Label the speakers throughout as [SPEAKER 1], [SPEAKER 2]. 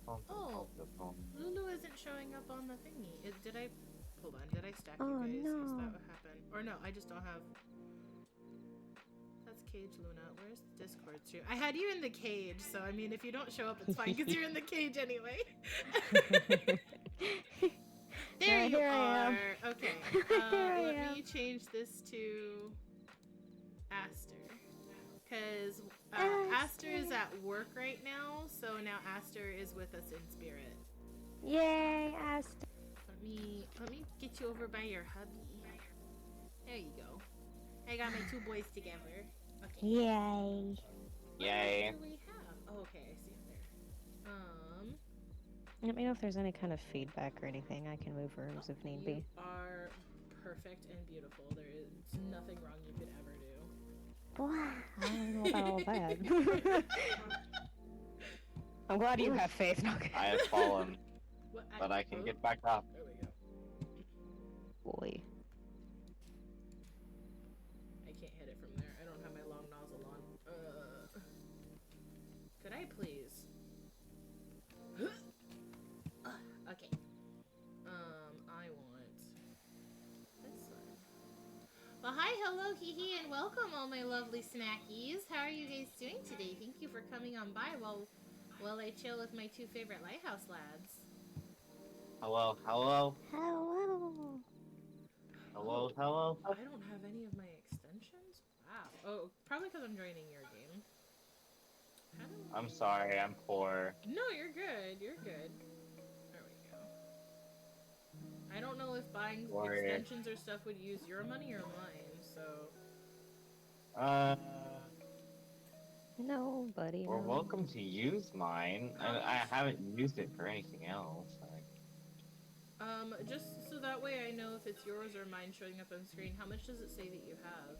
[SPEAKER 1] Oh, Lulu isn't showing up on the thingy. Did I? Hold on. Did I stack you
[SPEAKER 2] Oh
[SPEAKER 1] guys? Is that
[SPEAKER 2] no.
[SPEAKER 1] what happened? Or no? I just don't have. That's Cage Luna. Where's the Discord stream? I had you in the cage, so I mean, if you don't show up, it's fine because you're in the cage anyway. There
[SPEAKER 2] No,
[SPEAKER 1] you
[SPEAKER 2] here I am.
[SPEAKER 1] are. Okay.
[SPEAKER 2] Here I
[SPEAKER 1] Let
[SPEAKER 2] am.
[SPEAKER 1] me change this to Aster. Because Aster is
[SPEAKER 2] Aster.
[SPEAKER 1] at work right now, so now Aster is with us in spirit.
[SPEAKER 2] Yay, Aster.
[SPEAKER 1] Let me get you over by your hubby. There you go. I got my two boys together. Okay.
[SPEAKER 2] Yay.
[SPEAKER 3] Yay.
[SPEAKER 1] What do we have? Oh, okay, I see it there.
[SPEAKER 2] Let me know if there's any kind of feedback or anything. I can move rooms if need
[SPEAKER 1] You
[SPEAKER 2] be.
[SPEAKER 1] are perfect and beautiful. There is nothing wrong you could ever do.
[SPEAKER 2] Wow. I don't know about all that. I'm glad you have faith. Okay.
[SPEAKER 3] I have fallen,
[SPEAKER 1] What,
[SPEAKER 3] but I can get back up.
[SPEAKER 1] There we go.
[SPEAKER 2] Boy.
[SPEAKER 1] I can't hit it from there. I don't have my long nozzle on. Could I please? Okay. I want this one. Well, hi, hello, hee, and welcome, all my lovely snackies. How are you guys doing today? Thank you for coming on by while I chill with my two favorite lighthouse lads.
[SPEAKER 3] Hello, hello,
[SPEAKER 2] Hello.
[SPEAKER 3] hello, hello.
[SPEAKER 1] I don't have any of my extensions? Wow. Oh, probably because I'm joining your game.
[SPEAKER 3] I'm sorry, I'm poor.
[SPEAKER 1] No, you're good. You're good. There we go. I don't know if buying
[SPEAKER 3] Sorry.
[SPEAKER 1] extensions or stuff would use your money or mine, so...
[SPEAKER 2] No, buddy.
[SPEAKER 3] Well,
[SPEAKER 2] No.
[SPEAKER 3] welcome to use mine. I haven't used it for anything else.
[SPEAKER 1] Just so that way I know if it's yours or mine showing up on screen, how much does it say that you have?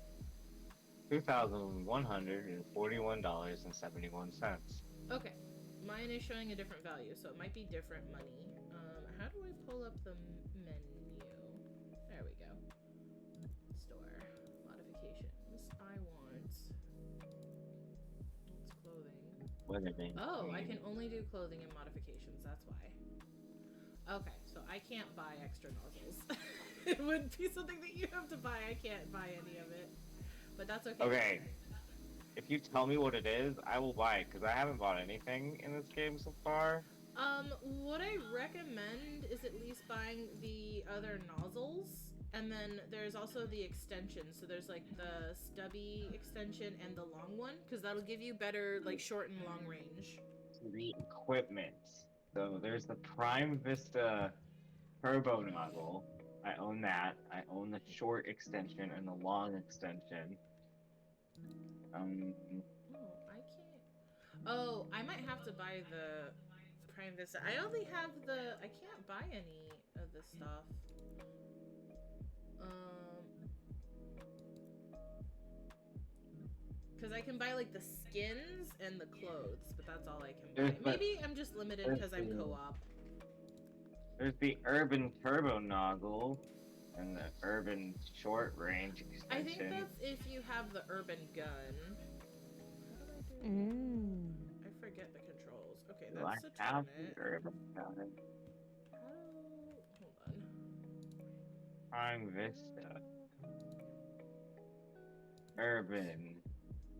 [SPEAKER 3] $2,141.71.
[SPEAKER 1] Okay. Mine is showing a different value, so it might be different money. How do I pull up the menu? There we go. Store. Modifications. I want... It's clothing. Oh, I can only do clothing and modifications, that's why. Okay, so I can't buy extra nozzles. It would be something that you have to buy. I can't buy any of it. But that's okay.
[SPEAKER 3] Okay. If you tell me what it is, I will buy it, because I haven't bought anything in this game so far.
[SPEAKER 1] What I recommend is at least buying the other nozzles. And then there's also the extension. So there's like the stubby extension and the long one, because that'll give you better like short and long range.
[SPEAKER 3] The equipment. So there's the Prime Vista Turbo nozzle. I own that. I own the short extension and the long extension.
[SPEAKER 1] Oh, I can't. Oh, I might have to buy the Prime Vista. I only have the. I can't buy any of this stuff. Because I can buy like the skins and the clothes, but that's all I can buy. Maybe I'm just limited because I'm co-op.
[SPEAKER 3] There's the Urban Turbo nozzle and the Urban Short Range extension.
[SPEAKER 1] I think that's if you have the Urban gun. I forget the controls. Okay, that's
[SPEAKER 3] I have the Urban gun.
[SPEAKER 1] Hold on.
[SPEAKER 3] Prime Vista. Urban.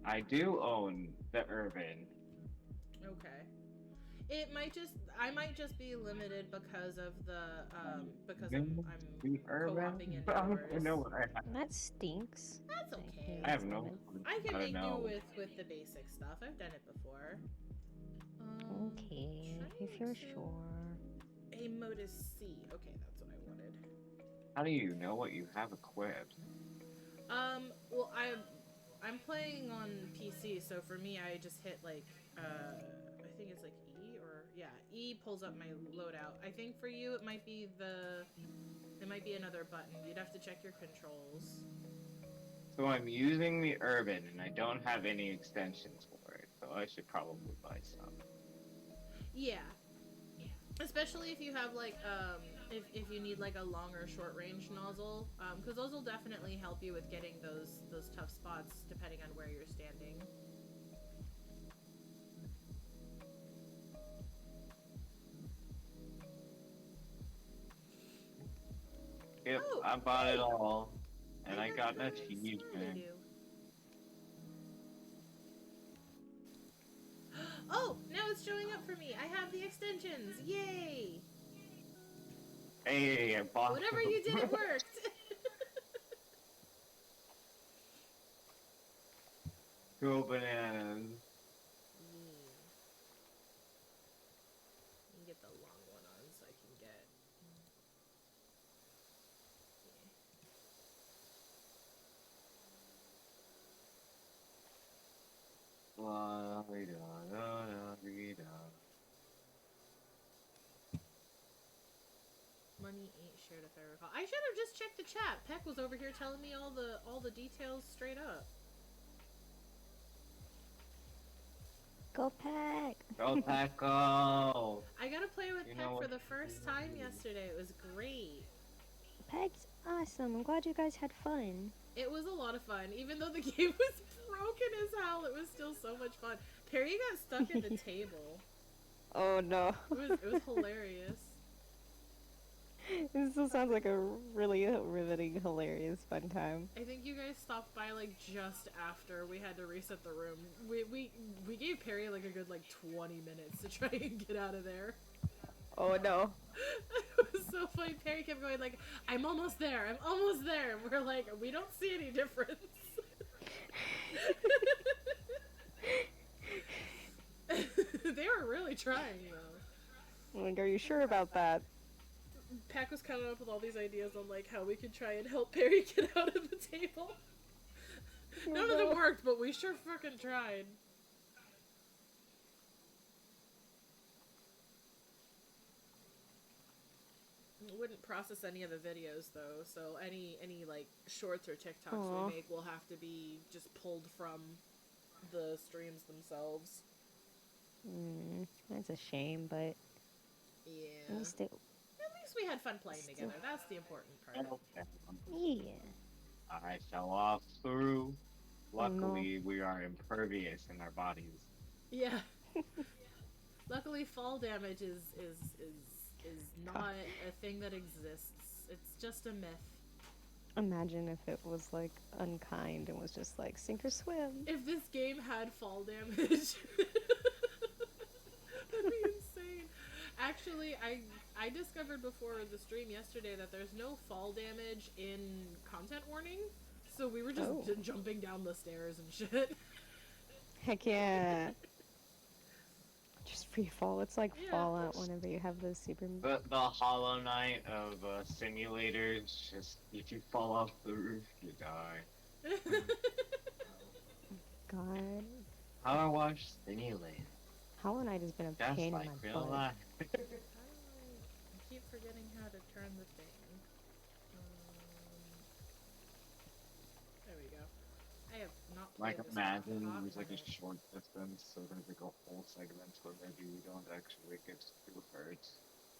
[SPEAKER 3] I do own the Urban.
[SPEAKER 1] Okay. It might just, I might just be limited because of the, because I'm co-oping in hours.
[SPEAKER 3] know what I have.
[SPEAKER 2] That stinks.
[SPEAKER 1] That's okay.
[SPEAKER 3] I have no.
[SPEAKER 1] I can make do with the basic stuff. I've done it before.
[SPEAKER 2] Okay, if you're sure.
[SPEAKER 1] A Modus C. Okay, that's what I wanted.
[SPEAKER 3] How do you know what you have equipped?
[SPEAKER 1] Well, I'm playing on PC, so for me, I just hit like, I think it's like E or, yeah, E pulls up my loadout. I think for you, it might be another button. You'd have to check your controls.
[SPEAKER 3] So I'm using the Urban, and I don't have any extensions for it, so I should probably buy some.
[SPEAKER 1] Yeah. Especially if you have like, if you need like a long or short range nozzle, because those will definitely help you with getting those tough spots depending on where you're standing.
[SPEAKER 3] Yep,
[SPEAKER 1] Oh,
[SPEAKER 3] I bought it
[SPEAKER 1] hey!
[SPEAKER 3] all. And I got an
[SPEAKER 1] got the snow to
[SPEAKER 3] achievement.
[SPEAKER 1] do. Oh, now it's showing up for me. I have the extensions. Yay!
[SPEAKER 3] Hey, I bought
[SPEAKER 1] Whatever
[SPEAKER 3] them.
[SPEAKER 1] you did, it worked.
[SPEAKER 3] Go bananas.
[SPEAKER 1] Yeah. You can get the long one on so I can get.
[SPEAKER 3] La, da, da, da, da.
[SPEAKER 1] Money ain't shared if I recall. I should have just checked the chat. Peck was over here telling me all the details straight up.
[SPEAKER 2] Go pack!
[SPEAKER 3] Go Taco!
[SPEAKER 1] I got to play with
[SPEAKER 3] You
[SPEAKER 1] Peck
[SPEAKER 3] know
[SPEAKER 1] for
[SPEAKER 3] what
[SPEAKER 1] the
[SPEAKER 3] to
[SPEAKER 1] first time
[SPEAKER 3] do.
[SPEAKER 1] yesterday. It was great.
[SPEAKER 2] Pack's awesome. I'm glad you guys had fun.
[SPEAKER 1] It was a lot of fun. Even though the game was broken as hell, it was still so much fun. Perry got stuck in the table.
[SPEAKER 2] Oh no.
[SPEAKER 1] It was hilarious.
[SPEAKER 2] This still sounds like a really riveting, hilarious, fun time.
[SPEAKER 1] I think you guys stopped by like just after we had to reset the room. We gave Perry like a good like 20 minutes to try and get out of there.
[SPEAKER 2] Oh no.
[SPEAKER 1] It was so funny. Perry kept going like, "I'm almost there. I'm almost there." And we're like, "We don't see any difference." They were really trying though.
[SPEAKER 2] Like, are you sure about that?
[SPEAKER 1] Pack was coming up with all these ideas on like how we could try and help Perry get out of the table. None of them worked, but we sure fucking tried. It wouldn't process any of the videos though, so any like shorts or TikToks
[SPEAKER 2] Aww.
[SPEAKER 1] we make will have to be just pulled from the streams themselves.
[SPEAKER 2] That's a shame, but
[SPEAKER 1] Yeah.
[SPEAKER 2] at least it,
[SPEAKER 1] At least we had fun playing together. That's the important part.
[SPEAKER 2] yeah.
[SPEAKER 3] I fell off through.
[SPEAKER 2] Oh, no.
[SPEAKER 3] Luckily, we are impervious in our bodies.
[SPEAKER 1] Yeah. Luckily, fall damage is not a thing that exists. It's just a myth.
[SPEAKER 2] Imagine if it was like unkind and was just like sink or swim.
[SPEAKER 1] If this game had fall damage, that'd be insane. Actually, I discovered before the stream yesterday that there's no fall damage in content warning, so we were just jumping down the stairs and shit.
[SPEAKER 2] Heck yeah. Just free fall. It's like Fallout whenever you have those super.
[SPEAKER 3] The Hollow Knight of simulators. Just if you fall off the roof, you die.
[SPEAKER 2] God.
[SPEAKER 3] Powerwash simulator.
[SPEAKER 2] Hollow Knight has been a
[SPEAKER 3] Just
[SPEAKER 2] pain
[SPEAKER 3] like
[SPEAKER 2] in my
[SPEAKER 3] real
[SPEAKER 2] butt.
[SPEAKER 3] life.
[SPEAKER 1] I keep forgetting how to turn the thing. There we go. I have not played
[SPEAKER 3] Like
[SPEAKER 1] this
[SPEAKER 3] imagine
[SPEAKER 1] in a hot
[SPEAKER 3] there's like a
[SPEAKER 1] minute.
[SPEAKER 3] short distance, so there's like a whole segment where maybe you don't actually get too hurt.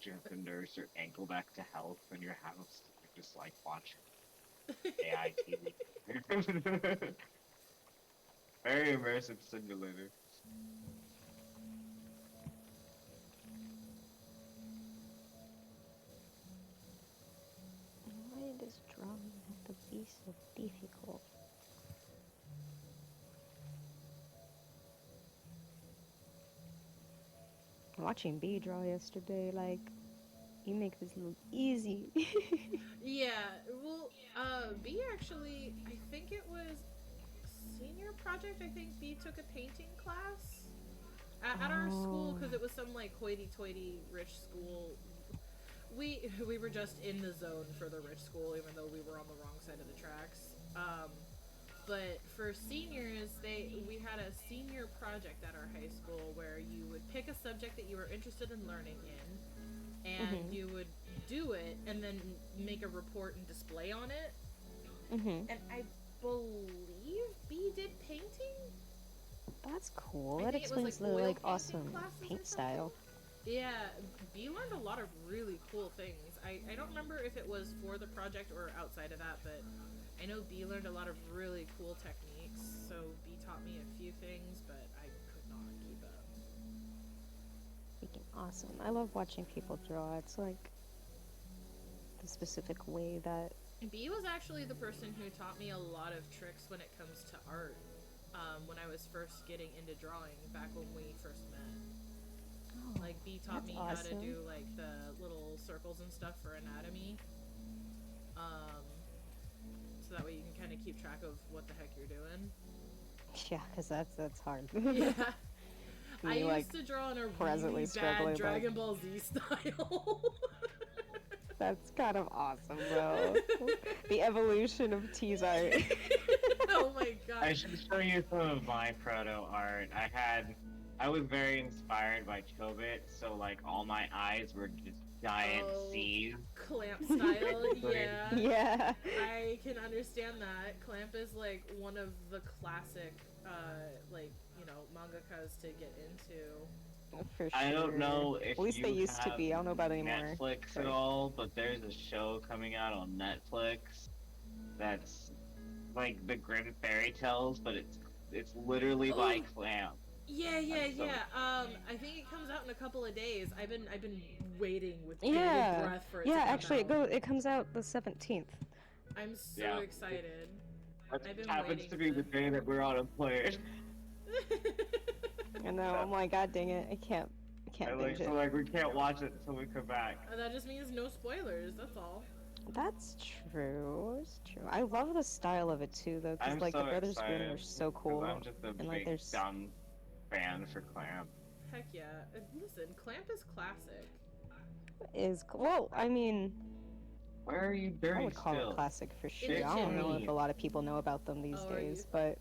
[SPEAKER 3] You have to nurse your ankle back to health in your house. You just like watch AI TV. Very immersive simulator.
[SPEAKER 2] Why does drawing have to be so difficult? Watching B draw yesterday, like, you make this look easy.
[SPEAKER 1] Yeah, well, B actually, I think it was senior project. I think B took a painting class at our school because it was some like hoity-toity rich school. We were just in the zone for the rich school, even though we were on the wrong side of the tracks. But for seniors, we had a senior project at our high school where you would pick a subject that you were interested in learning in, and you would do it, and then make a report and display on it. And I believe B did painting.
[SPEAKER 2] That's cool.
[SPEAKER 1] I
[SPEAKER 2] That
[SPEAKER 1] think it was,
[SPEAKER 2] explains the
[SPEAKER 1] oil
[SPEAKER 2] like
[SPEAKER 1] painting
[SPEAKER 2] awesome
[SPEAKER 1] classes or
[SPEAKER 2] paint
[SPEAKER 1] something.
[SPEAKER 2] style.
[SPEAKER 1] Yeah, B learned a lot of really cool things. I don't remember if it was for the project or outside of that, but I know B learned a lot of really cool techniques. So B taught me a few things, but I could not keep up.
[SPEAKER 2] Freaking awesome. I love watching people draw. It's like the specific way that.
[SPEAKER 1] B was actually the person who taught me a lot of tricks when it comes to art. When I was first getting into drawing, back when we first met.
[SPEAKER 2] Oh,
[SPEAKER 1] Like, B taught
[SPEAKER 2] that's
[SPEAKER 1] me how to
[SPEAKER 2] awesome.
[SPEAKER 1] do, like, the little circles and stuff for anatomy. So that way you can kind of keep track of what the heck you're doing.
[SPEAKER 2] Yeah, because that's hard.
[SPEAKER 1] Yeah. I
[SPEAKER 2] Me, like,
[SPEAKER 1] used to draw in a
[SPEAKER 2] presently
[SPEAKER 1] really
[SPEAKER 2] struggling,
[SPEAKER 1] bad
[SPEAKER 2] but-
[SPEAKER 1] Dragon Ball Z style.
[SPEAKER 2] That's kind of awesome, though. The evolution of T's art.
[SPEAKER 1] Oh my god.
[SPEAKER 3] I should show you some of my proto art. I was very inspired by Chobit, so like all my eyes were just giant
[SPEAKER 1] Oh.
[SPEAKER 3] C's.
[SPEAKER 1] Clamp style, yeah.
[SPEAKER 2] Yeah.
[SPEAKER 1] I can understand that. Clamp is like one of the classic, like, you know, mangakas to get into.
[SPEAKER 2] For sure.
[SPEAKER 3] I don't know if
[SPEAKER 2] At least
[SPEAKER 3] you
[SPEAKER 2] they used to
[SPEAKER 3] have
[SPEAKER 2] be. I don't know about anymore.
[SPEAKER 3] Netflix
[SPEAKER 2] Sorry.
[SPEAKER 3] at all, but there's a show coming out on Netflix that's like the Grimm fairy tales, but it's literally by Clamp.
[SPEAKER 1] Yeah,
[SPEAKER 3] I'm so
[SPEAKER 1] I think it comes out in a couple of days. I've been waiting with bated
[SPEAKER 2] Yeah.
[SPEAKER 1] breath for it
[SPEAKER 2] Yeah,
[SPEAKER 1] to come
[SPEAKER 2] actually,
[SPEAKER 1] out.
[SPEAKER 2] it comes out the 17th.
[SPEAKER 1] I'm so
[SPEAKER 3] Yeah.
[SPEAKER 1] excited.
[SPEAKER 3] That
[SPEAKER 1] I've been
[SPEAKER 3] happens
[SPEAKER 1] waiting
[SPEAKER 3] to be
[SPEAKER 1] for-
[SPEAKER 3] the day that we're on a plane.
[SPEAKER 2] I know. I'm like, God dang it! I can't binge it.
[SPEAKER 3] So like we can't watch it until we come back.
[SPEAKER 1] That just means no spoilers. That's all.
[SPEAKER 2] That's true. It's true. I love the style of it too, though, because
[SPEAKER 3] I'm
[SPEAKER 2] like
[SPEAKER 3] so
[SPEAKER 2] the Brothers Grimm
[SPEAKER 3] excited
[SPEAKER 2] are so
[SPEAKER 3] 'cause
[SPEAKER 2] cool.
[SPEAKER 3] I'm just a
[SPEAKER 2] and like
[SPEAKER 3] big
[SPEAKER 2] there's
[SPEAKER 3] dumb fan for Clamp.
[SPEAKER 1] Heck yeah. Listen, Clamp is classic.
[SPEAKER 2] well, I mean,
[SPEAKER 3] Where are you dirty
[SPEAKER 2] I would call
[SPEAKER 3] still?
[SPEAKER 2] it classic for sure.
[SPEAKER 1] the
[SPEAKER 2] I don't know
[SPEAKER 3] chimney.
[SPEAKER 2] if a lot of people know about them these
[SPEAKER 1] Oh, are
[SPEAKER 2] days,
[SPEAKER 1] you-
[SPEAKER 2] but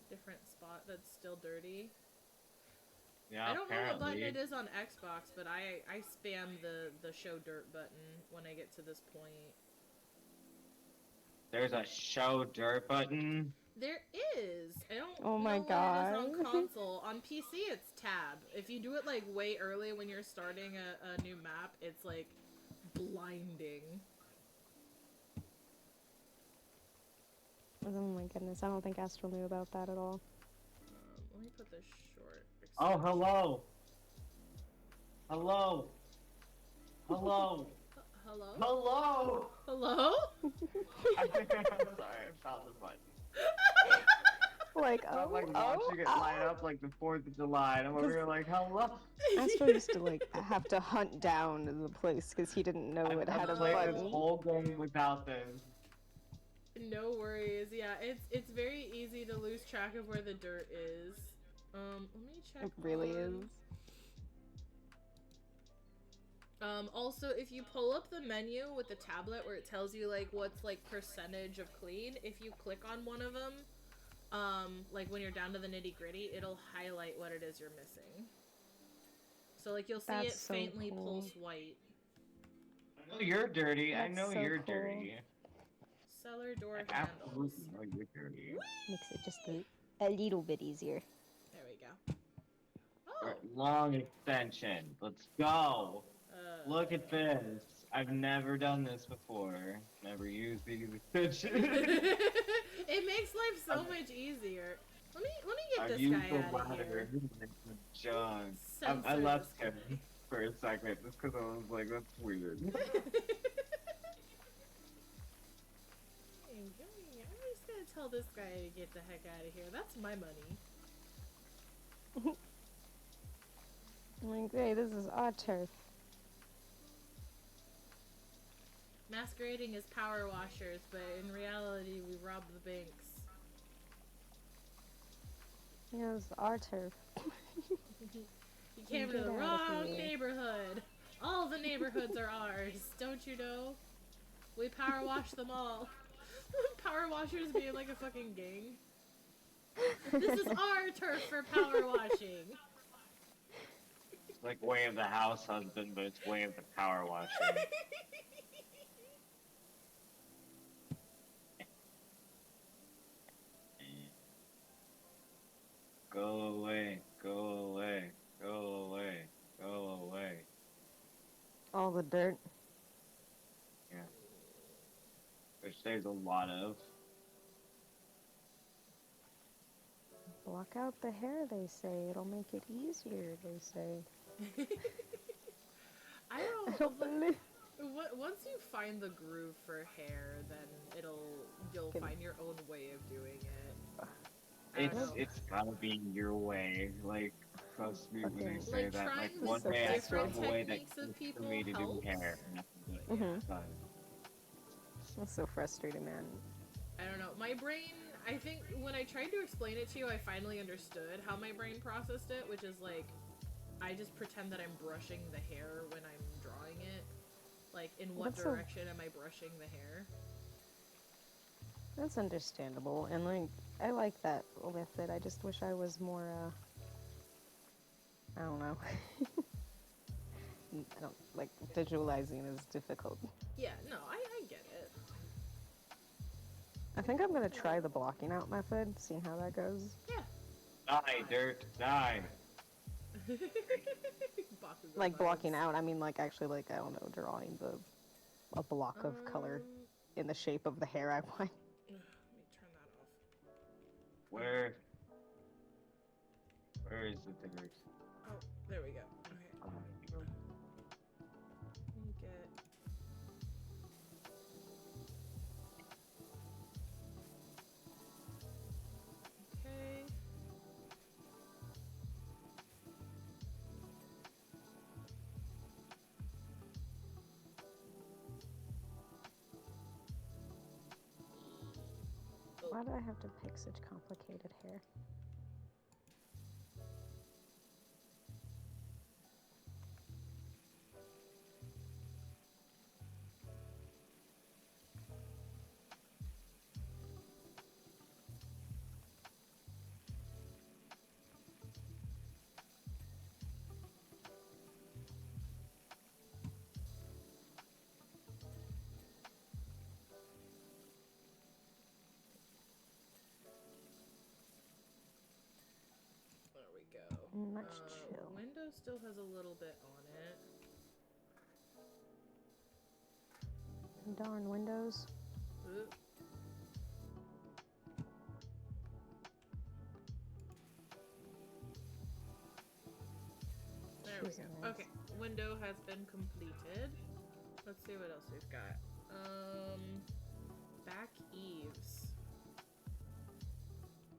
[SPEAKER 1] Different spot that's still dirty.
[SPEAKER 3] Yeah,
[SPEAKER 1] I don't know what button
[SPEAKER 3] apparently.
[SPEAKER 1] it is on Xbox, but I spam the show dirt button when I get to this point.
[SPEAKER 3] There's a show dirt button.
[SPEAKER 1] There is. I don't
[SPEAKER 2] Oh
[SPEAKER 1] know
[SPEAKER 2] my
[SPEAKER 1] what it is
[SPEAKER 2] God.
[SPEAKER 1] on console. On PC, it's tab. If you do it like way early when you're starting a new map, it's like blinding.
[SPEAKER 2] oh my goodness, I don't think Astral knew about that at all.
[SPEAKER 1] Let me put this short.
[SPEAKER 3] Oh, hello. Hello. Hello.
[SPEAKER 1] Hello?
[SPEAKER 3] Hello.
[SPEAKER 1] Hello?
[SPEAKER 3] I'm sorry, I found the button.
[SPEAKER 2] Like,
[SPEAKER 3] I'm like watching it light up like the 4th of July, and I'm over here like, hello.
[SPEAKER 2] Astral used to like have to hunt down the place because he didn't know it had a
[SPEAKER 3] played this
[SPEAKER 2] button.
[SPEAKER 3] whole game without this.
[SPEAKER 1] No worries. Yeah, it's very easy to lose track of where the dirt is. Let me check.
[SPEAKER 2] It really is.
[SPEAKER 1] Also, if you pull up the menu with the tablet where it tells you like what's like percentage of clean, if you click on one of them, like when you're down to the nitty gritty, it'll highlight what it is you're missing. So like you'll see
[SPEAKER 2] That's
[SPEAKER 1] it
[SPEAKER 2] so
[SPEAKER 1] faintly
[SPEAKER 2] cool.
[SPEAKER 1] pulse white.
[SPEAKER 3] I know you're dirty. I
[SPEAKER 2] That's
[SPEAKER 3] know
[SPEAKER 2] so
[SPEAKER 3] you're
[SPEAKER 2] cool.
[SPEAKER 3] dirty.
[SPEAKER 1] Cellar door
[SPEAKER 3] I
[SPEAKER 1] handles.
[SPEAKER 3] absolutely know you're dirty.
[SPEAKER 2] Makes it just a little bit easier.
[SPEAKER 1] There we go. Oh.
[SPEAKER 3] Right, long extension. Let's go. Look at this. I've never done this before. Never used these extensions.
[SPEAKER 1] It makes life so much easier. Let me get
[SPEAKER 3] I've
[SPEAKER 1] this
[SPEAKER 3] used
[SPEAKER 1] guy
[SPEAKER 3] the
[SPEAKER 1] out of
[SPEAKER 3] ladder.
[SPEAKER 1] here.
[SPEAKER 3] John. I
[SPEAKER 1] Censor
[SPEAKER 3] left
[SPEAKER 1] this
[SPEAKER 3] him
[SPEAKER 1] guy.
[SPEAKER 3] for a second just because I was like, that's weird.
[SPEAKER 1] I'm just gonna tell this guy to get the heck out of here. That's my money.
[SPEAKER 2] I'm like, hey, this is our turf.
[SPEAKER 1] Masquerading as power washers, but in reality, we rob the banks.
[SPEAKER 2] Yeah, this is our turf.
[SPEAKER 1] You came to
[SPEAKER 2] Get
[SPEAKER 1] the
[SPEAKER 2] out of
[SPEAKER 1] wrong
[SPEAKER 2] here.
[SPEAKER 1] neighborhood. All the neighborhoods are ours. Don't you know? We power wash them all. Power washers being like a fucking gang. This is our turf for power washing.
[SPEAKER 3] It's like Way of the House Husband, but it's Way of the Power Washer. Go away, go away, go away, go away.
[SPEAKER 2] All the dirt.
[SPEAKER 3] Which there's a lot of.
[SPEAKER 2] Block out the hair, they say. It'll make it easier, they say.
[SPEAKER 1] I
[SPEAKER 2] I
[SPEAKER 1] don't
[SPEAKER 2] don't believe.
[SPEAKER 1] Once you find the groove for hair, then you'll
[SPEAKER 2] Good.
[SPEAKER 1] find your own way of doing it. I don't
[SPEAKER 3] It's
[SPEAKER 1] know.
[SPEAKER 3] it's gotta be your way. Like, trust me when I
[SPEAKER 2] Fucking
[SPEAKER 3] say
[SPEAKER 1] Like
[SPEAKER 3] that. Like,
[SPEAKER 1] trying
[SPEAKER 2] This
[SPEAKER 1] the
[SPEAKER 3] one
[SPEAKER 2] is so
[SPEAKER 3] day I
[SPEAKER 1] different
[SPEAKER 3] found a
[SPEAKER 2] frustrating.
[SPEAKER 3] way that
[SPEAKER 1] techniques of
[SPEAKER 3] works for
[SPEAKER 1] people
[SPEAKER 3] me to do
[SPEAKER 1] helps.
[SPEAKER 3] hair, and that's it.
[SPEAKER 1] But yeah.
[SPEAKER 2] Mhm.
[SPEAKER 3] Done.
[SPEAKER 2] That's so frustrating, man.
[SPEAKER 1] I don't know. My brain, I think when I tried to explain it to you, I finally understood how my brain processed it, which is like, I just pretend that I'm brushing the hair when I'm drawing it. Like, in what
[SPEAKER 2] That's so
[SPEAKER 1] direction am I brushing the hair?
[SPEAKER 2] that's understandable, and like I like that method. I just wish I was more. I don't know. I don't like visualizing is difficult.
[SPEAKER 1] Yeah, no, I get it.
[SPEAKER 2] I think I'm gonna try the blocking out method, seeing how that goes.
[SPEAKER 1] Yeah.
[SPEAKER 3] Die, dirt, die.
[SPEAKER 1] Bakugo
[SPEAKER 2] Like blocking
[SPEAKER 1] vibes.
[SPEAKER 2] out, I mean like actually like I don't know, drawing a block of color
[SPEAKER 1] Um,
[SPEAKER 2] in the shape of the hair I want.
[SPEAKER 1] let me turn that off.
[SPEAKER 3] Where is the dirt?
[SPEAKER 1] Oh, there we go. Okay.
[SPEAKER 3] Oh,
[SPEAKER 1] Let me get. Okay. Oh.
[SPEAKER 2] Why do I have to pick such complicated hair?
[SPEAKER 1] There we go.
[SPEAKER 2] Much chill.
[SPEAKER 1] Windows still has a little bit on it.
[SPEAKER 2] Darn Windows.
[SPEAKER 1] Oop. There we
[SPEAKER 2] Jeez,
[SPEAKER 1] go.
[SPEAKER 2] nice.
[SPEAKER 1] Okay, window has been completed. Let's see what else we've got. Back eaves.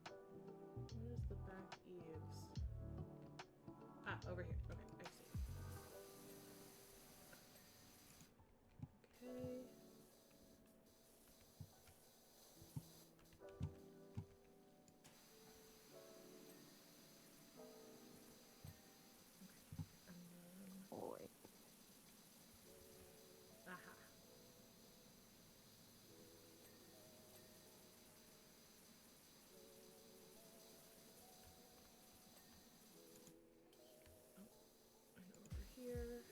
[SPEAKER 1] What is the back eaves? Ah, over here. Okay, I see. Okay.
[SPEAKER 2] Boy.
[SPEAKER 1] Aha. And over here.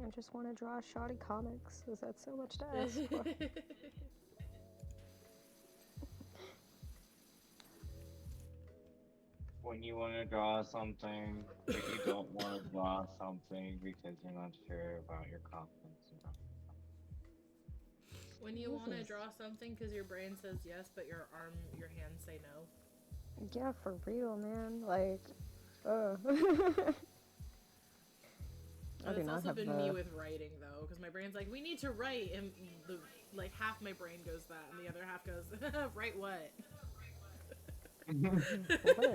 [SPEAKER 2] I just want to draw shoddy comics. Is that so much to ask for?
[SPEAKER 3] when you want to draw something, but you don't want to draw something because you're not sure about your confidence.
[SPEAKER 1] When you want to draw something because your brain says yes, but your hands say no.
[SPEAKER 2] Yeah, for real, man. Like, I do
[SPEAKER 1] That's
[SPEAKER 2] not
[SPEAKER 1] also
[SPEAKER 2] have
[SPEAKER 1] been
[SPEAKER 2] the.
[SPEAKER 1] me with writing though, because my brain's like, we need to write, and like half my brain goes that, and the other half goes, write what?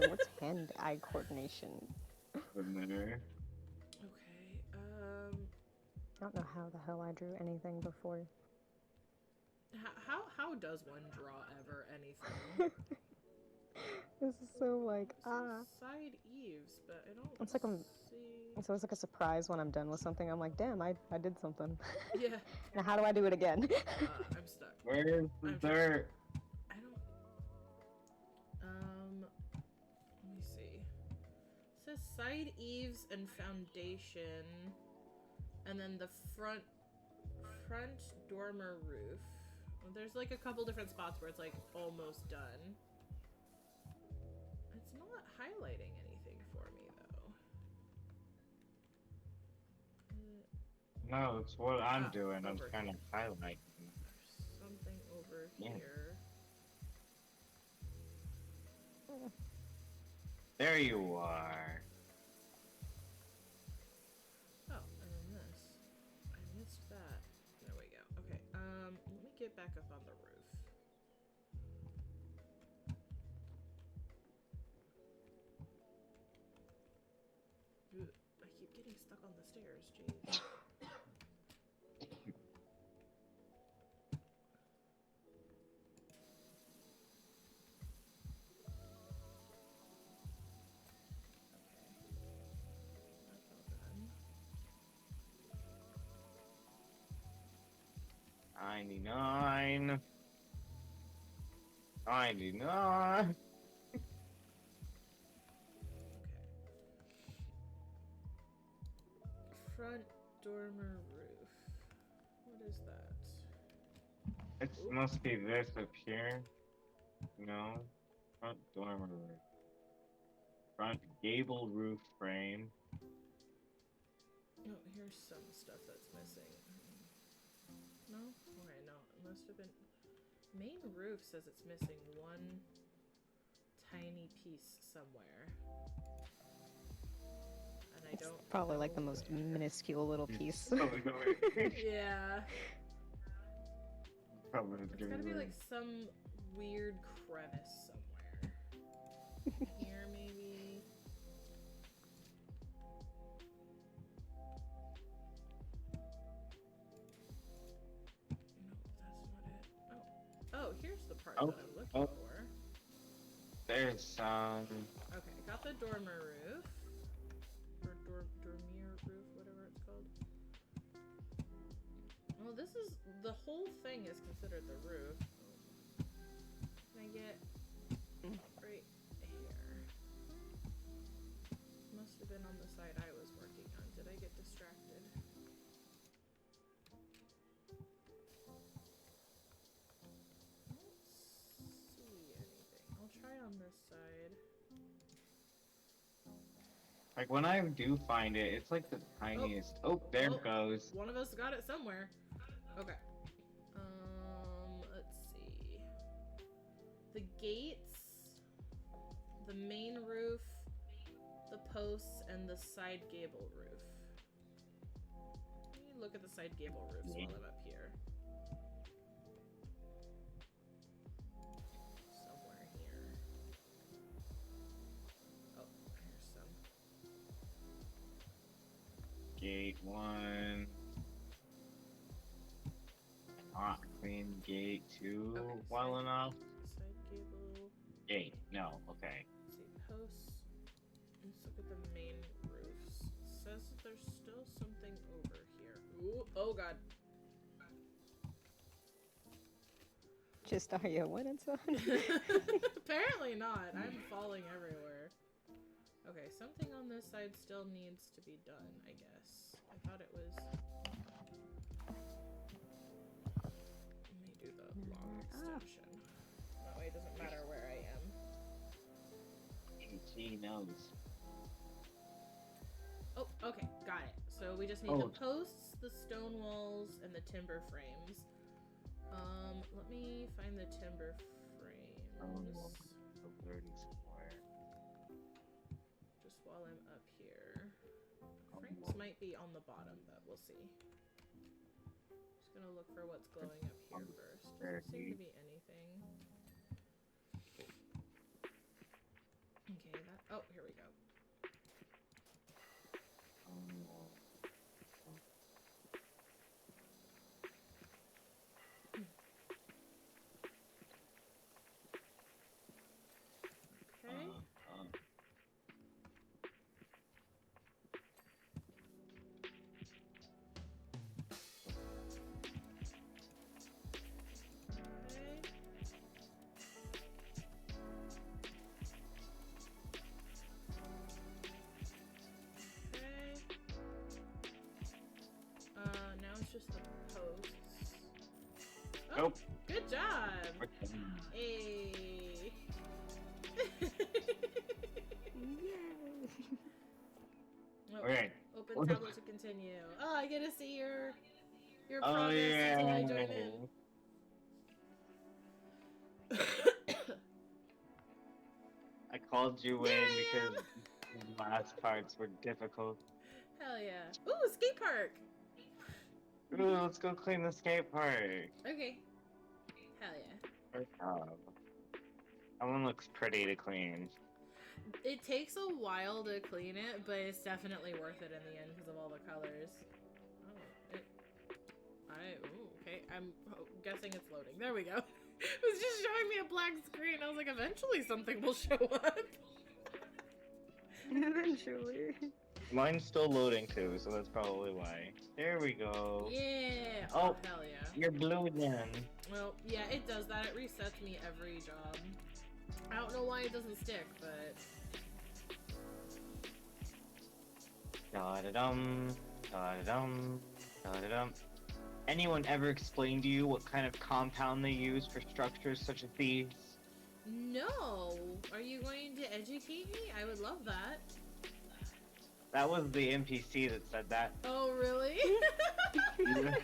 [SPEAKER 2] What's hand-eye coordination?
[SPEAKER 3] Familiar.
[SPEAKER 1] Okay.
[SPEAKER 2] I don't know how the hell I drew anything before.
[SPEAKER 1] How does one draw ever anything?
[SPEAKER 2] This is so like
[SPEAKER 1] Side eaves, but I don't
[SPEAKER 2] It's like I'm.
[SPEAKER 1] see.
[SPEAKER 2] So it's like a surprise when I'm done with something. I'm like, damn, I did something.
[SPEAKER 1] Yeah.
[SPEAKER 2] Now how do I do it again?
[SPEAKER 1] I'm stuck.
[SPEAKER 3] Where's the
[SPEAKER 1] I'm
[SPEAKER 3] dirt?
[SPEAKER 1] I don't. Let me see. It says side eaves and foundation, and then the front dormer roof. There's like a couple different spots where it's like almost done. It's not highlighting anything for me though.
[SPEAKER 3] No, it's what I'm doing. I'm
[SPEAKER 1] Over
[SPEAKER 3] trying to
[SPEAKER 1] here.
[SPEAKER 3] highlight.
[SPEAKER 1] There's something over
[SPEAKER 3] Yeah.
[SPEAKER 1] here.
[SPEAKER 3] There you are.
[SPEAKER 1] Oh, and then this. I missed that. There we go. Okay, let me get back up on the roof. Ugh, I keep getting stuck on the stairs, jeez. That's all done.
[SPEAKER 3] 99. 99.
[SPEAKER 1] Okay. Front dormer roof. What is that?
[SPEAKER 3] It
[SPEAKER 1] Oop.
[SPEAKER 3] must be this up here. No. Front dormer roof. Front gable roof frame.
[SPEAKER 1] Oh, here's some stuff that's missing. No? Okay, no. It must have been... Main roof says it's missing one tiny piece somewhere. And I don't
[SPEAKER 2] Probably like
[SPEAKER 1] know
[SPEAKER 2] the most
[SPEAKER 1] where.
[SPEAKER 2] minuscule little piece.
[SPEAKER 1] Yeah.
[SPEAKER 3] Probably
[SPEAKER 1] It's gotta be like some weird crevice somewhere. Here, maybe. No, that's not it. Oh. Oh, here's the part
[SPEAKER 3] Oh,
[SPEAKER 1] that I'm looking for.
[SPEAKER 3] There's some.
[SPEAKER 1] Okay, got the dormer roof. Or dormier roof, whatever it's called. Well, this is... The whole thing is considered the roof. Can I get... right here? Must have been on the side I was working on. Did I get distracted? I don't see anything. I'll try on this side.
[SPEAKER 3] Like when I do find it, it's like the tiniest. Oh, there it goes.
[SPEAKER 1] One of us got it somewhere. Okay. Let's see. The gates, the main roof, the posts, and the side gable roof. Let me look at the side gable roofs while I'm up here. Somewhere here. Oh, here's some.
[SPEAKER 3] Gate 1. Not clean gate 2
[SPEAKER 1] Okay,
[SPEAKER 3] well enough.
[SPEAKER 1] Side gable.
[SPEAKER 3] Gate, no, okay.
[SPEAKER 1] Let's see, posts. Let's look at the main roofs. It says that there's still something over here. Ooh, oh god.
[SPEAKER 2] Just are you when it's on?
[SPEAKER 1] Apparently not. I'm falling everywhere. Okay, something on this side still needs to be done, I guess. I thought it was... Let me do the long extension. That way it doesn't matter where I am.
[SPEAKER 3] He knows.
[SPEAKER 1] Oh, okay, got it. So we just need the posts, the stone walls, and the timber frames. Let me find the timber frames. Just while I'm up here. Frames might be on the bottom, but we'll see. Just gonna look for what's glowing up here first. Doesn't seem to be anything. Okay, that... Oh, here we go. Okay. Now it's just the posts. Oh,
[SPEAKER 3] Nope.
[SPEAKER 1] good job! Hey!
[SPEAKER 2] Yay!
[SPEAKER 1] Oh,
[SPEAKER 3] Okay.
[SPEAKER 1] open tablet to continue. Oh, I get to see your
[SPEAKER 3] Oh,
[SPEAKER 1] progress
[SPEAKER 3] yeah.
[SPEAKER 1] until I join in.
[SPEAKER 3] called you
[SPEAKER 1] There
[SPEAKER 3] in
[SPEAKER 1] I
[SPEAKER 3] because
[SPEAKER 1] am!
[SPEAKER 3] the last parts were difficult.
[SPEAKER 1] Hell yeah. Ooh, skate park!
[SPEAKER 3] Ooh, let's go clean the skate park.
[SPEAKER 1] Okay. Hell yeah.
[SPEAKER 3] That one looks pretty to clean.
[SPEAKER 1] It takes a while to clean it, but it's definitely worth it in the end because of all the colors. Oh, ooh, okay. I'm guessing it's loading. There we go. It was just showing me a black screen. I was like, eventually something will show up.
[SPEAKER 2] Eventually.
[SPEAKER 3] Mine's still loading too, so that's probably why. There we go.
[SPEAKER 1] Yeah. Oh,
[SPEAKER 3] Oh,
[SPEAKER 1] hell yeah.
[SPEAKER 3] you're blue again.
[SPEAKER 1] Well, yeah, it does that. It resets me every job. I don't know why it doesn't stick, but...
[SPEAKER 3] Da-da-dum, da-da-dum, da-da-dum. Anyone ever explain to you what kind of compound they use for structures such as these?
[SPEAKER 1] No! Are you going to educate me? I would love that.
[SPEAKER 3] That was the NPC that said that.
[SPEAKER 1] Oh, really?
[SPEAKER 3] Yeah.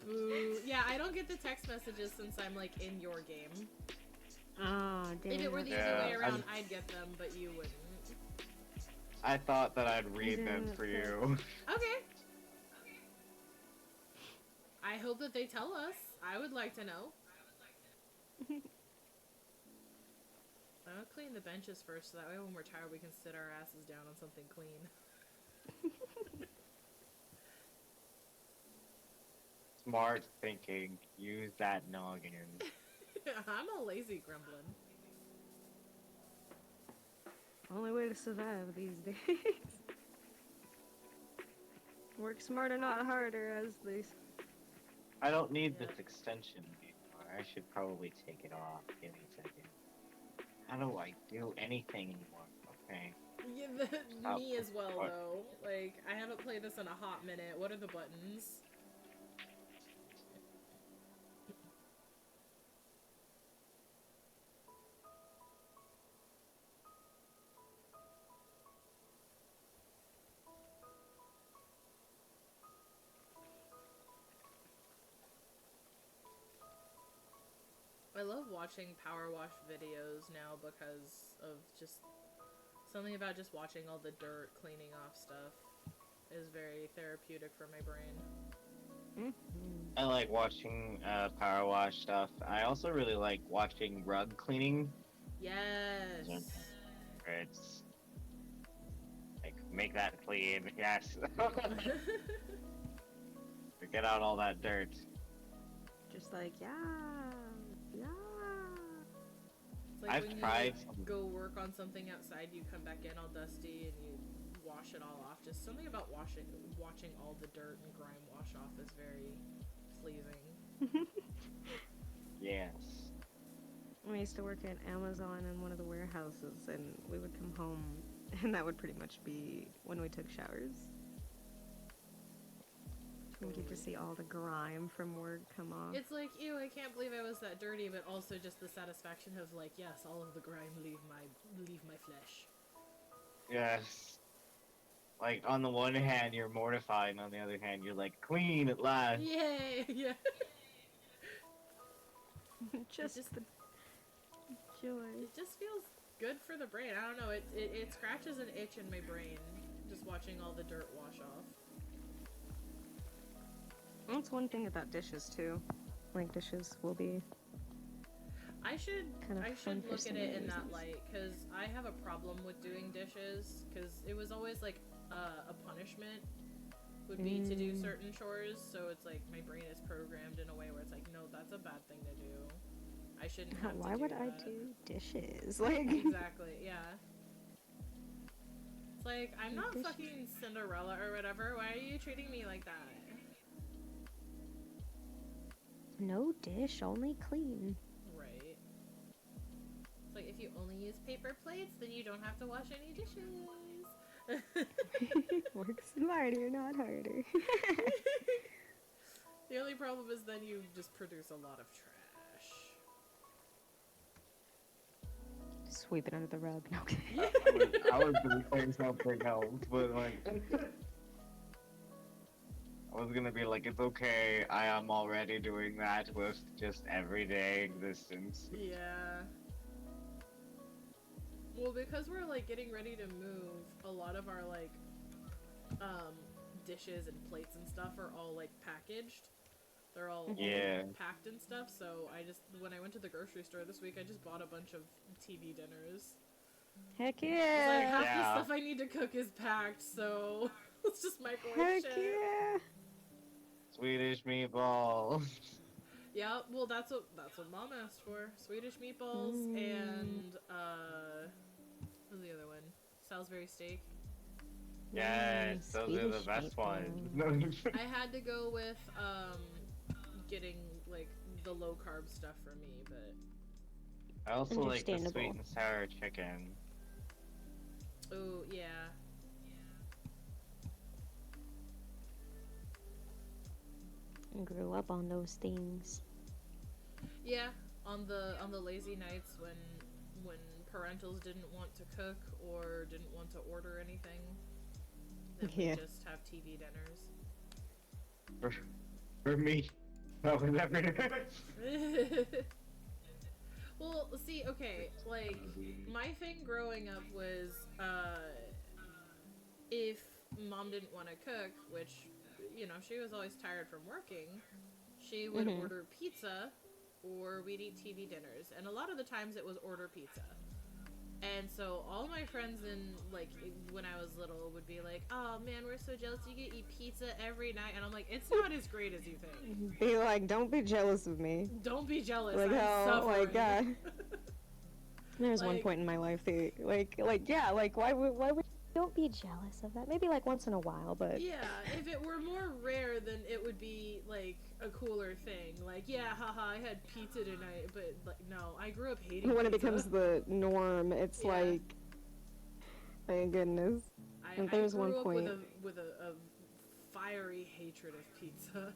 [SPEAKER 1] Boo. Yeah, I don't get the text messages since I'm, like, in your game.
[SPEAKER 2] Oh, damn.
[SPEAKER 1] If it were the
[SPEAKER 3] Yeah,
[SPEAKER 1] other way around, I'd get them, but you wouldn't.
[SPEAKER 3] I thought that I'd read them
[SPEAKER 2] Damn,
[SPEAKER 3] for
[SPEAKER 2] that's
[SPEAKER 3] you.
[SPEAKER 1] Okay. I hope that they tell us. I would like to know. I'll clean the benches first, so that way when we're tired we can sit our asses down on something clean.
[SPEAKER 3] Smart thinking. Use that noggin.
[SPEAKER 1] I'm a lazy gremlin.
[SPEAKER 2] Only way to survive these days. Work smarter, not harder, as they say.
[SPEAKER 3] I don't need
[SPEAKER 1] Yeah.
[SPEAKER 3] this extension anymore. I should probably take it off. Give me a second. How do I do anything anymore? Okay.
[SPEAKER 1] Yeah,
[SPEAKER 3] Oh,
[SPEAKER 1] me as well,
[SPEAKER 3] what?
[SPEAKER 1] though. Like, I haven't played this in a hot minute. What are the buttons? I love watching power wash videos now because of just something about just watching all the dirt cleaning off stuff is very therapeutic for my brain.
[SPEAKER 3] I like watching power wash stuff. I also really like watching rug cleaning.
[SPEAKER 1] Yes.
[SPEAKER 3] Where it's like make that clean, yes. Get out all that dirt.
[SPEAKER 2] Just like, yeah.
[SPEAKER 1] It's like
[SPEAKER 3] I've
[SPEAKER 1] when
[SPEAKER 3] tried
[SPEAKER 1] you
[SPEAKER 3] some-
[SPEAKER 1] go work on something outside, you come back in all dusty and you wash it all off. Just something about watching all the dirt and grime wash off is very pleasing.
[SPEAKER 3] Yes.
[SPEAKER 2] I used to work at Amazon in one of the warehouses, and we would come home, and that would pretty much be when we took showers. You get to see all the grime from work come off.
[SPEAKER 1] It's like, ew, I can't believe I was that dirty, but also just the satisfaction of like, yes, all of the grime leave my flesh.
[SPEAKER 3] Yes. Like on the one hand you're mortified, and on the other hand you're like clean at last.
[SPEAKER 1] Yay! Yeah.
[SPEAKER 2] just
[SPEAKER 1] just-
[SPEAKER 2] the joy.
[SPEAKER 1] It just feels good for the brain. I don't know. It scratches an itch in my brain just watching all the dirt wash off.
[SPEAKER 2] That's one thing about dishes too. Like dishes will be
[SPEAKER 1] I should
[SPEAKER 2] kind of
[SPEAKER 1] I
[SPEAKER 2] fun
[SPEAKER 1] should
[SPEAKER 2] for
[SPEAKER 1] look at it in
[SPEAKER 2] similar
[SPEAKER 1] that
[SPEAKER 2] reasons.
[SPEAKER 1] light because I have a problem with doing dishes because it was always like a punishment would be to do certain chores. So it's like my brain is programmed in a way where it's like, no, that's a bad thing to do. I shouldn't have
[SPEAKER 2] Why
[SPEAKER 1] to do
[SPEAKER 2] would
[SPEAKER 1] that.
[SPEAKER 2] I do dishes? Like
[SPEAKER 1] Exactly, yeah. It's like, I'm not
[SPEAKER 2] Dishes.
[SPEAKER 1] fucking Cinderella or whatever. Why are you treating me like that?
[SPEAKER 2] no dish, only clean.
[SPEAKER 1] Right. It's like, if you only use paper plates, then you don't have to wash any dishes.
[SPEAKER 2] Work smarter, not harder.
[SPEAKER 1] The only problem is then you just produce a lot of trash.
[SPEAKER 2] Sweep it under the rug. No.
[SPEAKER 3] I was gonna say something else, but like I was gonna be like, it's okay, I am already doing that with just everyday existence.
[SPEAKER 1] Yeah. Well, because we're like getting ready to move, a lot of our like dishes and plates and stuff are all like packaged. They're all
[SPEAKER 3] Yeah.
[SPEAKER 1] packed and stuff. So when I went to the grocery store this week, I just bought a bunch of TV dinners.
[SPEAKER 2] Heck
[SPEAKER 1] It's like
[SPEAKER 2] yeah!
[SPEAKER 1] half the
[SPEAKER 3] Yeah.
[SPEAKER 1] stuff I need to cook is packed, so let's just microwave
[SPEAKER 2] Heck
[SPEAKER 1] shit.
[SPEAKER 2] yeah!
[SPEAKER 3] Swedish meatballs.
[SPEAKER 1] Yeah, well that's what Mom asked for. Swedish meatballs and what was the other one? Salisbury steak.
[SPEAKER 3] Yes, those are the
[SPEAKER 2] Swedish
[SPEAKER 3] best
[SPEAKER 2] meatballs.
[SPEAKER 3] ones.
[SPEAKER 1] I had to go with getting like the low carb stuff for me, but
[SPEAKER 3] I also like the
[SPEAKER 2] Understandable.
[SPEAKER 3] sweet and sour chicken.
[SPEAKER 1] oh yeah.
[SPEAKER 2] Grew up on those things.
[SPEAKER 1] Yeah, on the lazy nights when parentals didn't want to cook or didn't want to order anything, then
[SPEAKER 2] Yeah.
[SPEAKER 1] we just have TV dinners.
[SPEAKER 3] For me, that was everything.
[SPEAKER 1] Well, see, okay, like my thing growing up was if Mom didn't want to cook, which she was always tired from working, she would order pizza or we'd eat TV dinners, and a lot of the times it was order pizza. And so all my friends when I was little would be like, "Oh man, we're so jealous you get to eat pizza every night," and I'm like, "It's not as great as you think.
[SPEAKER 2] Be like, don't be jealous of me.
[SPEAKER 1] Don't be jealous.
[SPEAKER 2] Like
[SPEAKER 1] I'm
[SPEAKER 2] how,
[SPEAKER 1] suffering."
[SPEAKER 2] like, there was one
[SPEAKER 1] Like-
[SPEAKER 2] point in my life that, why would don't be jealous of that? Maybe like once in a while, but
[SPEAKER 1] Yeah, if it were more rare, then it would be like a cooler thing. Like, yeah, haha, I had pizza tonight, but like, no, I grew up hating
[SPEAKER 2] when it
[SPEAKER 1] pizza.
[SPEAKER 2] becomes the norm, it's
[SPEAKER 1] Yeah.
[SPEAKER 2] like, thank goodness.
[SPEAKER 1] I
[SPEAKER 2] there's
[SPEAKER 1] grew
[SPEAKER 2] one
[SPEAKER 1] up
[SPEAKER 2] point-
[SPEAKER 1] with a fiery hatred of pizza.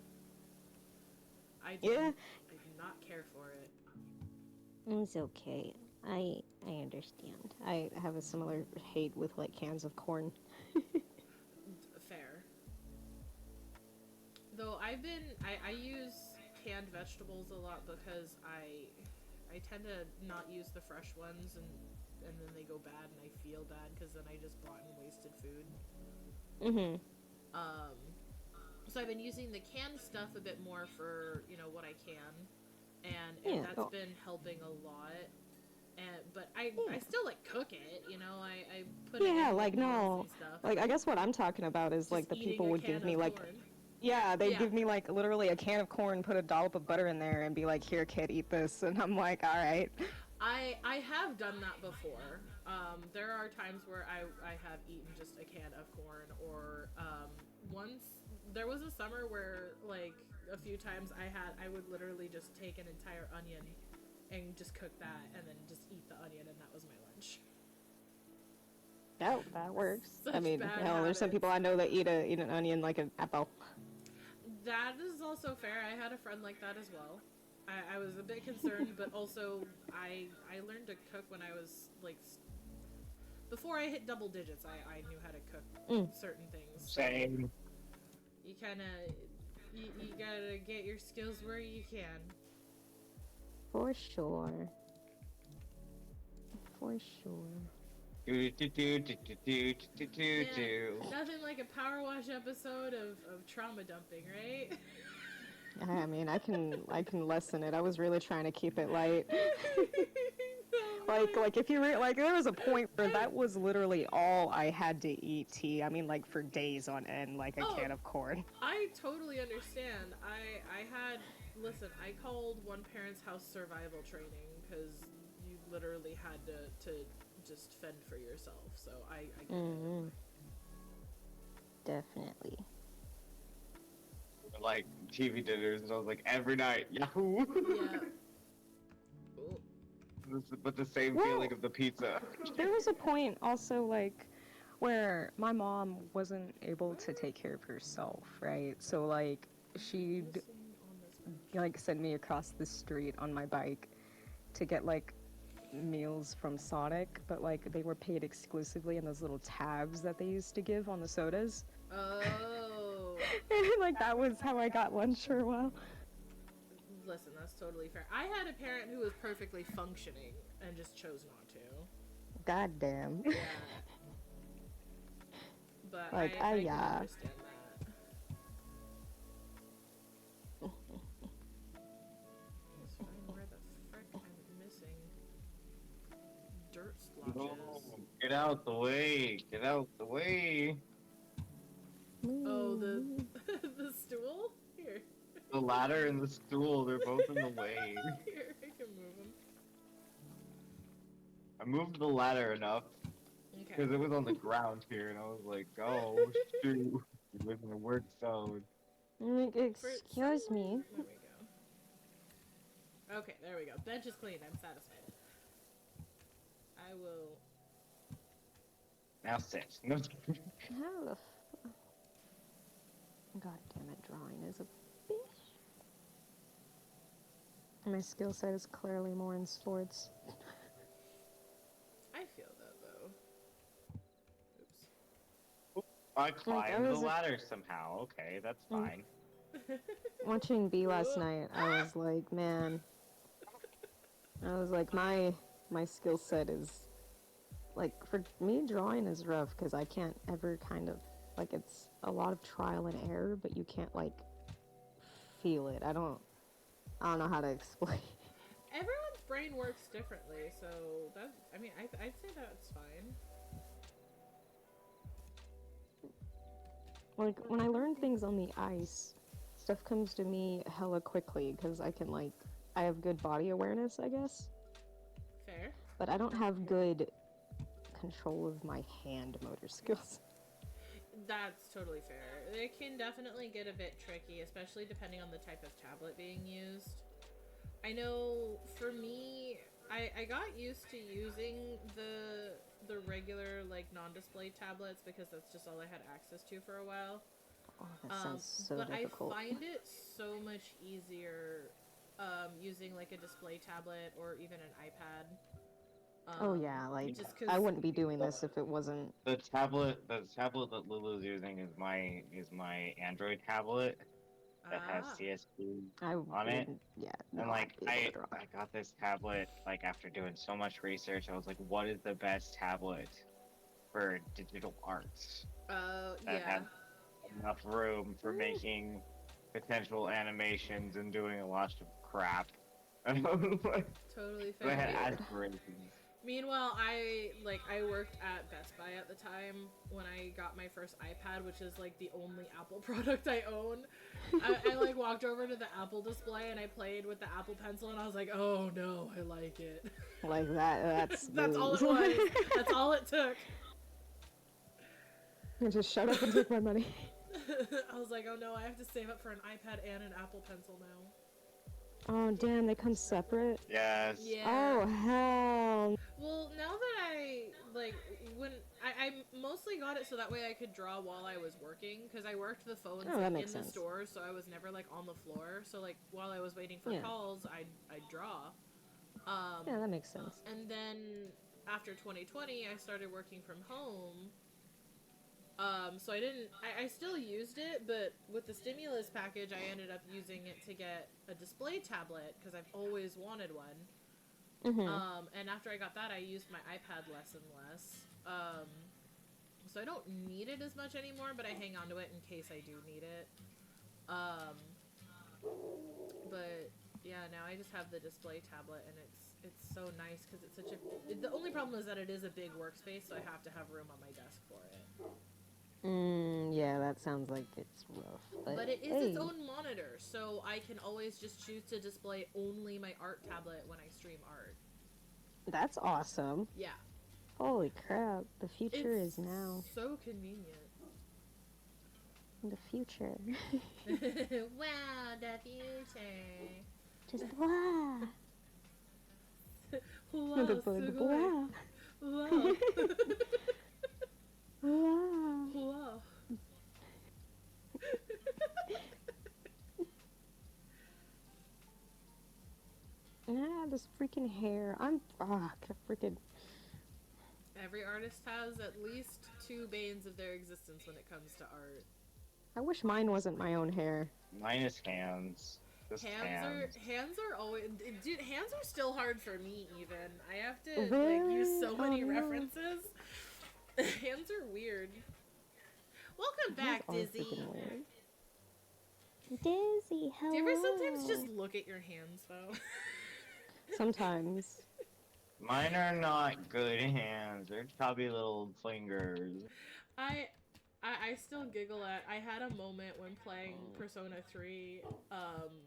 [SPEAKER 1] I
[SPEAKER 2] Yeah.
[SPEAKER 1] did not care for it.
[SPEAKER 2] It's okay. I understand. I have a similar hate with like cans of corn.
[SPEAKER 1] Fair. Though I use canned vegetables a lot because I tend to not use the fresh ones and then they go bad and I feel bad because then I just bought and wasted food.
[SPEAKER 2] Mhm.
[SPEAKER 1] So I've been using the canned stuff a bit more for what I can, and
[SPEAKER 2] Yeah,
[SPEAKER 1] that's
[SPEAKER 2] cool.
[SPEAKER 1] been helping a lot. But I
[SPEAKER 2] Yeah.
[SPEAKER 1] still like cook it. I put it
[SPEAKER 2] Yeah,
[SPEAKER 1] in
[SPEAKER 2] like,
[SPEAKER 1] with meals
[SPEAKER 2] no,
[SPEAKER 1] and stuff.
[SPEAKER 2] Like I guess what I'm talking about is like
[SPEAKER 1] Just
[SPEAKER 2] the
[SPEAKER 1] eating
[SPEAKER 2] people
[SPEAKER 1] a
[SPEAKER 2] would
[SPEAKER 1] can
[SPEAKER 2] give me
[SPEAKER 1] of
[SPEAKER 2] like
[SPEAKER 1] corn.
[SPEAKER 2] they'd
[SPEAKER 1] Yeah.
[SPEAKER 2] give me like literally a can of corn, put a dollop of butter in there, and be like, "Here, kid, eat this," and I'm like, "All right."
[SPEAKER 1] I have done that before. There are times where I have eaten just a can of corn, or once there was a summer where like a few times I would literally just take an entire onion and just cook that and then just eat the onion, and that was my lunch.
[SPEAKER 2] That works. I
[SPEAKER 1] Such
[SPEAKER 2] mean,
[SPEAKER 1] bad
[SPEAKER 2] hell, there's some
[SPEAKER 1] habits.
[SPEAKER 2] people I know that eat an onion like an apple.
[SPEAKER 1] That is also fair. I had a friend like that as well. I was a bit concerned, but also I learned to cook when I was like before I hit double digits. I knew how to cook certain things.
[SPEAKER 3] Same.
[SPEAKER 1] You kind of you gotta get your skills where you can.
[SPEAKER 2] For sure. For sure.
[SPEAKER 3] Do do do do do do do do
[SPEAKER 1] Yeah,
[SPEAKER 3] do.
[SPEAKER 1] nothing like a power wash episode of trauma dumping, right?
[SPEAKER 2] I mean, I can lessen it. I was really trying to keep it light. Like if you like, there was a point where that was literally all I had to eat tea. I mean, like for days on end, like a
[SPEAKER 1] Oh.
[SPEAKER 2] can of corn.
[SPEAKER 1] I totally understand. Listen, I called one parent's house survival training because you literally had to just fend for yourself. So I get it.
[SPEAKER 2] Definitely.
[SPEAKER 3] Like TV dinners, and I was like every night, Yahoo!
[SPEAKER 1] Yeah. Oh,
[SPEAKER 3] But the same
[SPEAKER 2] Well-
[SPEAKER 3] feeling of the pizza.
[SPEAKER 2] There was a point also like where my mom wasn't able to take care of herself, right? So like she'd
[SPEAKER 1] listen on this one.
[SPEAKER 2] like send me across the street on my bike to get like meals from Sonic, but like they were paid exclusively in those little tabs that they used to give on the sodas.
[SPEAKER 1] Oh.
[SPEAKER 2] Like that was how I got lunch for a while.
[SPEAKER 1] Listen, that's totally fair. I had a parent who was perfectly functioning and just chose not to.
[SPEAKER 2] goddamn.
[SPEAKER 1] Yeah. But
[SPEAKER 2] Like,
[SPEAKER 1] I can
[SPEAKER 2] yeah.
[SPEAKER 1] understand that. Let's find where the frick I'm missing dirt
[SPEAKER 3] No,
[SPEAKER 1] splotches.
[SPEAKER 3] get out the way. Get out the way.
[SPEAKER 1] Oh, the the stool? Here.
[SPEAKER 3] The ladder and the stool, they're both in the way.
[SPEAKER 1] Here, I can move them.
[SPEAKER 3] I moved the ladder enough
[SPEAKER 1] Okay.
[SPEAKER 3] because it was on the ground here, and I was like, oh, shoot. It was in the work zone.
[SPEAKER 2] Like,
[SPEAKER 1] For
[SPEAKER 2] excuse
[SPEAKER 1] some
[SPEAKER 2] me.
[SPEAKER 1] reason- There we go. Okay, there we go. Bench is clean. I'm satisfied. I will.
[SPEAKER 3] Now sit. No,
[SPEAKER 2] How the God damn it, drawing is a bitch. My skill set is clearly more in sports.
[SPEAKER 1] I feel that though. Oops.
[SPEAKER 3] I climbed the
[SPEAKER 2] was a-
[SPEAKER 3] ladder somehow. Okay, that's fine.
[SPEAKER 2] Watching B last
[SPEAKER 1] Ugh.
[SPEAKER 2] night, I was like, man. I was like, my skill set is like, for me, drawing is rough because I can't ever kind of like, it's a lot of trial and error, but you can't like feel it. I don't know how to explain.
[SPEAKER 1] Everyone's brain works differently, so that I mean, I'd say that's fine.
[SPEAKER 2] Like, when I learn things on the ice, stuff comes to me hella quickly because I have good body awareness, I guess,
[SPEAKER 1] Fair.
[SPEAKER 2] but I don't have good control of my hand motor skills.
[SPEAKER 1] That's totally fair. It can definitely get a bit tricky, especially depending on the type of tablet being used. I know for me, I got used to using the regular like non-display tablets because that's just all I had access to for a while.
[SPEAKER 2] Oh, that sounds so
[SPEAKER 1] but
[SPEAKER 2] difficult.
[SPEAKER 1] I find it so much easier using like a display tablet or even an iPad.
[SPEAKER 2] Oh yeah, like,
[SPEAKER 1] just 'cause-
[SPEAKER 2] I wouldn't be doing this if it wasn't.
[SPEAKER 3] The tablet that Lulu's using is my Android tablet that has
[SPEAKER 1] Ah.
[SPEAKER 3] CSP
[SPEAKER 2] I
[SPEAKER 3] on it.
[SPEAKER 2] wouldn't, yeah,
[SPEAKER 3] And
[SPEAKER 2] not
[SPEAKER 3] like
[SPEAKER 2] be able to draw.
[SPEAKER 3] I got this tablet like after doing so much research. I was like, what is the best tablet for digital arts that
[SPEAKER 1] Yeah.
[SPEAKER 3] has enough room for making potential animations and doing a lot of crap? And I was like,
[SPEAKER 1] Totally
[SPEAKER 3] I had
[SPEAKER 1] fair.
[SPEAKER 3] aspirations.
[SPEAKER 1] Meanwhile, I worked at Best Buy at the time when I got my first iPad, which is like the only Apple product I own. I like walked over to the Apple display and I played with the Apple Pencil and I was like, oh no, I like it.
[SPEAKER 2] Like that's
[SPEAKER 1] That's all it
[SPEAKER 2] smooth.
[SPEAKER 1] was. That's all it took.
[SPEAKER 2] Just shut up and take my money.
[SPEAKER 1] I was like, oh no, I have to save up for an iPad and an Apple Pencil now.
[SPEAKER 2] Oh damn, they come separate.
[SPEAKER 3] Yes.
[SPEAKER 1] Yeah.
[SPEAKER 2] Oh hell.
[SPEAKER 1] Well, now that I I mostly got it so that way I could draw while I was working because I worked the phones
[SPEAKER 2] Oh, that
[SPEAKER 1] like, in
[SPEAKER 2] makes
[SPEAKER 1] the
[SPEAKER 2] sense.
[SPEAKER 1] store, so I was never like on the floor. So like while I was waiting for
[SPEAKER 2] Yeah.
[SPEAKER 1] calls, I'd draw.
[SPEAKER 2] Yeah, that makes sense.
[SPEAKER 1] And then after 2020, I started working from home. So I still used it, but with the stimulus package, I ended up using it to get a display tablet because I've always wanted one.
[SPEAKER 2] Mm-hmm.
[SPEAKER 1] And after I got that, I used my iPad less and less. So I don't need it as much anymore, but I hang on to it in case I do need it. But yeah, now I just have the display tablet, and it's so nice because it's such a. The only problem is that it is a big workspace, so I have to have room on my desk for it.
[SPEAKER 2] Yeah, that sounds like it's rough.
[SPEAKER 1] But it is
[SPEAKER 2] hey.
[SPEAKER 1] its own monitor, so I can always just choose to display only my art tablet when I stream art.
[SPEAKER 2] That's awesome.
[SPEAKER 1] Yeah.
[SPEAKER 2] Holy crap, the future
[SPEAKER 1] It's
[SPEAKER 2] is now.
[SPEAKER 1] so convenient.
[SPEAKER 2] The future.
[SPEAKER 1] Wow, the future.
[SPEAKER 2] Just blah.
[SPEAKER 1] Wow,
[SPEAKER 2] The bug blah.
[SPEAKER 1] Wow.
[SPEAKER 2] Wow.
[SPEAKER 1] Wow.
[SPEAKER 2] Ah, this freaking hair. Freaking.
[SPEAKER 1] Every artist has at least two banes of their existence when it comes to art.
[SPEAKER 2] I wish mine wasn't my own hair.
[SPEAKER 3] Minus hands. Just
[SPEAKER 1] Hands are always, dude. Hands are still hard for me. Even I have to like
[SPEAKER 2] Really?
[SPEAKER 1] use so many
[SPEAKER 2] Oh, no.
[SPEAKER 1] references. Hands are weird. Welcome
[SPEAKER 2] Hands
[SPEAKER 1] back,
[SPEAKER 2] are
[SPEAKER 1] Dizzy.
[SPEAKER 2] freaking weird. Dizzy, hello.
[SPEAKER 1] Do you ever sometimes just look at your hands though?
[SPEAKER 2] Sometimes.
[SPEAKER 3] Mine are not good hands. They're chubby little fingers.
[SPEAKER 1] I still giggle at. I had a moment when playing Persona 3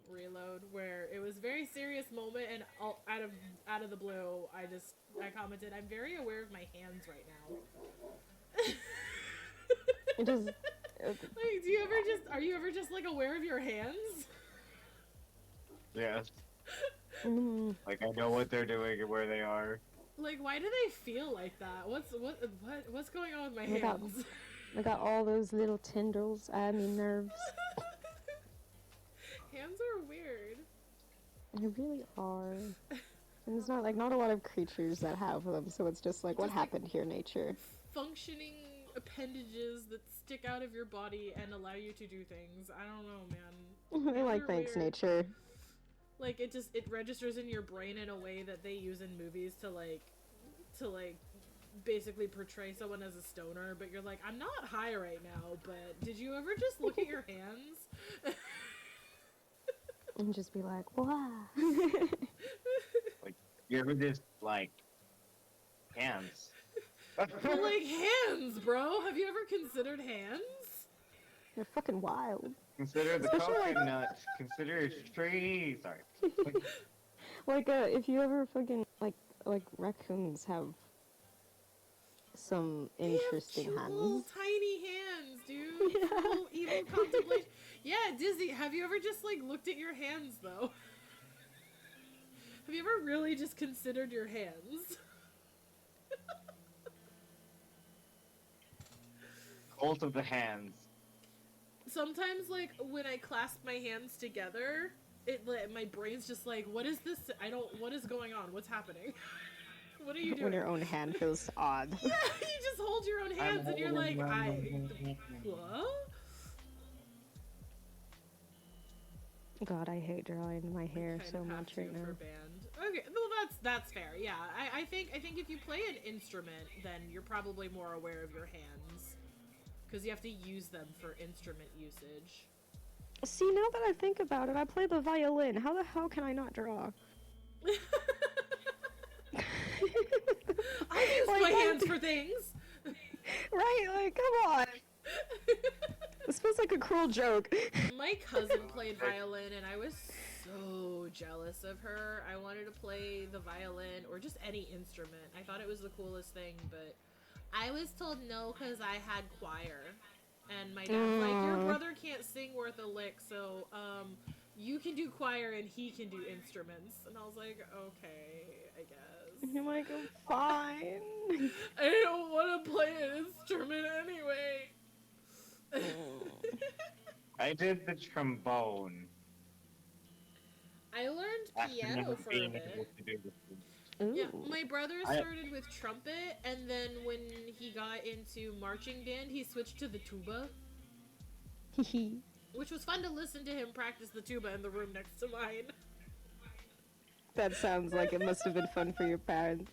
[SPEAKER 1] Reload where it was a very serious moment, and out of the blue I commented, I'm very aware of my hands right now.
[SPEAKER 2] It just.
[SPEAKER 1] Like, are you ever just like aware of your hands?
[SPEAKER 3] Yes.
[SPEAKER 2] Mm,
[SPEAKER 3] Like I know what they're doing and where they are.
[SPEAKER 1] Like, why do they feel like that? What's going on with my
[SPEAKER 2] I got-
[SPEAKER 1] hands?
[SPEAKER 2] I got all those little tendrils. I mean nerves.
[SPEAKER 1] Hands are weird.
[SPEAKER 2] They really are. And it's not a lot of creatures that have them, so it's just like, what
[SPEAKER 1] Just, like,
[SPEAKER 2] happened here, nature?
[SPEAKER 1] Functioning appendages that stick out of your body and allow you to do things. I don't know, man.
[SPEAKER 2] They're like,
[SPEAKER 1] They're
[SPEAKER 2] thanks,
[SPEAKER 1] weird.
[SPEAKER 2] nature.
[SPEAKER 1] Like, it registers in your brain in a way that they use in movies to basically portray someone as a stoner, but you're like, I'm not high right now, but did you ever just look at your hands?
[SPEAKER 2] And just be like, wow.
[SPEAKER 3] Like you ever just like hands?
[SPEAKER 1] But like, hands, bro. Have you ever considered hands?
[SPEAKER 2] They're fucking wild.
[SPEAKER 3] Consider the
[SPEAKER 2] Especially, like-
[SPEAKER 3] coconuts. Consider a tree. Sorry.
[SPEAKER 2] Like, if you ever fucking, like raccoons have some interesting
[SPEAKER 1] they have cute
[SPEAKER 2] hands.
[SPEAKER 1] little tiny hands, dude.
[SPEAKER 2] Yeah.
[SPEAKER 1] Full evil contemplation. Yeah, Dizzy, have you ever just like looked at your hands though? Have you ever really just considered your hands?
[SPEAKER 3] Cult of the hands.
[SPEAKER 1] Sometimes, like, when I clasp my hands together, my brain's just like, what is this? What is going on? What's happening? What are you doing?
[SPEAKER 2] When your own hand feels odd.
[SPEAKER 1] Yeah, you just hold your own hands and you're like, what?
[SPEAKER 2] God, I hate drawing my hair
[SPEAKER 1] Kind
[SPEAKER 2] so
[SPEAKER 1] of have
[SPEAKER 2] much
[SPEAKER 1] to
[SPEAKER 2] right now.
[SPEAKER 1] for band. Okay, well that's fair. Yeah, I think if you play an instrument, then you're probably more aware of your hands, because you have to use them for instrument usage.
[SPEAKER 2] See, now that I think about it, I play the violin. How the hell can I not draw?
[SPEAKER 1] I use
[SPEAKER 2] Like,
[SPEAKER 1] my hands for things.
[SPEAKER 2] Right? Like, come on. This feels like a cruel joke.
[SPEAKER 1] My cousin played violin, and I was so jealous of her. I wanted to play the violin or just any instrument. I thought it was the coolest thing, but I was told no because I had choir. And my dad's like, your brother can't sing worth a lick, so you can do choir and he can do instruments. And I was like, okay, I guess.
[SPEAKER 2] I'm like, oh, fine.
[SPEAKER 1] I don't want to play an instrument anyway.
[SPEAKER 3] I did the trombone.
[SPEAKER 1] I learned piano for a bit.
[SPEAKER 2] Ooh.
[SPEAKER 1] Yeah, my brother started with trumpet, and then when he got into marching band, he switched to the tuba, which was fun to listen to him practice the tuba in the room next to mine.
[SPEAKER 2] That sounds like it must have been fun for your parents.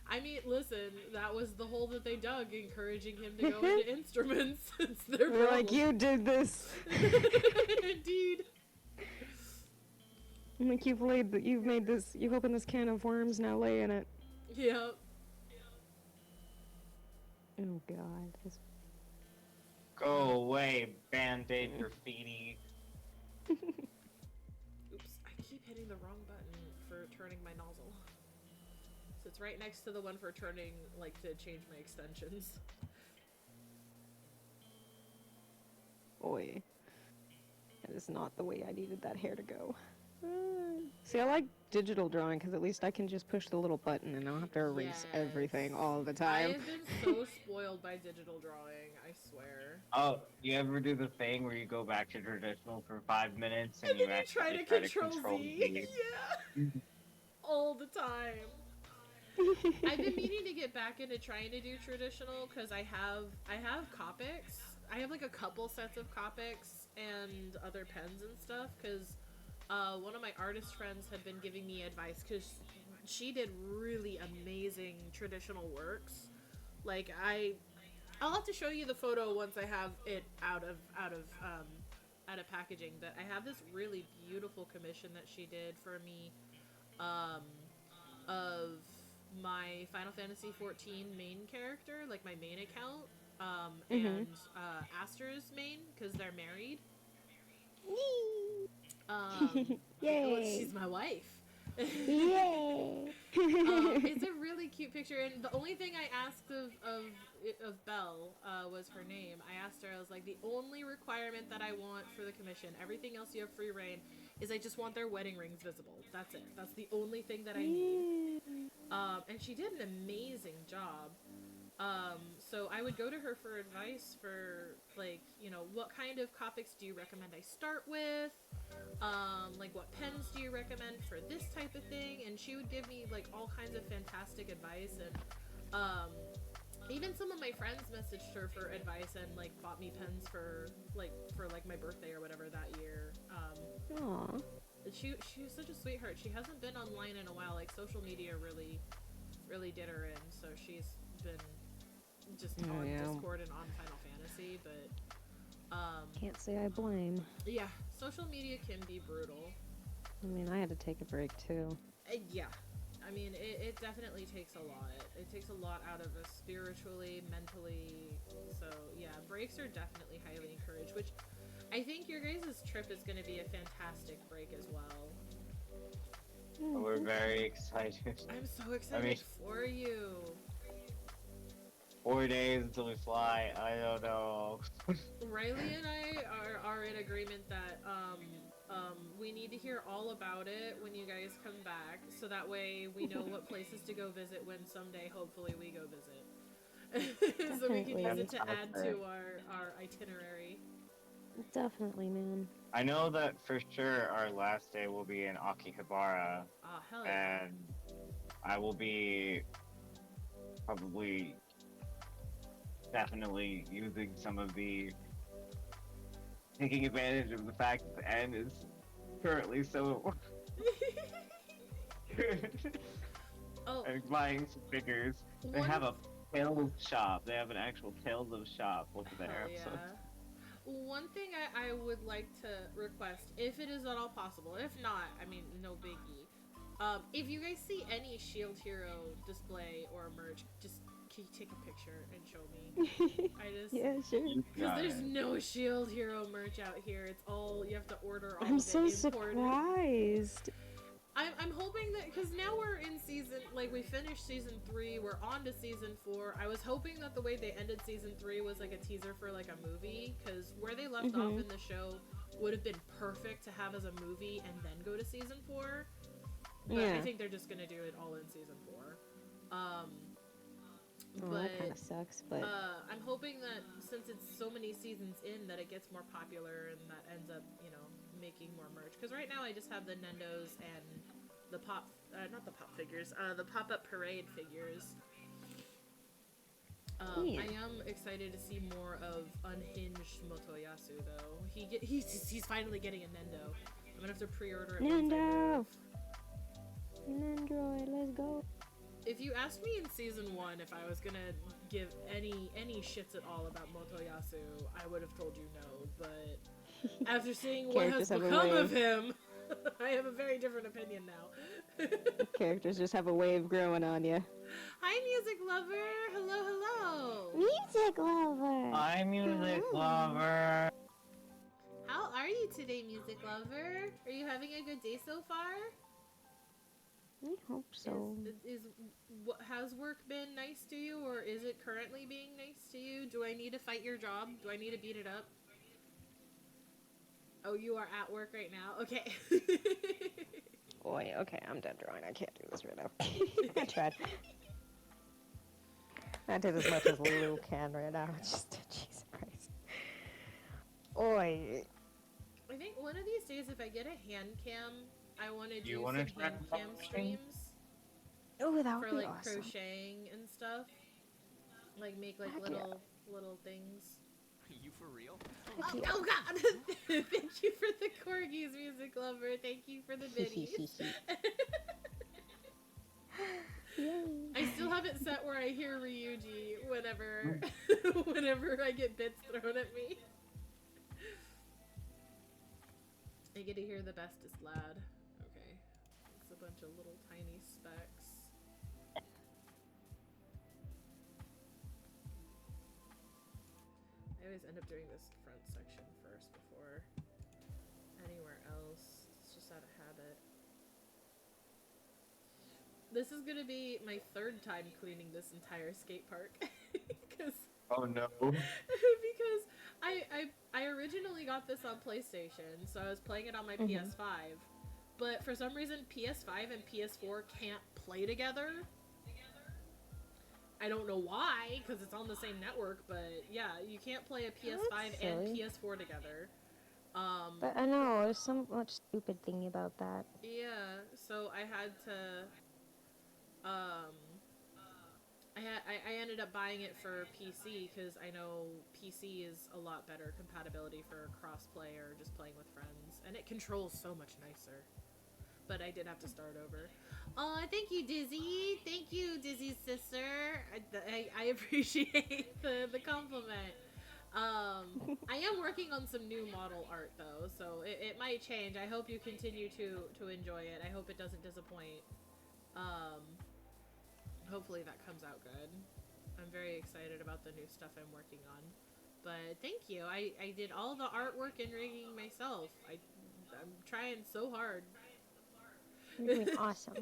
[SPEAKER 1] I mean, listen, that was the hole that they dug, encouraging him to go into instruments. It's their
[SPEAKER 2] They're
[SPEAKER 1] problem.
[SPEAKER 2] like, you did this.
[SPEAKER 1] Indeed.
[SPEAKER 2] I'm like, you've opened this can of worms, now lay in it.
[SPEAKER 1] Yeah.
[SPEAKER 2] Oh god.
[SPEAKER 3] Go away, Band-Aid graffiti.
[SPEAKER 1] Oops, I keep hitting the wrong button for turning my nozzle. So it's right next to the one for turning, like, to change my extensions.
[SPEAKER 2] Boy. That is not the way I needed that hair to go. See, I like digital drawing because at least I can just push the little button and I don't have to erase
[SPEAKER 1] Yes.
[SPEAKER 2] everything all the
[SPEAKER 1] I
[SPEAKER 2] time.
[SPEAKER 1] have been so spoiled by digital drawing, I swear.
[SPEAKER 3] Oh, you ever do the thing where you go back to traditional for 5 minutes
[SPEAKER 1] And
[SPEAKER 3] and
[SPEAKER 1] then
[SPEAKER 3] you
[SPEAKER 1] you try to
[SPEAKER 3] actually
[SPEAKER 1] control Z. Yeah. All the time. I've been meaning to get back into trying to do traditional because I have Copics. I have like a couple sets of Copics and other pens and stuff because one of my artist friends had been giving me advice because she did really amazing traditional works. Like I'll have to show you the photo once I have it out of packaging. But I have this really beautiful commission that she did for me, of my Final Fantasy 14 main character, like my main account, and Aster's main because they're married. Well,
[SPEAKER 2] Yay!
[SPEAKER 1] she's my wife.
[SPEAKER 2] Yay!
[SPEAKER 1] It's a really cute picture, and the only thing I asked of Belle was her name. I asked her, I was like, the only requirement that I want for the commission, everything else you have free reign, is I just want their wedding rings visible. That's it. That's the only thing that I need. And she did an amazing job. So I would go to her for advice for, like, you know, what kind of Copics do you recommend I start with? Like, what pens do you recommend for this type of thing? And she would give me, like, all kinds of fantastic advice. And, even some of my friends messaged her for advice and, like, bought me pens for my birthday or whatever that year.
[SPEAKER 2] Aww.
[SPEAKER 1] She was such a sweetheart. She hasn't been online in a while. Like, social media really did her in. So she's been just on Discord and on Final Fantasy, but
[SPEAKER 2] Can't say I blame.
[SPEAKER 1] yeah, social media can be brutal.
[SPEAKER 2] I mean, I had to take a break too.
[SPEAKER 1] Yeah, I mean, it definitely takes a lot. It takes a lot out of us spiritually, mentally. So yeah, breaks are definitely highly encouraged, which I think your guys' trip is going to be a fantastic break as well.
[SPEAKER 3] We're very excited.
[SPEAKER 1] I'm so excited for you.
[SPEAKER 3] 4 days until we fly. I don't know.
[SPEAKER 1] Riley and I are in agreement that we need to hear all about it when you guys come back, so that way we know what places to go visit when someday hopefully we go visit. So we can use it to add to our itinerary.
[SPEAKER 2] Definitely, man.
[SPEAKER 3] I know that for sure our last day will be in Akihabara,
[SPEAKER 1] Hell yeah.
[SPEAKER 3] and I will be probably definitely using some of the taking advantage of the fact that the N is currently so
[SPEAKER 1] Oh,
[SPEAKER 3] and buying some figures. They have a Tales shop. They have an actual Tales of shop over there.
[SPEAKER 1] hell yeah.
[SPEAKER 3] So.
[SPEAKER 1] One thing I would like to request, if it is at all possible, if not, I mean, no biggie. If you guys see any Shield Hero display or merch, just can you take a picture and show me?
[SPEAKER 2] Yeah, sure.
[SPEAKER 1] Because there's no Shield Hero merch out here. It's all, you have to order all
[SPEAKER 2] I'm
[SPEAKER 1] of
[SPEAKER 2] so
[SPEAKER 1] it imported.
[SPEAKER 2] surprised.
[SPEAKER 1] I'm hoping that, because now we're in season, like, we finished season 3, we're on to season 4. I was hoping that the way they ended season 3 was like a teaser for like a movie, because where they left off in the show would have been perfect to have as a movie and then go to season 4. But I think they're just gonna do it all in season 4.
[SPEAKER 2] But that kind of sucks, but
[SPEAKER 1] I'm hoping that since it's so many seasons in, that it gets more popular and that ends up, you know, making more merch. Because right now I just have the Nendos and the not the pop figures, the pop-up parade figures. I am excited to see more of unhinged Motoyasu though. He's finally getting a Nendo. I'm gonna have to pre-order it.
[SPEAKER 2] Nendo! Nendroid, let's go.
[SPEAKER 1] If you asked me in season 1 if I was gonna give any shits at all about Motoyasu, I would have told you no, but after seeing what has become of him, I have a very different opinion now.
[SPEAKER 2] Characters just have a wave growing on you.
[SPEAKER 1] Hi, music lover! Hello, hello!
[SPEAKER 2] Music lover!
[SPEAKER 3] Hi, music lover!
[SPEAKER 1] How are you today, music lover? Are you having a good day so far?
[SPEAKER 2] I hope so.
[SPEAKER 1] Has work been nice to you, or is it currently being nice to you? Do I need to fight your job? Do I need to beat it up? Oh, you are at work right now? Okay.
[SPEAKER 2] Boy, okay, I'm done drawing. I can't do this right now. I tried. I did as much as Lulu can right now. Just, Jesus Christ. Oi.
[SPEAKER 1] I think one of these days, if I get a hand cam, I want to do some
[SPEAKER 3] try
[SPEAKER 1] hand cam streams.
[SPEAKER 2] Oh, that would
[SPEAKER 1] for
[SPEAKER 2] be
[SPEAKER 1] like
[SPEAKER 2] awesome.
[SPEAKER 1] crocheting and stuff. Like make like
[SPEAKER 2] Heck
[SPEAKER 1] little things.
[SPEAKER 4] You for real?
[SPEAKER 1] Oh, oh god! Thank you for the corgis, music lover. Thank you for the biddies. I still have it set where I hear Ryuji whenever whenever I get bits thrown at me. I get to hear the bestest lad. Okay. It's a bunch of little tiny specks. I always end up doing this front section first before anywhere else. It's just out of habit. This is gonna be my third time cleaning this entire skate park.
[SPEAKER 3] Oh no.
[SPEAKER 1] Because I originally got this on PlayStation, so I was playing it on my PS5. But for some reason, PS5 and PS4 can't play together. I don't know why, because it's on the same network, but yeah, you can't play a PS5 and PS4 together.
[SPEAKER 2] But I know, there's so much stupid thing about that.
[SPEAKER 1] Yeah, so I had to, I ended up buying it for PC, because I know PC is a lot better compatibility for crossplay or just playing with friends, and it controls so much nicer. But I did have to start over. Oh, thank you, Dizzy. Thank you, Dizzy's sister. I appreciate the compliment. I am working on some new model art, though, so it might change. I hope you continue to enjoy it. I hope it doesn't disappoint. Hopefully that comes out good. I'm very excited about the new stuff I'm working on. But thank you. I did all the artwork and rigging myself. I'm trying so hard.
[SPEAKER 2] You're doing awesome.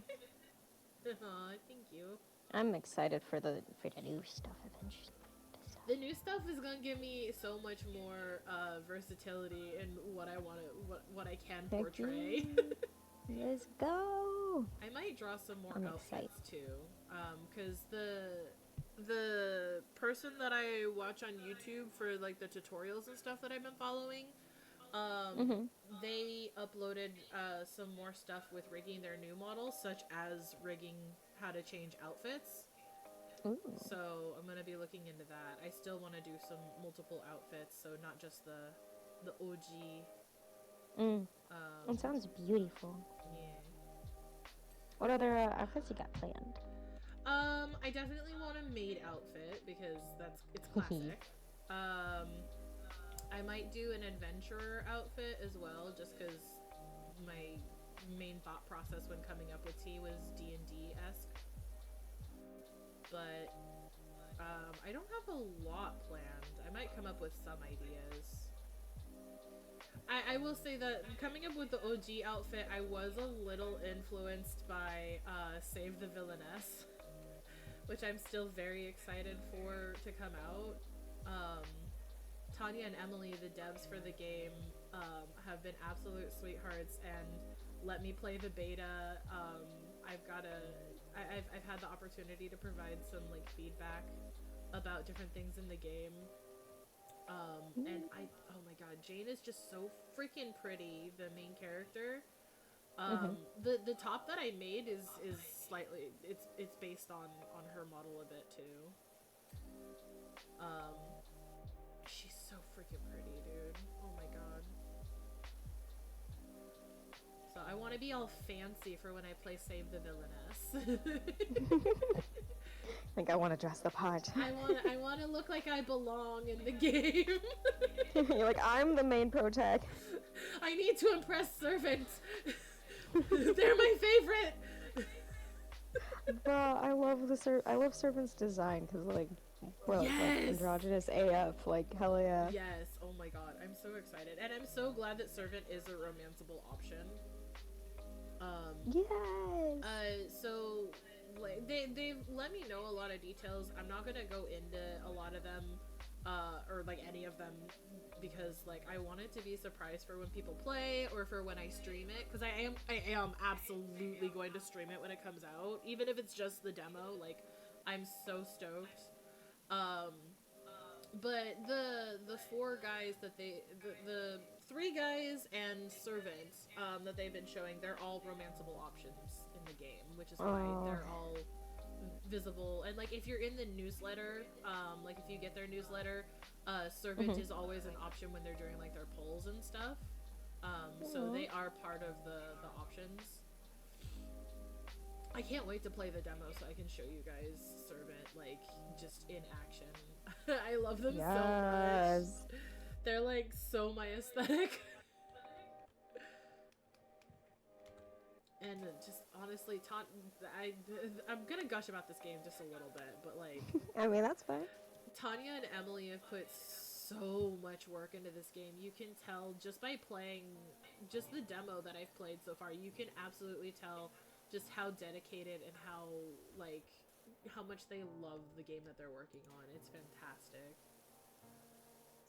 [SPEAKER 1] Aw, thank you.
[SPEAKER 2] I'm excited for the new stuff eventually.
[SPEAKER 1] The new stuff is gonna give me so much more versatility in what I want to, what I can portray.
[SPEAKER 2] Let's go.
[SPEAKER 1] I might draw some more outfits too, because the person that I watch on YouTube for like the tutorials and stuff that I've been following, they uploaded some more stuff with rigging their new models, such as rigging how to change outfits.
[SPEAKER 2] Ooh.
[SPEAKER 1] So I'm gonna be looking into that. I still want to do some multiple outfits, so not just the OG.
[SPEAKER 2] It sounds beautiful.
[SPEAKER 1] Yeah.
[SPEAKER 2] What other outfits you got planned?
[SPEAKER 1] I definitely want a maid outfit because it's classic. I might do an adventurer outfit as well, just because my main thought process when coming up with T was D&D-esque. But I don't have a lot planned. I might come up with some ideas. I will say that coming up with the OG outfit, I was a little influenced by Save the Villainess, which I'm still very excited for to come out. Tanya and Emily, the devs for the game, have been absolute sweethearts and let me play the beta. I've had the opportunity to provide some like feedback about different things in the game. And oh my god, Jane is just so freaking pretty, the main character. The top that I made is slightly, it's based on her model a bit too. She's so freaking pretty, dude. Oh my god. So I want to be all fancy for when I play Save the Villainess.
[SPEAKER 2] I think I want to dress the part.
[SPEAKER 1] I want to look like I belong in the game.
[SPEAKER 2] You're like, I'm the main protag.
[SPEAKER 1] I need to impress servants. They're my favorite.
[SPEAKER 2] Bro, I love servants' design because like, bro,
[SPEAKER 1] yes!
[SPEAKER 2] like androgynous AF, like hell yeah.
[SPEAKER 1] Yes. Oh my god, I'm so excited, and I'm so glad that servant is a romanceable option.
[SPEAKER 2] Yes.
[SPEAKER 1] So like, they've let me know a lot of details. I'm not gonna go into a lot of them, or like any of them, because like I want it to be a surprise for when people play or for when I stream it. Because I am absolutely going to stream it when it comes out, even if it's just the demo. Like, I'm so stoked. But the four guys that the three guys and servants that they've been showing, they're all romanceable options in the game, which is why they're all visible. And like if you're in the newsletter, like if you get their newsletter, servant is always an option when they're doing like their polls and stuff. So they are part of the options. I can't wait to play the demo so I can show you guys Servant, like, just in action. I love them so much. They're, like, so my aesthetic. And just, honestly, I'm gonna gush about this game just a little bit, but, like...
[SPEAKER 2] I mean, that's fine.
[SPEAKER 1] Tanya and Emily have put so much work into this game. You can tell just by playing, just the demo that I've played so far, you can absolutely tell just how dedicated and how, like, how much they love the game that they're working on. It's fantastic.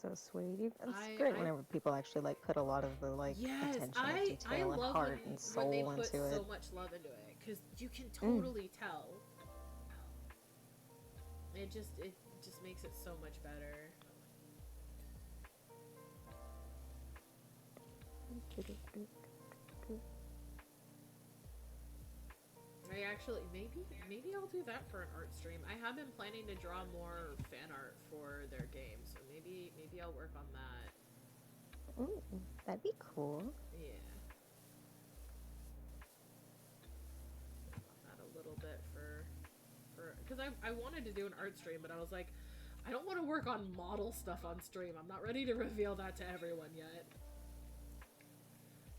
[SPEAKER 2] So sweet. It's great whenever people actually, like, put a lot of the, like, attention and detail and heart and soul into it.
[SPEAKER 1] When they put so much love into it, because you can totally tell. It just makes it so much better. I actually, maybe I'll do that for an art stream. I have been planning to draw more fan art for their game, so maybe I'll work on that.
[SPEAKER 2] Ooh, that'd be cool.
[SPEAKER 1] Yeah. That a little bit for because I wanted to do an art stream, but I was like, I don't want to work on model stuff on stream. I'm not ready to reveal that to everyone yet.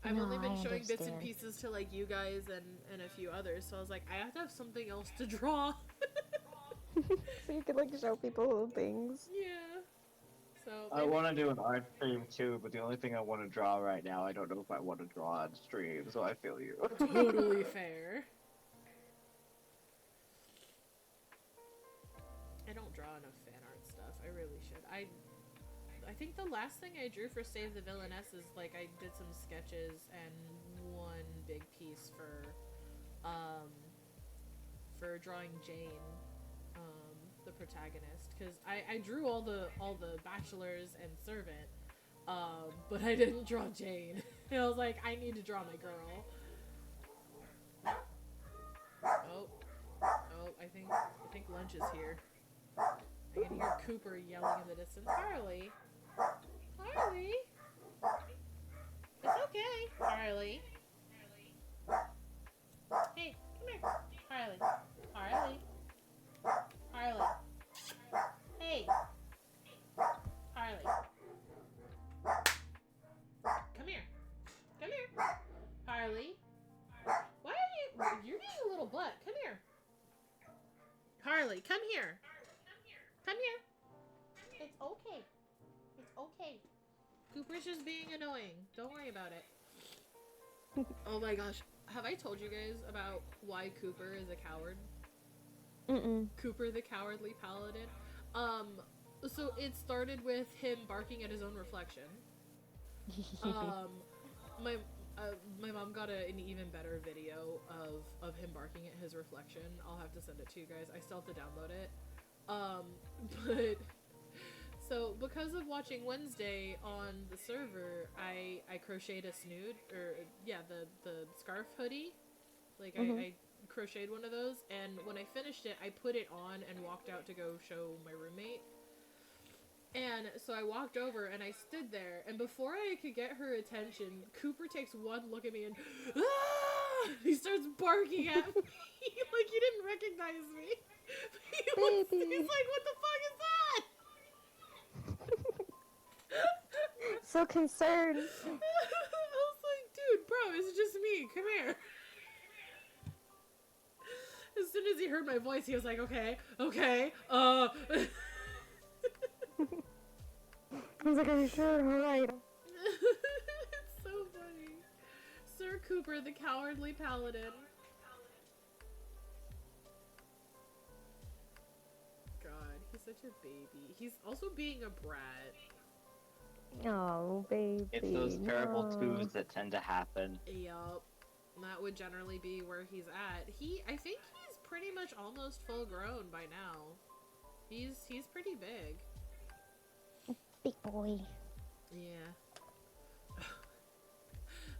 [SPEAKER 1] I've only been showing bits and pieces to, like, you guys and a few others, so I was like, I have to have something else to draw.
[SPEAKER 2] So you could, like, show people things.
[SPEAKER 1] Yeah. So
[SPEAKER 3] I want to do an art stream too, but the only thing I want to draw right now, I don't know if I want to draw on stream, so I feel you.
[SPEAKER 1] Totally fair. I don't draw enough fan art stuff. I really should. I think the last thing I drew for Save the Villainess is, like, I did some sketches and one big piece for drawing Jane, the protagonist, because I drew all the bachelors and servant, but I didn't draw Jane. And I was like, I need to draw my girl. Oh, I think lunch is here. I can hear Cooper yelling in the distance. Harley! Harley! It's okay, Harley. Hey, come here. Harley. Harley. Harley. Hey. Harley. Come here. Come here. Harley. Why are you're being a little butt. Come here. Harley, come here. Come here. It's okay. It's okay. Cooper's just being annoying. Don't worry about it. Oh my gosh. Have I told you guys about why Cooper is a coward? Cooper the Cowardly Paladin. So it started with him barking at his own reflection. My mom got an even better video of him barking at his reflection. I'll have to send it to you guys. I still have to download it. But so because of watching Wednesday on the server, I crocheted a snood, or yeah, the scarf hoodie. Like I crocheted one of those, and when I finished it, I put it on and walked out to go show my roommate. And so I walked over and I stood there, and before I could get her attention, Cooper takes one look at me and he starts barking at me like he didn't recognize me. He's like, what the fuck is that?
[SPEAKER 2] So concerned.
[SPEAKER 1] I was like, dude, bro, it's just me. Come here. As soon as he heard my voice, he was like, okay.
[SPEAKER 2] I was like, are you sure? Alright.
[SPEAKER 1] It's so funny. Sir Cooper, the Cowardly Paladin. God, he's such a baby. He's also being a brat.
[SPEAKER 2] Oh, baby.
[SPEAKER 3] It's those terrible twos that tend to happen.
[SPEAKER 1] Yup. That would generally be where he's at. I think he's pretty much almost full grown by now. He's pretty big.
[SPEAKER 2] Big boy.
[SPEAKER 1] Yeah.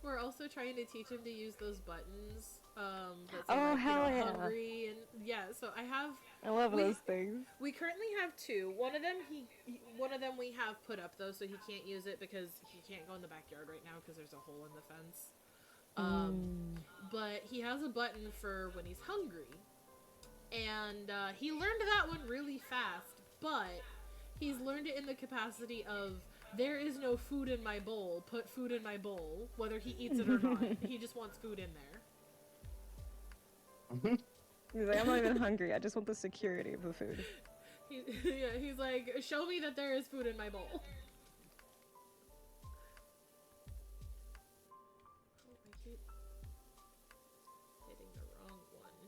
[SPEAKER 1] We're also trying to teach him to use those buttons. That say,
[SPEAKER 2] Oh,
[SPEAKER 1] like,
[SPEAKER 2] hell yeah.
[SPEAKER 1] hungry and yeah. So I have.
[SPEAKER 2] I love
[SPEAKER 1] we-
[SPEAKER 2] those things.
[SPEAKER 1] We currently have two. One of them one of them we have put up though, so he can't use it because he can't go in the backyard right now because there's a hole in the fence. But he has a button for when he's hungry, and he learned that one really fast. But he's learned it in the capacity of there is no food in my bowl. Put food in my bowl, whether he eats it or not. He just wants food in there.
[SPEAKER 2] He's like, I'm not even hungry. I just want the security of the food.
[SPEAKER 1] He's like, show me that there is food in my bowl. Oh, I keep hitting the wrong one.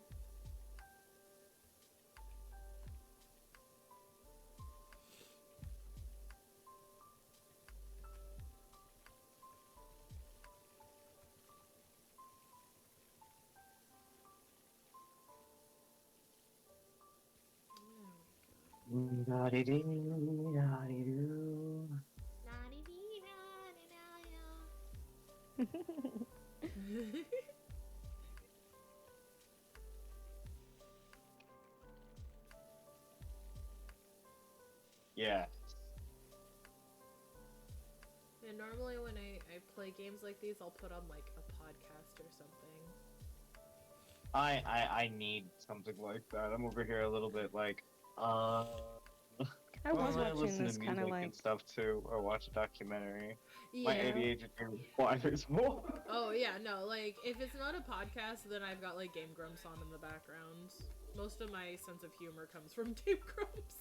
[SPEAKER 3] Da-dee-dee-da-dee-doo. Yeah.
[SPEAKER 1] And normally when I play games like these, I'll put on like a podcast or something.
[SPEAKER 3] I need something like that. I'm over here a little bit like,
[SPEAKER 2] I was
[SPEAKER 3] I
[SPEAKER 2] watching
[SPEAKER 3] listen
[SPEAKER 2] this
[SPEAKER 3] to
[SPEAKER 2] kind
[SPEAKER 3] music
[SPEAKER 2] of like.
[SPEAKER 3] and stuff too, or watch a documentary.
[SPEAKER 1] Yeah.
[SPEAKER 3] My ADHD requires more.
[SPEAKER 1] Oh yeah, no, like if it's not a podcast, then I've got like Game Grumps on in the background. Most of my sense of humor comes from Game Grumps.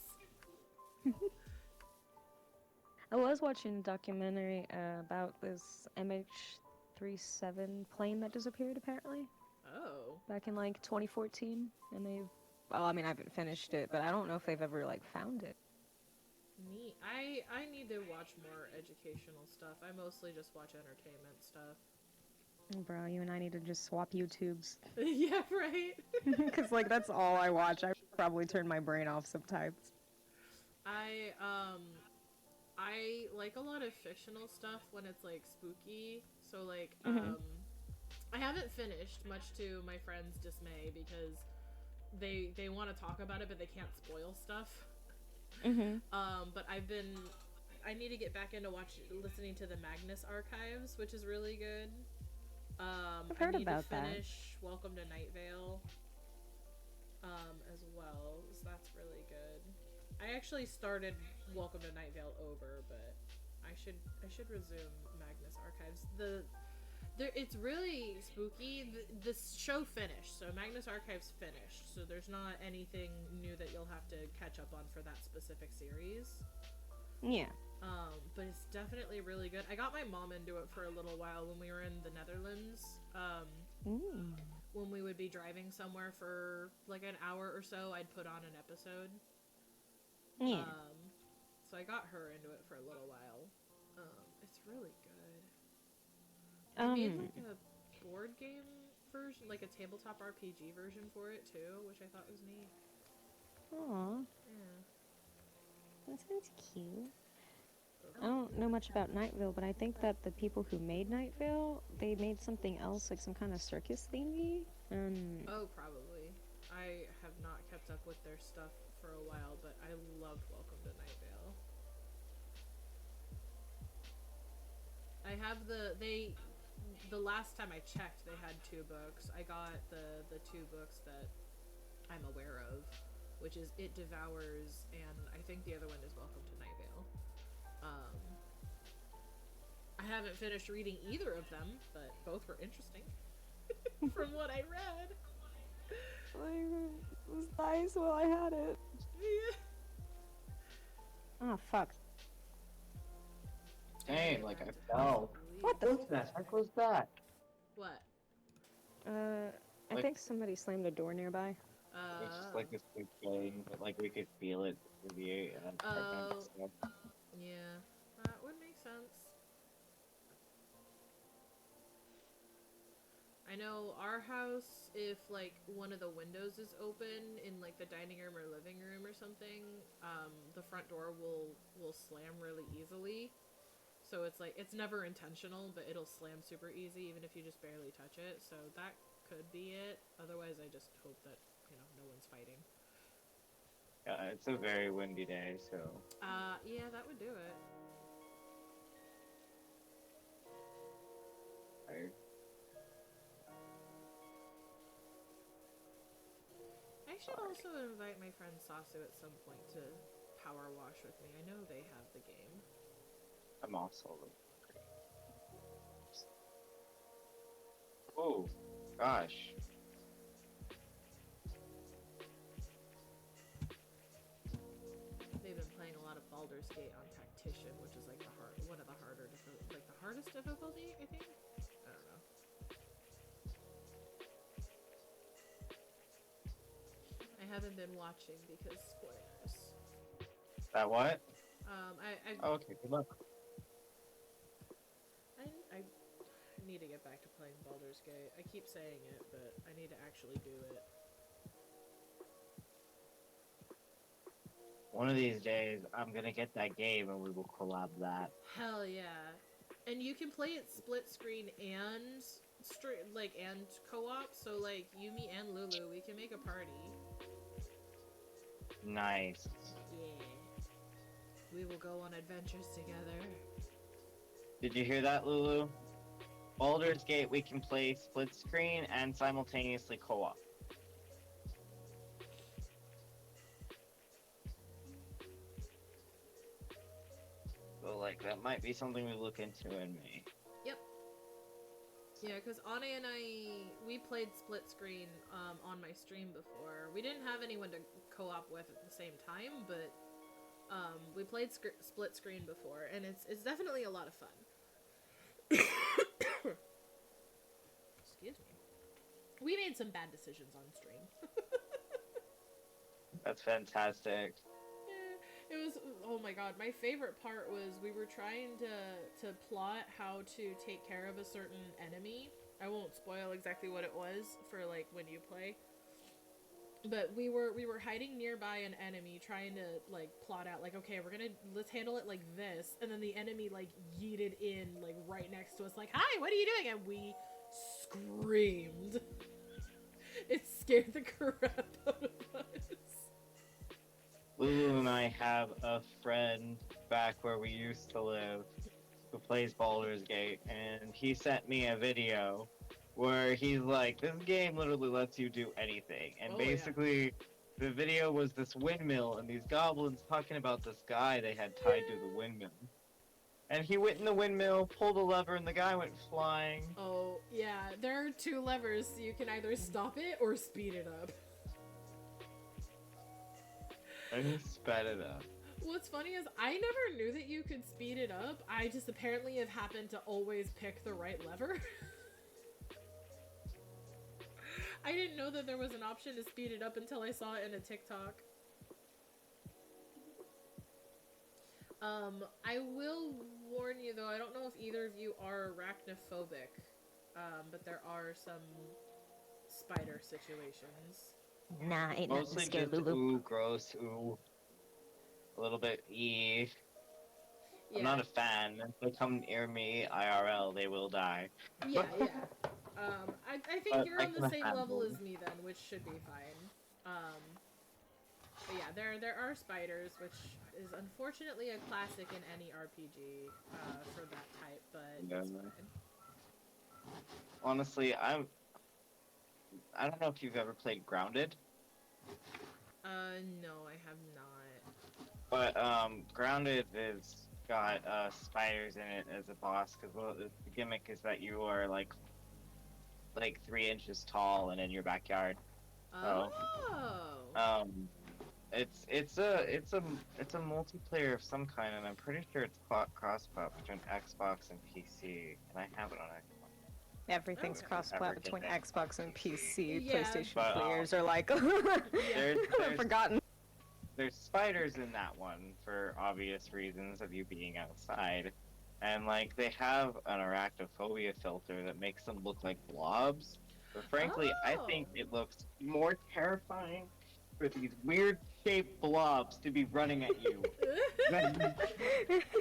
[SPEAKER 2] I was watching a documentary about this MH370 plane that disappeared apparently
[SPEAKER 1] Oh.
[SPEAKER 2] back in like 2014, and well, I mean, I haven't finished it, but I don't know if they've ever like found it.
[SPEAKER 1] Neat. I need to watch more educational stuff. I mostly just watch entertainment stuff.
[SPEAKER 2] Bro, you and I need to just swap YouTubes.
[SPEAKER 1] Yeah, right?
[SPEAKER 2] Because, like, that's all I watch. I probably turn my brain off sometimes.
[SPEAKER 1] I like a lot of fictional stuff when it's, like, spooky. So, like, I haven't finished, much to my friends' dismay, because they want to talk about it, but they can't spoil stuff. But I need to get back into listening to the Magnus Archives, which is really good.
[SPEAKER 2] I've heard
[SPEAKER 1] I need
[SPEAKER 2] about
[SPEAKER 1] to
[SPEAKER 2] that.
[SPEAKER 1] finish Welcome to Night Vale, as well, so that's really good. I actually started Welcome to Night Vale over, but I should resume Magnus Archives. It's really spooky. The show finished, so Magnus Archives finished, so there's not anything new that you'll have to catch up on for that specific series.
[SPEAKER 2] Yeah.
[SPEAKER 1] But it's definitely really good. I got my mom into it for a little while when we were in the Netherlands. When we would be driving somewhere for like an hour or so, I'd put on an episode.
[SPEAKER 2] Yeah.
[SPEAKER 1] So I got her into it for a little while. It's really good. I made like a board game version, like a tabletop RPG version for it too, which I thought was neat.
[SPEAKER 2] Aw,
[SPEAKER 1] Yeah.
[SPEAKER 2] that sounds cute. I don't know much about Night Vale, but I think that the people who made Night Vale, they made something else, like some kind of circus thingy.
[SPEAKER 1] Oh, probably. I have not kept up with their stuff for a while, but I loved Welcome to Night Vale. I have the last time I checked, they had 2 books. I got the 2 books that I'm aware of, which is It Devours, and I think the other one is Welcome to Night Vale. I haven't finished reading either of them, but both were interesting from what I read.
[SPEAKER 2] It was nice while I had it.
[SPEAKER 1] Yeah.
[SPEAKER 2] Oh, fuck.
[SPEAKER 3] Dang, like I fell.
[SPEAKER 2] What the
[SPEAKER 3] What's that? How close that?
[SPEAKER 1] What?
[SPEAKER 2] I
[SPEAKER 3] Like-
[SPEAKER 2] think somebody slammed a door nearby.
[SPEAKER 3] It's just like this big thing, but like we could feel it through the air and
[SPEAKER 1] Oh.
[SPEAKER 3] stuff.
[SPEAKER 1] Yeah, that would make sense. I know our house, if like one of the windows is open in like the dining room or living room or something, the front door will slam really easily. So it's like, it's never intentional, but it'll slam super easy even if you just barely touch it. So that could be it. Otherwise, I just hope that, no one's fighting.
[SPEAKER 3] Yeah, it's a very windy day, so.
[SPEAKER 1] Yeah, that would do it.
[SPEAKER 3] I,
[SPEAKER 1] I should also invite my friend Sasu at some point to power wash with me. I know they have the game.
[SPEAKER 3] I'm also. Oh, gosh.
[SPEAKER 1] They've been playing a lot of Baldur's Gate on Tactician, which is like one of the the hardest difficulty, I think. I don't know. I haven't been watching because spoilers.
[SPEAKER 3] That what?
[SPEAKER 1] I
[SPEAKER 3] Okay, good luck.
[SPEAKER 1] I need to get back to playing Baldur's Gate. I keep saying it, but I need to actually do it.
[SPEAKER 3] One of these days, I'm gonna get that game and we will collab that.
[SPEAKER 1] Hell yeah. And you can play it split screen and and co-op, so like you, me, and Lulu, we can make a party.
[SPEAKER 3] Nice.
[SPEAKER 1] Yeah. We will go on adventures together.
[SPEAKER 3] Did you hear that, Lulu? Baldur's Gate, we can play split screen and simultaneously co-op. So, like, that might be something we look into in May.
[SPEAKER 1] Yep. Yeah, because Ane and we played split screen on my stream before. We didn't have anyone to co-op with at the same time, but we played split screen before, and it's definitely a lot of fun. Excuse me. We made some bad decisions on stream.
[SPEAKER 3] That's fantastic.
[SPEAKER 1] Yeah, it was. Oh my god, my favorite part was we were trying to plot how to take care of a certain enemy. I won't spoil exactly what it was for like when you play. But we were hiding nearby an enemy, trying to like plot out like, okay, let's handle it like this, and then the enemy like yeeted in like right next to us, like, hi, what are you doing? And we screamed. It scared the crap out of us.
[SPEAKER 3] Lulu and I have a friend back where we used to live who plays Baldur's Gate, and he sent me a video where he's like, this game literally lets you do anything. And basically, the video was this windmill and these goblins talking about this guy they had tied to the windmill. And he went in the windmill, pulled a lever, and the guy went flying.
[SPEAKER 1] Oh, yeah, there are two levers, so you can either stop it or speed it up.
[SPEAKER 3] And he sped it up.
[SPEAKER 1] What's funny is I never knew that you could speed it up. I just apparently have happened to always pick the right lever. I didn't know that there was an option to speed it up until I saw it in a TikTok. I will warn you though, I don't know if either of you are arachnophobic, but there are some spider situations.
[SPEAKER 2] Nah, ain't
[SPEAKER 3] Mostly
[SPEAKER 2] nothing scared,
[SPEAKER 3] just
[SPEAKER 2] Lulu.
[SPEAKER 3] ooh, gross, ooh. A little bit
[SPEAKER 1] Yeah.
[SPEAKER 3] I'm not a fan. If they come near me IRL, they will die.
[SPEAKER 1] Yeah. I think
[SPEAKER 3] But
[SPEAKER 1] you're
[SPEAKER 3] I
[SPEAKER 1] on the
[SPEAKER 3] can
[SPEAKER 1] same
[SPEAKER 3] handle
[SPEAKER 1] level
[SPEAKER 3] it.
[SPEAKER 1] as me then, which should be fine. But yeah, there are spiders, which is unfortunately a classic in any RPG for that type, but
[SPEAKER 3] Yeah.
[SPEAKER 1] it's fine.
[SPEAKER 3] Honestly, I don't know if you've ever played Grounded,
[SPEAKER 1] No, I have not.
[SPEAKER 3] but Grounded is got spiders in it as a boss because the gimmick is that you are like 3 inches tall and in your backyard.
[SPEAKER 1] Oh.
[SPEAKER 3] It's a multiplayer of some kind, and I'm pretty sure it's cross-plat between Xbox and PC, and I have it on Xbox.
[SPEAKER 2] Everything's
[SPEAKER 1] Okay.
[SPEAKER 2] cross-plat between Xbox and PC.
[SPEAKER 1] Yeah.
[SPEAKER 2] PlayStation
[SPEAKER 3] But,
[SPEAKER 2] players are like,
[SPEAKER 3] There's
[SPEAKER 2] forgotten.
[SPEAKER 3] there's spiders in that one for obvious reasons of you being outside, and like they have an arachnophobia filter that makes them look like blobs. But frankly, I think it looks more terrifying for these weird shaped blobs to be running at you than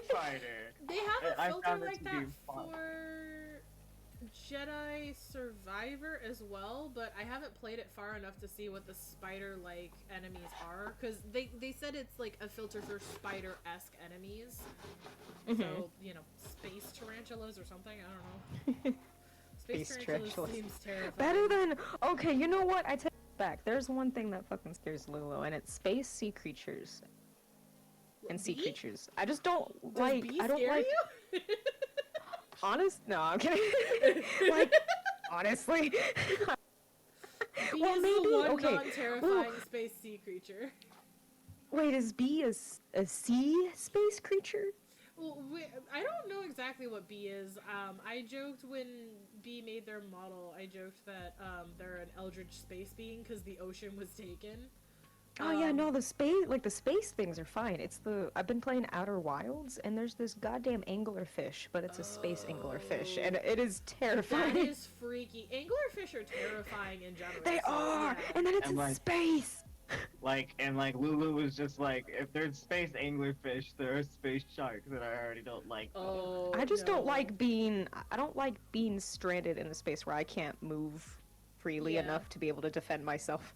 [SPEAKER 3] spider.
[SPEAKER 1] They have a
[SPEAKER 3] I
[SPEAKER 1] filter
[SPEAKER 3] found it
[SPEAKER 1] like
[SPEAKER 3] to
[SPEAKER 1] that
[SPEAKER 3] be fun.
[SPEAKER 1] for Jedi Survivor as well, but I haven't played it far enough to see what the spider-like enemies are, because they said it's like a filter for spider-esque enemies. So, you know, space tarantulas or something, I don't know. Space tarantulas seems terrifying.
[SPEAKER 2] Better than... Okay, you know what? I take it back. There's one thing that fucking scares Lulu, and it's space sea creatures. And sea
[SPEAKER 1] Bee?
[SPEAKER 2] creatures. I just don't
[SPEAKER 1] Does
[SPEAKER 2] like...
[SPEAKER 1] bee
[SPEAKER 2] I don't
[SPEAKER 1] scare
[SPEAKER 2] like...
[SPEAKER 1] you?
[SPEAKER 2] Honest? No, I'm kidding. Like, honestly...
[SPEAKER 1] Bee
[SPEAKER 2] Well,
[SPEAKER 1] is
[SPEAKER 2] maybe...
[SPEAKER 1] the one
[SPEAKER 2] Okay.
[SPEAKER 1] non-terrifying space sea creature.
[SPEAKER 2] Wait, is bee a sea space creature?
[SPEAKER 1] Well, I don't know exactly what bee is. I joked when bee made their model, I joked that they're an eldritch space being because the ocean was taken.
[SPEAKER 2] Oh yeah, no, the space things are fine. It's I've been playing Outer Wilds, and there's this goddamn anglerfish, but it's a space anglerfish, and it is terrifying.
[SPEAKER 1] That is freaky. Anglerfish are terrifying in general.
[SPEAKER 2] They are,
[SPEAKER 1] yeah.
[SPEAKER 2] and then it's
[SPEAKER 3] And,
[SPEAKER 2] in
[SPEAKER 3] like,
[SPEAKER 2] space.
[SPEAKER 3] And Lulu was just like, if there's space anglerfish, there are space sharks, and I already don't like them.
[SPEAKER 1] Oh,
[SPEAKER 2] I just
[SPEAKER 1] no.
[SPEAKER 2] don't like being. I don't like being stranded in a space where I can't move freely enough to be able to defend myself.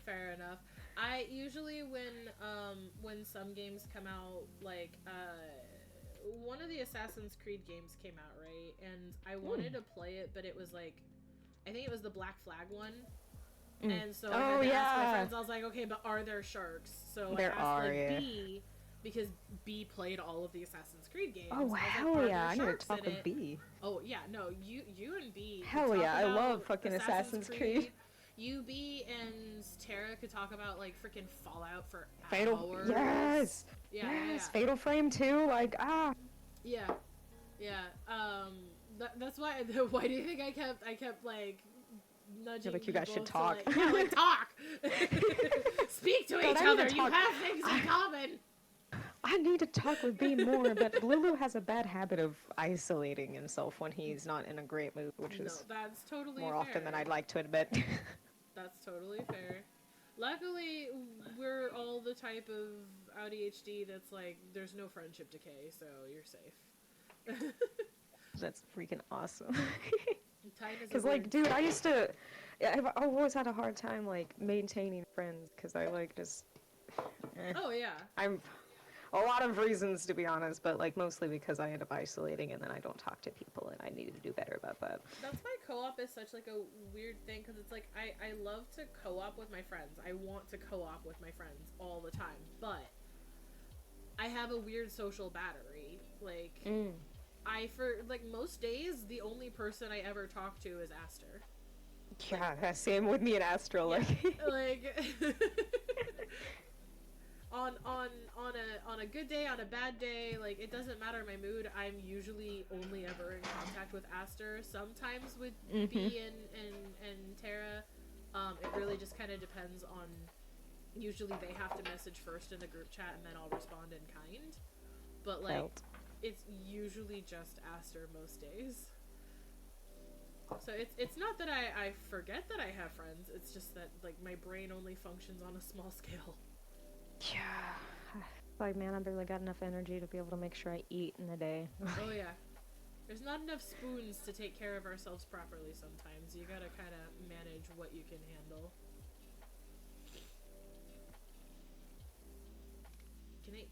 [SPEAKER 1] Fair enough. I usually when some games come out, like one of the Assassin's Creed games came out, right? And I wanted to play it, but it was like, I think it was the Black Flag one. And so I had to ask my friends, I was like, okay, but are there sharks? So I asked B, because B played all of the Assassin's Creed games.
[SPEAKER 2] Oh, hell yeah, I need to talk with B.
[SPEAKER 1] Oh, yeah, no, you and B.
[SPEAKER 2] Hell yeah, I love fucking Assassin's Creed.
[SPEAKER 1] You, B, and Tara could talk about, like, freaking Fallout for
[SPEAKER 2] Fatal,
[SPEAKER 1] hours.
[SPEAKER 2] yes!
[SPEAKER 1] Yeah,
[SPEAKER 2] yes, yeah. Fatal Frame too, like, ah!
[SPEAKER 1] Yeah, yeah, that's why, why do you think I kept, like, nudging
[SPEAKER 2] like, you guys should talk.
[SPEAKER 1] Like, yeah, like, talk! Speak to each other, you have things in common!
[SPEAKER 2] I need to talk with B more, but Lulu has a bad habit of isolating himself when he's not in a great mood, which is
[SPEAKER 1] that's totally
[SPEAKER 2] more
[SPEAKER 1] fair.
[SPEAKER 2] often than I'd like to admit.
[SPEAKER 1] That's totally fair. Luckily, we're all the type of ADHD that's like, there's no friendship decay, so you're safe.
[SPEAKER 2] That's freaking awesome.
[SPEAKER 1] Because,
[SPEAKER 2] like, dude, I've always had a hard time, like, maintaining friends, because I, like, just...
[SPEAKER 1] Oh, yeah.
[SPEAKER 2] I'm... A lot of reasons, to be honest, but, like, mostly because I end up isolating and then I don't talk to people, and I need to do better about that.
[SPEAKER 1] That's why co-op is such, like, a weird thing, because it's like, I love to co-op with my friends. I want to co-op with my friends all the time, but I have a weird social battery. Like, like, most days, the only person I ever talk to is Aster.
[SPEAKER 2] Yeah, same with me and Astro, like...
[SPEAKER 1] Like... on a good day, on a bad day, like, it doesn't matter my mood, I'm usually only ever in contact with Aster. Sometimes with B and Tara, it really just kind of depends on, usually they have to message first in the group chat and then I'll respond in kind. But, like, it's usually just Aster most days. So it's not that I forget that I have friends, it's just that, like, my brain only functions on a small scale.
[SPEAKER 2] Yeah. Like, man, I barely got enough energy to be able to make sure I eat in a day.
[SPEAKER 1] Oh, yeah. There's not enough spoons to take care of ourselves properly sometimes. You gotta kind of manage what you can handle. Can I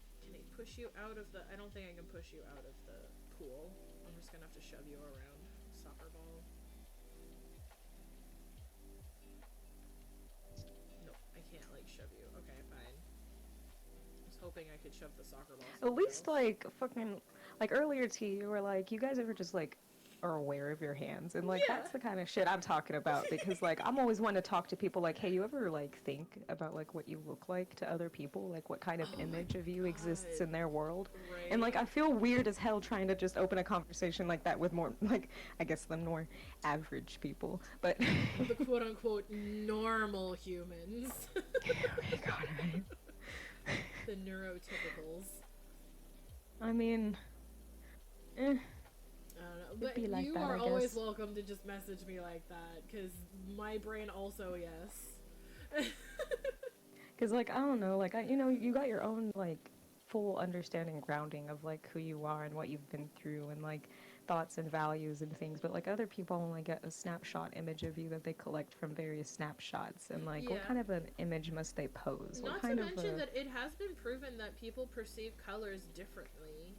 [SPEAKER 1] push you out of the... I don't think I can push you out of the pool. I'm just gonna have to shove you around. Soccer ball. No, I can't, like, shove you. Okay, fine. Hoping I could shove the soccer ball.
[SPEAKER 2] At least, like, fucking, like, earlier, T, you were like, you guys ever just, like, are aware of your hands? And, like, that's the kind of shit I'm talking about, because, like, I'm always one to talk to people, like, hey, you ever, like, think about, like, what you look like to other people? Like, what kind of image of you exists in their world? Right. And, like, I feel weird as hell trying to just open a conversation like that with more, like, I guess the more average people, but...
[SPEAKER 1] The quote-unquote normal humans.
[SPEAKER 2] Oh my god, right?
[SPEAKER 1] The neurotypicals.
[SPEAKER 2] I mean,
[SPEAKER 1] I don't know, but
[SPEAKER 2] like
[SPEAKER 1] you
[SPEAKER 2] that,
[SPEAKER 1] are
[SPEAKER 2] I
[SPEAKER 1] always
[SPEAKER 2] guess.
[SPEAKER 1] welcome to just message me like that, because my brain also, yes.
[SPEAKER 2] Because, like, I don't know, like, you know, you got your own, like, full understanding and grounding of like who you are and what you've been through and like thoughts and values and things. But like other people only get a snapshot image of you that they collect from various snapshots. And like, what
[SPEAKER 1] Yeah.
[SPEAKER 2] kind of an image must they pose? What
[SPEAKER 1] Not to
[SPEAKER 2] kind of
[SPEAKER 1] mention that it has been proven that people perceive colors differently.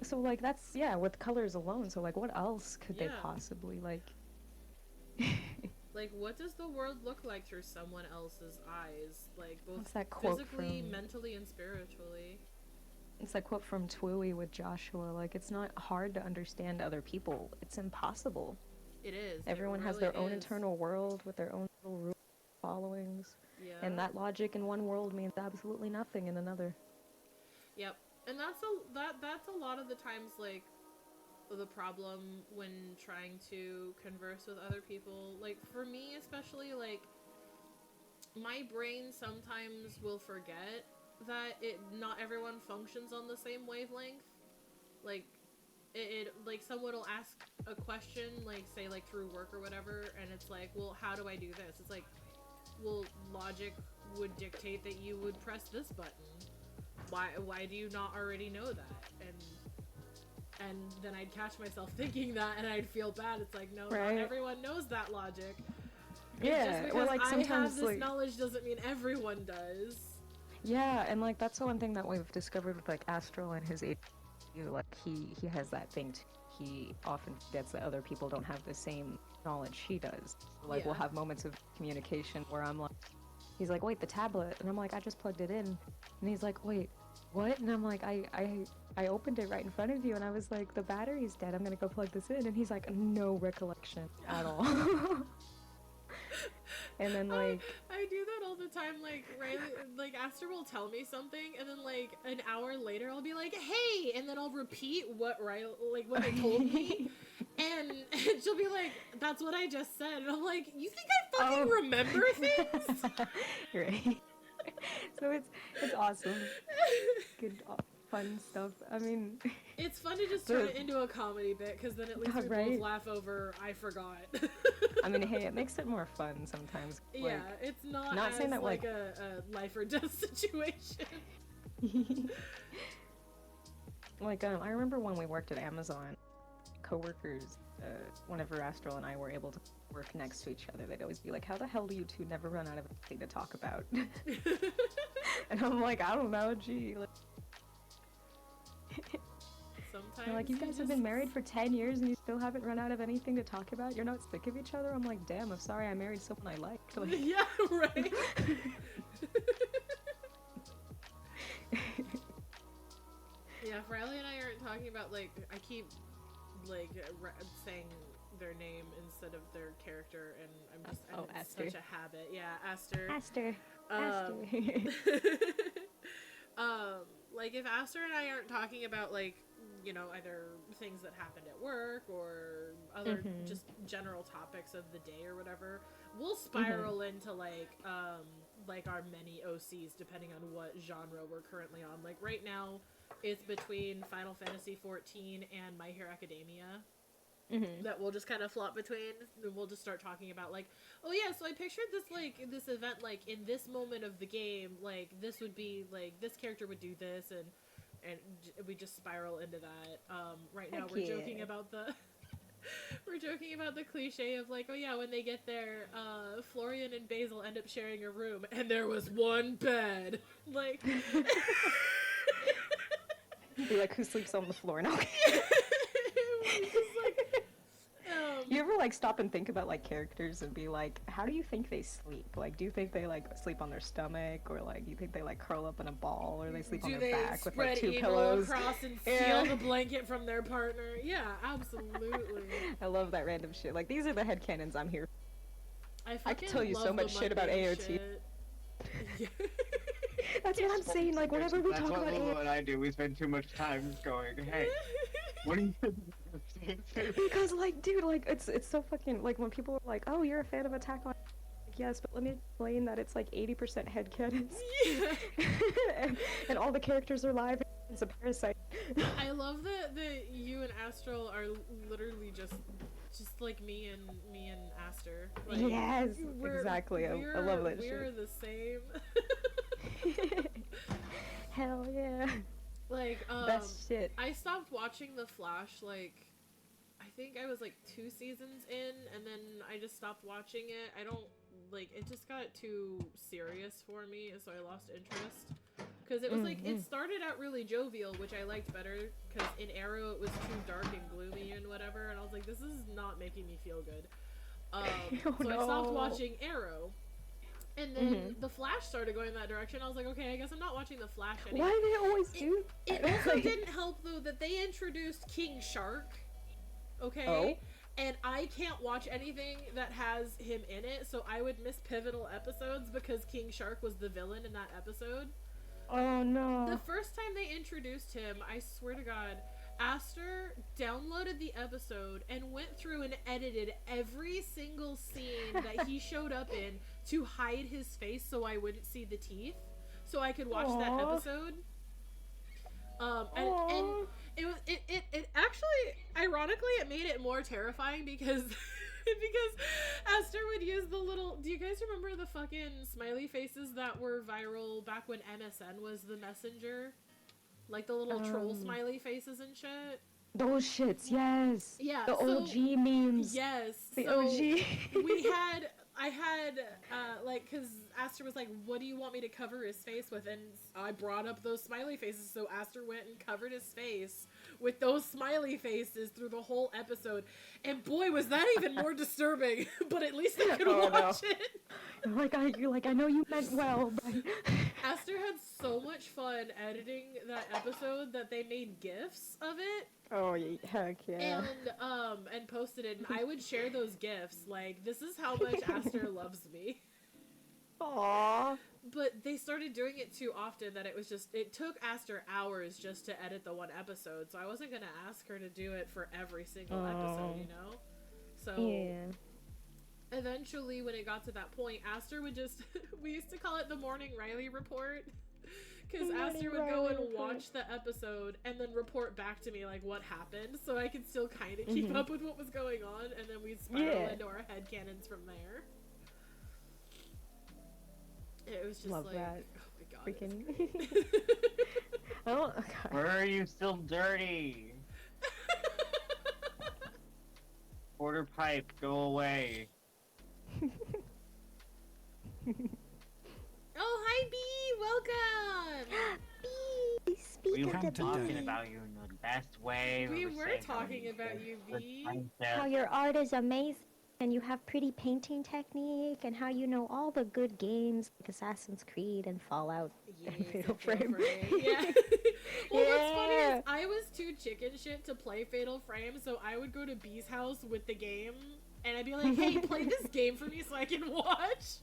[SPEAKER 2] So like that's yeah with colors alone. So like, what else could they
[SPEAKER 1] Yeah.
[SPEAKER 2] possibly like?
[SPEAKER 1] Like, what does the world look like through someone else's eyes? Like, both
[SPEAKER 2] What's that quote
[SPEAKER 1] physically,
[SPEAKER 2] from?
[SPEAKER 1] mentally, and spiritually.
[SPEAKER 2] It's that quote from Twooey with Joshua. Like, it's not hard to understand other people. It's impossible.
[SPEAKER 1] It is.
[SPEAKER 2] Everyone has their own internal world with their own little rules, followings,
[SPEAKER 1] Yeah.
[SPEAKER 2] and that logic in one world means absolutely nothing in another.
[SPEAKER 1] Yep. And that's a lot of the times, like, the problem when trying to converse with other people. Like, for me especially, like, my brain sometimes will forget that not everyone functions on the same wavelength. Like, like, someone will ask a question, like, say, like, through work or whatever, and it's like, well, how do I do this? It's like, well, logic would dictate that you would press this button. Why do you not already know that? And then I'd catch myself thinking that, and I'd feel bad. It's like, no,
[SPEAKER 2] right.
[SPEAKER 1] Not everyone knows that logic.
[SPEAKER 2] Yeah,
[SPEAKER 1] just because
[SPEAKER 2] like
[SPEAKER 1] I have this
[SPEAKER 2] like,
[SPEAKER 1] knowledge doesn't mean everyone does.
[SPEAKER 2] Yeah, and like that's the one thing that we've discovered with like Astral and his HQ. Like he has that thing too. He often forgets that other people don't have the same knowledge he does. Like we'll have moments of communication where I'm like, he's like, wait, the tablet, and I'm like, I just plugged it in, and he's like, wait, what? And I'm like, I opened it right in front of you, and I was like, the battery's dead. I'm gonna go plug this in, and he's like, no recollection at all. And then like
[SPEAKER 1] I do that all the time. Like Riley, like Aster will tell me something, and then like an hour later I'll be like, "Hey," and then I'll repeat what Riley, like what they told me, and she'll be like, "That's what I just said," and I'm like, "You think I fucking remember things?"
[SPEAKER 2] Right. So it's awesome. Good fun stuff. I mean,
[SPEAKER 1] it's fun to just turn it into a comedy bit, because then at least we both laugh over I forgot.
[SPEAKER 2] I mean, hey, it makes it more fun sometimes. Like,
[SPEAKER 1] yeah, it's not as
[SPEAKER 2] saying that
[SPEAKER 1] like a life or death situation.
[SPEAKER 2] Like, I remember when we worked at Amazon, coworkers, whenever Astral and I were able to work next to each other, they'd always be like, how the hell do you two never run out of anything to talk about? And I'm like, I don't know, gee. Like,
[SPEAKER 1] Sometimes
[SPEAKER 2] they're like, you guys have been married for 10 years and you still haven't run out of anything to talk about? You're not sick of each other? I'm like, damn, I'm sorry I married someone I liked. Like,
[SPEAKER 1] yeah, right. Yeah, if Riley and I aren't talking about, like, I keep, like, saying their name instead of their character, and I'm just, it's
[SPEAKER 2] Aster.
[SPEAKER 1] such a habit. Yeah, Aster.
[SPEAKER 2] Aster.
[SPEAKER 1] Like, if Aster and I aren't talking about, like, you know, either things that happened at work or other just general topics of the day or whatever, we'll spiral into, like our many OCs, depending on what genre we're currently on. Like, right now, it's between Final Fantasy XIV and My Hero Academia. That we'll just kind of flop between, and we'll just start talking about, like, oh yeah, so I pictured this, like, this event, like, in this moment of the game, like, this would be, like, this character would do this, and we just spiral into that. Right now we're joking about the we're joking about the cliche of, like, oh yeah, when they get there, Florian and Basil end up sharing a room, and there was one bed. Like,
[SPEAKER 2] be like, who sleeps on the floor now? You ever, like, stop and think about, like, characters and be like, how do you think they sleep? Like, do you think they, like, sleep on their stomach, or, like, you think they, like, curl up in a ball, or they sleep on their back with, like, two pillows?
[SPEAKER 1] Across and steal the blanket from their partner? Yeah, absolutely.
[SPEAKER 2] I love that random shit. Like, these are the headcanons I'm here.
[SPEAKER 1] I
[SPEAKER 2] can tell you so much shit about AOT. That's what I'm saying. Like, whenever we talk about AOT,
[SPEAKER 3] what I do. We spend too much time going, hey, what do you think?
[SPEAKER 2] Because, like, dude, like, it's so fucking, like, when people are like, oh, you're a fan of Attack on, like, yes, but let me explain that it's like 80% headcanons. Yeah. and all the characters are live, and it's a parasite.
[SPEAKER 1] I love that you and Astral are literally just like me and Aster. Like,
[SPEAKER 2] yes, exactly. I love that shit.
[SPEAKER 1] We're the same.
[SPEAKER 2] Hell yeah.
[SPEAKER 1] Like,
[SPEAKER 2] Best shit.
[SPEAKER 1] I stopped watching The Flash, like, I think I was, like, 2 seasons in, and then I just stopped watching it. I don't, like, it just got too serious for me, so I lost interest. Because it was, like, it started out really jovial, which I liked better, because in Arrow it was too dark and gloomy and whatever, and I was like, this is not making me feel good. So I stopped watching Arrow. And then The Flash started going that direction. I was like, okay, I guess I'm not watching The Flash anymore.
[SPEAKER 2] Why do they always do
[SPEAKER 1] It also didn't help, though, that they introduced King Shark, okay?
[SPEAKER 2] Oh?
[SPEAKER 1] And I can't watch anything that has him in it, so I would miss pivotal episodes because King Shark was the villain in that episode.
[SPEAKER 2] Oh, no.
[SPEAKER 1] The first time they introduced him, I swear to God, Aster downloaded the episode and went through and edited every single scene that he showed up in to hide his face so I wouldn't see the teeth, so I could watch that episode. And it actually, ironically, it made it more terrifying because Aster would use the little. Do you guys remember the fucking smiley faces that were viral back when MSN was the messenger? Like the little troll smiley faces and shit.
[SPEAKER 2] Those shits, yes.
[SPEAKER 1] Yeah.
[SPEAKER 2] The OG memes.
[SPEAKER 1] Yes.
[SPEAKER 2] The
[SPEAKER 1] so
[SPEAKER 2] OG.
[SPEAKER 1] I had, like, because Aster was like, what do you want me to cover his face with? And I brought up those smiley faces, so Aster went and covered his face with those smiley faces through the whole episode. And boy, was that even more disturbing, but at least I could watch it.
[SPEAKER 2] I know you meant well, but...
[SPEAKER 1] Aster had so much fun editing that episode that they made GIFs of it.
[SPEAKER 2] Oh, heck yeah.
[SPEAKER 1] And posted it, and I would share those GIFs. Like, this is how much Aster loves me.
[SPEAKER 2] Aww.
[SPEAKER 1] But they started doing it too often that it took Aster hours just to edit the one episode, so I wasn't gonna ask her to do it for every single episode, you know? So,
[SPEAKER 2] yeah.
[SPEAKER 1] Eventually, when it got to that point, Aster would just, we used to call it the Morning Riley Report. Because Aster would go and watch the episode and then report back to me, like, what happened, so I could still kind of keep up with what was going on, and then we'd spiral into our headcanons from there. It was just
[SPEAKER 2] Love
[SPEAKER 1] like,
[SPEAKER 2] that.
[SPEAKER 1] oh my god.
[SPEAKER 2] Freaking... Oh, okay.
[SPEAKER 3] Where are you still dirty? Quarter pipe, go away.
[SPEAKER 1] Oh, hi, B! Welcome!
[SPEAKER 4] B, speak
[SPEAKER 3] We
[SPEAKER 4] of
[SPEAKER 3] were
[SPEAKER 4] the
[SPEAKER 3] talking
[SPEAKER 4] B.
[SPEAKER 3] about you in the best way.
[SPEAKER 1] We were
[SPEAKER 3] saying how
[SPEAKER 1] talking
[SPEAKER 3] you
[SPEAKER 1] about
[SPEAKER 3] did
[SPEAKER 1] you,
[SPEAKER 3] the
[SPEAKER 1] V.
[SPEAKER 3] mindset.
[SPEAKER 4] How your art is amazing and you have pretty painting technique and how you know all the good games like Assassin's Creed and Fallout and
[SPEAKER 1] Yes,
[SPEAKER 4] Fatal
[SPEAKER 1] and Fatal
[SPEAKER 4] Frame.
[SPEAKER 1] Frame. Yeah. Well, what's funny
[SPEAKER 2] Yeah.
[SPEAKER 1] is I was too chicken shit to play Fatal Frame, so I would go to B's house with the game, and I'd be like, hey, play this game for me so I can watch.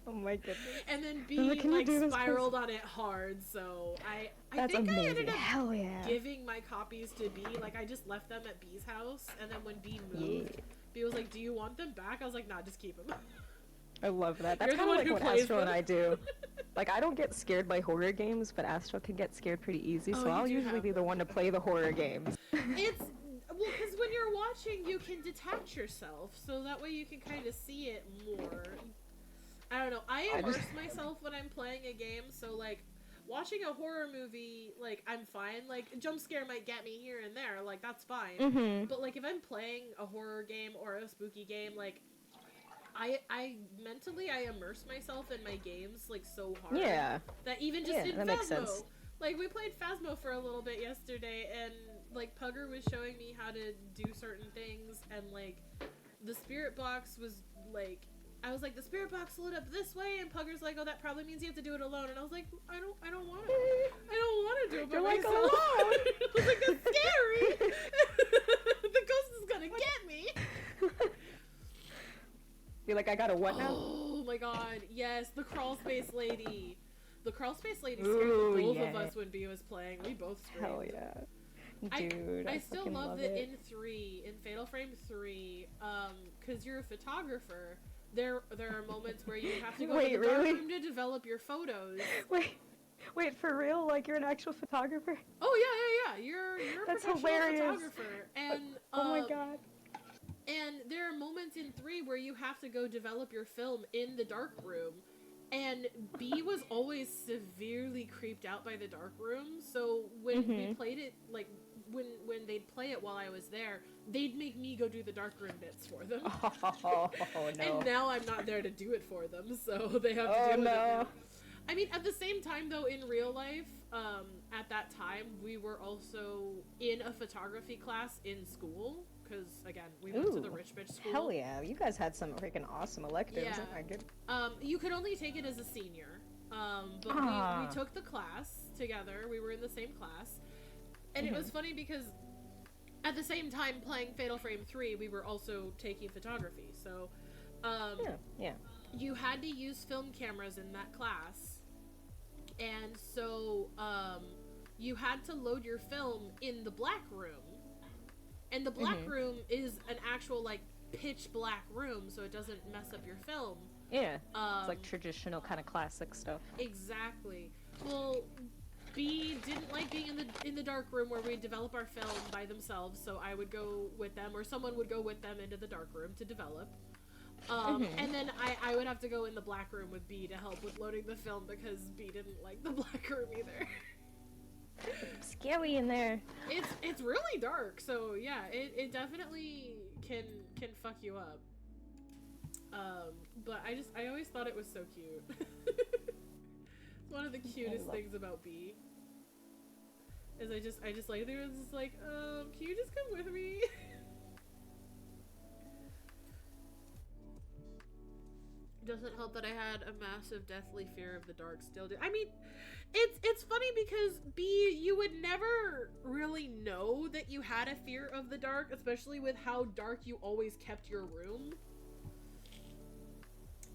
[SPEAKER 2] Oh my goodness.
[SPEAKER 1] And then B,
[SPEAKER 2] Like, can you
[SPEAKER 1] like,
[SPEAKER 2] do this,
[SPEAKER 1] spiraled on it hard, so I
[SPEAKER 2] That's
[SPEAKER 1] think
[SPEAKER 2] amazing.
[SPEAKER 1] I ended up
[SPEAKER 2] Hell yeah.
[SPEAKER 1] giving my copies to B. Like, I just left them at B's house, and then when B moved, B was like, do you want them back? I was like, nah, just keep them.
[SPEAKER 2] I love that. That's
[SPEAKER 1] You're the
[SPEAKER 2] kind of
[SPEAKER 1] one
[SPEAKER 2] like
[SPEAKER 1] who
[SPEAKER 2] what
[SPEAKER 1] plays
[SPEAKER 2] Astro and
[SPEAKER 1] them.
[SPEAKER 2] I do. Like, I don't get scared by horror games, but Astro can get scared pretty easy,
[SPEAKER 1] Oh,
[SPEAKER 2] so
[SPEAKER 1] you
[SPEAKER 2] I'll
[SPEAKER 1] do
[SPEAKER 2] usually
[SPEAKER 1] have
[SPEAKER 2] be the one to play the horror games.
[SPEAKER 1] It's, well, because when you're watching, you can detach yourself, so that way you can kind of see it more. I don't know. I immerse myself when I'm playing a game, so, like, watching a horror movie, like, I'm fine. Like, a jump scare might get me here and there, like, that's fine.
[SPEAKER 2] Mm-hmm.
[SPEAKER 1] But, like, if I'm playing a horror game or a spooky game, like, I mentally, I immerse myself in my games, like, so hard.
[SPEAKER 2] Yeah.
[SPEAKER 1] That even just
[SPEAKER 2] Yeah,
[SPEAKER 1] in
[SPEAKER 2] that
[SPEAKER 1] Phasmo.
[SPEAKER 2] makes sense.
[SPEAKER 1] Like, we played Phasmo for a little bit yesterday, and, like, Pugger was showing me how to do certain things, and, like, the spirit box was, like, I was like, the spirit box lit up this way, and Pugger's like, oh, that probably means you have to do it alone, and I was like, I don't want to. I don't want to do it by
[SPEAKER 2] You're like,
[SPEAKER 1] myself.
[SPEAKER 2] alone.
[SPEAKER 1] I was like, that's scary. The ghost is gonna get me.
[SPEAKER 2] You're like, I got a what now?
[SPEAKER 1] Oh my god, yes, the crawl space lady. The crawl space lady scared
[SPEAKER 2] Ooh,
[SPEAKER 1] the both of
[SPEAKER 2] yeah.
[SPEAKER 1] us when B was playing. We both screamed.
[SPEAKER 2] Hell yeah. Dude,
[SPEAKER 1] I still
[SPEAKER 2] fucking
[SPEAKER 1] love
[SPEAKER 2] love
[SPEAKER 1] that
[SPEAKER 2] it.
[SPEAKER 1] in Fatal Frame 3, because you're a photographer, there are moments where you have to go
[SPEAKER 2] Wait,
[SPEAKER 1] to the
[SPEAKER 2] really?
[SPEAKER 1] darkroom to develop your photos.
[SPEAKER 2] Wait, for real? Like, you're an actual photographer?
[SPEAKER 1] Oh yeah. You're a
[SPEAKER 2] That's
[SPEAKER 1] professional
[SPEAKER 2] hilarious.
[SPEAKER 1] photographer, and
[SPEAKER 2] Oh my god.
[SPEAKER 1] and there are moments in 3 where you have to go develop your film in the dark room, And B was always severely creeped out by the dark room. So when we played it, like when they'd play it while I was there, they'd make me go do the dark room bits for them.
[SPEAKER 2] Oh no.
[SPEAKER 1] And now I'm not there to do it for them, so they have to deal with it now. I mean, at the same time, though, in real life, at that time, we were also in a photography class in school. Because, again, we went to the rich bitch school.
[SPEAKER 2] Hell yeah, you guys had some freaking awesome electives.
[SPEAKER 1] Yeah.
[SPEAKER 2] Oh my goodness.
[SPEAKER 1] You could only take it as a senior. But we took the class together. We were in the same class. And it was funny because at the same time playing Fatal Frame 3, we were also taking photography. So,
[SPEAKER 2] Yeah.
[SPEAKER 1] you had to use film cameras in that class. And so, you had to load your film in the black room. And the black room is an actual, like, pitch black room, so it doesn't mess up your film.
[SPEAKER 2] Yeah. It's like traditional kind of classic stuff.
[SPEAKER 1] Exactly. Well, B didn't like being in the dark room where we develop our film by themselves, so I would go with them, or someone would go with them into the dark room to develop. And then I would have to go in the black room with B to help with loading the film because B didn't like the black room either.
[SPEAKER 2] Scary in there.
[SPEAKER 1] It's really dark, so yeah, it definitely can fuck you up. But I always thought it was so cute. It's one of the cutest things about B. Is I just like they were just like, can you just come with me? Doesn't help that I had a massive deathly fear of the dark still do. I mean, it's funny because B, you would never really know that you had a fear of the dark, especially with how dark you always kept your room.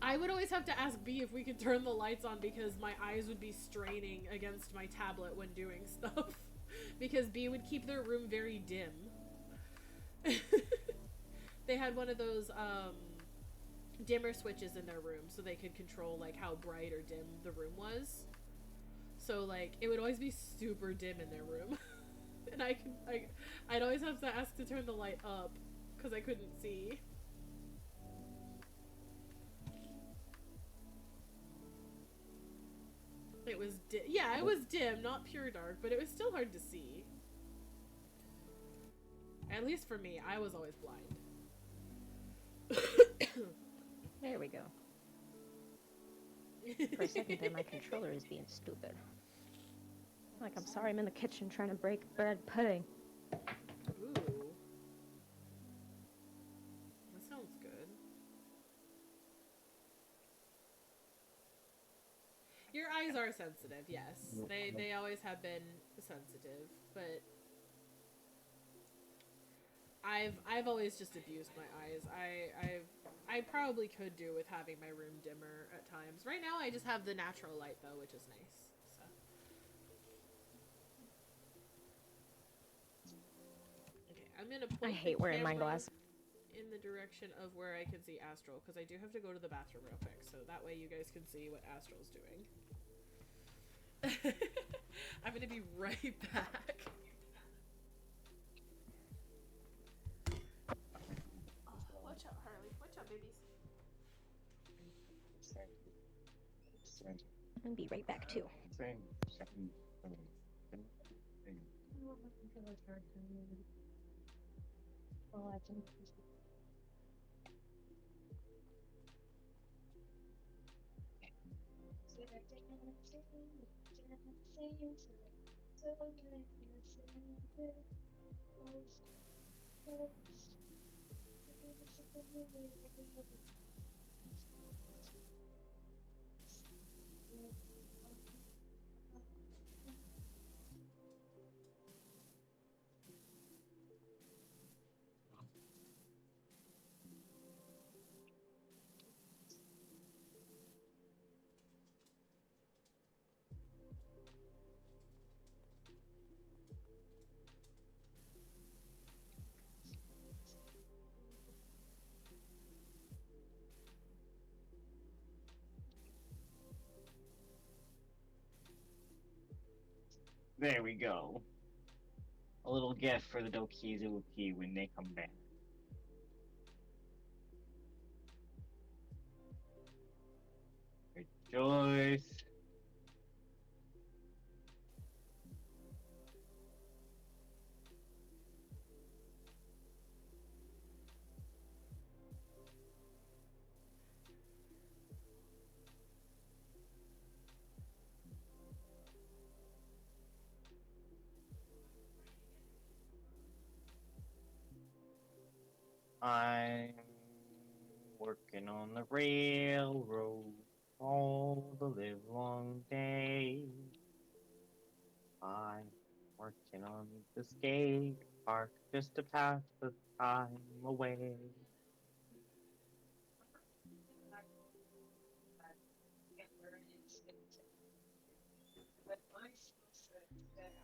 [SPEAKER 1] I would always have to ask B if we could turn the lights on because my eyes would be straining against my tablet when doing stuff. Because B would keep their room very dim. They had one of those, dimmer switches in their room so they could control, like, how bright or dim the room was. So, like, it would always be super dim in their room. And I'd always have to ask to turn the light up because I couldn't see. It was yeah, it was dim, not pure dark, but it was still hard to see. At least for me, I was always blind.
[SPEAKER 2] There we go. For a second there, my controller is being stupid. Like, I'm sorry, I'm in the kitchen trying to break bread pudding.
[SPEAKER 1] Ooh. That sounds good. Your eyes are sensitive, yes. They always have been sensitive, but I've always just abused my eyes. I probably could do with having my room dimmer at times. Right now I just have the natural light though, which is nice. So. Okay, I'm gonna point
[SPEAKER 2] I hate
[SPEAKER 1] the
[SPEAKER 2] wearing my
[SPEAKER 1] camera
[SPEAKER 2] glasses.
[SPEAKER 1] in the direction of where I can see Astral, because I do have to go to the bathroom real quick, so that way you guys can see what Astral's doing. I'm gonna be right back. Oh, watch out, Harley. Watch out, babies.
[SPEAKER 2] I'm gonna be right back too.
[SPEAKER 3] There we go. A little gift for the Dokizuki when they come back. Joyce. I'm working on the railroad all the live long day. I'm working on the skate park just to pass the time away.
[SPEAKER 1] Okay,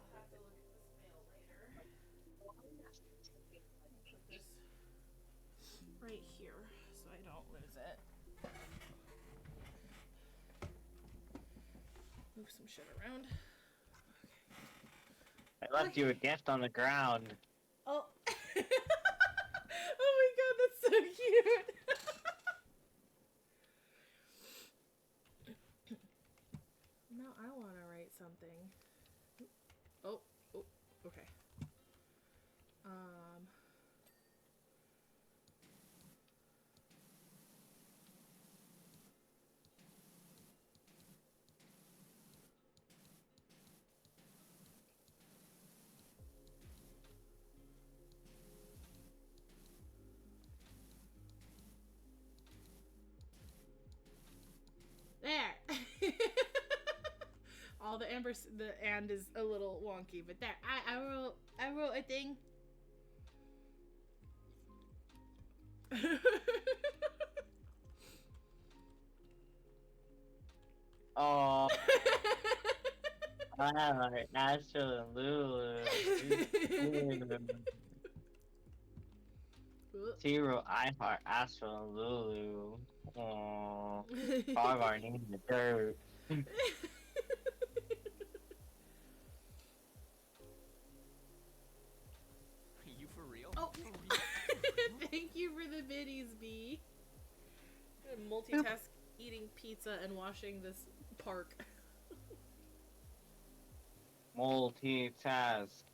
[SPEAKER 1] I'll have to look at this mail later. I'll put this right here so I don't lose it. Move some shit around.
[SPEAKER 3] I left you a gift on the ground.
[SPEAKER 1] Oh. Oh my god, that's so cute. Now I want to write something. Oh, okay. There. All the ambers, the and is a little wonky, but there. I wrote a thing.
[SPEAKER 3] Oh, alright, Astro and Lulu. Zero, I heart Astro and Lulu. Oh, five are in the dirt.
[SPEAKER 5] Are you for real?
[SPEAKER 1] Oh, thank you for the biddies, B. Multitask eating pizza and washing this park.
[SPEAKER 3] Multitask.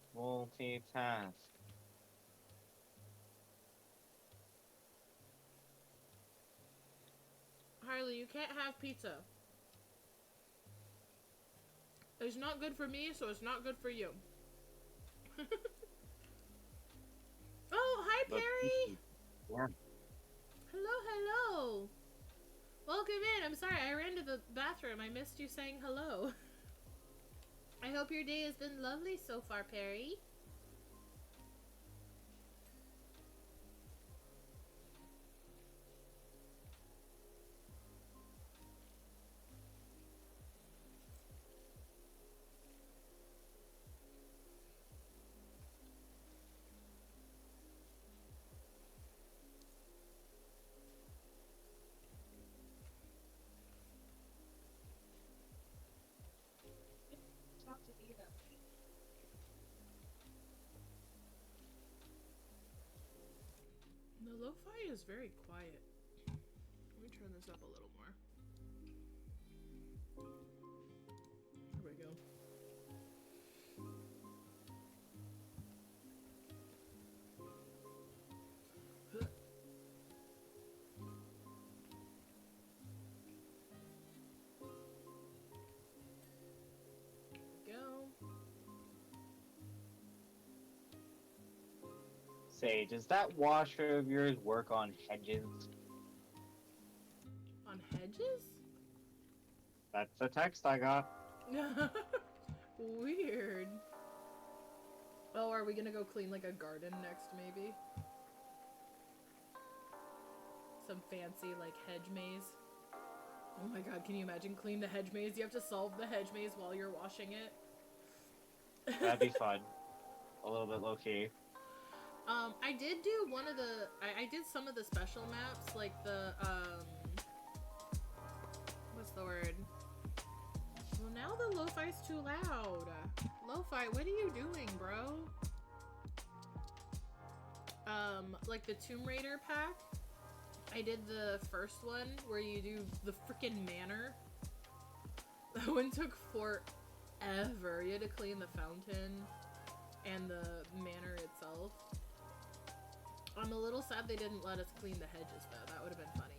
[SPEAKER 1] Harley, you can't have pizza. It's not good for me, so it's not good for you. Oh, hi, Perry!
[SPEAKER 3] Yeah.
[SPEAKER 1] Hello. Welcome in. I'm sorry, I ran to the bathroom. I missed you saying hello. I hope your day has been lovely so far, Perry. The lo-fi is very quiet. Let me turn this up a little more. There we go. Go.
[SPEAKER 3] Say, does that washer of yours work on hedges?
[SPEAKER 1] On hedges?
[SPEAKER 3] That's the text I got.
[SPEAKER 1] Weird. Oh, are we gonna go clean like a garden next, maybe? Some fancy like hedge maze. Oh my god, can you imagine clean the hedge maze? You have to solve the hedge maze while you're washing it.
[SPEAKER 3] That'd be fun. A little bit low key.
[SPEAKER 1] I did do one of the I did some of the special maps, like the what's the word? Well, now the lo-fi's too loud. Lo-fi, what are you doing, bro? Like the Tomb Raider pack. I did the first one where you do the freaking manor. That one took forever. You had to clean the fountain and the manor itself. I'm a little sad they didn't let us clean the hedges though. That would have been funny.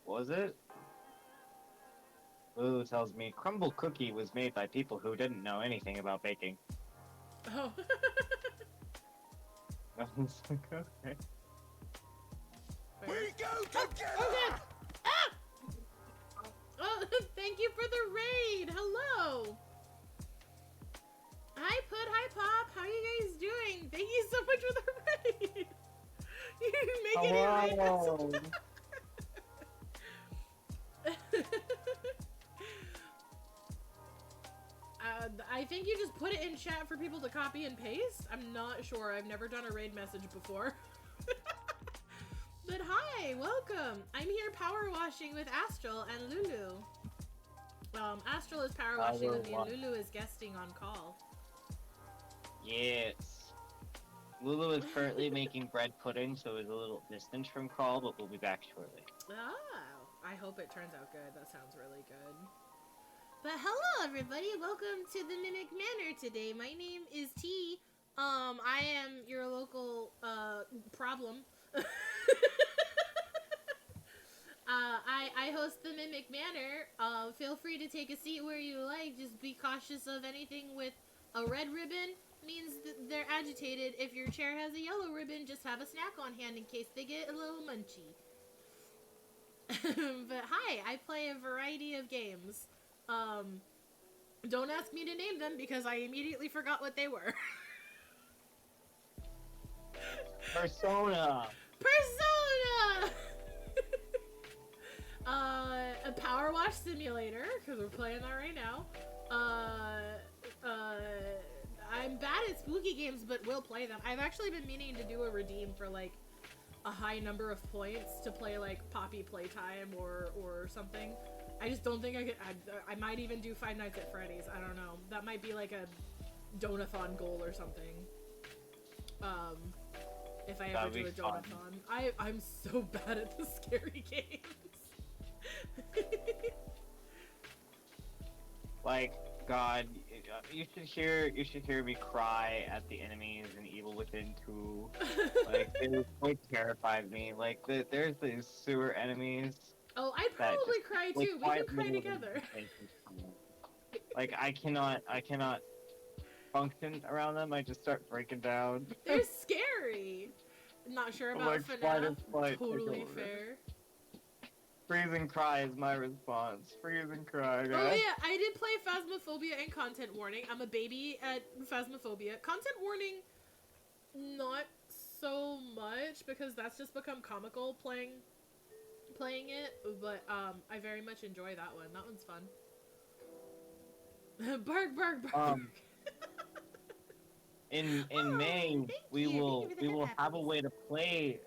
[SPEAKER 3] Was it? Lulu tells me crumble cookie was made by people who didn't know anything about baking.
[SPEAKER 1] Oh.
[SPEAKER 3] I was like, okay.
[SPEAKER 1] We go together! Okay. Ah! Oh, thank you for the raid! Hello! Hi Put, hi Pop, how are you guys doing? Thank you so much for the raid! You're making it raid! I think you just put it in chat for people to copy and paste? I'm not sure, I've never done a raid message before. But hi, welcome! I'm here power washing with Astral and Lulu. Astral is power washing with me and Lulu is guesting on call.
[SPEAKER 3] Yes. Lulu is currently making bread pudding, so is a little distant from call, but we'll be back shortly.
[SPEAKER 1] Oh, I hope it turns out good. That sounds really good. But hello everybody, welcome to the Mimic Manor today. My name is T. I am your local, problem. I host the Mimic Manor. Feel free to take a seat where you like. Just be cautious of anything with a red ribbon. Means that they're agitated. If your chair has a yellow ribbon, just have a snack on hand in case they get a little munchy. But hi, I play a variety of games. Don't ask me to name them because I immediately forgot what they were.
[SPEAKER 3] Persona!
[SPEAKER 1] Persona! A Power Wash Simulator, because we're playing that right now. I'm bad at spooky games, but will play them. I've actually been meaning to do a redeem for, like, a high number of points to play, like, Poppy Playtime or something. I just don't think I could. I might even do Five Nights at Freddy's. I don't know. That might be, like, a donathon goal or something. If I ever do a donathon. I'm so bad at the scary games.
[SPEAKER 3] Like, God, you should hear me cry at the enemies in Evil Within 2. Like, they quite terrified me. Like, there's these sewer enemies.
[SPEAKER 1] Oh, I'd probably cry too. We can cry together.
[SPEAKER 3] Like, I cannot function around them. I just start breaking down.
[SPEAKER 1] They're scary. Not sure about
[SPEAKER 3] Like,
[SPEAKER 1] FNAF. Totally fair.
[SPEAKER 3] Freeze and cry is my response. Freeze and cry, guys.
[SPEAKER 1] Oh yeah, I did play Phasmophobia and Content Warning. I'm a baby at Phasmophobia. Content Warning, not so much, because that's just become comical playing it, but I very much enjoy that one. That one's fun. Bark, bark, bark.
[SPEAKER 3] In May, we will have a way to play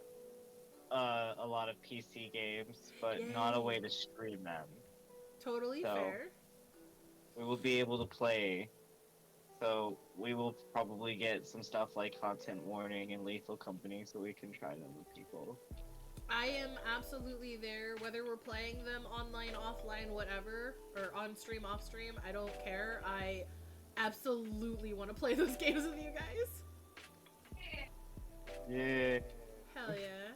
[SPEAKER 3] a lot of PC games, but not a way to stream them.
[SPEAKER 1] Totally fair.
[SPEAKER 3] We will be able to play. So we will probably get some stuff like Content Warning and Lethal Company, so we can try them with people.
[SPEAKER 1] I am absolutely there, whether we're playing them online, offline, whatever, or on stream, off stream. I don't care. I absolutely want to play those games with you guys.
[SPEAKER 3] Yeah.
[SPEAKER 1] Hell yeah.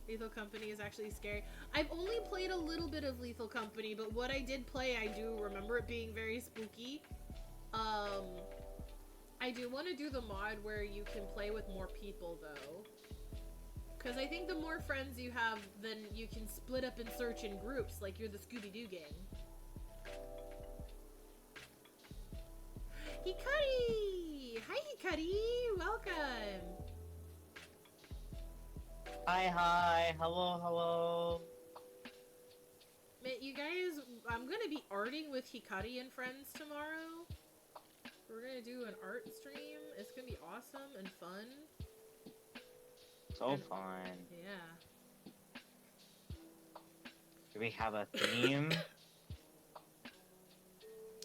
[SPEAKER 1] Lethal Company is actually scary. I've only played a little bit of Lethal Company, but what I did play, I do remember it being very spooky. I do want to do the mod where you can play with more people, though. Because I think the more friends you have, then you can split up and search in groups, like you're the Scooby-Doo gang. Hikari! Hi, Hikari! Welcome!
[SPEAKER 3] Hi, hello, hello.
[SPEAKER 1] Man, you guys, I'm gonna be arting with Hikari and friends tomorrow. We're gonna do an art stream. It's gonna be awesome and fun.
[SPEAKER 3] So
[SPEAKER 1] And
[SPEAKER 3] fun.
[SPEAKER 1] yeah.
[SPEAKER 3] Do we have a theme?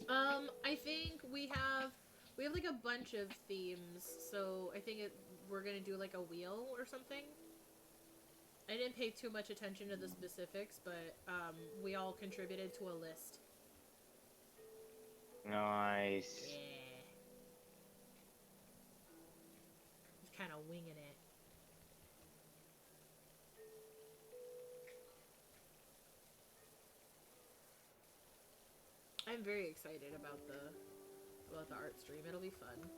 [SPEAKER 1] I think we have like a bunch of themes, so I think we're gonna do like a wheel or something. I didn't pay too much attention to the specifics, but we all contributed to a list.
[SPEAKER 3] Nice.
[SPEAKER 1] Yeah. Just kind of winging it. I'm very excited about the art stream. It'll be fun.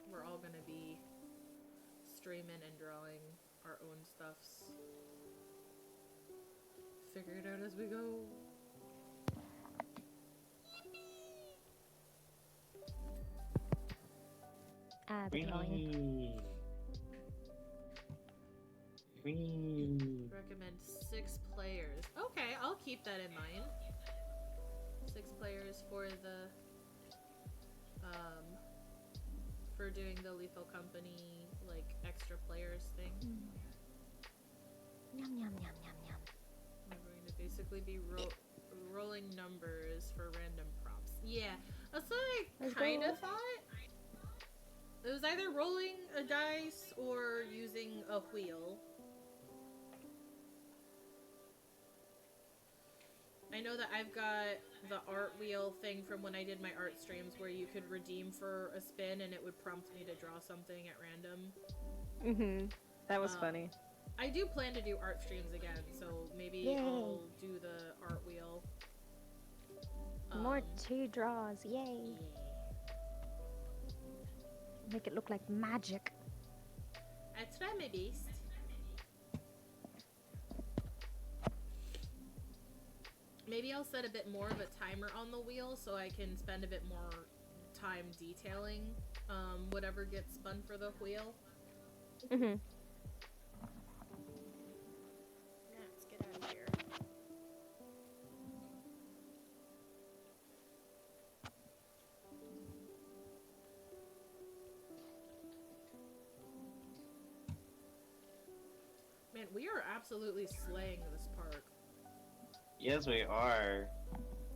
[SPEAKER 1] We're all gonna be streaming and drawing our own stuffs. Figure it out as we go.
[SPEAKER 4] The drawing.
[SPEAKER 3] Wee.
[SPEAKER 1] Recommend 6 players. Okay, I'll keep that in mind. 6 players for the for doing the Lethal Company like extra players thing.
[SPEAKER 4] Yum yum yum yum yum.
[SPEAKER 1] We're going to basically be rolling numbers for random prompts. Yeah, that's what I kind of thought. It was either rolling a dice or using a wheel. I know that I've got the art wheel thing from when I did my art streams where you could redeem for a spin and it would prompt me to draw something at random.
[SPEAKER 2] That was funny.
[SPEAKER 1] I do plan to do art streams again, so maybe
[SPEAKER 4] Yay.
[SPEAKER 1] I'll do the art wheel.
[SPEAKER 4] More 2 draws, yay! Make it look like magic.
[SPEAKER 1] I try my best. Maybe I'll set a bit more of a timer on the wheel so I can spend a bit more time detailing whatever gets spun for the wheel.
[SPEAKER 4] Mhm.
[SPEAKER 1] Let's get out of here. Man, we are absolutely slaying this park.
[SPEAKER 3] Yes, we are.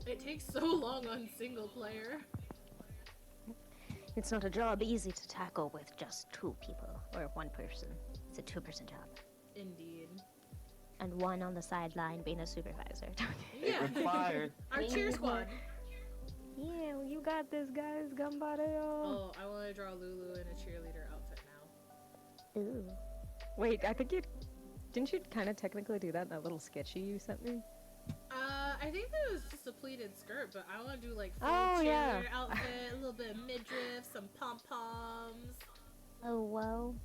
[SPEAKER 1] It takes so long on single player.
[SPEAKER 4] It's not a job easy to tackle with just 2 people or 1 person. It's a 2-person job.
[SPEAKER 1] Indeed.
[SPEAKER 4] And 1 on the sideline being a supervisor.
[SPEAKER 1] Yeah.
[SPEAKER 3] Required.
[SPEAKER 1] Our cheer squad.
[SPEAKER 4] Yeah, well, you got this, guys. Gambareo.
[SPEAKER 1] Oh, I want to draw Lulu in a cheerleader outfit now.
[SPEAKER 4] Ooh.
[SPEAKER 2] Wait, I think didn't you kind of technically do that in that little sketchy you sent me?
[SPEAKER 1] I think that was just a pleated skirt, but I want to do like full
[SPEAKER 2] Oh,
[SPEAKER 1] cheerleader
[SPEAKER 2] yeah.
[SPEAKER 1] outfit, a little bit of midriff, some pom-poms.
[SPEAKER 4] Oh, whoa.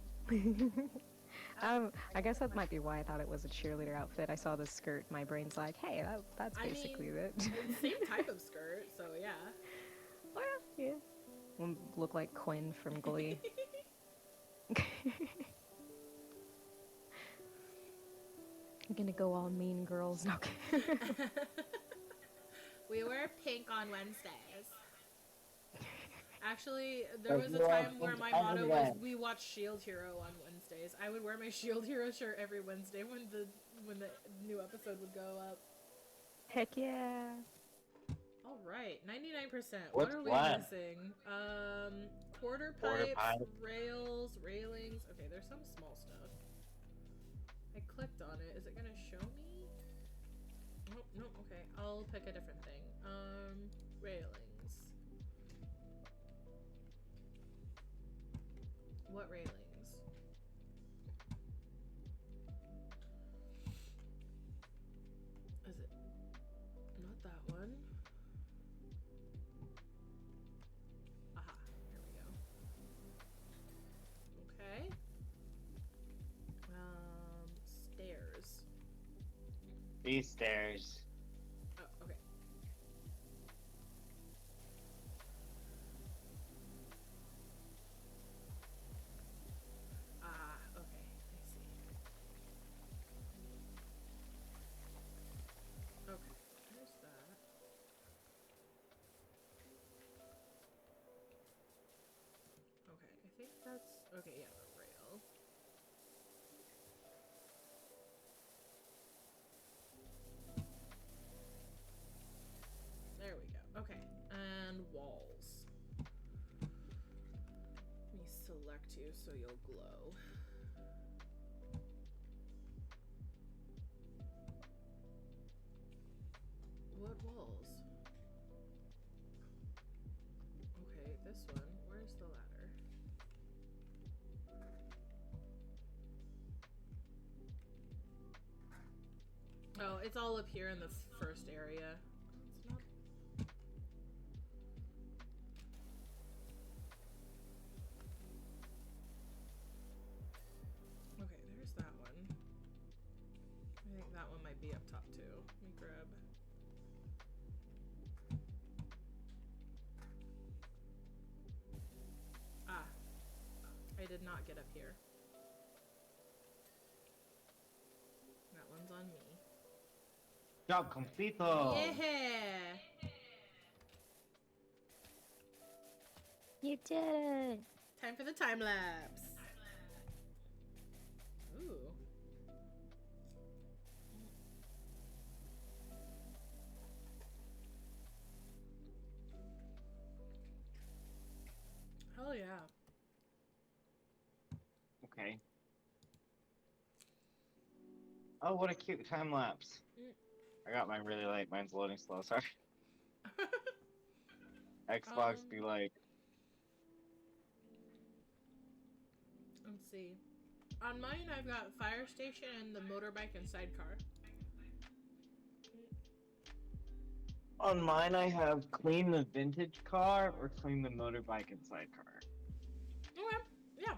[SPEAKER 2] I guess that might be why I thought it was a cheerleader outfit. I saw the skirt, my brain's like, hey, that's basically it.
[SPEAKER 1] Same type of skirt, so yeah.
[SPEAKER 2] Well, yeah. We'll look like Quinn from Glee. I'm gonna go all mean girls. No.
[SPEAKER 1] We wear pink on Wednesdays. Actually, there was a time where my motto was we watch Shield Hero on Wednesdays. I would wear my Shield Hero shirt every Wednesday when the new episode would go up.
[SPEAKER 2] Heck yeah.
[SPEAKER 1] All right, 99%.
[SPEAKER 3] What's
[SPEAKER 1] What are we
[SPEAKER 3] left?
[SPEAKER 1] missing? Quarter
[SPEAKER 3] Quarter
[SPEAKER 1] pipes,
[SPEAKER 3] pipe.
[SPEAKER 1] rails, railings. Okay, there's some small stuff. I clicked on it. Is it gonna show me? Nope, nope. Okay, I'll pick a different thing. Railings. What railings? Is it not that one? Aha, here we go. Okay. Stairs.
[SPEAKER 3] These stairs.
[SPEAKER 1] Oh, okay. Ah, okay, I see. That's okay. Yeah, the rail. There we go. Okay, and walls. Let me select you so you'll glow. What walls? Okay, this one. Where's the ladder? Oh, it's all up here in the first area. It's not. Okay, there's that one. I think that one might be up top too. Let me grab. Ah, I did not get up here. That one's on me.
[SPEAKER 3] Job completo!
[SPEAKER 1] Yeah!
[SPEAKER 4] You did it!
[SPEAKER 1] Time for the time lapse. Ooh. Hell yeah.
[SPEAKER 3] Okay. Oh, what a cute time lapse.
[SPEAKER 1] Mm.
[SPEAKER 3] I got mine really late. Mine's loading slow, sorry. Xbox be like,
[SPEAKER 1] Let's see. On mine, I've got fire station and the motorbike and sidecar.
[SPEAKER 3] on mine I have clean the vintage car or clean the motorbike and sidecar.
[SPEAKER 1] Okay. Yeah.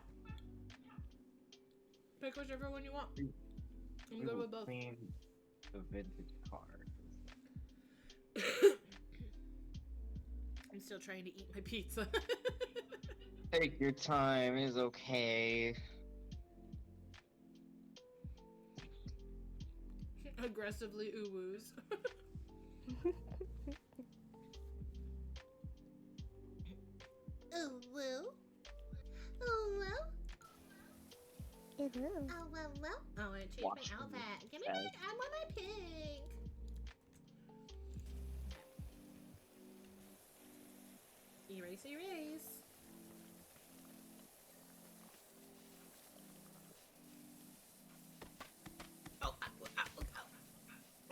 [SPEAKER 1] Pick whichever one you want. I'm good with both.
[SPEAKER 3] Clean the vintage car.
[SPEAKER 1] I'm still trying to eat my pizza.
[SPEAKER 3] Take your time is okay.
[SPEAKER 1] Aggressively ooh-woos. Ooh woo. Ooh woo.
[SPEAKER 4] It will.
[SPEAKER 1] Oh woo woo. Oh, I changed
[SPEAKER 3] Watch
[SPEAKER 1] my
[SPEAKER 3] me.
[SPEAKER 1] outfit. Give me my. I want my pink. Erase, erase. Oh,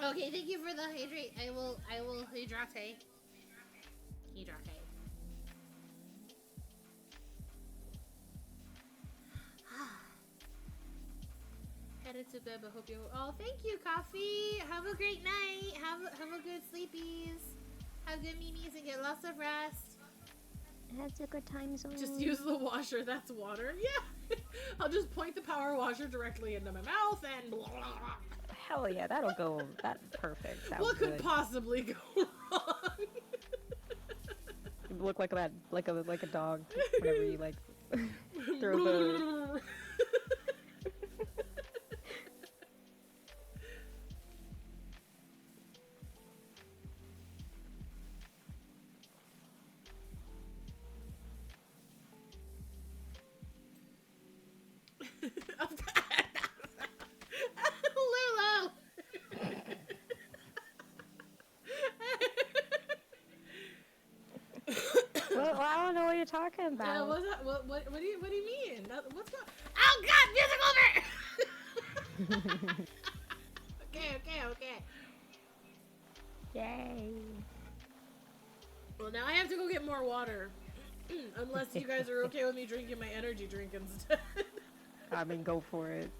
[SPEAKER 1] oh. Okay, thank you for the hydrate. I will hydrate. Hydrate. Headed to bed, but hope you. Oh, thank you, coffee. Have a great night. Have a good sleepies. Have good memes and get lots of rest.
[SPEAKER 4] That's a good time zone.
[SPEAKER 1] Just use the washer. That's water. Yeah. I'll just point the power washer directly into my mouth and. Blah, blah, blah.
[SPEAKER 2] Hell yeah, that'll go. That's perfect. That
[SPEAKER 1] What
[SPEAKER 2] was
[SPEAKER 1] could
[SPEAKER 2] good.
[SPEAKER 1] possibly go wrong?
[SPEAKER 2] You look like that, like a dog. Whenever you like throw the.
[SPEAKER 1] Lulu.
[SPEAKER 2] Well, I don't know what you're talking about.
[SPEAKER 1] What's that? What do you mean? What's going? Oh God! Music over. Okay.
[SPEAKER 4] Yay.
[SPEAKER 1] Well, now I have to go get more water. Unless you guys are okay with me drinking my energy drink instead.
[SPEAKER 2] I mean, go for it.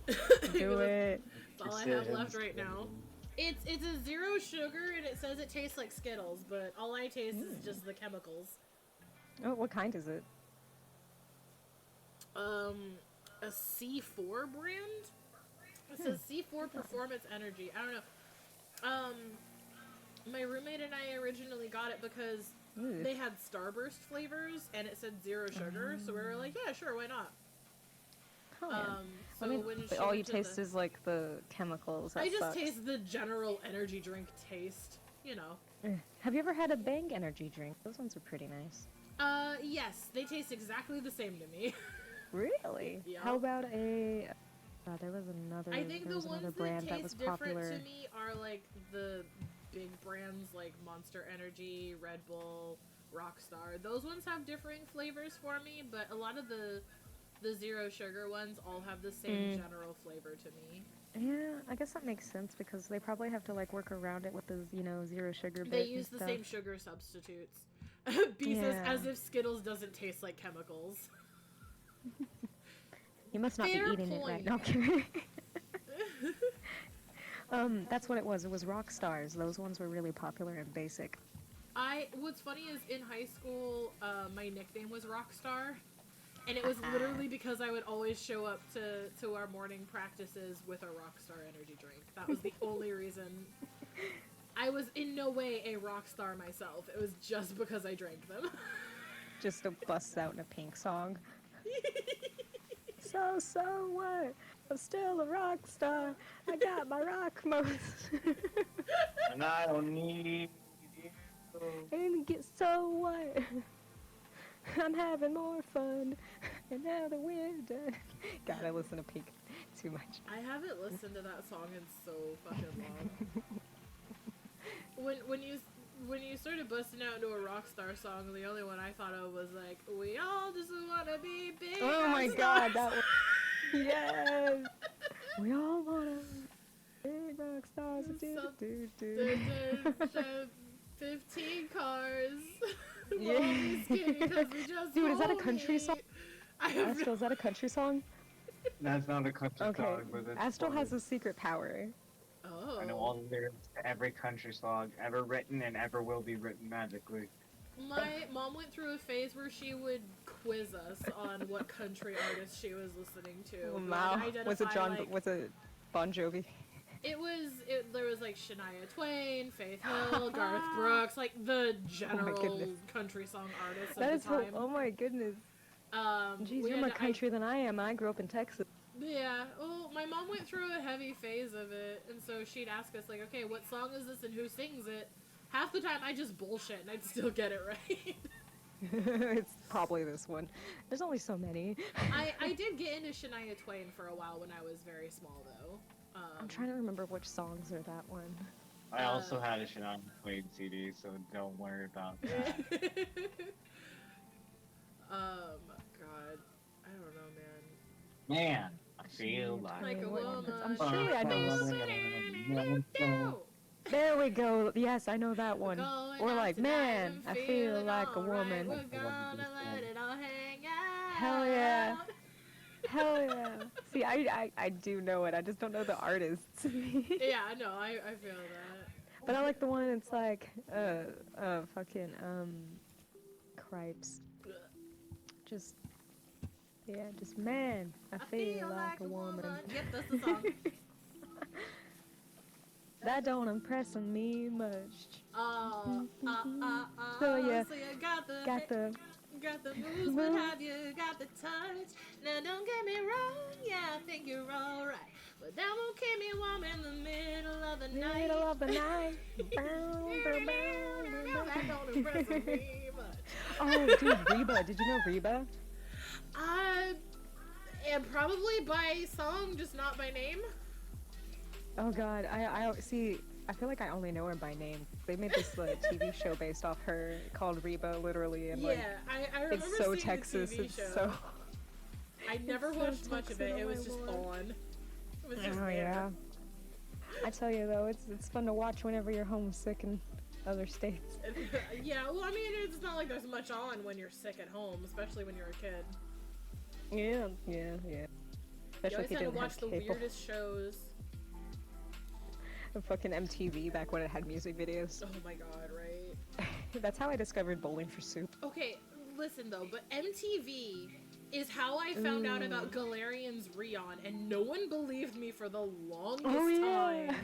[SPEAKER 1] Because
[SPEAKER 2] Do it.
[SPEAKER 1] That's all I have left right now. It's a 0 sugar and it says it tastes like Skittles, but all I taste is just the chemicals.
[SPEAKER 2] Oh, what kind is it?
[SPEAKER 1] A C4 brand? It says C4 Performance Energy. I don't know. My roommate and I originally got it because
[SPEAKER 2] Ooh.
[SPEAKER 1] they had Starburst flavors and it said 0 sugar, so we were like, yeah, sure, why not?
[SPEAKER 2] Oh, yeah.
[SPEAKER 1] So
[SPEAKER 2] I mean,
[SPEAKER 1] when
[SPEAKER 2] but
[SPEAKER 1] she
[SPEAKER 2] all
[SPEAKER 1] went
[SPEAKER 2] you
[SPEAKER 1] to
[SPEAKER 2] taste
[SPEAKER 1] the-
[SPEAKER 2] is like the chemicals. That
[SPEAKER 1] I just
[SPEAKER 2] sucks.
[SPEAKER 1] taste the general energy drink taste, you know.
[SPEAKER 2] Have you ever had a Bang energy drink? Those ones are pretty nice.
[SPEAKER 1] Yes, they taste exactly the same to me.
[SPEAKER 2] Really?
[SPEAKER 1] Yeah.
[SPEAKER 2] How about a? There was another.
[SPEAKER 1] I think
[SPEAKER 2] there
[SPEAKER 1] the
[SPEAKER 2] was
[SPEAKER 1] ones
[SPEAKER 2] another
[SPEAKER 1] that
[SPEAKER 2] brand that
[SPEAKER 1] taste
[SPEAKER 2] was
[SPEAKER 1] different
[SPEAKER 2] popular.
[SPEAKER 1] to me are like the big brands like Monster Energy, Red Bull, Rockstar. Those ones have differing flavors for me, but a lot of the zero sugar ones all have the same general flavor to me.
[SPEAKER 2] Yeah, I guess that makes sense because they probably have to like work around it with the zero sugar
[SPEAKER 1] They
[SPEAKER 2] bit and
[SPEAKER 1] use the
[SPEAKER 2] stuff.
[SPEAKER 1] same sugar substitutes. B says,
[SPEAKER 2] Yeah.
[SPEAKER 1] as if Skittles doesn't taste like chemicals.
[SPEAKER 2] You must not
[SPEAKER 1] Fair
[SPEAKER 2] be eating it right now.
[SPEAKER 1] point.
[SPEAKER 2] That's what it was. It was rock stars. Those ones were really popular and basic.
[SPEAKER 1] What's funny is in high school, my nickname was Rockstar. And it was literally because I would always show up to our morning practices with a Rockstar energy drink. That was the only reason. I was in no way a rock star myself. It was just because I drank them.
[SPEAKER 2] Just to bust out in a Pink song. So what? I'm still a rock star. I got my rock mode.
[SPEAKER 3] And I don't need you.
[SPEAKER 2] And get so what? I'm having more fun. And now that we're done. God, I listen to Pink too much.
[SPEAKER 1] I haven't listened to that song in so fucking long. When you started busting out into a Rockstar song, the only one I thought of was like, "We all just wanna be big."
[SPEAKER 2] Oh my
[SPEAKER 1] rock
[SPEAKER 2] God,
[SPEAKER 1] stars."
[SPEAKER 2] that was yes. We all wanna be big rock stars.
[SPEAKER 1] There's 15 cars.
[SPEAKER 2] Yeah.
[SPEAKER 1] We'll be skinny 'cause we just
[SPEAKER 2] Dude, is that a
[SPEAKER 1] won't
[SPEAKER 2] country
[SPEAKER 1] eat.
[SPEAKER 2] song?
[SPEAKER 1] I have
[SPEAKER 2] Astro, is that a country song?
[SPEAKER 3] That's not a country
[SPEAKER 2] Okay.
[SPEAKER 3] song, but it's
[SPEAKER 2] Astro
[SPEAKER 3] funny.
[SPEAKER 2] has a secret power.
[SPEAKER 1] Oh.
[SPEAKER 3] I know all the lyrics to every country song ever written and ever will be written magically.
[SPEAKER 1] My mom went through a phase where she would quiz us on what country artist she was listening to.
[SPEAKER 2] Oh,
[SPEAKER 1] We
[SPEAKER 2] wow.
[SPEAKER 1] had to
[SPEAKER 2] Was it
[SPEAKER 1] identify,
[SPEAKER 2] was it Bon Jovi?
[SPEAKER 1] There was like Shania Twain, Faith Hill, Garth Brooks, like the general
[SPEAKER 2] goodness.
[SPEAKER 1] country song artists
[SPEAKER 2] That
[SPEAKER 1] of
[SPEAKER 2] is
[SPEAKER 1] the time.
[SPEAKER 2] oh my goodness. Jeez,
[SPEAKER 1] we
[SPEAKER 2] you're
[SPEAKER 1] had
[SPEAKER 2] more
[SPEAKER 1] to-
[SPEAKER 2] country than I am. I grew up in Texas.
[SPEAKER 1] Yeah, well, my mom went through a heavy phase of it, and so she'd ask us, like, okay, what song is this and who sings it? Half the time I just bullshit and I'd still get it right.
[SPEAKER 2] It's probably this one. There's only so many.
[SPEAKER 1] I did get into Shania Twain for a while when I was very small, though.
[SPEAKER 2] I'm trying to remember which songs are that one.
[SPEAKER 3] I also had a Shania Twain CD, so don't worry about that.
[SPEAKER 1] God, I don't know, man.
[SPEAKER 3] Man, I feel like...
[SPEAKER 1] Like a woman.
[SPEAKER 2] I'm sure I know. There we go. Yes, I know that one. Or like, man, I feel like a woman.
[SPEAKER 1] We're gonna let it all hang out.
[SPEAKER 2] Hell yeah. Hell yeah. See, I do know it. I just don't know the artists.
[SPEAKER 1] Yeah, no, I feel that.
[SPEAKER 2] But I like the one that's like, fucking, cripes. Just, yeah, just, man, I feel like a woman.
[SPEAKER 1] Yep, that's the song.
[SPEAKER 2] That don't impress me much.
[SPEAKER 1] So
[SPEAKER 2] So, yeah,
[SPEAKER 1] so you got the
[SPEAKER 2] got the
[SPEAKER 1] moves, but have you got the touch? Now don't get me wrong, yeah, I think you're alright. But that won't keep me warm in the middle of the night.
[SPEAKER 2] middle of the night.
[SPEAKER 1] That don't impress me much.
[SPEAKER 2] Oh, dude, Reba. Did you know Reba?
[SPEAKER 1] And probably by song, just not by name.
[SPEAKER 2] Oh God, I see. I feel like I only know her by name. They made this TV show based off her called Reba, literally, and like
[SPEAKER 1] I remember
[SPEAKER 2] it's so
[SPEAKER 1] seeing
[SPEAKER 2] Texas.
[SPEAKER 1] the TV
[SPEAKER 2] It's
[SPEAKER 1] show.
[SPEAKER 2] so.
[SPEAKER 1] I never
[SPEAKER 2] it's so
[SPEAKER 1] watched much of it.
[SPEAKER 2] Texan,
[SPEAKER 1] It
[SPEAKER 2] oh
[SPEAKER 1] was
[SPEAKER 2] my
[SPEAKER 1] just
[SPEAKER 2] lord.
[SPEAKER 1] on. It was just
[SPEAKER 2] Oh
[SPEAKER 1] there.
[SPEAKER 2] yeah. I tell you though, it's fun to watch whenever you're homesick in other states.
[SPEAKER 1] Yeah, well, I mean, it's not like there's much on when you're sick at home, especially when you're a kid.
[SPEAKER 2] Yeah.
[SPEAKER 1] You
[SPEAKER 2] Especially
[SPEAKER 1] always
[SPEAKER 2] if you
[SPEAKER 1] had to
[SPEAKER 2] didn't
[SPEAKER 1] watch
[SPEAKER 2] have
[SPEAKER 1] the
[SPEAKER 2] cable.
[SPEAKER 1] weirdest shows.
[SPEAKER 2] Fucking MTV back when it had music videos.
[SPEAKER 1] Oh my god, right?
[SPEAKER 2] That's how I discovered Bowling for Soup.
[SPEAKER 1] Okay, listen though, but MTV is how I found out about Galarian's Rion, and no one believed me for the longest time.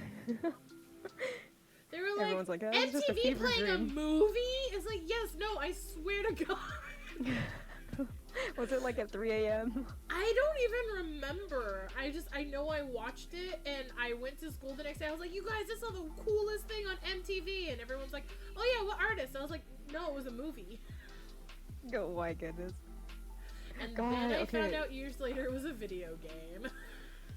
[SPEAKER 1] They were like,
[SPEAKER 2] Everyone's like, oh, it's just a
[SPEAKER 1] MTV
[SPEAKER 2] fever
[SPEAKER 1] playing a
[SPEAKER 2] dream.
[SPEAKER 1] movie? It's like, yes, no, I swear to God.
[SPEAKER 2] Was it like at 3 a.m.?
[SPEAKER 1] I don't even remember. I know I watched it, and I went to school the next day. I was like, you guys, this is the coolest thing on MTV. And everyone's like, oh yeah, what artist? I was like, no, it was a movie.
[SPEAKER 2] Oh my goodness.
[SPEAKER 1] And
[SPEAKER 2] God,
[SPEAKER 1] then I
[SPEAKER 2] okay.
[SPEAKER 1] found out years later it was a video game.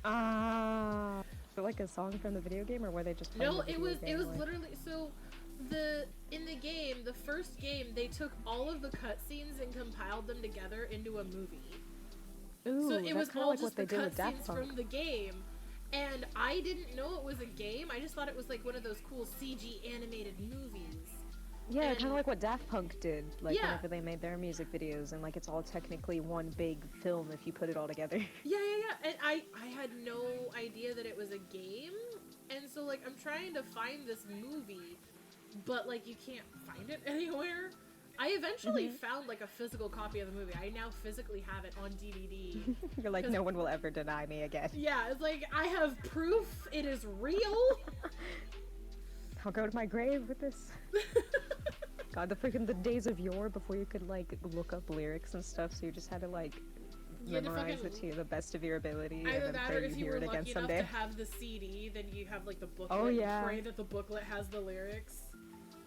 [SPEAKER 2] Ah. Like a song from the video game, or were they just playing
[SPEAKER 1] No,
[SPEAKER 2] the
[SPEAKER 1] it
[SPEAKER 2] video
[SPEAKER 1] was
[SPEAKER 2] game? Like...
[SPEAKER 1] literally so in the game, the first game, they took all of the cutscenes and compiled them together into a movie.
[SPEAKER 2] Ooh,
[SPEAKER 1] So it was
[SPEAKER 2] kinda
[SPEAKER 1] all
[SPEAKER 2] like
[SPEAKER 1] just
[SPEAKER 2] what
[SPEAKER 1] the
[SPEAKER 2] they did with Daft
[SPEAKER 1] cutscenes
[SPEAKER 2] Punk.
[SPEAKER 1] from the game. And I didn't know it was a game. I just thought it was like one of those cool CG animated movies.
[SPEAKER 2] Yeah,
[SPEAKER 1] And-
[SPEAKER 2] kind of like what Daft Punk did, like
[SPEAKER 1] Yeah.
[SPEAKER 2] whenever they made their music videos, and like it's all technically one big film if you put it all together.
[SPEAKER 1] Yeah. And I had no idea that it was a game. And so like I'm trying to find this movie, but like you can't find it anywhere. I eventually found like a physical copy of the movie. I now physically have it on DVD.
[SPEAKER 2] You're like, no one will ever deny me again.
[SPEAKER 1] Yeah, it's like I have proof it is real.
[SPEAKER 2] I'll go to my grave with this. God, the days of yore before you could like look up lyrics and stuff, so you just had to like
[SPEAKER 1] You had to
[SPEAKER 2] memorize
[SPEAKER 1] fucking-
[SPEAKER 2] it to the best of your ability,
[SPEAKER 1] Either
[SPEAKER 2] and then
[SPEAKER 1] that,
[SPEAKER 2] pray
[SPEAKER 1] or if
[SPEAKER 2] you
[SPEAKER 1] you
[SPEAKER 2] hear
[SPEAKER 1] were
[SPEAKER 2] it again
[SPEAKER 1] lucky enough
[SPEAKER 2] someday.
[SPEAKER 1] to have the CD, then you have like the booklet.
[SPEAKER 2] Oh, yeah.
[SPEAKER 1] And pray that the booklet has the lyrics.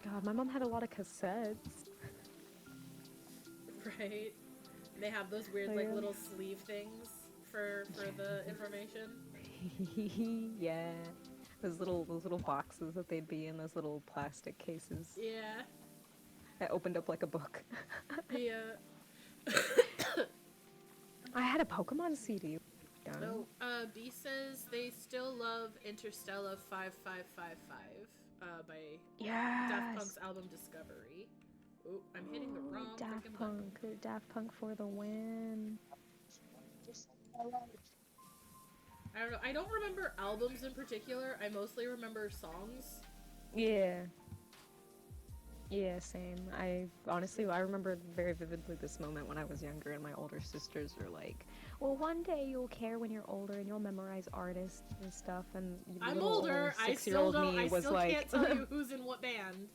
[SPEAKER 2] God, my mom had a lot of cassettes.
[SPEAKER 1] Right. They have those weird
[SPEAKER 2] Oh,
[SPEAKER 1] like
[SPEAKER 2] yeah.
[SPEAKER 1] little sleeve things for the information.
[SPEAKER 2] Yeah, those little boxes that they'd be in, those little plastic cases
[SPEAKER 1] Yeah.
[SPEAKER 2] that opened up like a book.
[SPEAKER 1] Yeah.
[SPEAKER 2] I had a Pokemon CD.
[SPEAKER 1] No, B says they still love Interstellar 5555 by
[SPEAKER 2] Yes.
[SPEAKER 1] Daft Punk's album Discovery. Oh, I'm hitting the wrong
[SPEAKER 2] Daft
[SPEAKER 1] freaking button.
[SPEAKER 2] Punk. Daft Punk for the win.
[SPEAKER 1] I don't know. I don't remember albums in particular. I mostly remember songs.
[SPEAKER 2] Yeah. Yeah, same. I remember very vividly this moment when I was younger and my older sisters were like, well, one day you'll care when you're older and you'll memorize artists and stuff, and
[SPEAKER 1] I'm
[SPEAKER 2] little
[SPEAKER 1] older. I still
[SPEAKER 2] six-year-old
[SPEAKER 1] don't.
[SPEAKER 2] me
[SPEAKER 1] I
[SPEAKER 2] was
[SPEAKER 1] still
[SPEAKER 2] like,
[SPEAKER 1] can't tell you who's in what band.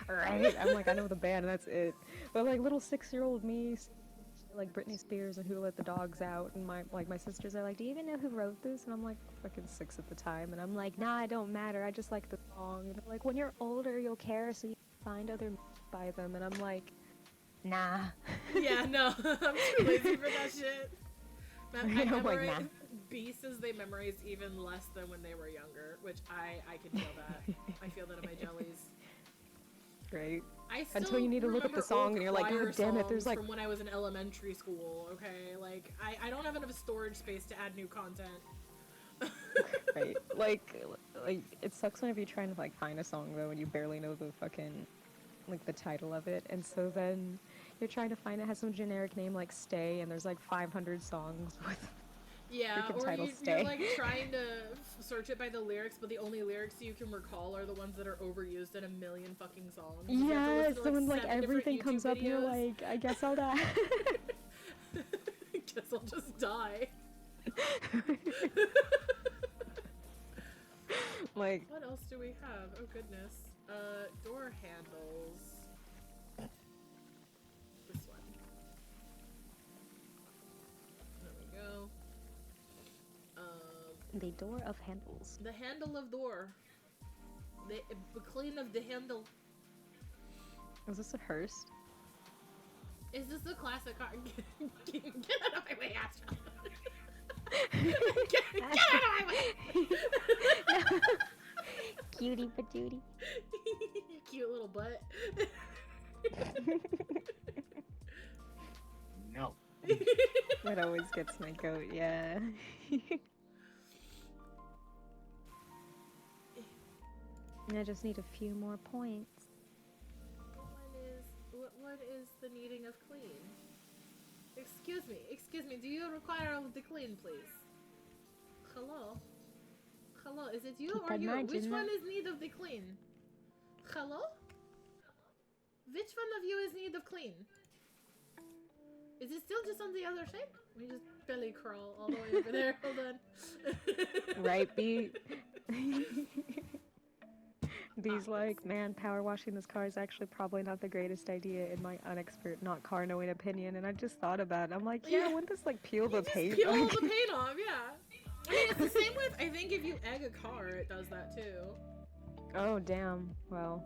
[SPEAKER 2] right? I'm like, I know the band and that's it. But like little 6-year-old me, like Britney Spears and Who Let the Dogs Out, and my sisters are like, do you even know who wrote this? And I'm like fucking 6 at the time, and I'm like, nah, it don't matter. I just like the song. And they're like, when you're older, you'll care, so you can find other by them. And I'm like, nah.
[SPEAKER 1] Yeah, no, I'm too lazy for that shit. I
[SPEAKER 2] I'm like,
[SPEAKER 1] memorize,
[SPEAKER 2] nah.
[SPEAKER 1] B says they memorized even less than when they were younger, which I can feel that. I feel that in my jellies.
[SPEAKER 2] Right?
[SPEAKER 1] I still
[SPEAKER 2] Until you need to look up the
[SPEAKER 1] remember
[SPEAKER 2] song
[SPEAKER 1] old
[SPEAKER 2] and you're like,
[SPEAKER 1] choir
[SPEAKER 2] God damn it, there's
[SPEAKER 1] songs
[SPEAKER 2] like...
[SPEAKER 1] from when I was in elementary school, okay? Like, I don't have enough storage space to add new content.
[SPEAKER 2] Right. Like, it sucks whenever you're trying to, like, find a song, though, and you barely know the fucking, like, the title of it, and so then you're trying to find it has some generic name like Stay, and there's, like, 500 songs with...
[SPEAKER 1] Yeah,
[SPEAKER 2] Freaking
[SPEAKER 1] or
[SPEAKER 2] title
[SPEAKER 1] you're
[SPEAKER 2] Stay.
[SPEAKER 1] like trying to search it by the lyrics, but the only lyrics you can recall are the ones that are overused in a million fucking songs. You have to
[SPEAKER 2] Yeah,
[SPEAKER 1] listen to,
[SPEAKER 2] so when, like,
[SPEAKER 1] 7 different
[SPEAKER 2] everything
[SPEAKER 1] YouTube
[SPEAKER 2] comes up, you're
[SPEAKER 1] videos.
[SPEAKER 2] like, I guess I'll die.
[SPEAKER 1] Guess I'll just die.
[SPEAKER 2] Like,
[SPEAKER 1] What else do we have? Oh goodness. Door handles. This one. There we go.
[SPEAKER 4] The door of handles.
[SPEAKER 1] The handle of door. The clean of the handle.
[SPEAKER 2] is this a hearse?
[SPEAKER 1] Is this the classic car? Get out of my way, Astro. Get out of my way.
[SPEAKER 4] Cutie patootie.
[SPEAKER 1] You cute little butt.
[SPEAKER 3] No.
[SPEAKER 2] That always gets my goat, yeah. I just need a few more points.
[SPEAKER 1] What is the needing of clean? Excuse me, do you require the clean, please? Hello? Hello, is it you
[SPEAKER 4] Keep
[SPEAKER 1] or
[SPEAKER 4] that
[SPEAKER 1] you?
[SPEAKER 4] mind
[SPEAKER 1] Which
[SPEAKER 4] in
[SPEAKER 1] one
[SPEAKER 4] there.
[SPEAKER 1] is need of the clean? Hello? Which one of you is need of clean? Is it still just on the other side? Let me just belly crawl all the way over there. Hold on.
[SPEAKER 2] Right, B? B's like, man, power washing this car is actually probably not the greatest idea in my unexpert, not car knowing opinion. And I just thought about it. I'm like, yeah,
[SPEAKER 1] Yeah.
[SPEAKER 2] wouldn't this like peel the
[SPEAKER 1] Just
[SPEAKER 2] paint?
[SPEAKER 1] peel all
[SPEAKER 2] Like-
[SPEAKER 1] the paint off, yeah. I mean, it's the same with, I think if you egg a car, it does that too.
[SPEAKER 2] Oh, damn. Well,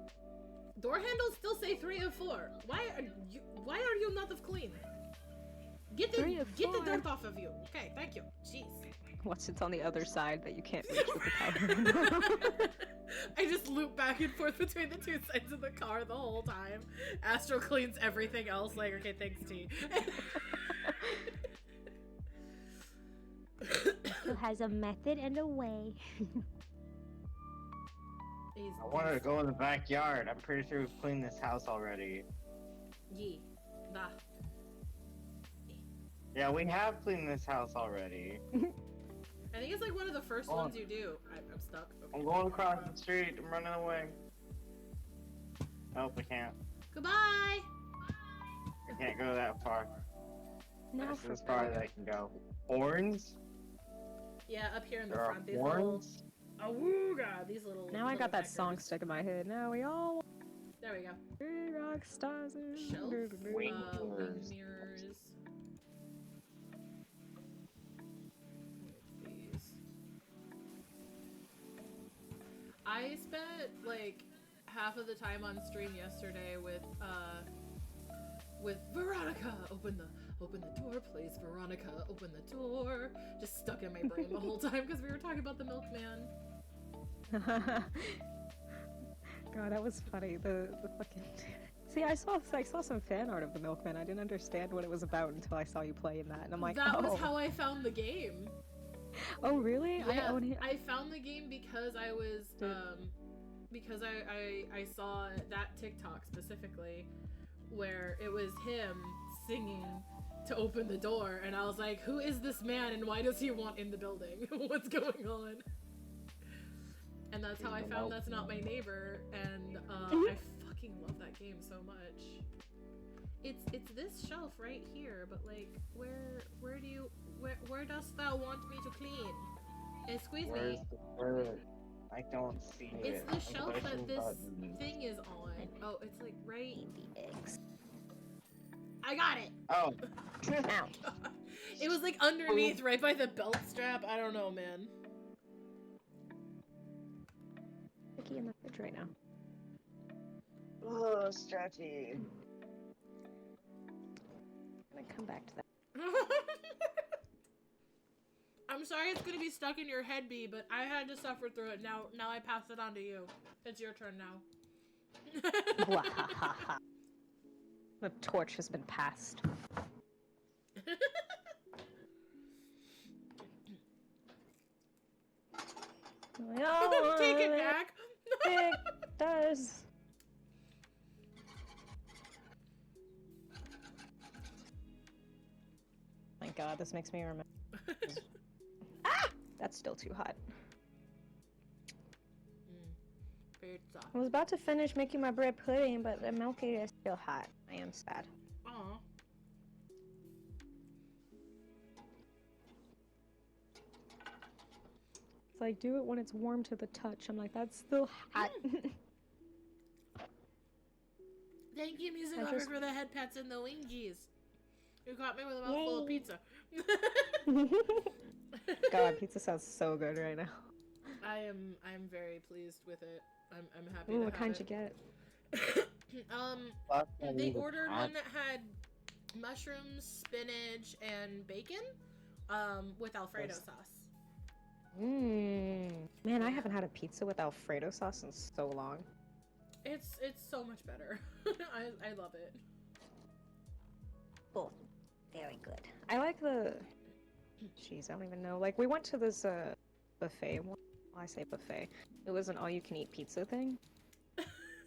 [SPEAKER 1] Door handles still say 3 of 4. Why are you not of clean? Get the
[SPEAKER 2] 3 of
[SPEAKER 1] get the
[SPEAKER 2] 4.
[SPEAKER 1] dirt off of you. Okay, thank you. Jeez.
[SPEAKER 2] What's it's on the other side that you can't reach with the power?
[SPEAKER 1] I just loop back and forth between the two sides of the car the whole time. Astro cleans everything else. Like, okay, thanks, T.
[SPEAKER 4] Who has a method and a way.
[SPEAKER 3] I wanted to go in the backyard. I'm pretty sure we've cleaned this house already.
[SPEAKER 1] Yee. Da.
[SPEAKER 3] Yeah, we have cleaned this house already.
[SPEAKER 1] I think it's like one of the first ones you do. I'm stuck. Okay.
[SPEAKER 3] I'm going across the street. I'm running away. Nope, I can't.
[SPEAKER 1] Goodbye!
[SPEAKER 3] I can't go that far.
[SPEAKER 4] Now
[SPEAKER 3] This
[SPEAKER 4] for
[SPEAKER 3] is as far as I can go. Horns?
[SPEAKER 1] Yeah, up here in the
[SPEAKER 3] There are
[SPEAKER 1] front. These little...
[SPEAKER 3] horns?
[SPEAKER 1] Awooga! These little...
[SPEAKER 2] Now I got that
[SPEAKER 1] peckers.
[SPEAKER 2] song stuck in my head. Now we all
[SPEAKER 1] There we go.
[SPEAKER 2] be rock stars.
[SPEAKER 1] Shelf?
[SPEAKER 3] Wing
[SPEAKER 1] Wing
[SPEAKER 3] mirrors.
[SPEAKER 1] mirrors. These. I spent like half of the time on stream yesterday with Veronica. Open the door, please. Veronica, open the door. Just stuck in my brain the whole time because we were talking about the milkman.
[SPEAKER 2] God, that was funny. The fucking. See, I saw some fan art of the Milkman. I didn't understand what it was about until I saw you playing that, and I'm like,
[SPEAKER 1] That
[SPEAKER 2] oh.
[SPEAKER 1] was how I found the game.
[SPEAKER 2] Oh, really?
[SPEAKER 1] Yeah,
[SPEAKER 2] I own it.
[SPEAKER 1] I found the game because I was because I saw that TikTok specifically where it was him singing to open the door, and I was like, who is this man and why does he want in the building? What's going on? And that's how I found That's Not My Neighbor, and I fucking love that game so much. It's this shelf right here, but like where dost thou want me to clean? Excuse
[SPEAKER 3] Where's
[SPEAKER 1] me.
[SPEAKER 3] the bird? I don't see it.
[SPEAKER 1] It's the
[SPEAKER 3] I'm
[SPEAKER 1] shelf that
[SPEAKER 3] pushing
[SPEAKER 1] this
[SPEAKER 3] buttons.
[SPEAKER 1] thing is on. Oh, it's like right.
[SPEAKER 4] the eggs.
[SPEAKER 1] I got it.
[SPEAKER 3] Oh.
[SPEAKER 2] Ow.
[SPEAKER 1] It was like underneath, right by the belt strap. I don't know, man.
[SPEAKER 2] Sticky in the fridge right now.
[SPEAKER 3] Oh, stretchy.
[SPEAKER 2] I'm gonna come back to that.
[SPEAKER 1] I'm sorry it's gonna be stuck in your head, B, but I had to suffer through it. Now I pass it on to you. It's your turn now.
[SPEAKER 2] The torch has been passed.
[SPEAKER 1] Take it back.
[SPEAKER 2] It does. My God, this makes me remember. Ah! That's still too hot.
[SPEAKER 1] Pizza.
[SPEAKER 2] I was about to finish making my bread pudding, but the milk is still hot. I am sad.
[SPEAKER 1] Aw.
[SPEAKER 2] It's like, do it when it's warm to the touch. I'm like, that's still hot.
[SPEAKER 1] Thank you, music
[SPEAKER 2] I
[SPEAKER 1] lover,
[SPEAKER 2] just-
[SPEAKER 1] for the head pats and the wingies. You caught me with a mouthful of
[SPEAKER 4] Yay.
[SPEAKER 1] pizza.
[SPEAKER 2] God, pizza sounds so good right now.
[SPEAKER 1] I'm very pleased with it. I'm happy
[SPEAKER 2] Ooh,
[SPEAKER 1] to
[SPEAKER 2] what
[SPEAKER 1] have
[SPEAKER 2] kind
[SPEAKER 1] it.
[SPEAKER 2] you get?
[SPEAKER 1] They ordered one that had mushrooms, spinach, and bacon, with Alfredo sauce.
[SPEAKER 2] Mmm. Man, I haven't had a pizza with Alfredo sauce in so long.
[SPEAKER 1] It's so much better. I love it.
[SPEAKER 4] Oh, very good.
[SPEAKER 2] I like the... Jeez, I don't even know. Like, we went to this buffet. Well, I say buffet. It was an all-you-can-eat pizza thing.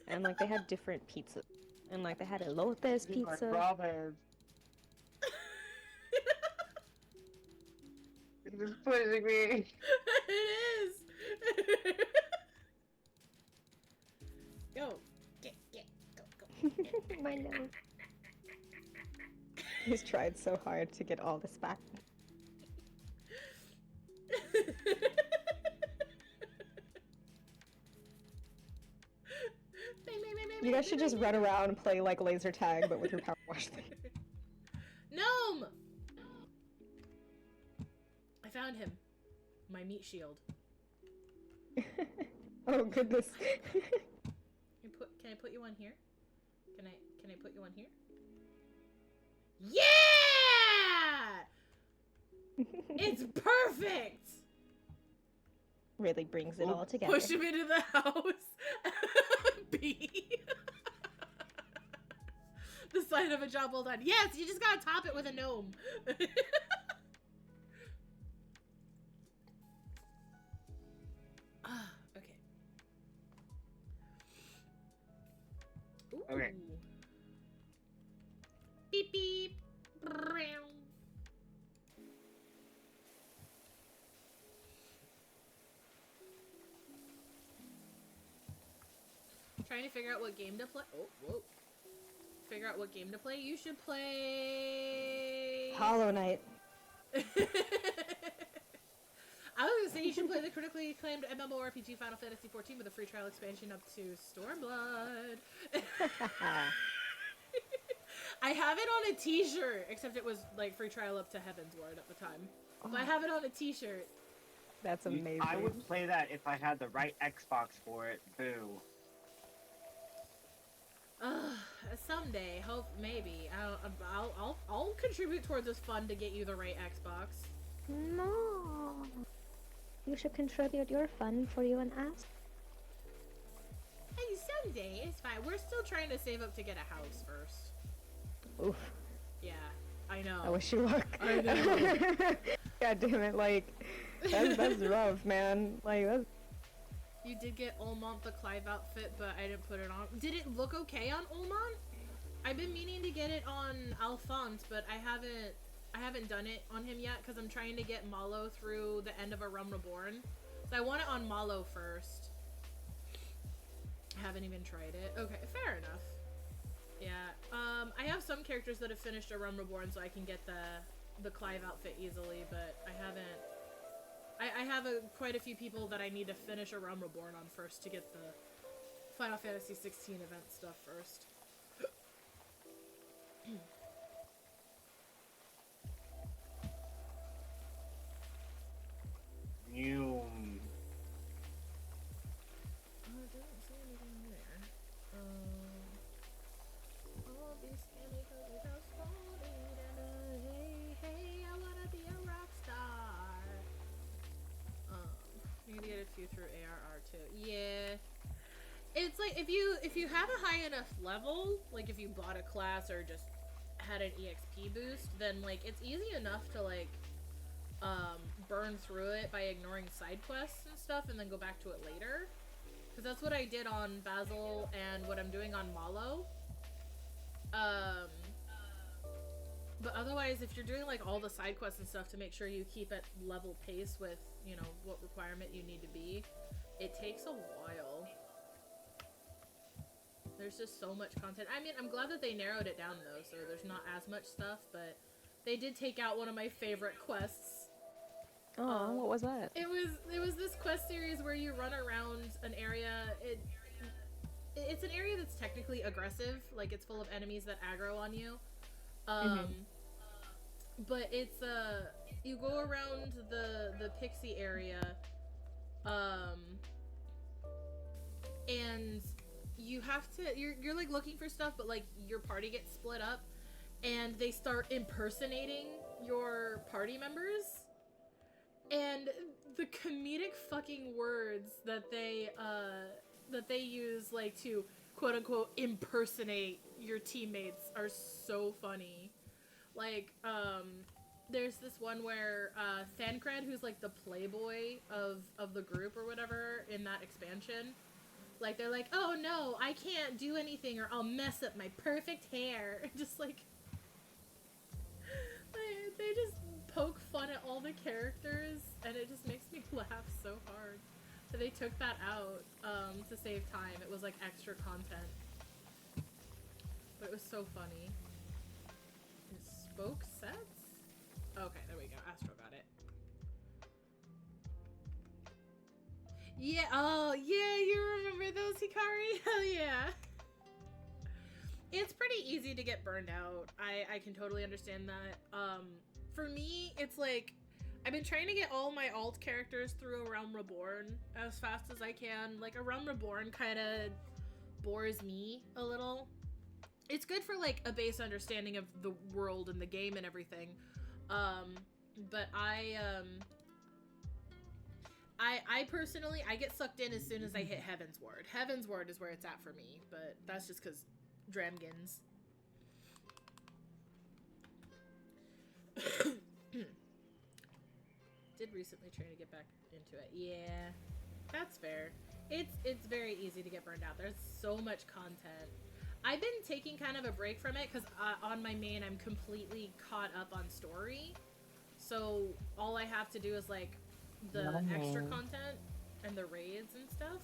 [SPEAKER 2] And, like, they had different pizzas. And, like, they had a Lopez pizza.
[SPEAKER 3] Robin. It's just pushing me.
[SPEAKER 1] It is. Go, get, go.
[SPEAKER 2] My nose. He's tried so hard to get all this back. You guys should just run around and play like laser tag, but with your power wash thing.
[SPEAKER 1] Gnome! I found him. My meat shield.
[SPEAKER 2] Oh goodness.
[SPEAKER 1] Can I I put you on here? Can I put you on here? Yeah! It's perfect!
[SPEAKER 4] Really brings it all together.
[SPEAKER 1] Push him into the house. B. The sign of a job well done. Yes, you just gotta top it with a gnome. Okay. Ooh.
[SPEAKER 3] Okay.
[SPEAKER 1] Beep beep. Brown. Trying to figure out what game to play. Oh, whoa. Figure out what game to play. You should play
[SPEAKER 4] Hollow Knight.
[SPEAKER 1] I was gonna say you should play the critically acclaimed MMORPG Final Fantasy XIV with a free trial expansion up to Stormblood. I have it on a t-shirt, except it was like free trial up to Heaven's Ward at the time. But I have it on a t-shirt.
[SPEAKER 2] That's amazing.
[SPEAKER 3] I would play that if I had the right Xbox for it. Boo.
[SPEAKER 1] Someday, hope maybe. I'll contribute towards this fund to get you the right Xbox.
[SPEAKER 4] No. You should contribute your fund for you and ask.
[SPEAKER 1] Hey, someday it's fine. We're still trying to save up to get a house first.
[SPEAKER 4] Oof.
[SPEAKER 1] Yeah, I know.
[SPEAKER 2] I wish you luck.
[SPEAKER 1] I know.
[SPEAKER 2] God damn it, like, that's rough, man. Like, that's...
[SPEAKER 1] You did get Olmont the Clive outfit, but I didn't put it on. Did it look okay on Olmont? I've been meaning to get it on Alphonse, but I haven't done it on him yet because I'm trying to get Malo through the end of A Realm Reborn. So I want it on Malo first. I haven't even tried it. Okay, fair enough. Yeah, I have some characters that have finished A Realm Reborn, so I can get the Clive outfit easily, but I haven't. I have quite a few people that I need to finish A Realm Reborn on first to get the Final Fantasy 16 event stuff first.
[SPEAKER 3] You.
[SPEAKER 1] I don't see anything there. All these scammy cozy house floating and hey, hey, I wanna be a rock star. You need to get it to through ARR too. Yeah. It's like if you have a high enough level, like if you bought a class or just had an EXP boost, then like it's easy enough to like burn through it by ignoring side quests and stuff and then go back to it later. Because that's what I did on Basil and what I'm doing on Malo. But otherwise, if you're doing like all the side quests and stuff to make sure you keep at level pace with, you know, what requirement you need to be, it takes a while. There's just so much content. I mean, I'm glad that they narrowed it down though, so there's not as much stuff, but they did take out one of my favorite quests.
[SPEAKER 2] Oh, what was that?
[SPEAKER 1] It was this quest series where you run around an area. It's an area that's technically aggressive, like it's full of enemies that aggro on you. But it's you go around the pixie area, and you have to you're like looking for stuff, but like your party gets split up, and they start impersonating your party members. And the comedic fucking words that they use, like, to quote unquote impersonate your teammates are so funny. Like, there's this one where Thancred, who's like the playboy of the group or whatever in that expansion, like they're like, oh no, I can't do anything or I'll mess up my perfect hair. Just like they just poke fun at all the characters, and it just makes me laugh so hard. So they took that out to save time. It was like extra content, but it was so funny. Spoke sets? Okay, there we go. Astro got it. Yeah. Oh yeah, you remember those, Hikari? Hell yeah. It's pretty easy to get burned out. I can totally understand that. For me, it's like, I've been trying to get all my alt characters through A Realm Reborn as fast as I can. Like, A Realm Reborn kind of bores me a little. It's good for like a base understanding of the world and the game and everything. But I personally, I get sucked in as soon as I hit Heaven's Ward. Heaven's Ward is where it's at for me, but that's just because Dramgins. Did recently try to get back into it. Yeah, that's fair. It's very easy to get burned out. There's so much content. I've been taking kind of a break from it because on my main I'm completely caught up on story. So all I have to do is like the extra content and the raids and stuff.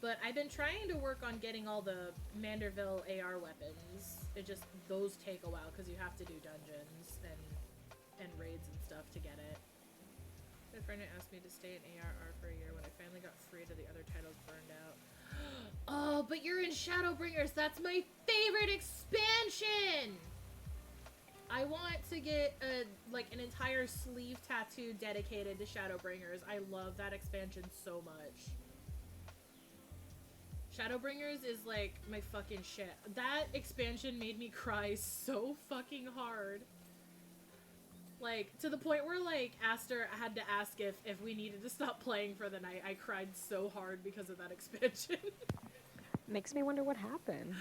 [SPEAKER 1] But I've been trying to work on getting all the Manderville AR weapons. It just, those take a while because you have to do dungeons and raids and stuff to get it. My friend asked me to stay in ARR for a year. When I finally got free to the other titles burned out. Oh, but you're in Shadowbringers. That's my favorite expansion! I want to get like an entire sleeve tattoo dedicated to Shadowbringers. I love that expansion so much. Shadowbringers is like my fucking shit. That expansion made me cry so fucking hard. Like, to the point where, like, Aster had to ask if we needed to stop playing for the night. I cried so hard because of that expansion.
[SPEAKER 2] Makes me wonder what happened.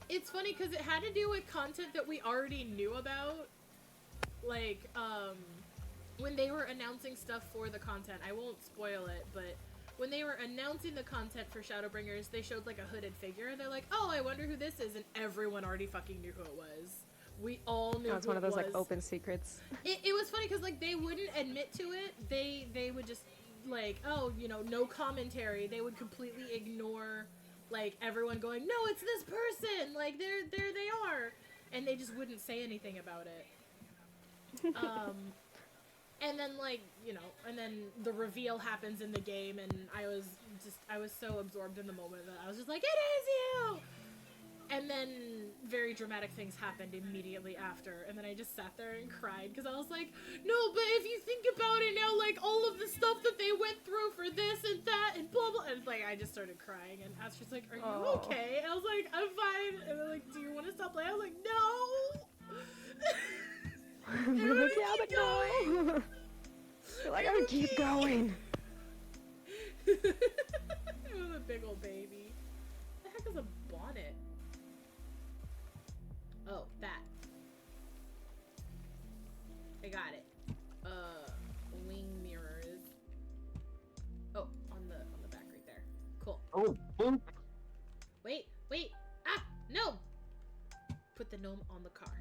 [SPEAKER 1] It's funny because it had to do with content that we already knew about. Like, when they were announcing stuff for the content, I won't spoil it, but when they were announcing the content for Shadowbringers, they showed, like, a hooded figure. They're like, oh, I wonder who this is, and everyone already fucking knew who it was. We all knew.
[SPEAKER 2] Oh, it's one of those like open secrets.
[SPEAKER 1] It was funny because like they wouldn't admit to it. They would just like, oh, you know, no commentary. They would completely ignore like everyone going, no, it's this person. Like there they are, and they just wouldn't say anything about it. And then like, you know, and then the reveal happens in the game, and I was so absorbed in the moment that I was just like, it is you. And then very dramatic things happened immediately after, and then I just sat there and cried because I was like, no, but if you think about it now, like all of the stuff that they went through for this and that and blah blah, and like I just started crying, and Astra's like, are you okay? And I was like, I'm fine. And they're like, do you want to stop playing? I was like, no.
[SPEAKER 2] You're like, yeah, but no. You're like, I would keep going.
[SPEAKER 1] It was a big old baby. What the heck is a bonnet? Oh, that. I got it. Wing mirrors. Oh, on the back right there. Cool.
[SPEAKER 3] Oh, boom.
[SPEAKER 1] Wait. Ah, no. Put the gnome on the car.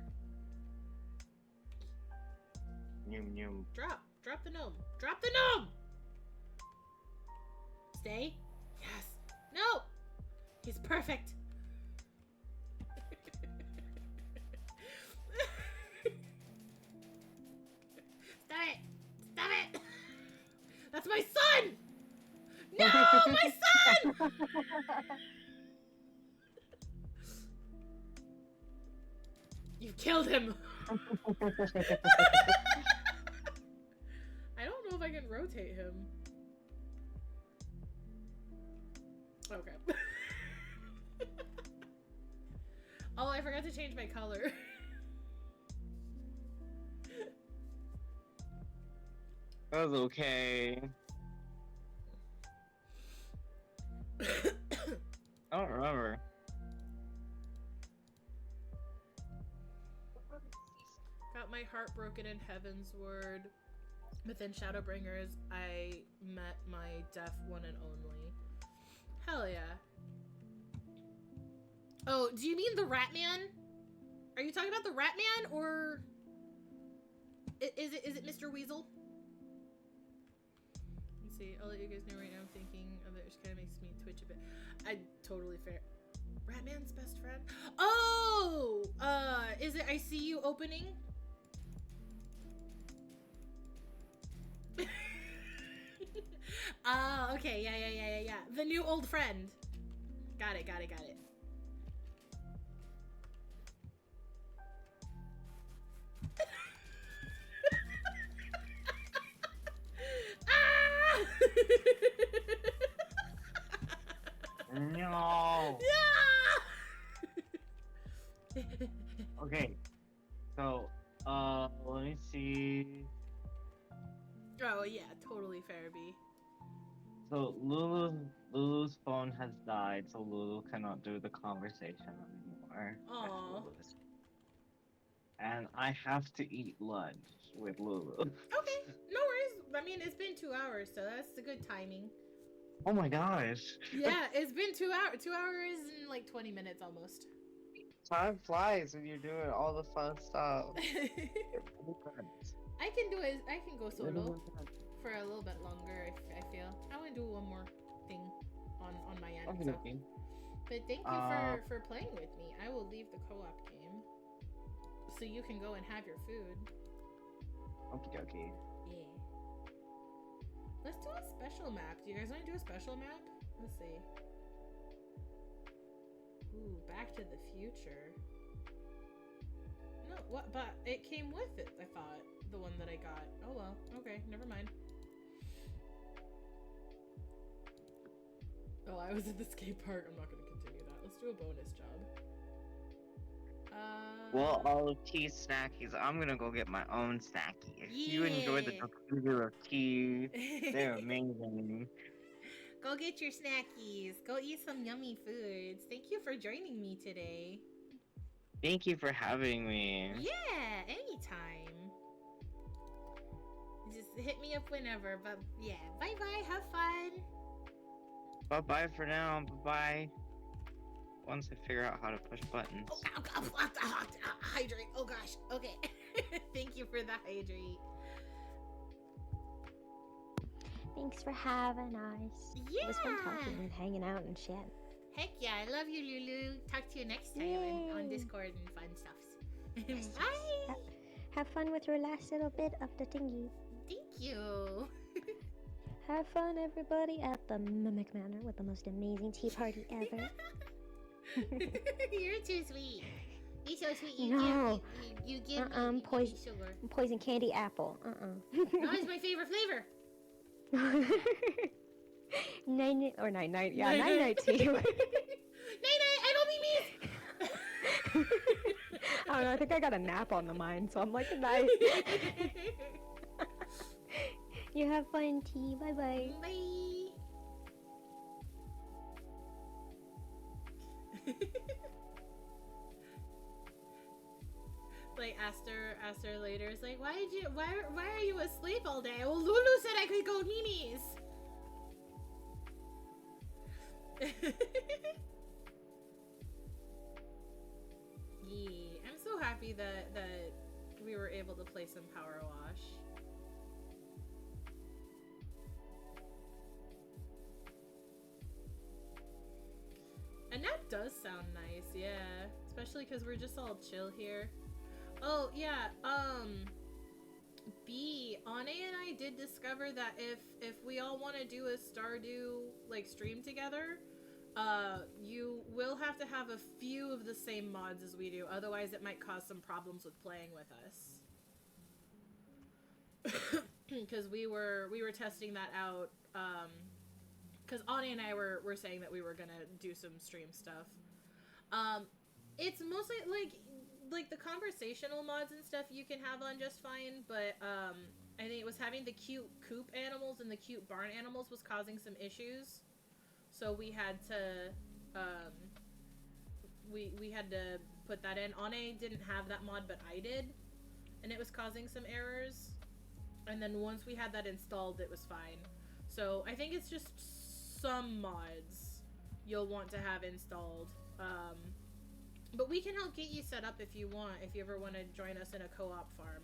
[SPEAKER 3] Nyum.
[SPEAKER 1] Drop the gnome. Drop the gnome. Stay. Yes. No. He's perfect. Stop it! That's my son! No, my son! You killed him! I don't know if I can rotate him. Okay. Oh, I forgot to change my color.
[SPEAKER 3] That was okay. I don't remember.
[SPEAKER 1] Got my heart broken in Heaven's Word. Within Shadowbringers, I met my deaf one and only. Hell yeah. Oh, do you mean the Rat Man? Are you talking about the Rat Man, or is it Mr. Weasel? Let's see. I'll let you guys know right now. I'm thinking of it. Just kind of makes me twitch a bit. I totally fair. Rat Man's best friend. Oh, is it? I see you opening. Oh, okay. Yeah. The new old friend. Got it. Ah!
[SPEAKER 3] No. Okay. So, let me see.
[SPEAKER 1] Oh yeah, totally fair, B.
[SPEAKER 3] So Lulu's phone has died, so Lulu cannot do the conversation anymore with
[SPEAKER 1] Aw.
[SPEAKER 3] Lulu. And I have to eat lunch with Lulu.
[SPEAKER 1] Okay, no worries. I mean, it's been 2 hours, so that's the good timing.
[SPEAKER 3] Oh my gosh.
[SPEAKER 1] Yeah, it's been 2 hours. 2 hours and like 20 minutes almost.
[SPEAKER 3] Time flies when you're doing all the fun stuff. It really does.
[SPEAKER 1] I can do it. I can go
[SPEAKER 3] It really,
[SPEAKER 1] solo
[SPEAKER 3] really does.
[SPEAKER 1] for a little bit longer. I feel. I want to do one more thing on my end.
[SPEAKER 3] Okay,
[SPEAKER 1] So.
[SPEAKER 3] okay.
[SPEAKER 1] But thank you for playing with me. I will leave the co-op game so you can go and have your food.
[SPEAKER 3] Okay, okay.
[SPEAKER 1] Yeah. Let's do a special map. Do you guys want to do a special map? Let's see. Ooh, Back to the Future. No, what? But it came with it, I thought. The one that I got. Oh well. Okay, never mind. Oh, I was at the skate park. I'm not going to continue that. Let's do a bonus job.
[SPEAKER 3] Well, all of tea snackies. I'm gonna go get my own snackies. You enjoy the
[SPEAKER 1] Yeah.
[SPEAKER 3] diffuser of tea. They're amazing.
[SPEAKER 1] Go get your snackies. Go eat some yummy foods. Thank you for joining me today.
[SPEAKER 3] Thank you for having me.
[SPEAKER 1] Yeah, anytime. Just hit me up whenever. But yeah, bye bye. Have fun.
[SPEAKER 3] Bye bye for now. Bye bye. Once I figure out how to push buttons.
[SPEAKER 1] Hydrate. Oh gosh. Okay. Thank you for the hydrate.
[SPEAKER 4] Thanks for having us.
[SPEAKER 1] Yeah.
[SPEAKER 4] It was fun talking and hanging out and shit.
[SPEAKER 1] Heck yeah, I love you, Lulu. Talk to you next time on Discord and fun stuffs.
[SPEAKER 4] Yes,
[SPEAKER 1] Bye.
[SPEAKER 4] yes. Have fun with your last little bit of the thingy.
[SPEAKER 1] Thank you.
[SPEAKER 4] Have fun, everybody, at the Mimic Manor with the most amazing tea party ever.
[SPEAKER 1] You're too sweet. You're so sweet. You
[SPEAKER 4] No.
[SPEAKER 1] give, you give me sugar.
[SPEAKER 4] Poison candy apple.
[SPEAKER 1] That is my favorite flavor.
[SPEAKER 4] 9 yeah, 9 tea.
[SPEAKER 1] Night, I don't mean me.
[SPEAKER 2] I don't know, I think I got a nap on the mind, so I'm like, good night.
[SPEAKER 4] You have fun, tea. Bye bye.
[SPEAKER 1] Bye. Like Aster later is like, why are you asleep all day? Well, Lulu said I could go Mimi's. Yeah, I'm so happy that we were able to play some Power Wash. And that does sound nice, yeah. Especially because we're just all chill here. Oh, yeah, B, Ane and I did discover that if we all want to do a Stardew, like, stream together, you will have to have a few of the same mods as we do. Otherwise, it might cause some problems with playing with us. Because we were testing that out, because Ane and I were saying that we were gonna do some stream stuff. It's mostly like the conversational mods and stuff you can have on just fine, but I think it was having the cute coop animals and the cute barn animals was causing some issues. So we had to we had to put that in. Ane didn't have that mod, but I did, and it was causing some errors. And then once we had that installed, it was fine. So I think it's just some mods you'll want to have installed. But we can help get you set up if you want, if you ever want to join us in a co-op farm.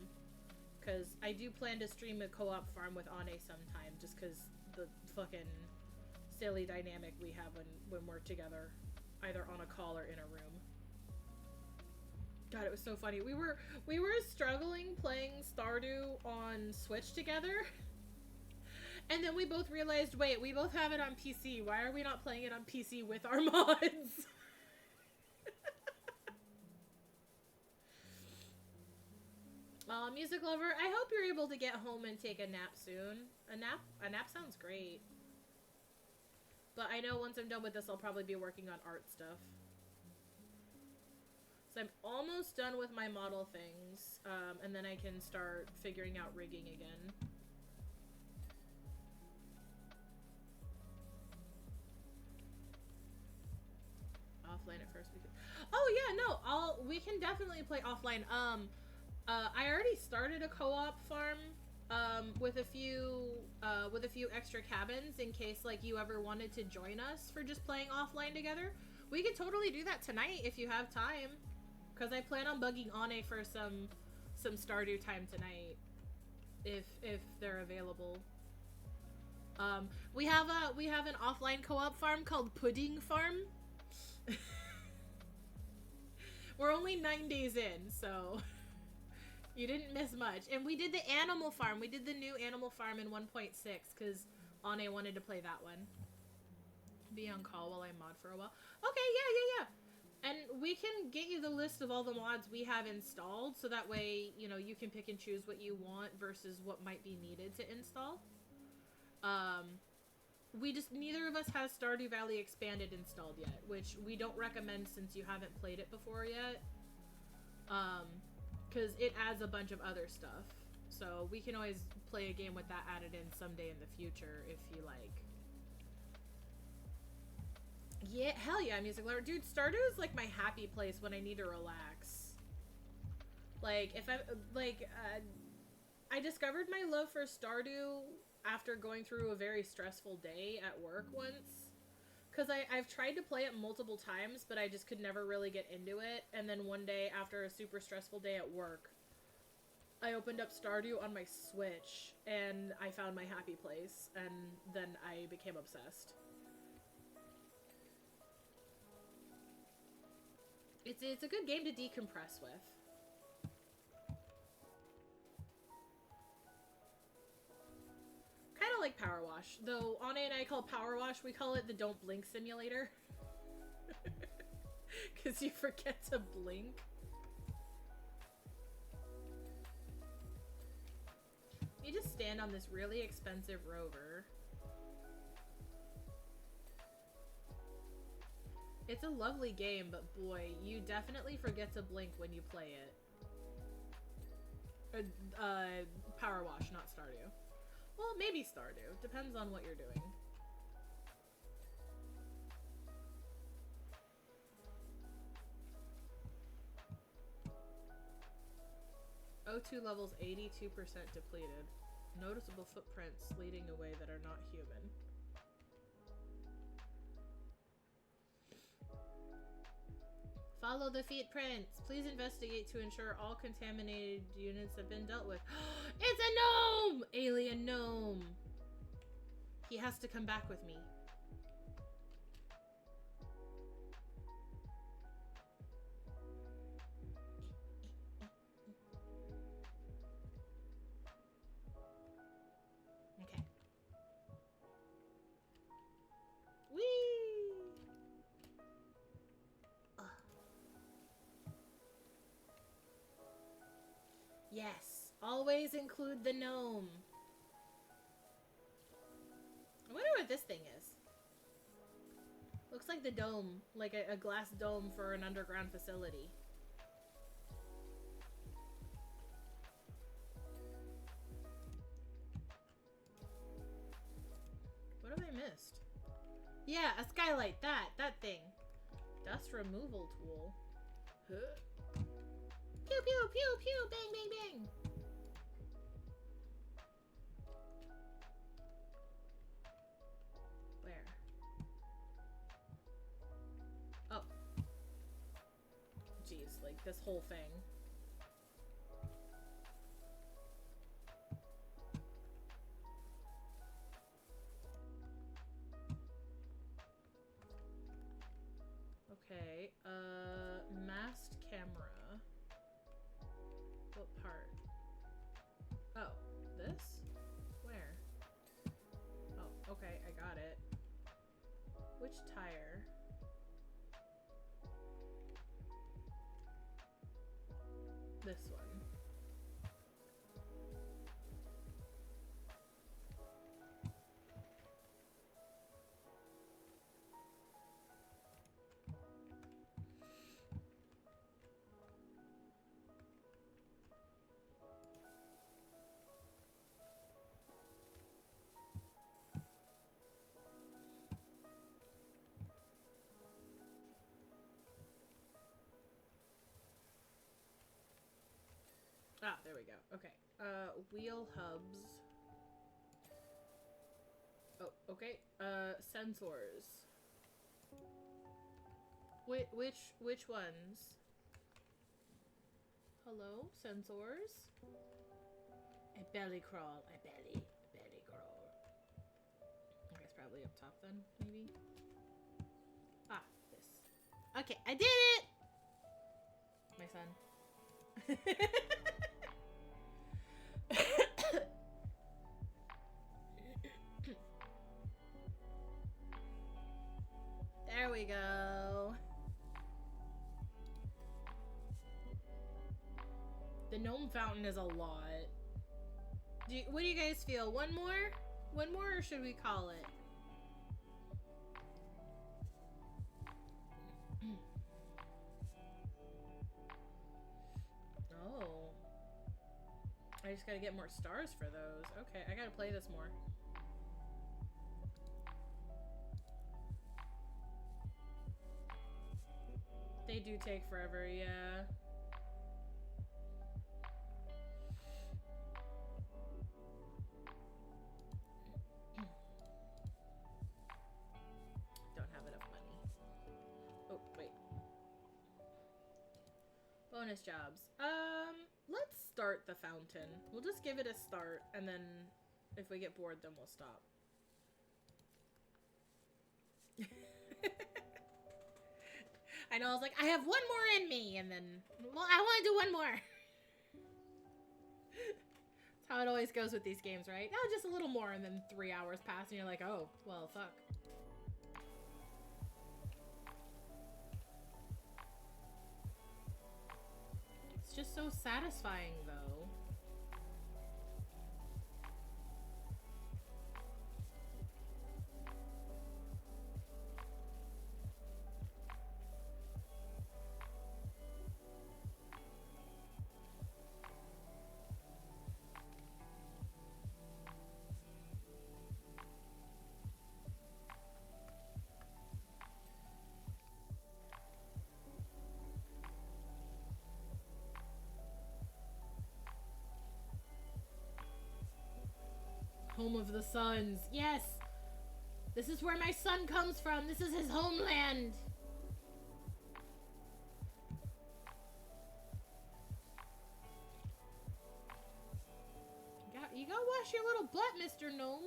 [SPEAKER 1] Because I do plan to stream a co-op farm with Ane sometime, just because the fucking silly dynamic we have when we're together, either on a call or in a room. God, it was so funny. We were struggling playing Stardew on Switch together. And then we both realized, wait, we both have it on PC. Why are we not playing it on PC with our mods? Music lover, I hope you're able to get home and take a nap soon. A nap sounds great. But I know once I'm done with this, I'll probably be working on art stuff. So I'm almost done with my model things, and then I can start figuring out rigging again. Offline at first because... Oh yeah, no, we can definitely play offline. I already started a co-op farm with a few extra cabins in case like you ever wanted to join us for just playing offline together. We could totally do that tonight if you have time, because I plan on bugging Ane for some Stardew time tonight if they're available. We have an offline co-op farm called Pudding Farm. We're only 9 days in, so you didn't miss much. And we did the animal farm. We did the new animal farm in 1.6 because Ane wanted to play that one. Be on call while I mod for a while. Okay, yeah. And we can get you the list of all the mods we have installed, so that way, you know, you can pick and choose what you want versus what might be needed to install. Neither of us has Stardew Valley Expanded installed yet, which we don't recommend since you haven't played it before yet. Because it adds a bunch of other stuff. So we can always play a game with that added in someday in the future if you like. Yeah, hell yeah, Music Lover. Dude, Stardew is like my happy place when I need to relax. Like, if I discovered my love for Stardew after going through a very stressful day at work once. Because I've tried to play it multiple times, but I just could never really get into it. And then one day, after a super stressful day at work, I opened up Stardew on my Switch, and I found my happy place, and then I became obsessed. It's a good game to decompress with. Kind of like Powerwash, though Ane and I call Powerwash, we call it the Don't Blink Simulator. Because you forget to blink. You just stand on this really expensive rover. It's a lovely game, but boy, you definitely forget to blink when you play it. Powerwash, not Stardew. Well, maybe Stardew. Depends on what you're doing. O2 levels 82% depleted. Noticeable footprints leading away that are not human. Follow the footprints. Please investigate to ensure all contaminated units have been dealt with. It's a gnome! Alien gnome. He has to come back with me. Okay. Whee! Yes, always include the gnome. I wonder what this thing is. Looks like the dome, like a glass dome for an underground facility. What have I missed? Yeah, a skylight, that thing. Dust removal tool. Huh. Pew pew pew pew, bang bang bang. Where? Oh. Jeez, like this whole thing. Okay, masked camera. What part? Oh, this? Where? Oh, okay, I got it. Which tire? This one. Ah, there we go. Okay. Wheel hubs. Oh, okay. Sensors. Which ones? Hello, sensors? A belly crawl. A belly crawl. I guess probably up top then, maybe. Ah, this. Okay, I did it! My son. There we go. The gnome fountain is a lot. What do you guys feel? One more? One more, or should we call it? Oh. I just gotta get more stars for those. Okay, I gotta play this more. They do take forever, yeah. Don't have enough money. Oh, wait. Bonus jobs. Let's start the fountain. We'll just give it a start, and then if we get bored, then we'll stop. I know, I was like, I have one more in me, and then, well, I want to do one more. That's how it always goes with these games, right? Oh, just a little more, and then 3 hours pass, and you're like, oh, well, fuck. It's just so satisfying, though. Home of the Suns. Yes! This is where my son comes from. This is his homeland. You go wash your little butt, Mr. Gnome.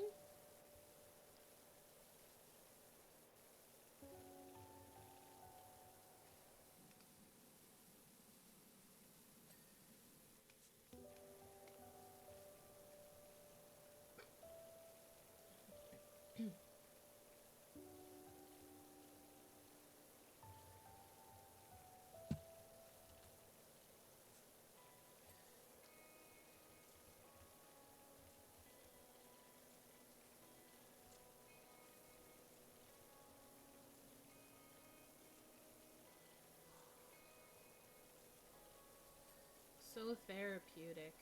[SPEAKER 1] So therapeutic.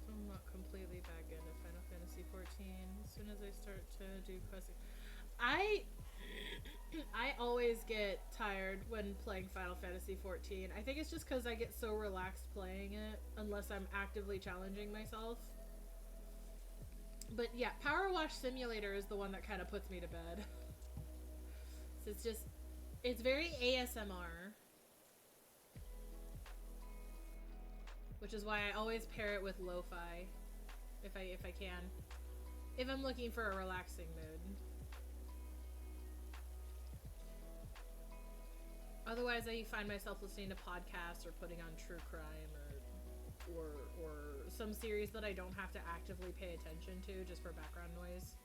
[SPEAKER 1] Still not completely back into Final Fantasy 14. As soon as I start to do questing, I always get tired when playing Final Fantasy 14. I think it's just because I get so relaxed playing it, unless I'm actively challenging myself. But yeah, Powerwash Simulator is the one that kind of puts me to bed. So it's very ASMR. Which is why I always pair it with lo-fi, if I can. If I'm looking for a relaxing mood. Otherwise, I find myself listening to podcasts or putting on true crime or some series that I don't have to actively pay attention to just for background noise.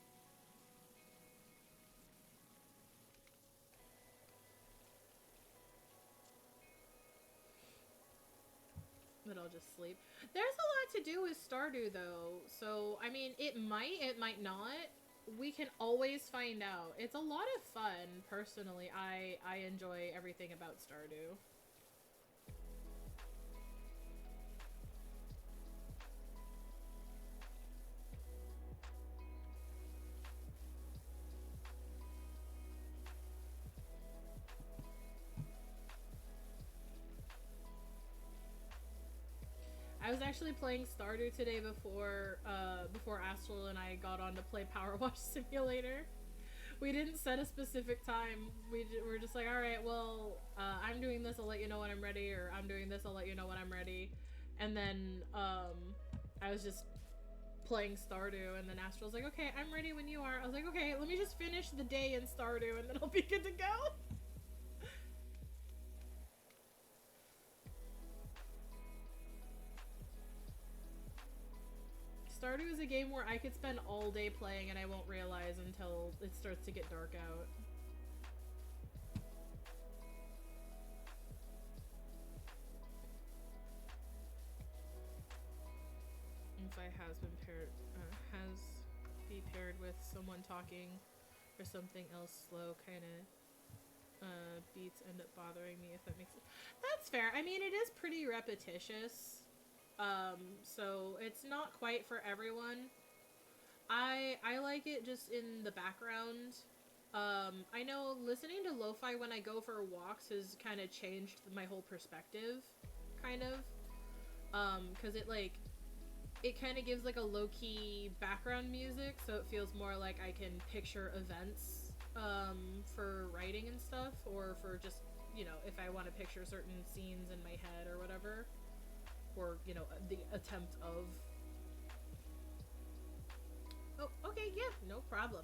[SPEAKER 1] But I'll just sleep. There's a lot to do with Stardew, though. So, I mean, it might not. we can always find out. It's a lot of fun, personally. I enjoy everything about Stardew. I was actually playing Stardew today before Astral and I got on to play Powerwash Simulator. We didn't set a specific time. We're just like, all right, well, I'm doing this. I'll let you know when I'm ready, or I'm doing this. I'll let you know when I'm ready. And then I was just playing Stardew, and then Astral's like, okay, I'm ready when you are. I was like, okay, let me just finish the day in Stardew, and then I'll be good to go. Stardew is a game where I could spend all day playing and I won't realize until it starts to get dark out. If I has be paired with someone talking or something else slow, kind of beats end up bothering me, if that makes sense. That's fair. I mean, it is pretty repetitious. So it's not quite for everyone. I like it just in the background. I know listening to lo-fi when I go for walks has kind of changed my whole perspective, kind of. 'Cause it kind of gives like a low-key background music, so it feels more like I can picture events, for writing and stuff, or for just, you know, if I want to picture certain scenes in my head or whatever. Or, you know, the attempt of... Oh, okay, yeah, no problem.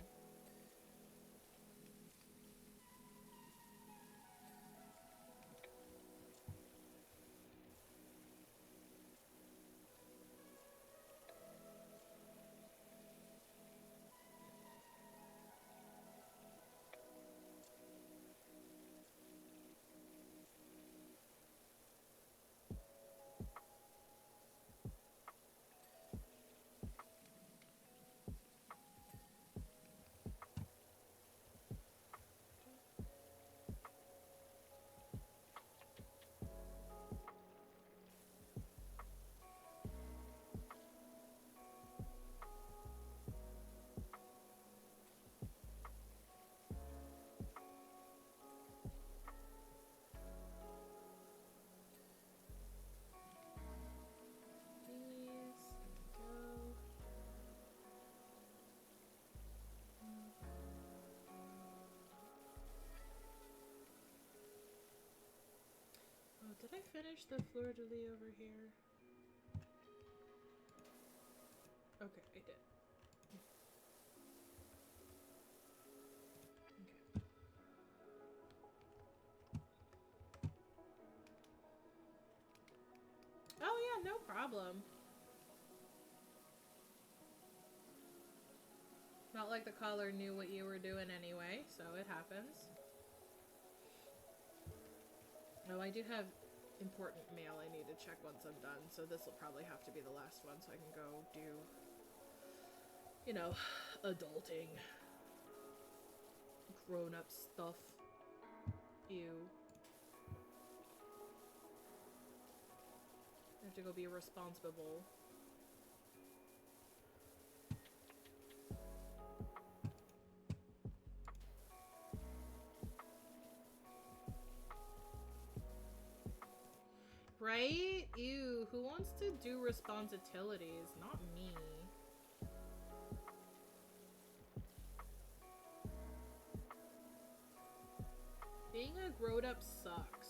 [SPEAKER 1] Oh, did I finish the fleur-de-lis over here? Okay, I did. Okay. Oh yeah, no problem. Not like the caller knew what you were doing anyway, so it happens. Oh, I do have important mail I need to check once I'm done, so this will probably have to be the last one so I can go do, you know, adulting. Grown-up stuff. Ew. I have to go be responsible. Right? Ew, who wants to do responsibilities? Not me. Being a grown-up sucks.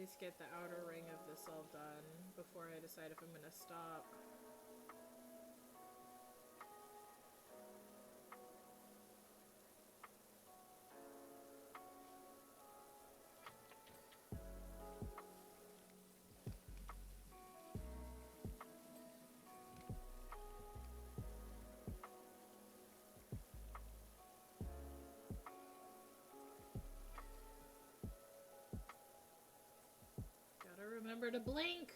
[SPEAKER 1] least get the outer ring of this all done before I decide if I'm gonna stop. Gotta remember to blink!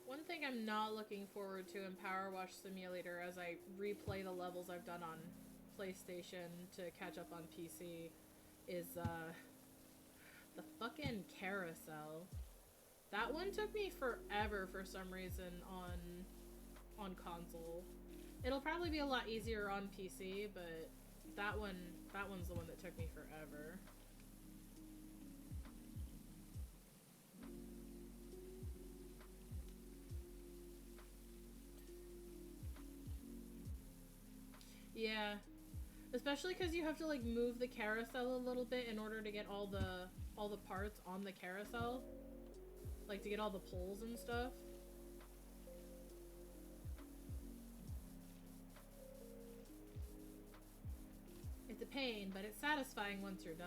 [SPEAKER 1] One thing I'm not looking forward to in Powerwash Simulator as I replay the levels I've done on PlayStation to catch up on PC is, the fucking carousel. That one took me forever for some reason on console. It'll probably be a lot easier on PC, but that one's the one that took me forever. Yeah. Especially because you have to like move the carousel a little bit in order to get all the parts on the carousel. Like to get all the poles and stuff. It's a pain, but it's satisfying once you're done.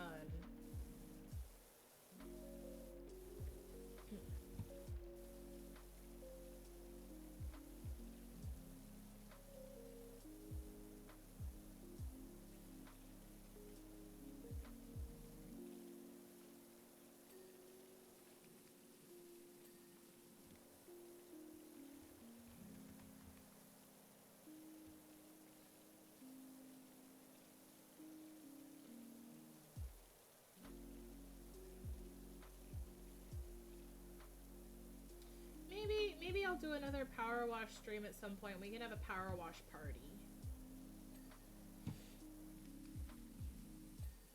[SPEAKER 1] Maybe I'll do another power wash stream at some point. We can have a power wash party.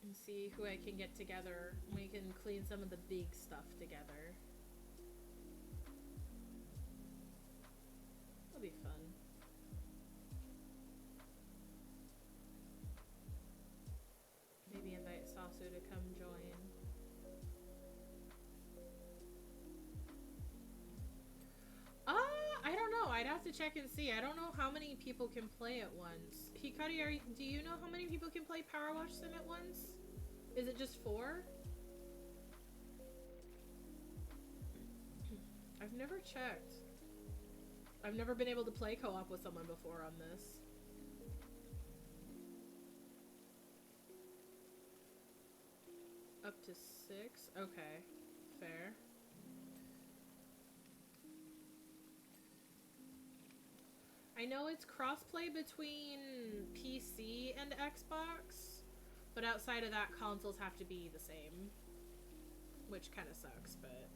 [SPEAKER 1] And see who I can get together. We can clean some of the big stuff together. It'll be fun. Maybe invite Sasu to come join. I don't know. I'd have to check and see. I don't know how many people can play at once. Hikari, do you know how many people can play Power Wash Sim at once? Is it just 4? I've never checked. I've never been able to play co-op with someone before on this. Up to 6? Okay. Fair. I know it's crossplay between PC and Xbox, but outside of that, consoles have to be the same. Which kind of sucks, but...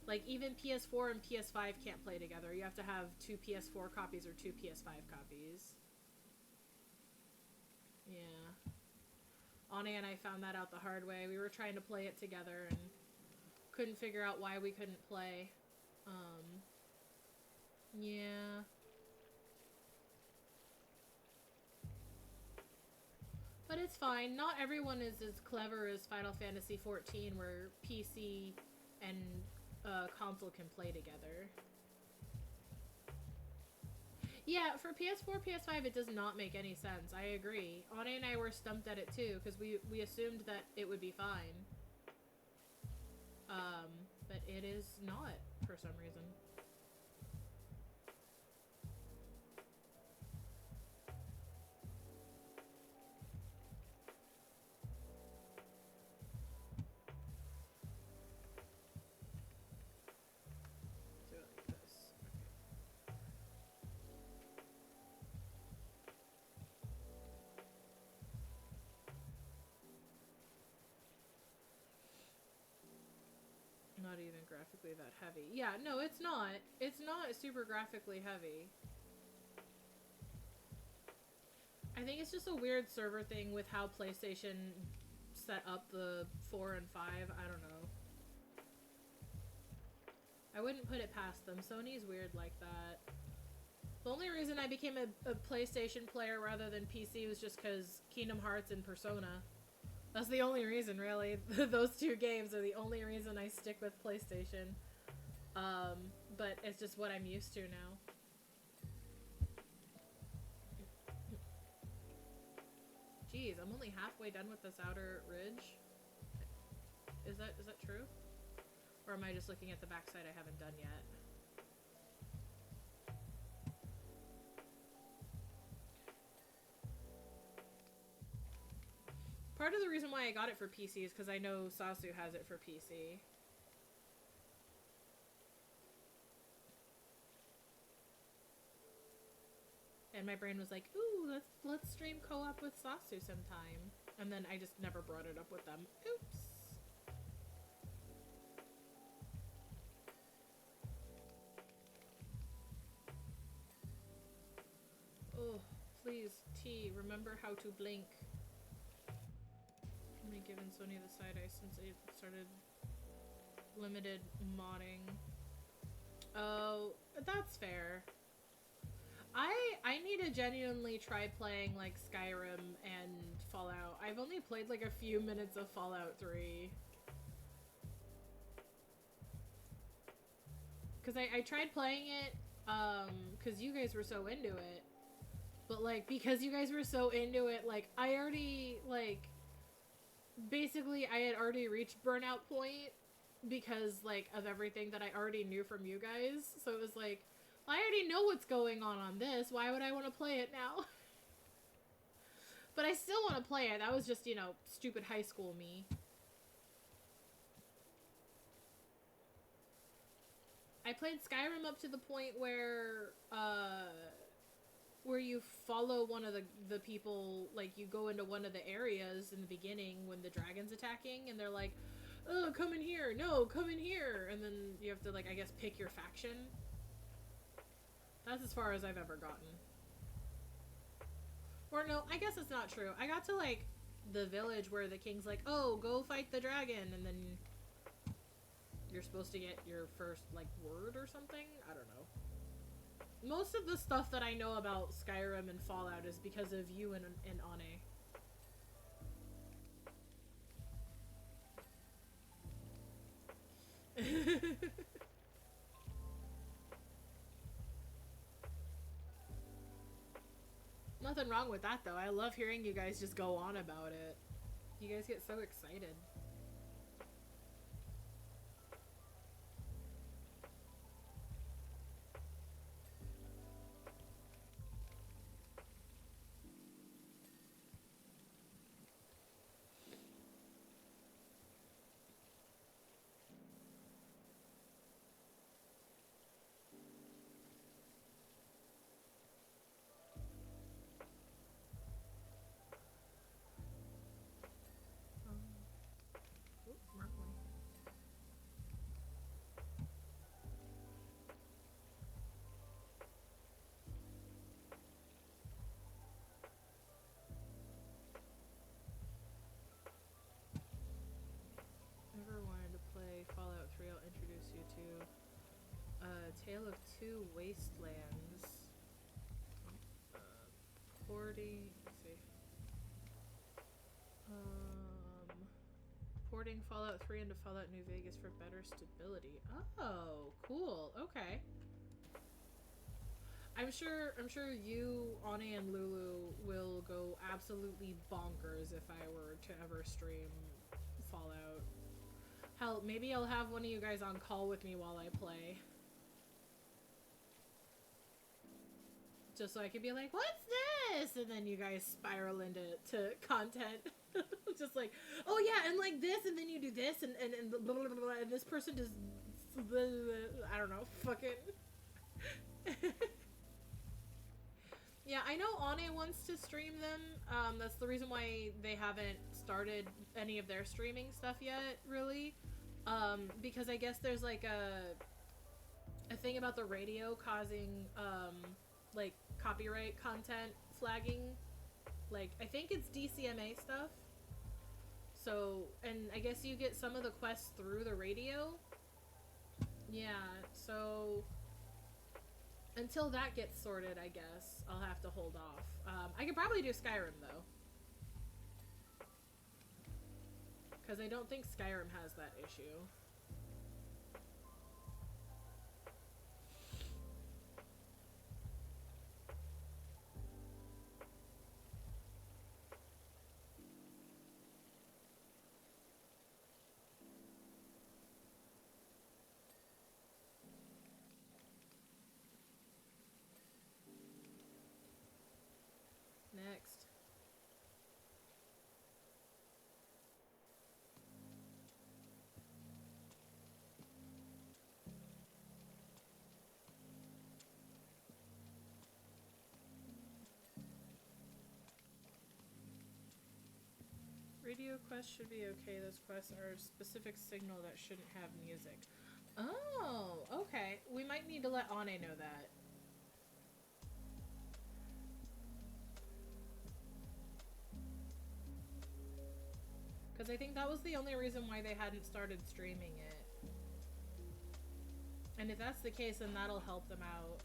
[SPEAKER 1] Like, even PS4 and PS5 can't play together. You have to have 2 PS4 copies or 2 PS5 copies. Yeah. Ani and I found that out the hard way. We were trying to play it together and couldn't figure out why we couldn't play. Yeah. But it's fine. Not everyone is as clever as Final Fantasy XIV, where PC and console can play together. Yeah, for PS4, PS5, it does not make any sense. I agree. Ani and I were stumped at it too, because we assumed that it would be fine. But it is not, for some reason. Do it like this. Okay. Not even graphically that heavy. Yeah, no, it's not. It's not super graphically heavy. I think it's just a weird server thing with how PlayStation set up the 4 and 5. I don't know. I wouldn't put it past them. Sony's weird like that. The only reason I became a PlayStation player rather than PC was just because Kingdom Hearts and Persona. That's the only reason, really. Those two games are the only reason I stick with PlayStation. But it's just what I'm used to now. Jeez, I'm only halfway done with this outer ridge. Is that true? Or am I just looking at the backside I haven't done yet? Part of the reason why I got it for PC is because I know Sasu has it for PC. And my brain was like, ooh, let's stream co-op with Sasu sometime. And then I just never brought it up with them. Oops. Oh, please, T, remember how to blink. I've been giving Sony the side eye since it started limited modding. Oh, that's fair. I need to genuinely try playing like Skyrim and Fallout. I've only played like a few minutes of Fallout 3. Cause I tried playing it, cause you guys were so into it. But like, because you guys were so into it, like, I already, like, basically I had already reached burnout point because like of everything that I already knew from you guys. So it was like, I already know what's going on this. Why would I want to play it now? But I still want to play it. That was just, you know, stupid high school me. I played Skyrim up to the point where you follow one of the people, like you go into one of the areas in the beginning when the dragon's attacking and they're like, oh, come in here, no, come in here, and then you have to, like, I guess pick your faction. That's as far as I've ever gotten. Or no, I guess it's not true. I got to, like, the village where the king's like, oh, go fight the dragon, and then you're supposed to get your first, like, word or something? I don't know. Most of the stuff that I know about Skyrim and Fallout is because of you and Ane. Nothing wrong with that, though. I love hearing you guys just go on about it. You guys get so excited. Ever wanted to play Fallout 3, I'll introduce you to Tale of Two Wastelands. Porting, let's see. Porting Fallout 3 into Fallout New Vegas for better stability. Oh, cool. Okay. I'm sure you, Ani, and Lulu will go absolutely bonkers if I were to ever stream Fallout. Hell, maybe I'll have one of you guys on call with me while I play. Just so I can be like, what's this? And then you guys spiral into content. Just like, oh yeah, and like this, and then you do this, and blah, blah, blah, blah, and this person just, blah, blah, I don't know, fucking. Yeah, I know Ane wants to stream them. That's the reason why they haven't started any of their streaming stuff yet, really. Because I guess there's like a thing about the radio causing, like, copyright content flagging. Like, I think it's DCMA stuff. So, and I guess you get some of the quests through the radio. Yeah, so until that gets sorted, I guess I'll have to hold off. I could probably do Skyrim though, because I don't think Skyrim has that issue. Next. Radio quests should be okay. Those quests are a specific signal that shouldn't have music. Oh, okay. We might need to let Ane know that. Because I think that was the only reason why they hadn't started streaming it. And if that's the case, then that'll help them out.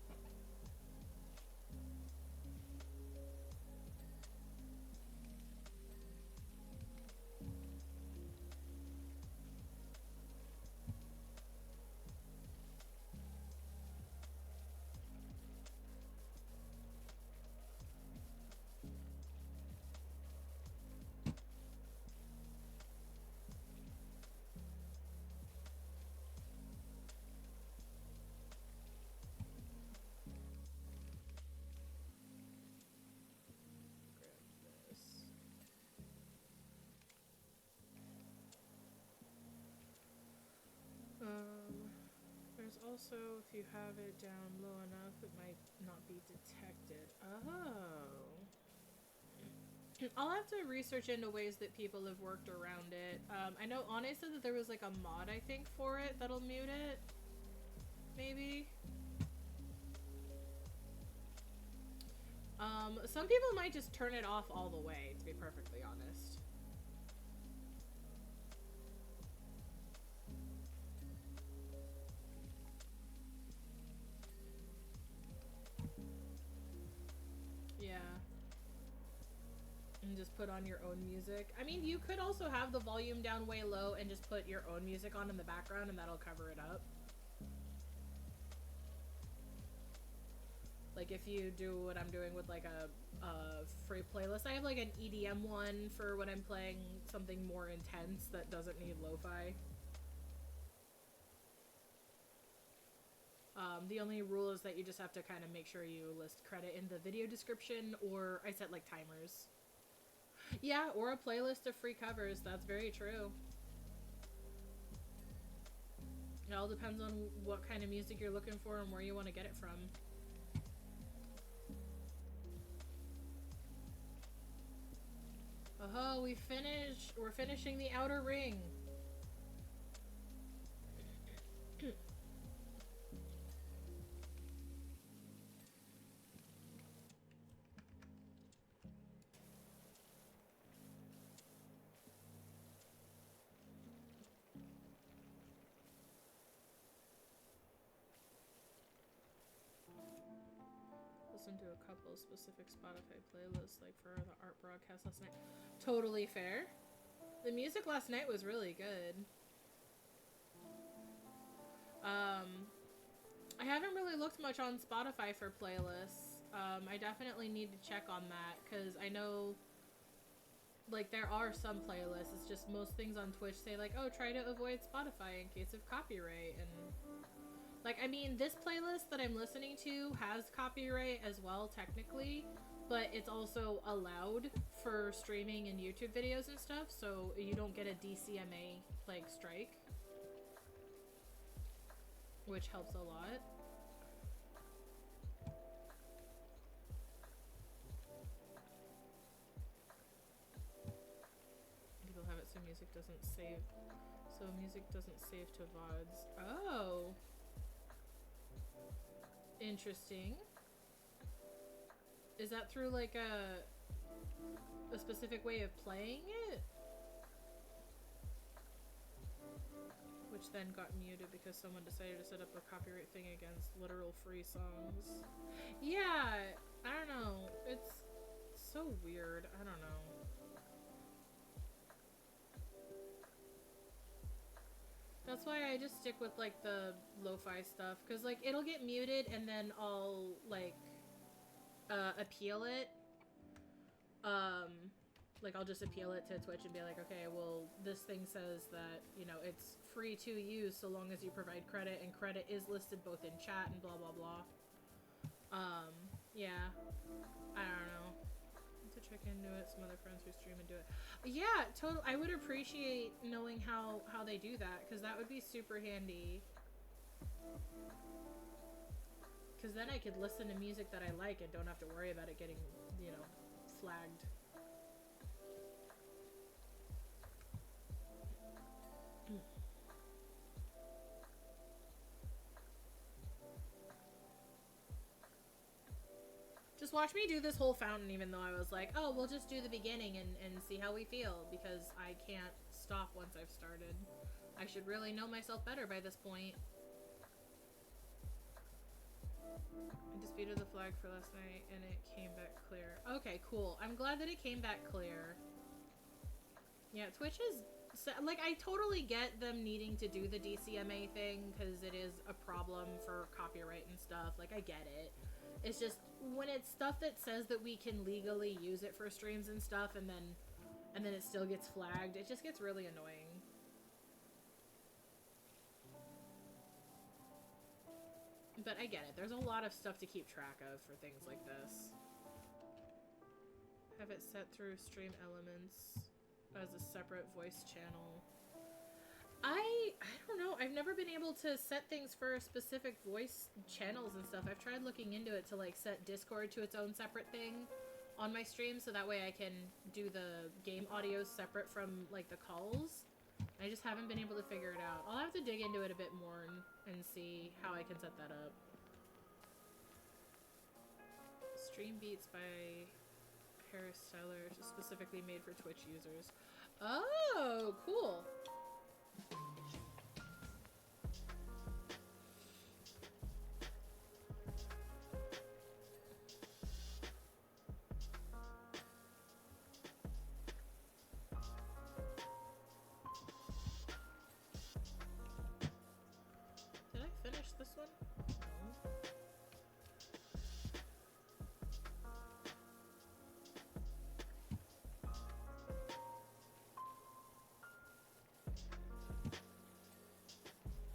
[SPEAKER 1] There's also, if you have it down low enough, it might not be detected. Oh. I'll have to research into ways that people have worked around it. I know Ane said that there was like a mod, I think, for it that'll mute it. Maybe. Some people might just turn it off all the way, to be perfectly honest. Yeah. And just put on your own music. I mean, you could also have the volume down way low and just put your own music on in the background and that'll cover it up. Like if you do what I'm doing with like a free playlist. I have like an EDM one for when I'm playing something more intense that doesn't need lo-fi. The only rule is that you just have to kind of make sure you list credit in the video description, or I set like timers. Yeah, or a playlist of free covers. That's very true. It all depends on what kind of music you're looking for and where you want to get it from. Oh, we're finishing the outer ring. Listen to a couple specific Spotify playlists, like for the art broadcast last night. Totally fair. The music last night was really good. I haven't really looked much on Spotify for playlists. I definitely need to check on that, because I know, like, there are some playlists. It's just most things on Twitch say, like, oh, try to avoid Spotify in case of copyright, and... Like, I mean, this playlist that I'm listening to has copyright as well, technically, but it's also allowed for streaming and YouTube videos and stuff, so you don't get a DCMA, like, strike. Which helps a lot. People have it so music doesn't save. So music doesn't save to VODs. Oh! Interesting. Is that through like a specific way of playing it? Which then got muted because someone decided to set up a copyright thing against literal free songs. Yeah, I don't know. It's so weird. I don't know. That's why I just stick with, like, the lo-fi stuff. Because, like, it'll get muted and then I'll, like, appeal it. Like, I'll just appeal it to Twitch and be like, okay, well, this thing says that, you know, it's free to use so long as you provide credit, and credit is listed both in chat and blah, blah, blah. Yeah. I don't know. To check into it, some other friends who stream and do it. Yeah, totally. I would appreciate knowing how they do that, because that would be super handy. Because then I could listen to music that I like and don't have to worry about it getting, you know, flagged. Just watch me do this whole fountain, even though I was like, oh, we'll just do the beginning and see how we feel, because I can't stop once I've started. I should really know myself better by this point. I disputed the flag for last night and it came back clear. Okay, cool. I'm glad that it came back clear. Yeah, Twitch is... like, I totally get them needing to do the DCMA thing, because it is a problem for copyright and stuff. Like, I get it. It's just, when it's stuff that says that we can legally use it for streams and stuff, and then it still gets flagged, it just gets really annoying. But I get it. There's a lot of stuff to keep track of for things like this. Have it set through stream elements as a separate voice channel. I don't know. I've never been able to set things for specific voice channels and stuff. I've tried looking into it to, like, set Discord to its own separate thing on my stream, so that way I can do the game audio separate from, like, the calls. I just haven't been able to figure it out. I'll have to dig into it a bit more and see how I can set that up. Stream beats by Harris Styler, specifically made for Twitch users. Oh, cool. Did I finish this one? No.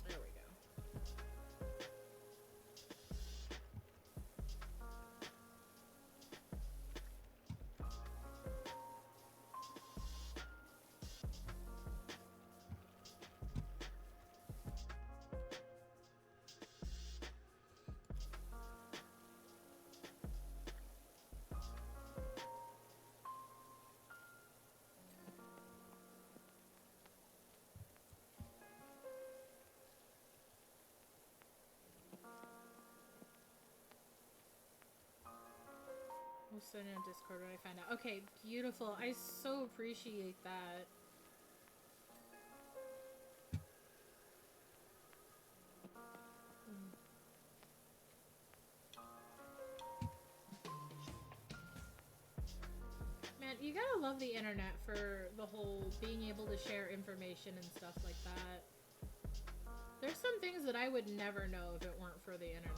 [SPEAKER 1] There we go. We'll send in Discord when I find out. Okay, beautiful. I so appreciate that. Man, you gotta love the internet for the whole being able to share information and stuff like that. There's some things that I would never know if it weren't for the internet.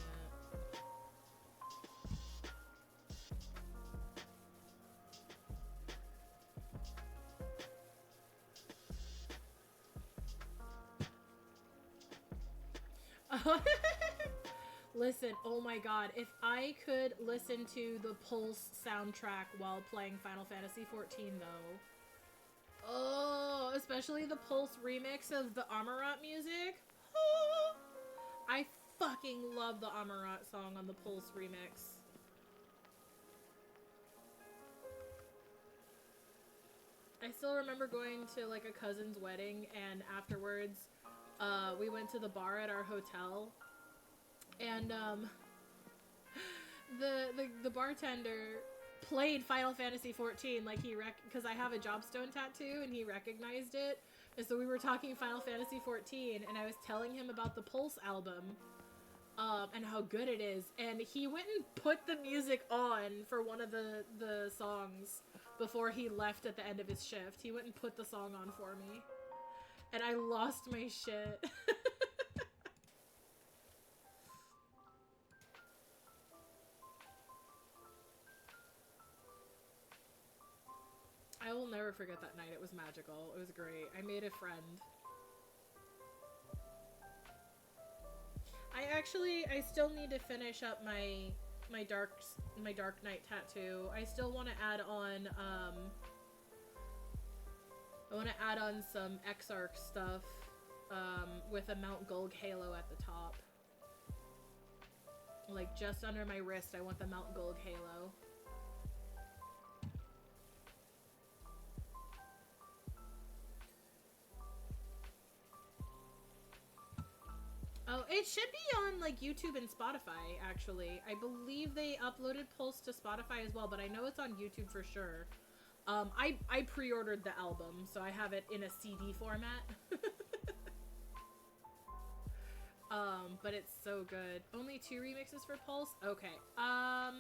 [SPEAKER 1] Listen, oh my god, if I could listen to the Pulse soundtrack while playing Final Fantasy XIV, though. Oh, especially the Pulse remix of the Amarat music. Oh, I fucking love the Amarat song on the Pulse remix. I still remember going to, like, a cousin's wedding, and afterwards, we went to the bar at our hotel, and, the bartender, played Final Fantasy 14, like because I have a Jobstone tattoo and he recognized it. And so we were talking Final Fantasy 14 and I was telling him about the Pulse album and how good it is. And he went and put the music on for one of the songs before he left at the end of his shift. He went and put the song on for me. And I lost my shit. I will never forget that night. It was magical. It was great. I made a friend. I still need to finish up my Dark Knight tattoo. I still want to add on some Exarch stuff with a Mount Gulg halo at the top. Like just under my wrist, I want the Mount Gulg halo. Oh, it should be on like YouTube and Spotify, actually. I believe they uploaded Pulse to Spotify as well, but I know it's on YouTube for sure. I pre-ordered the album, so I have it in a CD format. But it's so good. Only 2 remixes for Pulse? Okay. On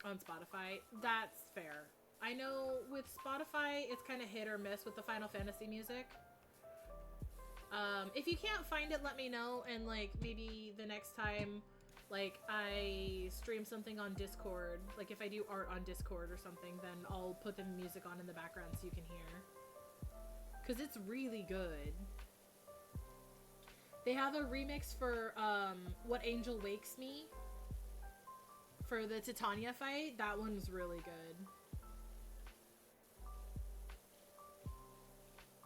[SPEAKER 1] Spotify. That's fair. I know with Spotify, it's kind of hit or miss with the Final Fantasy music. If you can't find it, let me know, and like maybe the next time like I stream something on Discord, like if I do art on Discord or something, then I'll put the music on in the background so you can hear, because it's really good. They have a remix for What Angel Wakes Me for the Titania fight. That one's really good.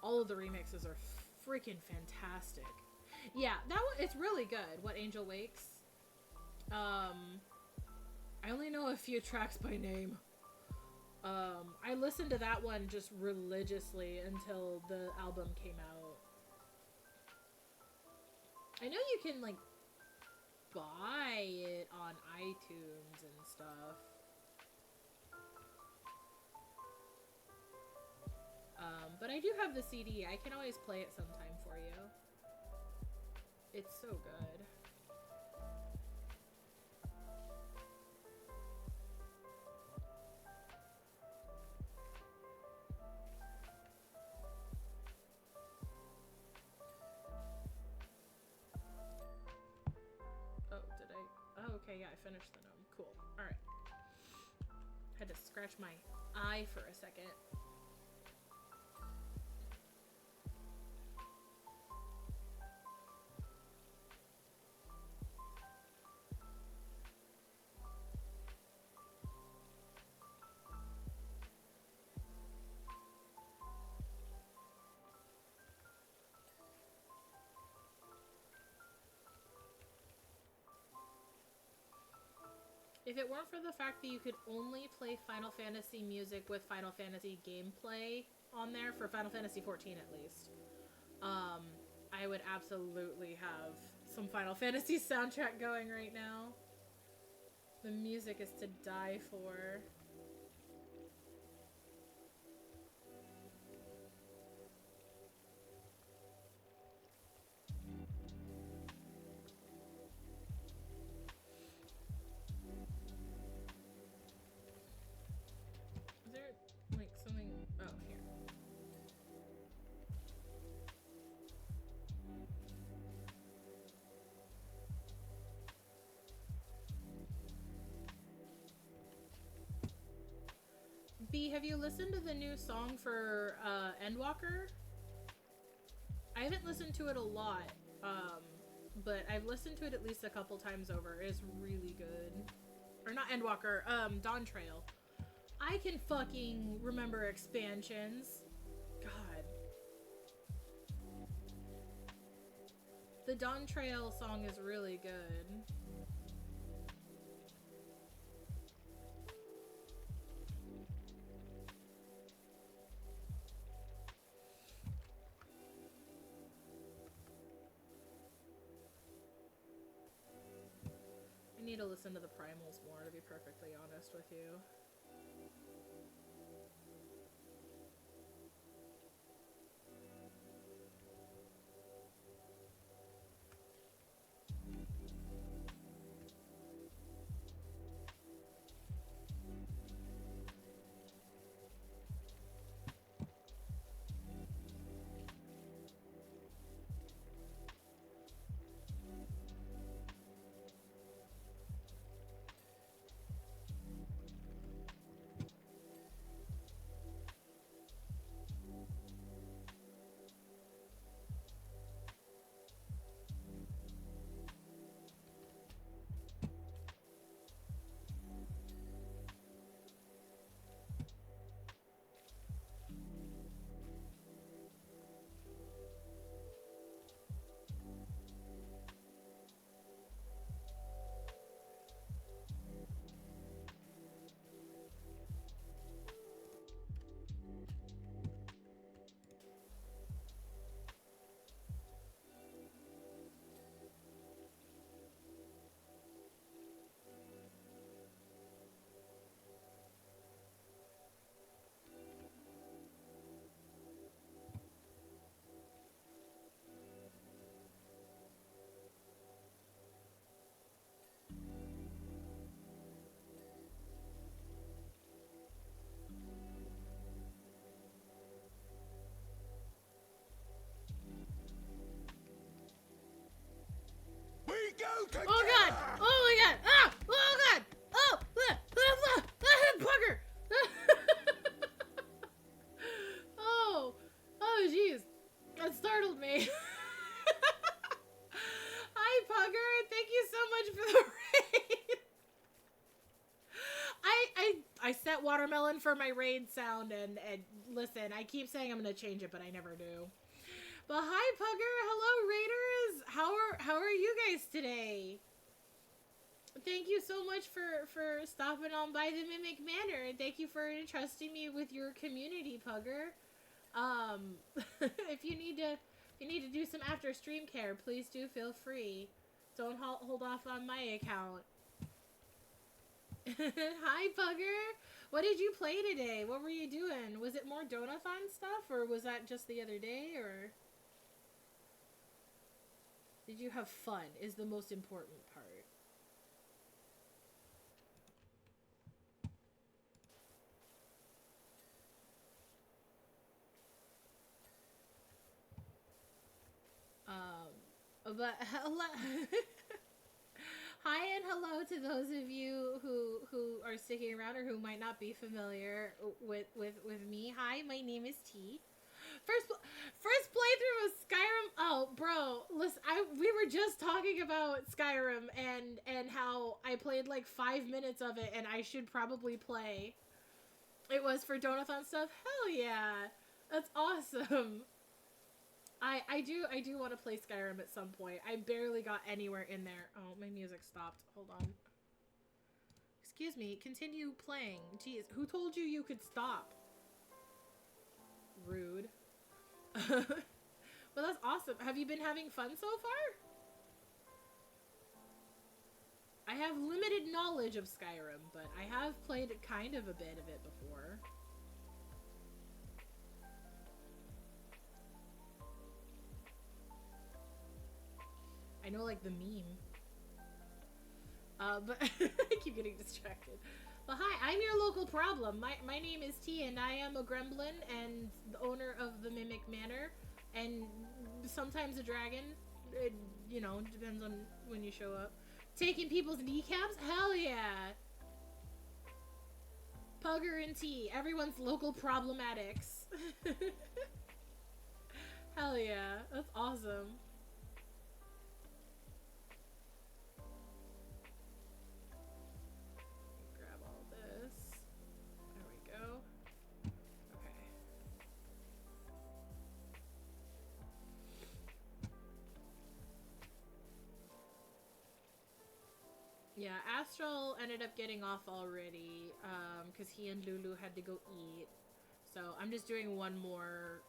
[SPEAKER 1] All of the remixes are freaking fantastic. Yeah, that one, it's really good. What Angel Wakes. I only know a few tracks by name. I listened to that one just religiously until the album came out. I know you can like buy it on iTunes and stuff. But I do have the CD. I can always play it sometime for you. It's so good. Oh, did I? Oh, okay, yeah, I finished the gnome. Cool. Alright. Had to scratch my eye for a second. If it weren't for the fact that you could only play Final Fantasy music with Final Fantasy gameplay on there, for Final Fantasy 14 at least, I would absolutely have some Final Fantasy soundtrack going right now. The music is to die for. Is there, like, something... Oh, here. B, have you listened to the new song for Endwalker? I haven't listened to it a lot, but I've listened to it at least a couple times over. It's really good. Or not Endwalker, Dawn Trail. I can fucking remember expansions. God. The Dawn Trail song is really good. I need to listen to the primals more, to be perfectly honest with you.
[SPEAKER 5] Go together!
[SPEAKER 1] Oh god! Oh my god! Ah! Oh god! Oh! Bugger! Oh! Oh jeez! That startled me. Hi Pugger! Thank you so much for the raid! I set watermelon for my raid sound and listen, I keep saying I'm gonna change it, but I never do. But hi Pugger! Hello Raiders! How are you guys today? Thank you so much for stopping on by the Mimic Manor, and thank you for entrusting me with your community, Pugger. If you need to do some after stream care, please do feel free. Don't hold off on my account. Hi, Pugger. What did you play today? What were you doing? Was it more Donathon stuff, or was that just the other day, or did you have fun? Is the most important part. But hi and hello to those of you who are sticking around or who might not be familiar with me. Hi, my name is T. First playthrough of Skyrim. Oh, bro, listen, we were just talking about Skyrim and how I played like 5 minutes of it and I should probably play. It was for Donathon stuff. Hell yeah, that's awesome. I do want to play Skyrim at some point. I barely got anywhere in there. Oh, my music stopped. Hold on. Excuse me. Continue playing. Jeez, who told you you could stop? Rude. Well, that's awesome. Have you been having fun so far? I have limited knowledge of Skyrim, but I have played kind of a bit of it before. I know, like, the meme. But I keep getting distracted. But hi, I'm your local problem. My name is T, and I am a gremlin and the owner of the Mimic Manor, and sometimes a dragon. It, you know, depends on when you show up. Taking people's kneecaps? Hell yeah! Pugger and T, everyone's local problematics. Hell yeah, that's awesome. Yeah, Astral ended up getting off already, because he and Lulu had to go eat. So I'm just doing one more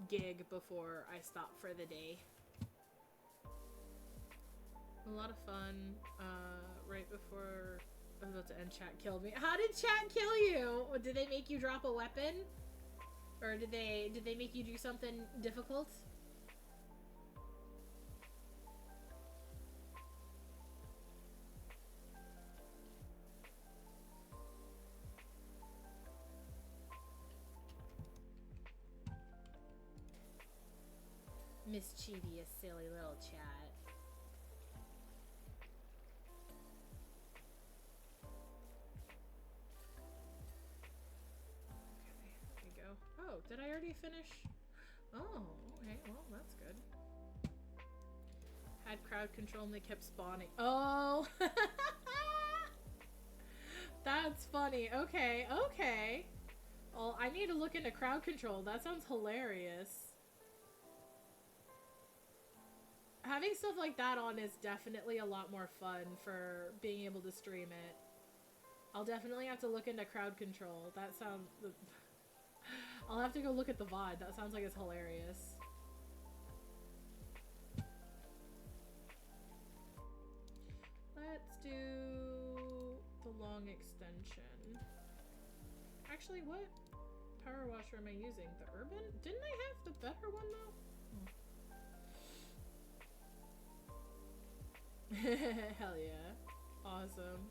[SPEAKER 1] gig before I stop for the day. A lot of fun. Right before I was about to end, chat killed me. How did chat kill you? Did they make you drop a weapon? Or did they make you do something difficult? Mischievous, silly little chat. Okay, there we go. Oh, did I already finish? Oh, okay, well, that's good. Had crowd control and they kept spawning. Oh! That's funny. Okay, okay. Well, I need to look into crowd control. That sounds hilarious. Having stuff like that on is definitely a lot more fun for being able to stream it. I'll definitely have to look into crowd control. That sounds... I'll have to go look at the VOD. That sounds like it's hilarious. Let's do the long extension. Actually, what power washer am I using? The Urban? Didn't I have the better one though? Hell yeah. Awesome.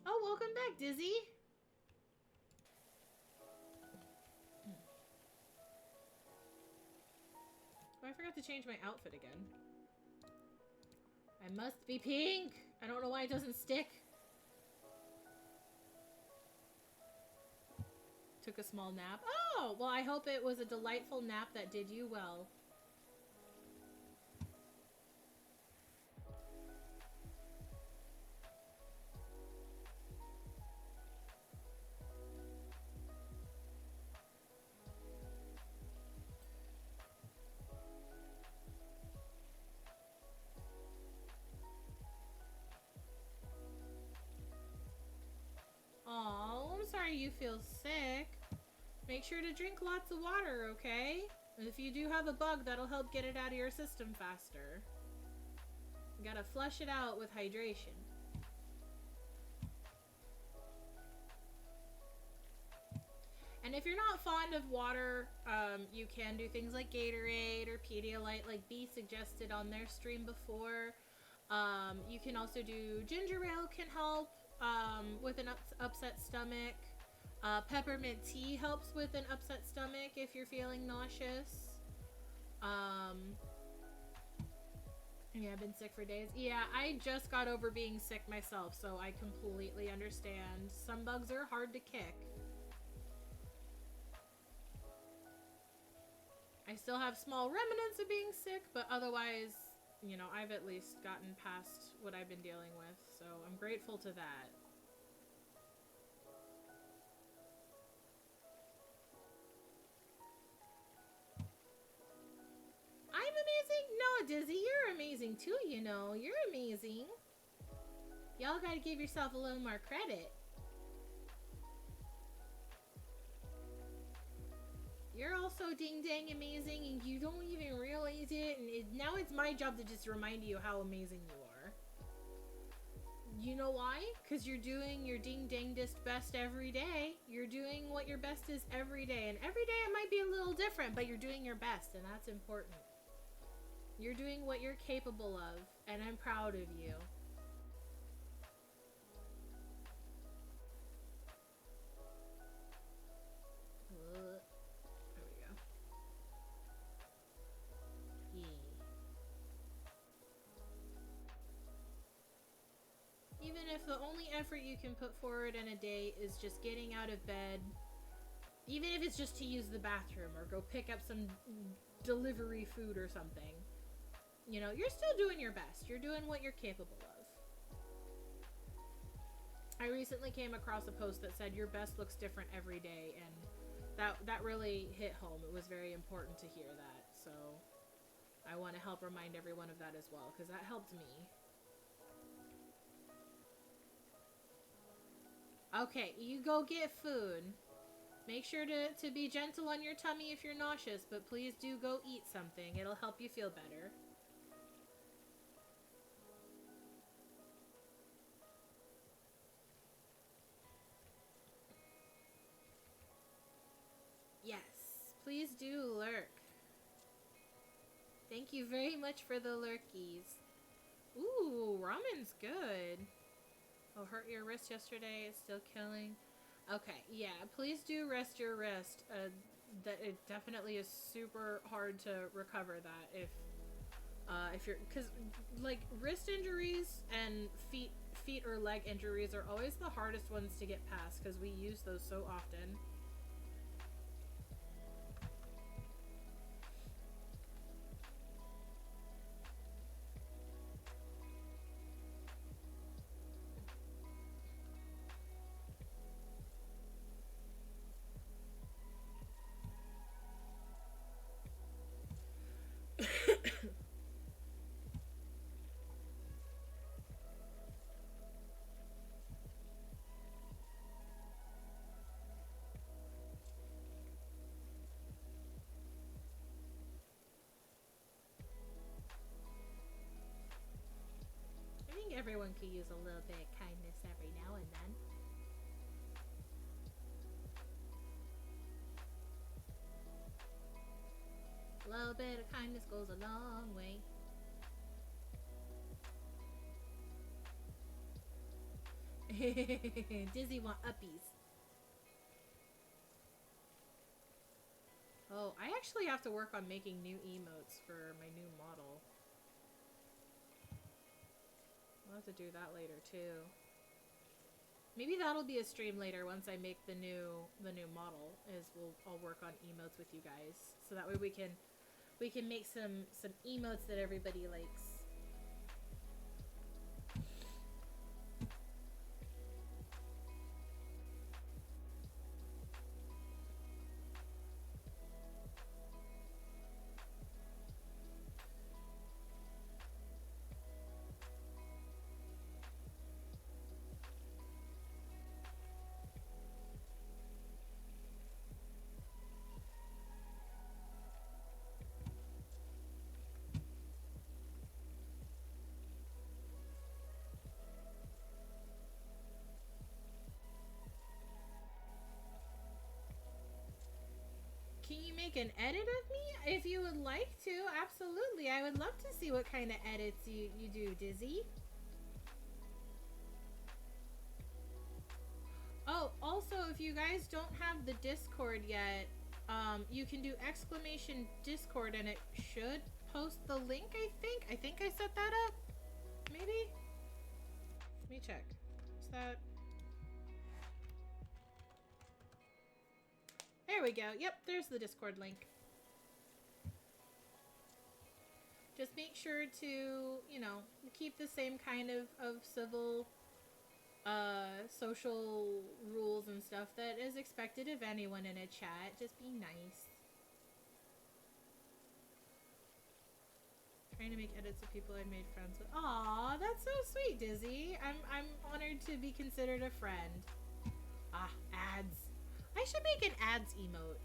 [SPEAKER 1] Oh, welcome back, Dizzy. Oh, I forgot to change my outfit again. I must be pink. I don't know why it doesn't stick. Took a small nap. Oh, well, I hope it was a delightful nap that did you well. Oh, I'm sorry you feel sick. Make sure to drink lots of water, okay? And if you do have a bug, that'll help get it out of your system faster. You gotta flush it out with hydration. And if you're not fond of water, you can do things like Gatorade or Pedialyte, like B suggested on their stream before. You can also do ginger ale can help with an upset stomach. Peppermint tea helps with an upset stomach if you're feeling nauseous. Yeah, I've been sick for days. Yeah, I just got over being sick myself, so I completely understand. Some bugs are hard to kick. I still have small remnants of being sick, but otherwise, you know, I've at least gotten past what I've been dealing with, so I'm grateful to that. I'm amazing? No, Dizzy, you're amazing too, you know. You're amazing. Y'all gotta give yourself a little more credit. You're also ding-dang amazing and you don't even realize it, and now it's my job to just remind you how amazing you are. You know why? Because you're doing your ding-dangdest best every day. You're doing what your best is every day, and every day it might be a little different, but you're doing your best, and that's important. You're doing what you're capable of, and I'm proud of you. There we go. Yeah. Even if the only effort you can put forward in a day is just getting out of bed, even if it's just to use the bathroom or go pick up some delivery food or something, you know, you're still doing your best. You're doing what you're capable of. I recently came across a post that said your best looks different every day, and that really hit home. It was very important to hear that. So I want to help remind everyone of that as well, because that helped me. Okay, you go get food. Make sure to be gentle on your tummy if you're nauseous, but please do go eat something. It'll help you feel better. Yes, please do lurk. Thank you very much for the lurkies. Ooh, ramen's good. Oh, hurt your wrist yesterday. It's still killing. Okay, yeah, please do rest your wrist. That it definitely is super hard to recover that if you're, because like wrist injuries and feet or leg injuries are always the hardest ones to get past because we use those so often. I think everyone could use a little bit of kindness every now and then. A little bit of kindness goes a long way. Dizzy want uppies. Oh, I actually have to work on making new emotes for my new model. I'll have to do that later too. Maybe that'll be a stream later once I make the new model. I'll work on emotes with you guys, so that way we can make some emotes that everybody likes. Can you make an edit of me? If you would like to, absolutely. I would love to see what kind of edits you do, Dizzy. Oh, also, if you guys don't have the Discord yet, you can do !Discord and it should post the link, I think. I think I set that up. Maybe? Let me check. Is that... There we go. Yep, there's the Discord link. Just make sure to, you know, keep the same kind of civil, social rules and stuff that is expected of anyone in a chat. Just be nice. Trying to make edits of people I've made friends with. Aw, that's so sweet, Dizzy. I'm honored to be considered a friend. Ah, ads. I should make an ads emote.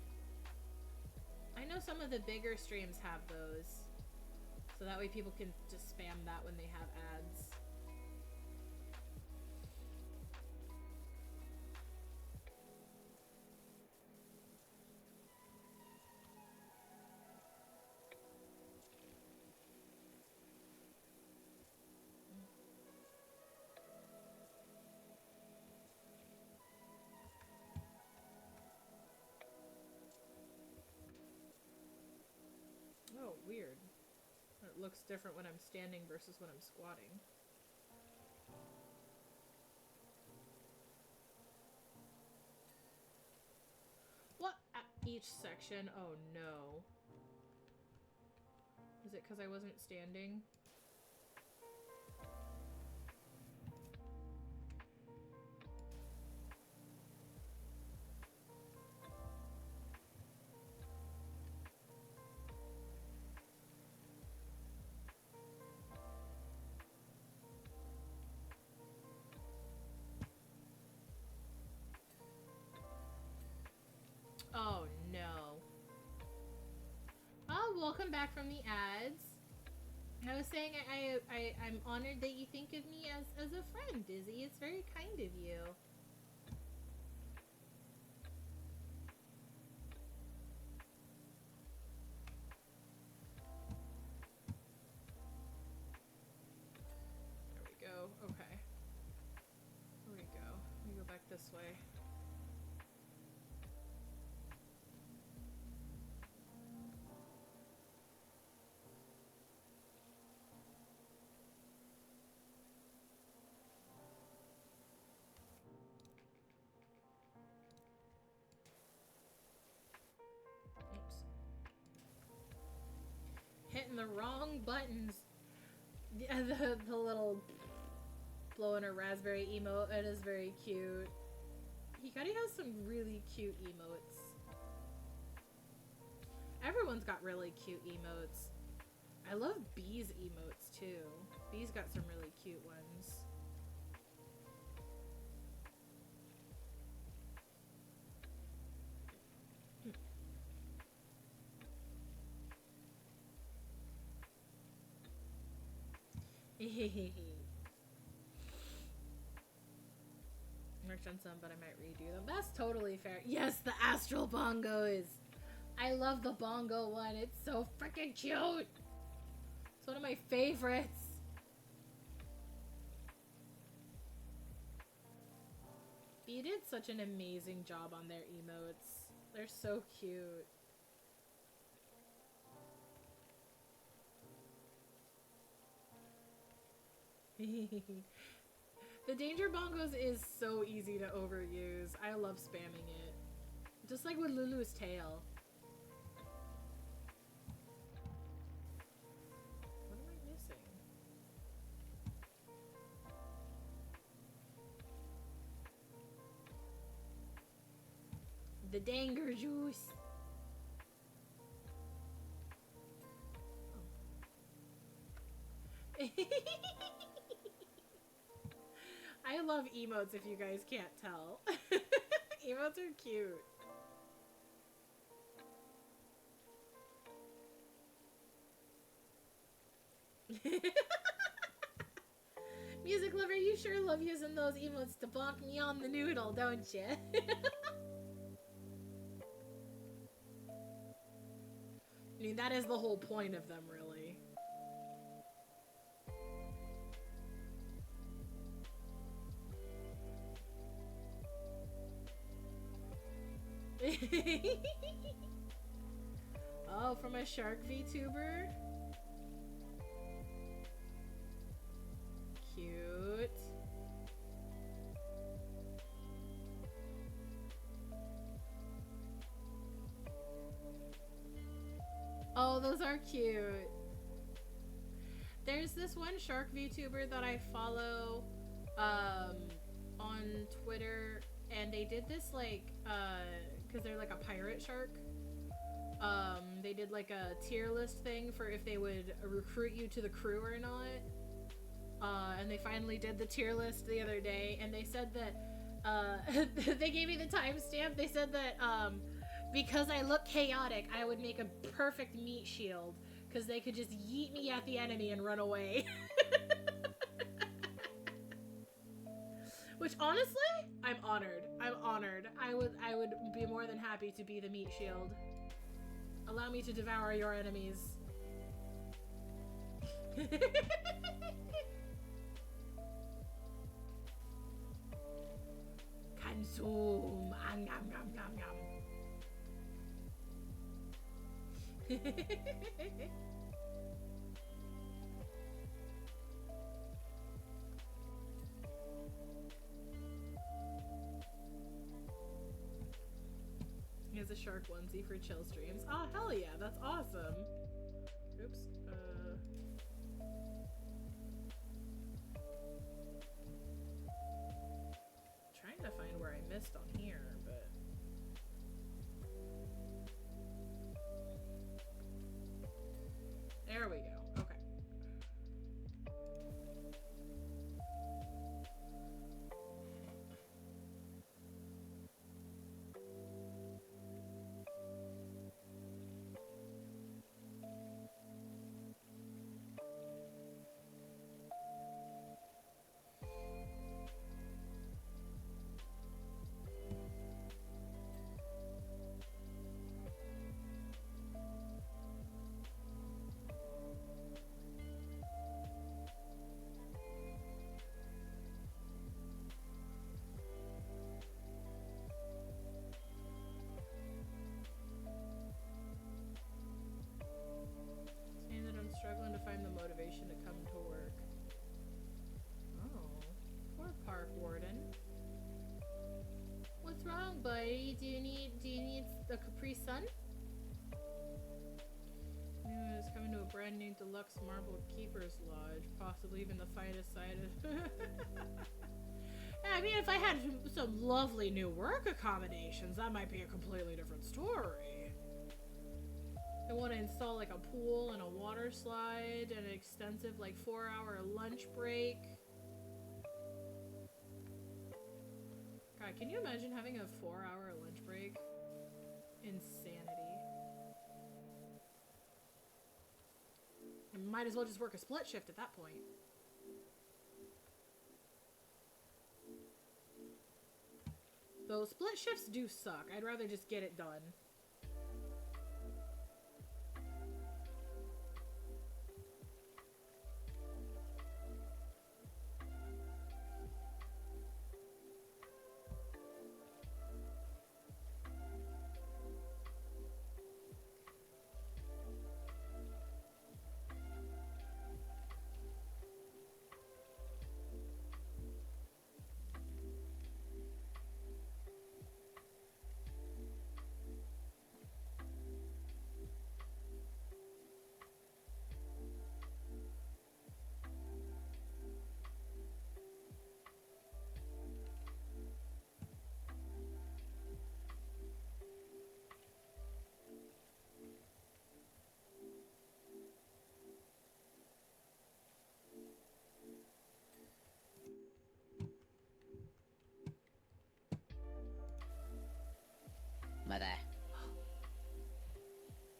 [SPEAKER 1] I know some of the bigger streams have those. So that way people can just spam that when they have ads. Oh, weird. It looks different when I'm standing versus when I'm squatting. What? At each section? Oh no. Is it because I wasn't standing? welcome back from the ads. I was saying I'm honored that you think of me as a friend, Dizzy. It's very kind of you. There we go. Okay. Here we go. Let me go back this way. Oops. Hitting the wrong buttons. The little blowing a raspberry emote, it is very cute. Hikari has some really cute emotes. Everyone's got really cute emotes. I love Bee's emotes too. Bee's got some really cute ones. Worked on some, but I might redo them. That's totally fair. Yes, the astral bongos. I love the bongo one. It's so freaking cute. It's one of my favorites. Bee did such an amazing job on their emotes. They're so cute. The danger bongos is so easy to overuse. I love spamming it. Just like with Lulu's tail. What am I missing? The danger juice. Oh. I love emotes if you guys can't tell. Emotes are cute. Music lover, you sure love using those emotes to bonk me on the noodle, don't you? I mean, that is the whole point of them, really. Oh, from a shark VTuber? Cute. Oh, those are cute. There's this one shark VTuber that I follow on Twitter, and they did this like because they're like a pirate shark. They did like a tier list thing for if they would recruit you to the crew or not. And they finally did the tier list the other day, and they said that they gave me the timestamp. They said that because I look chaotic, I would make a perfect meat shield because they could just yeet me at the enemy and run away. Which honestly, I'm honored. I'm honored. I would be more than happy to be the meat shield. Allow me to devour your enemies. Consume. Nom nom nom nom. He has a shark onesie for chill streams. Oh, hell yeah, that's awesome. Oops. Trying to find where I missed on here, but... There we go. Okay. brand new deluxe marble keeper's lodge, possibly even the finest sided. I mean, if I had some lovely new work accommodations, that might be a completely different story. I want to install like a pool and a water slide and an extensive like 4-hour lunch break. God, can you imagine having a 4-hour lunch break? Insanity. You might as well just work a split shift at that point. Though split shifts do suck. I'd rather just get it done.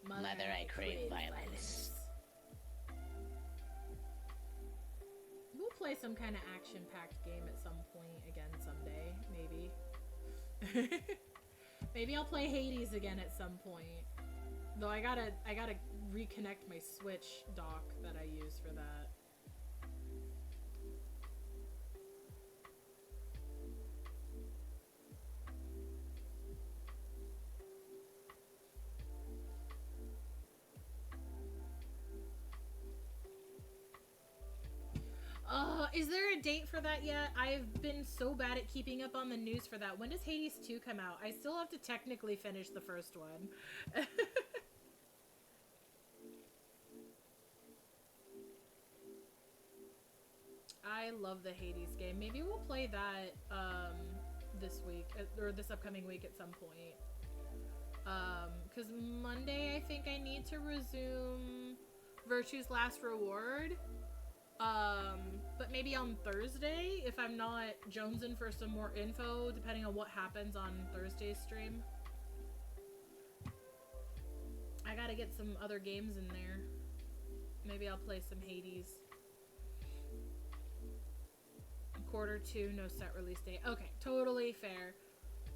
[SPEAKER 5] Mother, I crave violence.
[SPEAKER 1] We'll play some kind of action-packed game at some point again someday, maybe. Maybe I'll play Hades again at some point. Though I gotta reconnect my Switch dock that I use for that. Is there a date for that yet? I've been so bad at keeping up on the news for that. When does Hades 2 come out? I still have to technically finish the first one. I love the Hades game. Maybe we'll play that this week, or this upcoming week at some point. Because Monday I think I need to resume Virtue's Last Reward. But maybe on Thursday, if I'm not jonesing for some more info, depending on what happens on Thursday's stream. I gotta get some other games in there. Maybe I'll play some Hades. Q2, no set release date. Okay, totally fair.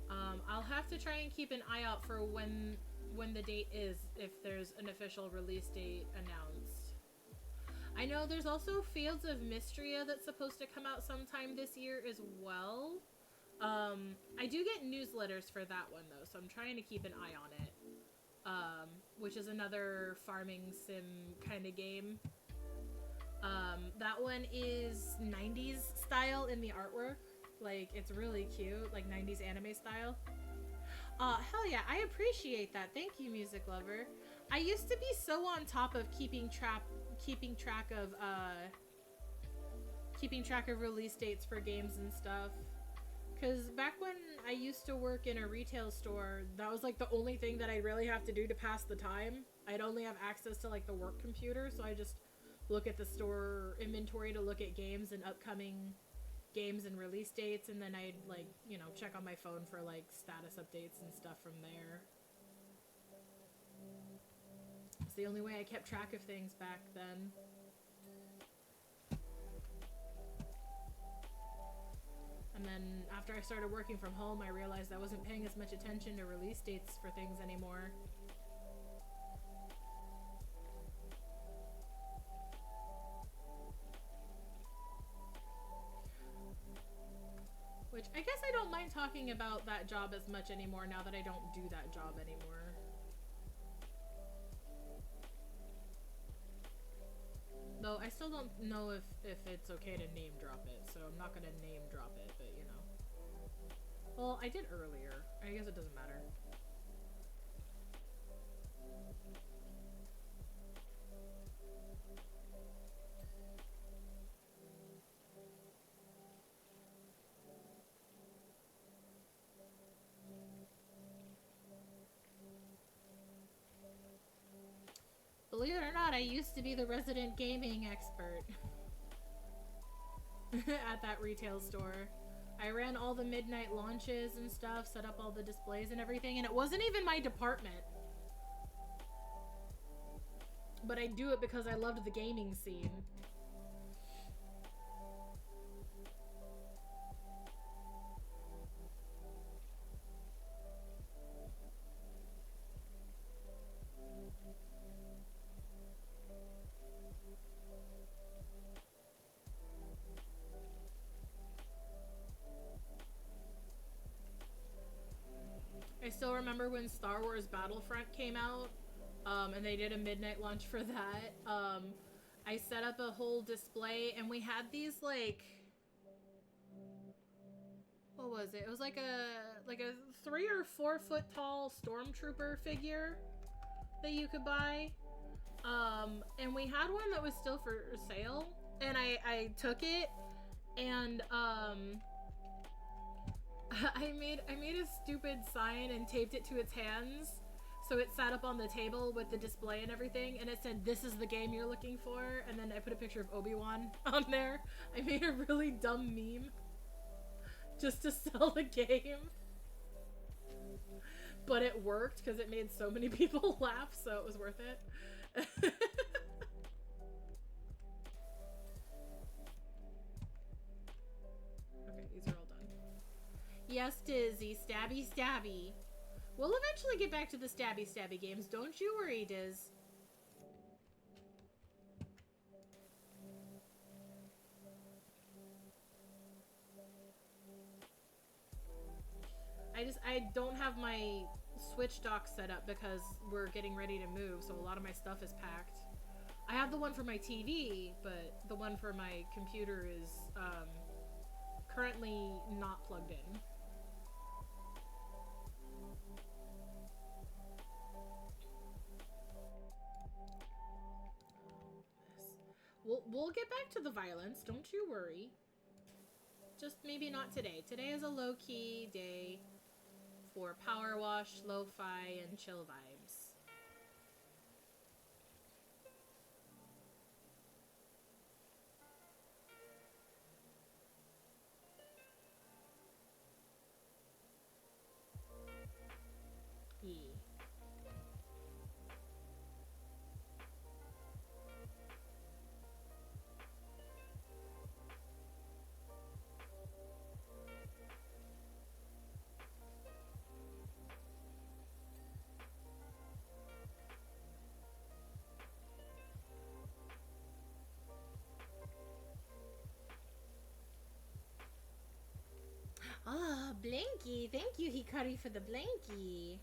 [SPEAKER 1] I'll have to try and keep an eye out for when the date is, if there's an official release date announced. I know there's also Fields of Mystria that's supposed to come out sometime this year as well. I do get newsletters for that one though, so I'm trying to keep an eye on it. Which is another farming sim kind of game. That one is 90s style in the artwork. Like, it's really cute, like 90s anime style. Hell yeah, I appreciate that. Thank you, Music Lover. I used to be so on top of keeping track of release dates for games and stuff. Cause back when I used to work in a retail store, that was like the only thing that I really have to do to pass the time. I'd only have access to like the work computer, so I just look at the store inventory to look at games and upcoming games and release dates, and then I'd like, you know, check on my phone for like status updates and stuff from there. It's the only way I kept track of things back then. And then after I started working from home, I realized I wasn't paying as much attention to release dates for things anymore. Which, I guess I don't mind talking about that job as much anymore now that I don't do that job anymore. Though I still don't know if it's okay to name drop it, so I'm not gonna name drop it, but you know. Well, I did earlier. I guess it doesn't matter. Believe it or not, I used to be the resident gaming expert at that retail store. I ran all the midnight launches and stuff, set up all the displays and everything, and it wasn't even my department. But I do it because I loved the gaming scene. I still remember when Star Wars Battlefront came out, and they did a midnight launch for that. I set up a whole display, and we had these, like, what was it? It was like a 3 or 4 foot tall stormtrooper figure that you could buy. And we had one that was still for sale, and I took it, and I made a stupid sign and taped it to its hands, so it sat up on the table with the display and everything, and it said, "This is the game you're looking for," and then I put a picture of Obi-Wan on there. I made a really dumb meme just to sell the game, but it worked because it made so many people laugh, so it was worth it. Okay, these are all done. Yes, Dizzy, stabby stabby. We'll eventually get back to the stabby stabby games, don't you worry, Diz. I don't have my Switch dock set up because we're getting ready to move, so a lot of my stuff is packed. I have the one for my TV, but the one for my computer is currently not plugged in. We'll get back to the violence, don't you worry. Just maybe not today. Today is a low-key day for power wash, lo-fi, and chill vibes. Yeah. Ah, blankie. Thank you, Hikari, for the blankie.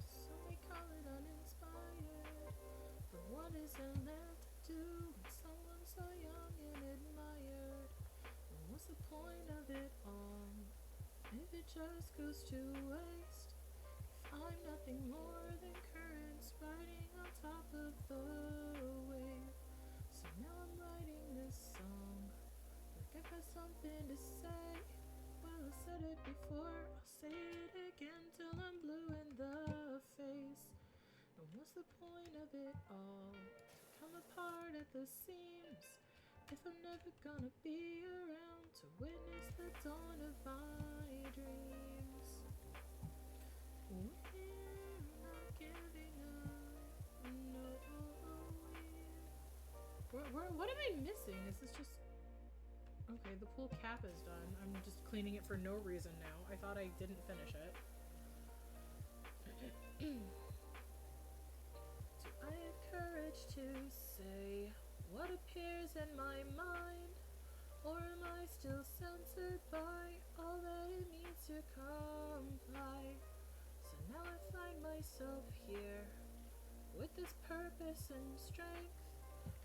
[SPEAKER 1] Some may call it uninspired, but what is there left to do with someone so young and admired? And what's the point of it all if it just goes to waste? If I'm nothing more than currents riding on top of the wave. So now I'm writing this song like I've got something to say. Well, I said it before, I'll say it again till I'm blue in the face. And what's the point of it all? To come apart at the seams if I'm never gonna be around to witness the dawn of my dreams. We're not giving up, no. What am I missing? Is this just... Okay, the pool cap is done. I'm just cleaning it for no reason now. I thought I didn't finish it. to say what appears in my mind, or am I still censored by all that it means to comply? So now I find myself here with this purpose and strength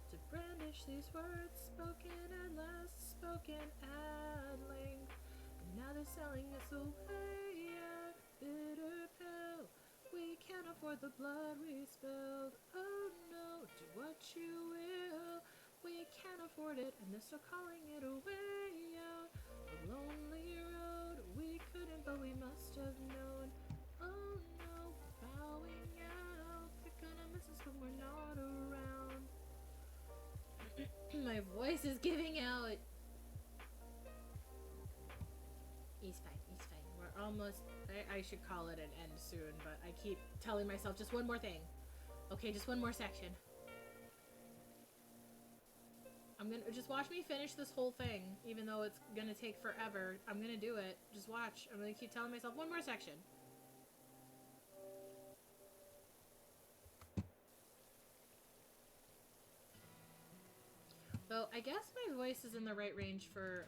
[SPEAKER 1] to brandish these words spoken at last, spoken at length. And now they're selling us away at bitter pill. We can't afford the blood we spilled. Oh no, do what you will. We can't afford it, and they're still calling it a way out. A lonely road, we couldn't, but we must have known. Oh no, bowing out. They're gonna miss us when we're not around. My voice is giving out. He's fine, he's fine. We're almost... I should call it an end soon, but I keep telling myself just one more thing. Okay, just one more section. I'm gonna... Just watch me finish this whole thing, even though it's gonna take forever. I'm gonna do it. Just watch. I'm gonna keep telling myself one more section. Though, I guess my voice is in the right range for,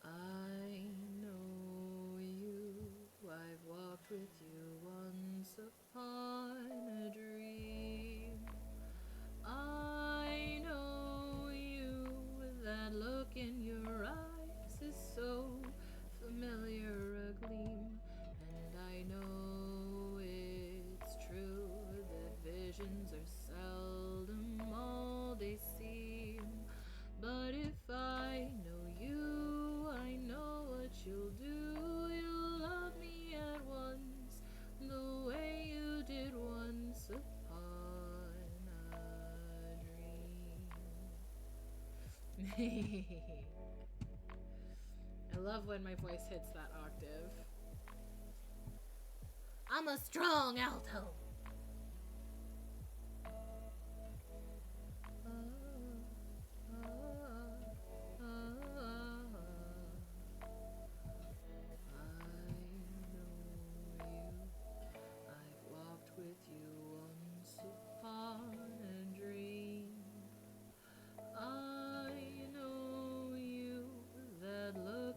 [SPEAKER 1] I know you, I've walked with you once upon a dream. I know you, that look in your eyes is so familiar a gleam. And I know it's true that visions are seldom all they seem. But if I know you, I know what you'll do. You'll love me at once, the way you did once upon a dream. I love when my voice hits that octave. I'm a strong alto.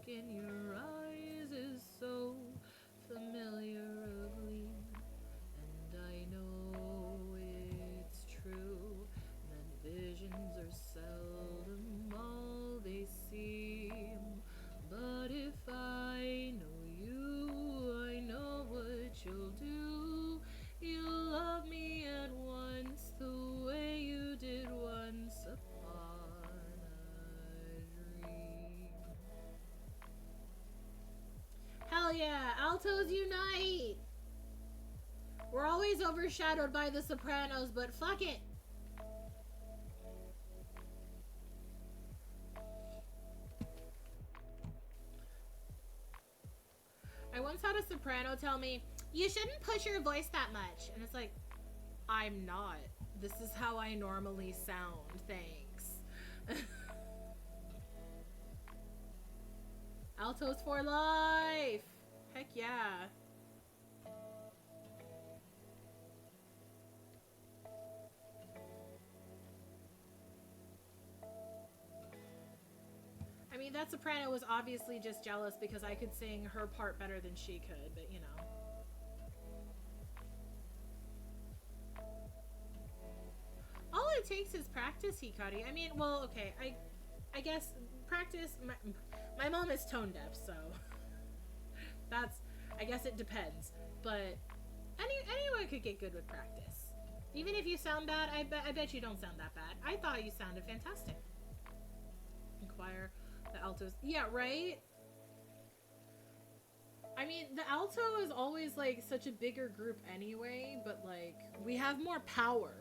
[SPEAKER 1] In your eyes is so familiar a gleam, and I know it's true that visions are seldom all they seem. But if I know you, I know what you'll do. You'll love me at once, the way you did once upon a dream. Hell yeah, altos unite! We're always overshadowed by the sopranos, but fuck it! I once had a soprano tell me, you shouldn't push your voice that much. And it's like, I'm not. This is how I normally sound, thanks. Altos for life! Heck yeah. I mean, that soprano was obviously just jealous because I could sing her part better than she could, but you know. All it takes is practice, Hikari. I mean, well, okay, I guess practice. My mom is tone deaf, so that's. I guess it depends, but anyone could get good with practice. Even if you sound bad, I bet you don't sound that bad. I thought you sounded fantastic. Inquire the altos. Yeah, right. I mean, the alto is always like such a bigger group anyway, but like we have more power.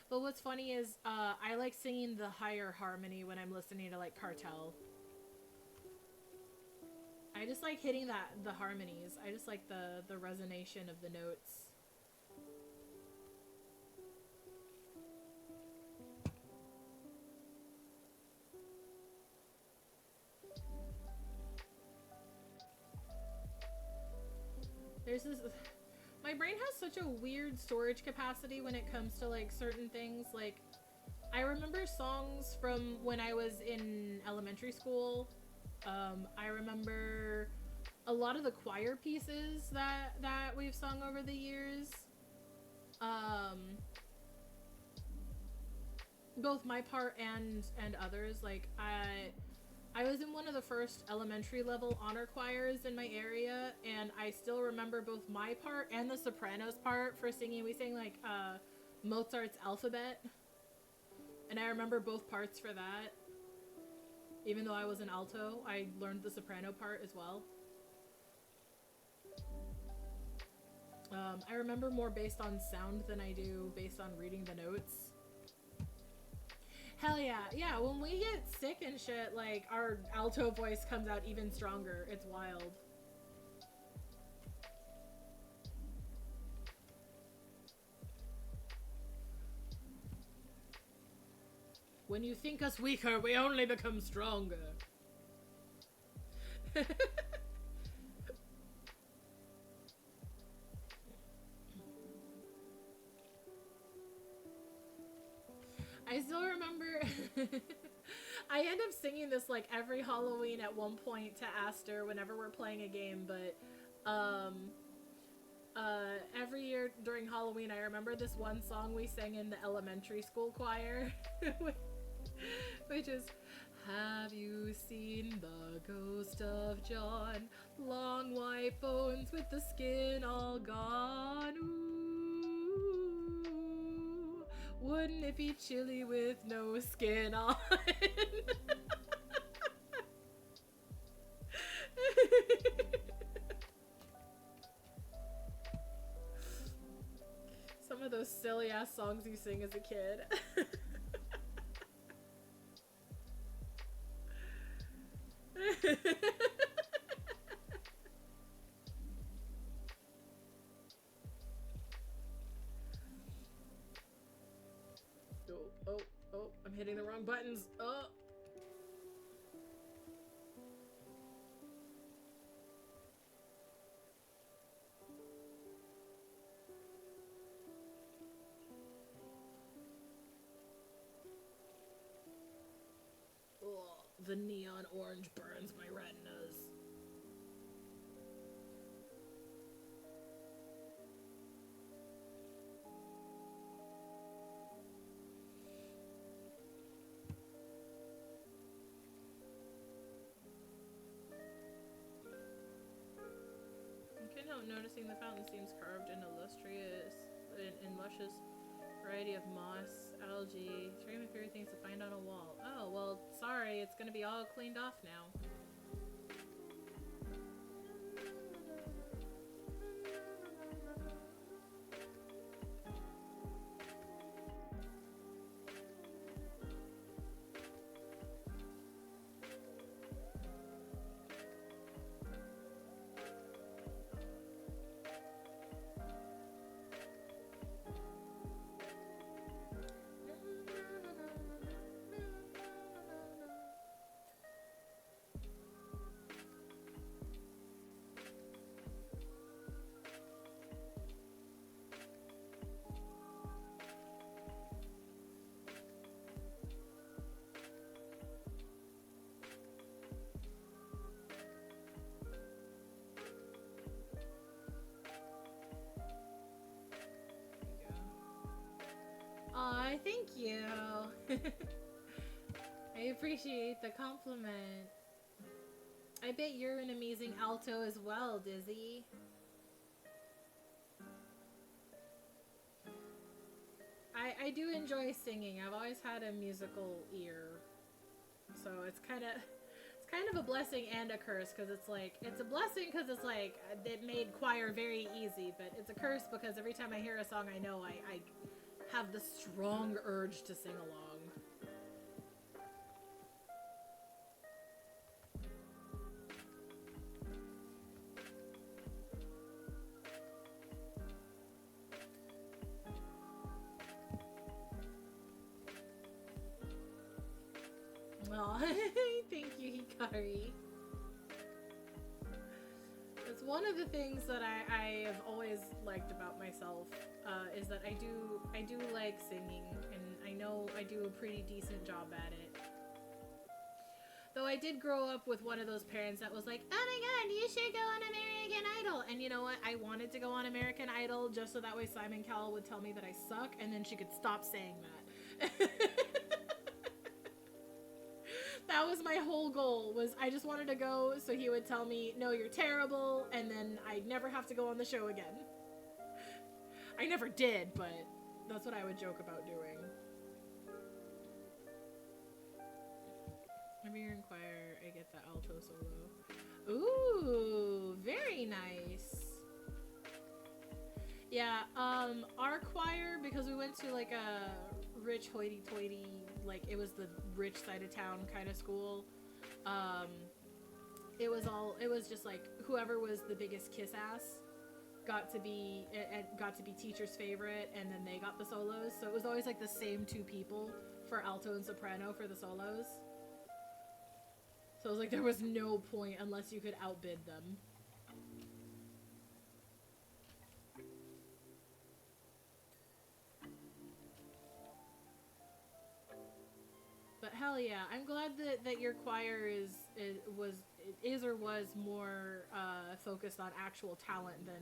[SPEAKER 1] But what's funny is I like singing the higher harmony when I'm listening to like Cartel. I just like hitting the harmonies. I just like the resonation of the notes. there's this. My brain has such a weird storage capacity when it comes to like certain things. Like, I remember songs from when I was in elementary school. I remember a lot of the choir pieces that we've sung over the years. Both my part and others. Like, I was in one of the first elementary level honor choirs in my area, and I still remember both my part and the sopranos part for singing. We sang like Mozart's Alphabet, and I remember both parts for that. Even though I was an alto, I learned the soprano part as well. I remember more based on sound than I do based on reading the notes. Hell yeah. Yeah, when we get sick and shit, like, our alto voice comes out even stronger. It's wild. When you think us weaker, we only become stronger. I still remember I end up singing this like every Halloween at one point to Aster whenever we're playing a game, but every year during Halloween I remember this one song we sang in the elementary school choir which is, have you seen the ghost of John? Long white bones with the skin all gone. Ooh, wouldn't it be chilly with no skin on? Some of those silly ass songs you sing as a kid. Oh, I'm hitting the wrong buttons. Oh. Oh, the neon orange burns my retinas. I couldn't help noticing the fountain seems carved in luscious variety of moss, algae. It's one of my favorite things to find on a wall. Oh, well, sorry, it's gonna be all cleaned off now. Aw, thank you. I appreciate the compliment. I bet you're an amazing alto as well, Dizzy. I do enjoy singing. I've always had a musical ear. So it's kind of a blessing and a curse, because it's like, it's a blessing because it's like, it made choir very easy, but it's a curse because every time I hear a song I know, I have the strong urge to sing along. Aw, thank you, Hikari. That's one of the things that I have always liked about myself is that I do like singing, and I know I do a pretty decent job at it. Though I did grow up with one of those parents that was like, oh my god, you should go on American Idol. And you know what? I wanted to go on American Idol just so that way Simon Cowell would tell me that I suck, and then she could stop saying that. That was my whole goal, was I just wanted to go so he would tell me, no, you're terrible, and then I'd never have to go on the show again. I never did, but that's what I would joke about doing. Every year in choir, I get the alto solo. Ooh, very nice. Yeah, our choir, because we went to like a rich hoity-toity, like it was the rich side of town kind of school. It was just like whoever was the biggest kiss ass got to be teacher's favorite, and then they got the solos. So it was always like the same two people for alto and soprano for the solos. So it was like there was no point unless you could outbid them. But hell yeah, I'm glad that your choir is or was more focused on actual talent than,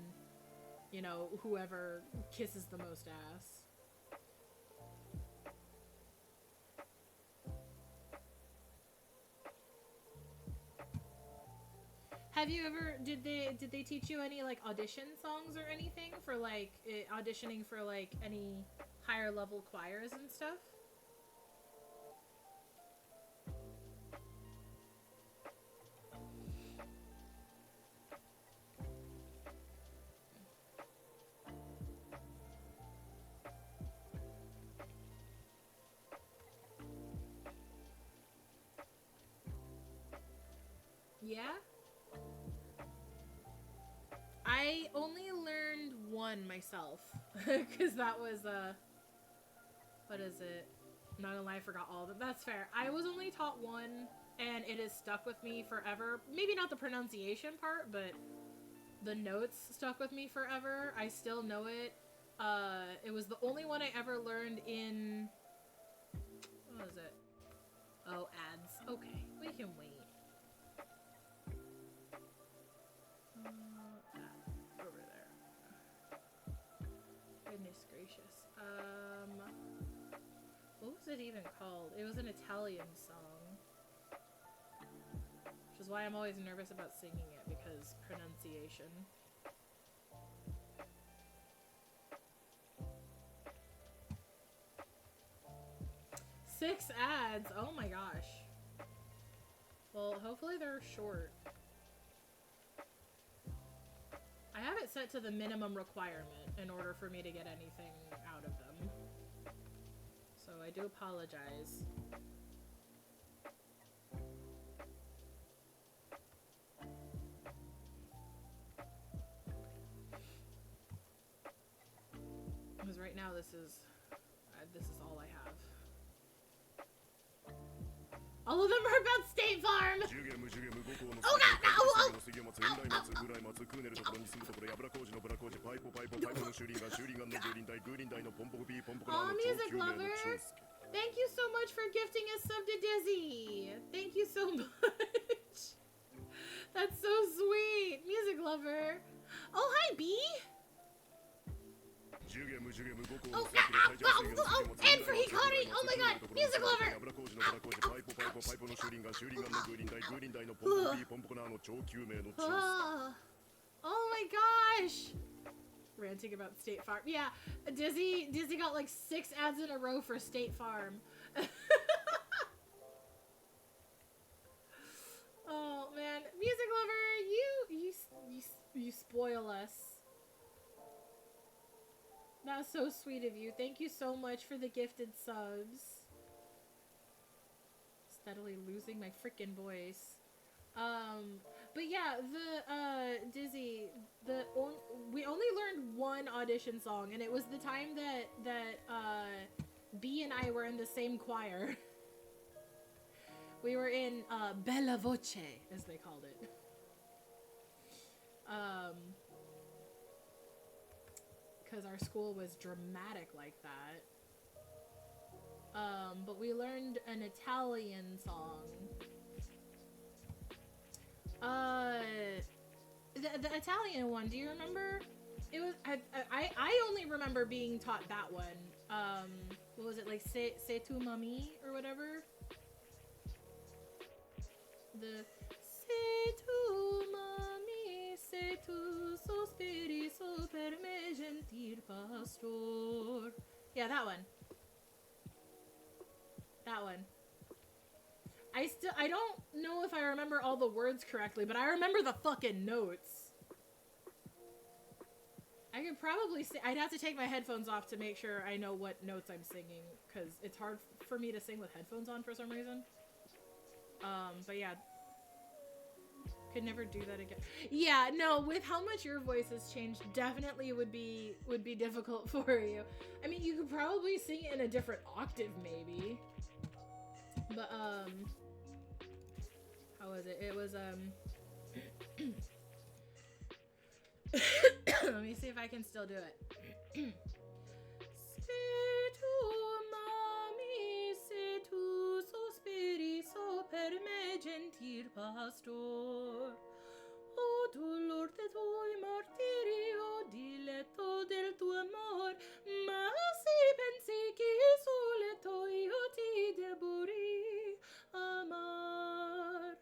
[SPEAKER 1] you know, whoever kisses the most ass. Have you ever, did they teach you any like audition songs or anything for like auditioning for like any higher level choirs and stuff? Yeah? I only learned one myself, because that was, what is it? Not gonna lie, I forgot all of them. That's fair. I was only taught one, and it has stuck with me forever. Maybe not the pronunciation part, but the notes stuck with me forever. I still know it. It was the only one I ever learned in... What was it? Oh, ads. Okay, we can wait. Over there. Goodness gracious. What was it even called? It was an Italian song. Which is why I'm always nervous about singing it, because pronunciation. Six ads! Oh my gosh. Well, hopefully they're short. I have it set to the minimum requirement in order for me to get anything out of them. So I do apologize. Because right now this is all I have. All of them are about State Farm! Oh god! Oh, oh, music lover! Thank you so much for gifting a sub to Dizzy! Thank you so much! That's so sweet! Music lover! Oh, hi, B! Oh, and for Hikari! Oh my god! Music lover! Oh my gosh! Ranting about State Farm. Yeah, Dizzy got like 6 ads in a row for State Farm. Oh man, music lover, you spoil us. That's so sweet of you. Thank you so much for the gifted subs. Steadily losing my freaking voice. But yeah, Dizzy, we only learned one audition song, and it was the time that B and I were in the same choir. We were in Bella Voce, as they called it. Because our school was dramatic like that. But we learned an Italian song. The Italian one, do you remember? It was, I only remember being taught that one. What was it, like, C'est tu mamie, or whatever? The C'est tu mamie, c'est tu sospiri so per me gentil pastor. Yeah, that one. That one. I don't know if I remember all the words correctly, but I remember the fucking notes. I could probably sing. I'd have to take my headphones off to make sure I know what notes I'm singing, because it's hard for me to sing with headphones on for some reason. But yeah. Could never do that again. Yeah, no, with how much your voice has changed, definitely would be difficult for you. I mean, you could probably sing it in a different octave, maybe. But, how was it? It was, let me see if I can still do it. Se tu mami, se tu sospiri so per me gentil pastor. O dolor de tuoi martiri, o diletto del tuo amor, ma si pensi che soletto io ti debori amar.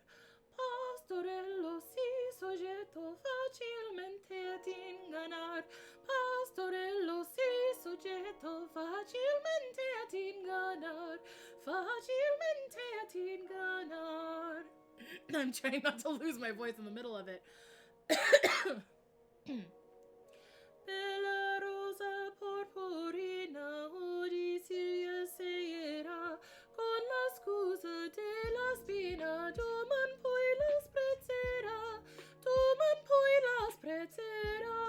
[SPEAKER 1] Pastorello si soggetto facilmente ad inganar. Pastorello si soggetto facilmente ad inganar. Facilmente ad inganar. I'm trying not to lose my voice in the middle of it. Bella rosa porporina, Odissea sera, con la scusa della spina, doman poi la sprezzerà, doman poi la sprezzerà.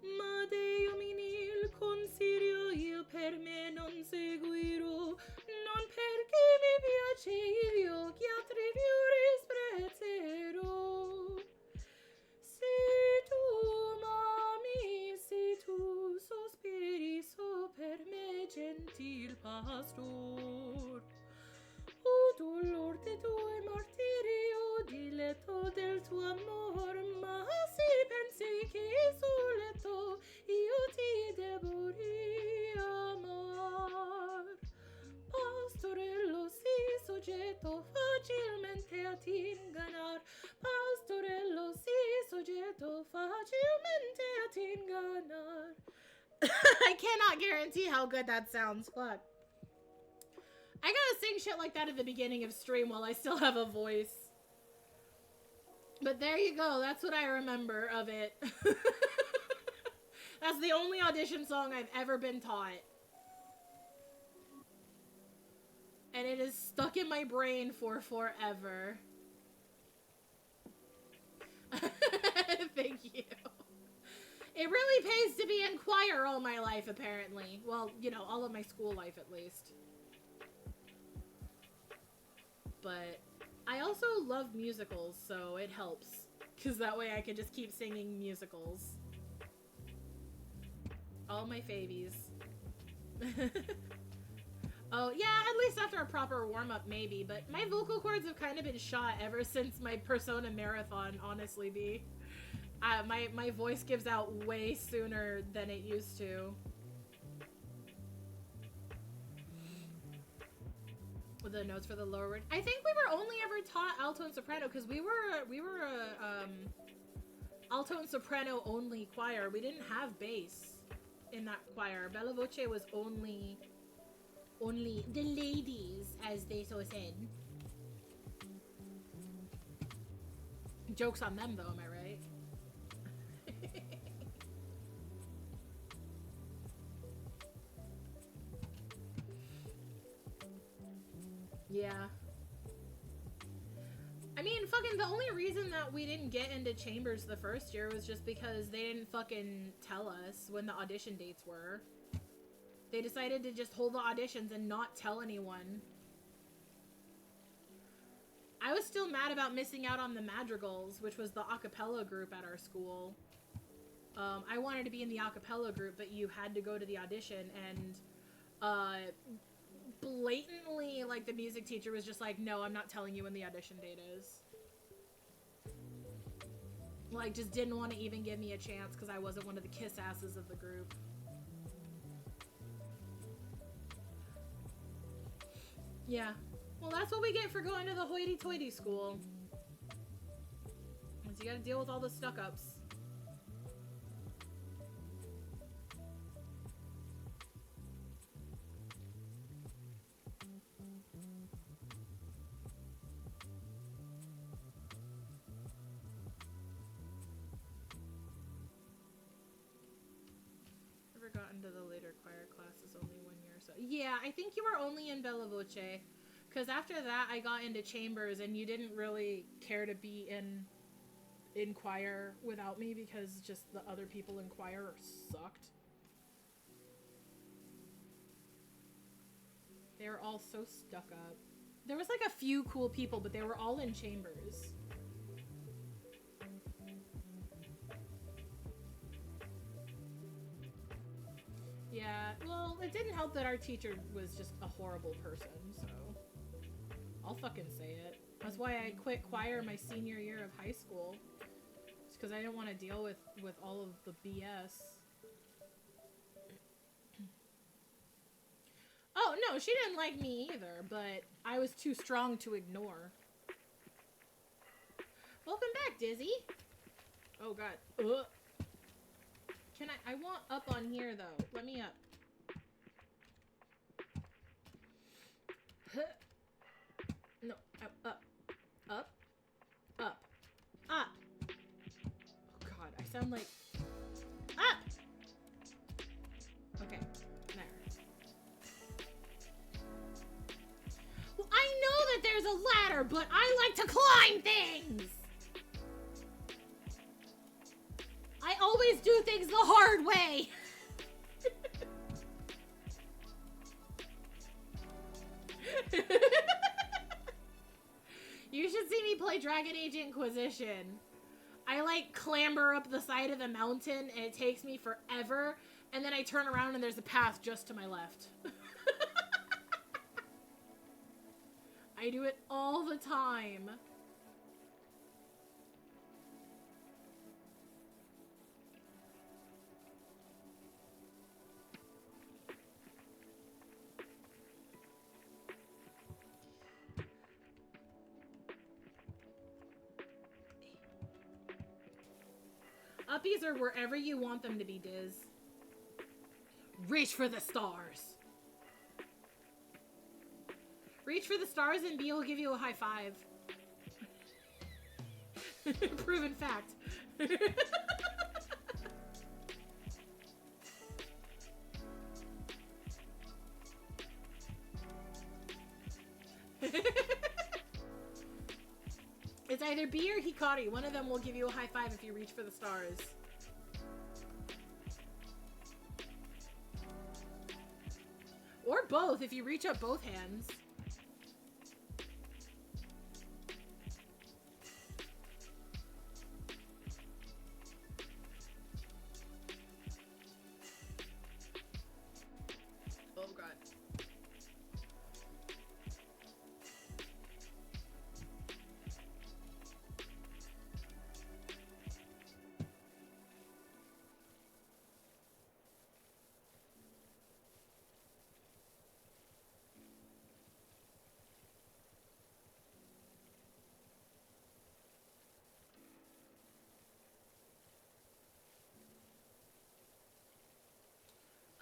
[SPEAKER 1] Ma Deo minil consiglio io per me non seguirò, non perché mi piace io che altri più risprezzerò. Se tu mami, se tu sospiri so per me gentil pastor. O dolor de tuoi martiri, o diletto del tuo amor, ma si pensi che soletto io ti debori amar. Pastorello si soggetto facilmente ad inganar. Pastorello si soggetto facilmente ad inganar. I cannot guarantee how good that sounds. Fuck. I gotta sing shit like that at the beginning of stream while I still have a voice. But there you go. That's what I remember of it. That's the only audition song I've ever been taught. And it is stuck in my brain for forever. Thank you. It really pays to be in choir all my life, apparently. Well, you know, all of my school life, at least. But I also love musicals, so it helps. Because that way I can just keep singing musicals. All my favies. Oh, yeah, at least after a proper warm-up, maybe. But my vocal cords have kind of been shot ever since my Persona Marathon, honestly, B. My voice gives out way sooner than it used to. With the notes for the lower word. I think we were only ever taught alto and soprano because we were a alto and soprano only choir. We didn't have bass in that choir. Bella Voce was only the ladies, as they so said. Joke's on them, though, am I right? Yeah. I mean, fucking the only reason that we didn't get into chambers the first year was just because they didn't fucking tell us when the audition dates were. They decided to just hold the auditions and not tell anyone. I was still mad about missing out on the Madrigals, which was the a cappella group at our school. I wanted to be in the a cappella group, but you had to go to the audition, and blatantly, like, the music teacher was just like, no, I'm not telling you when the audition date is. Like, just didn't want to even give me a chance because I wasn't one of the kiss asses of the group. Yeah. Well, that's what we get for going to the hoity-toity school. Is you gotta deal with all the stuck-ups. Never got into the later choir classes, only 1 year or so. Yeah, I think you were only in Bella Voce. Because after that, I got into chambers, and you didn't really care to be in choir without me because just the other people in choir sucked. They were all so stuck up. There was like a few cool people, but they were all in chambers. Yeah, well, it didn't help that our teacher was just a horrible person, so I'll fucking say it. That's why I quit choir my senior year of high school. It's because I didn't want to deal with all of the BS. Oh, no, she didn't like me either, but I was too strong to ignore. Welcome back, Dizzy. Oh, God. Ugh. Can I want up on here, though. Let me up. No, up, up, up, up, up. Oh, God, I sound like... Up! Okay, there. Well, I know that there's a ladder, but I like to climb things! I always do things the hard way! You should see me play Dragon Age Inquisition. I, like, clamber up the side of the mountain, and it takes me forever, and then I turn around and there's a path just to my left. I do it all the time. Uppies are wherever you want them to be, Diz. Reach for the stars. Reach for the stars and B will give you a high five. Proven fact. It's either B or Hikari. One of them will give you a high five if you reach for the stars. Or both, if you reach up both hands. Oh, God.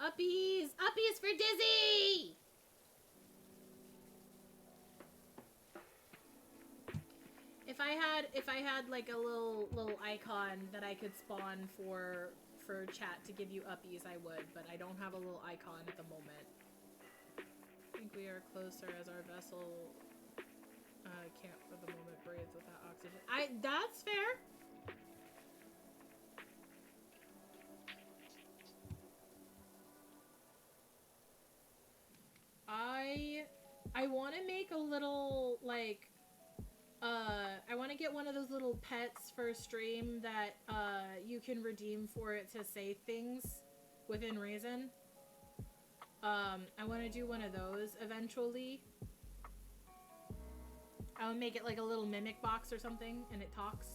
[SPEAKER 1] Uppies! Uppies for Dizzy! If I had like a little icon that I could spawn for chat to give you uppies, I would, but I don't have a little icon at the moment. I think we are closer as our vessel can't for the moment breathe without oxygen. That's fair. I want to make a little, like, I want to get one of those little pets for stream that you can redeem for it to say things within reason. I want to do one of those eventually. I would make it like a little mimic box or something, and it talks.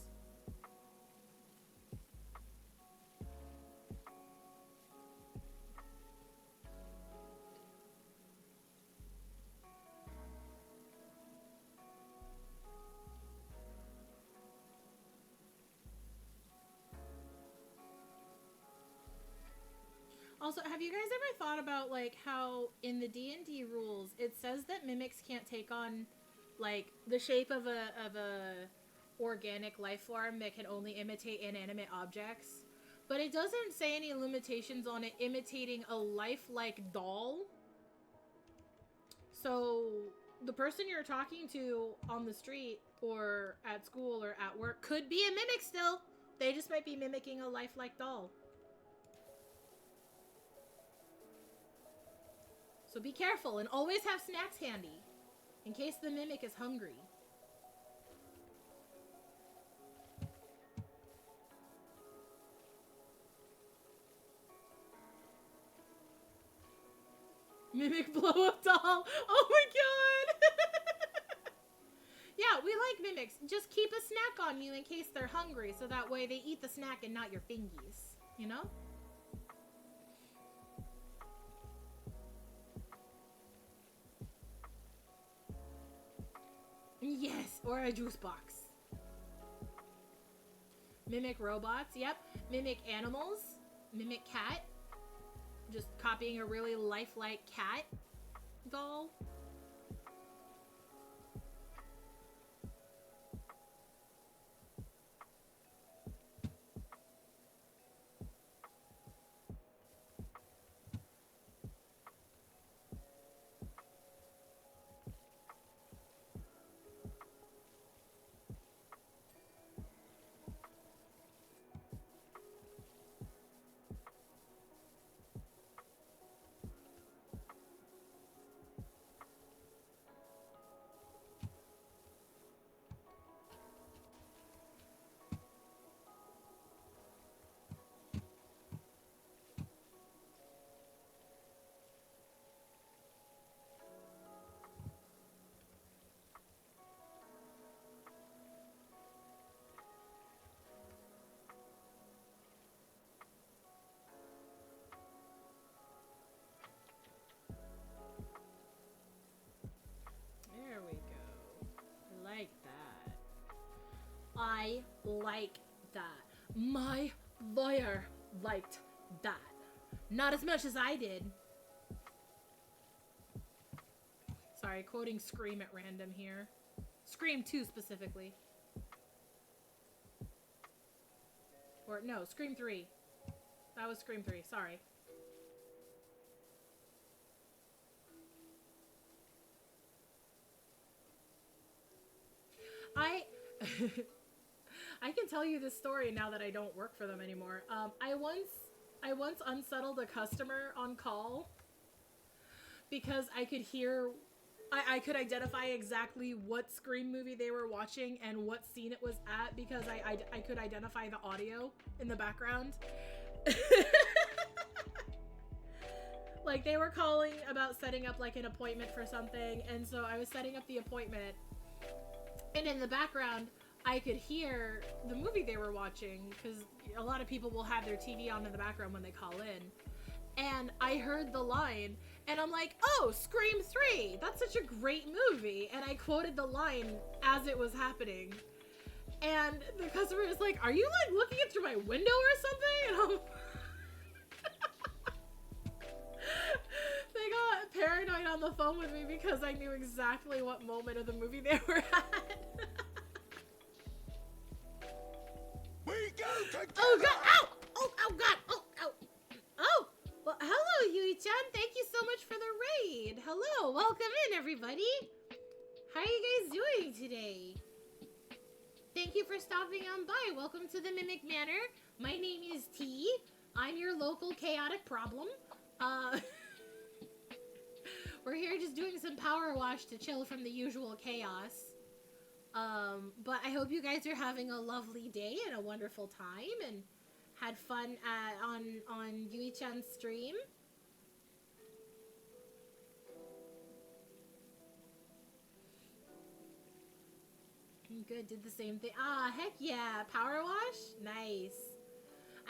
[SPEAKER 1] Also, have you guys ever thought about like how in the D&D rules it says that mimics can't take on like the shape of a organic life form that can only imitate inanimate objects, but it doesn't say any limitations on it imitating a lifelike doll. So the person you're talking to on the street or at school or at work could be a mimic still. They just might be mimicking a lifelike doll. So be careful and always have snacks handy in case the mimic is hungry. Mimic blow up doll. Oh my god. Yeah, we like mimics. Just keep a snack on you in case they're hungry so that way they eat the snack and not your fingies. You know? Yes, or a juice box. Mimic robots, yep. Mimic animals. Mimic cat. Just copying a really lifelike cat doll. There we go. I like that. I like that. My lawyer liked that. Not as much as I did. Sorry, quoting Scream at random here. Scream 2 specifically. Or no, Scream 3. That was Scream 3, sorry. I can tell you this story now that I don't work for them anymore. I once unsettled a customer on call because I could hear, I could identify exactly what Scream movie they were watching and what scene it was at because I could identify the audio in the background. Like they were calling about setting up like an appointment for something, and so I was setting up the appointment, and in the background I could hear the movie they were watching because a lot of people will have their TV on in the background when they call in. And I heard the line, and I'm like, oh, Scream 3! That's such a great movie! And I quoted the line as it was happening. And the customer is like, are you like looking in through my window or something? And I'm... They got paranoid on the phone with me because I knew exactly what moment of the movie they were at.
[SPEAKER 6] We go together!
[SPEAKER 1] Oh god! Ow! Oh god! Oh! Ow! Oh! Well, hello, Yui-chan. Thank you so much for the raid. Hello, welcome in, everybody. How are you guys doing today? Thank you for stopping on by. Welcome to the Mimic Manor. My name is T. I'm your local chaotic problem. We're here just doing some power wash to chill from the usual chaos. But I hope you guys are having a lovely day and a wonderful time and had fun on Yui-chan's stream. Good, did the same thing. Ah, heck yeah. Power wash? Nice.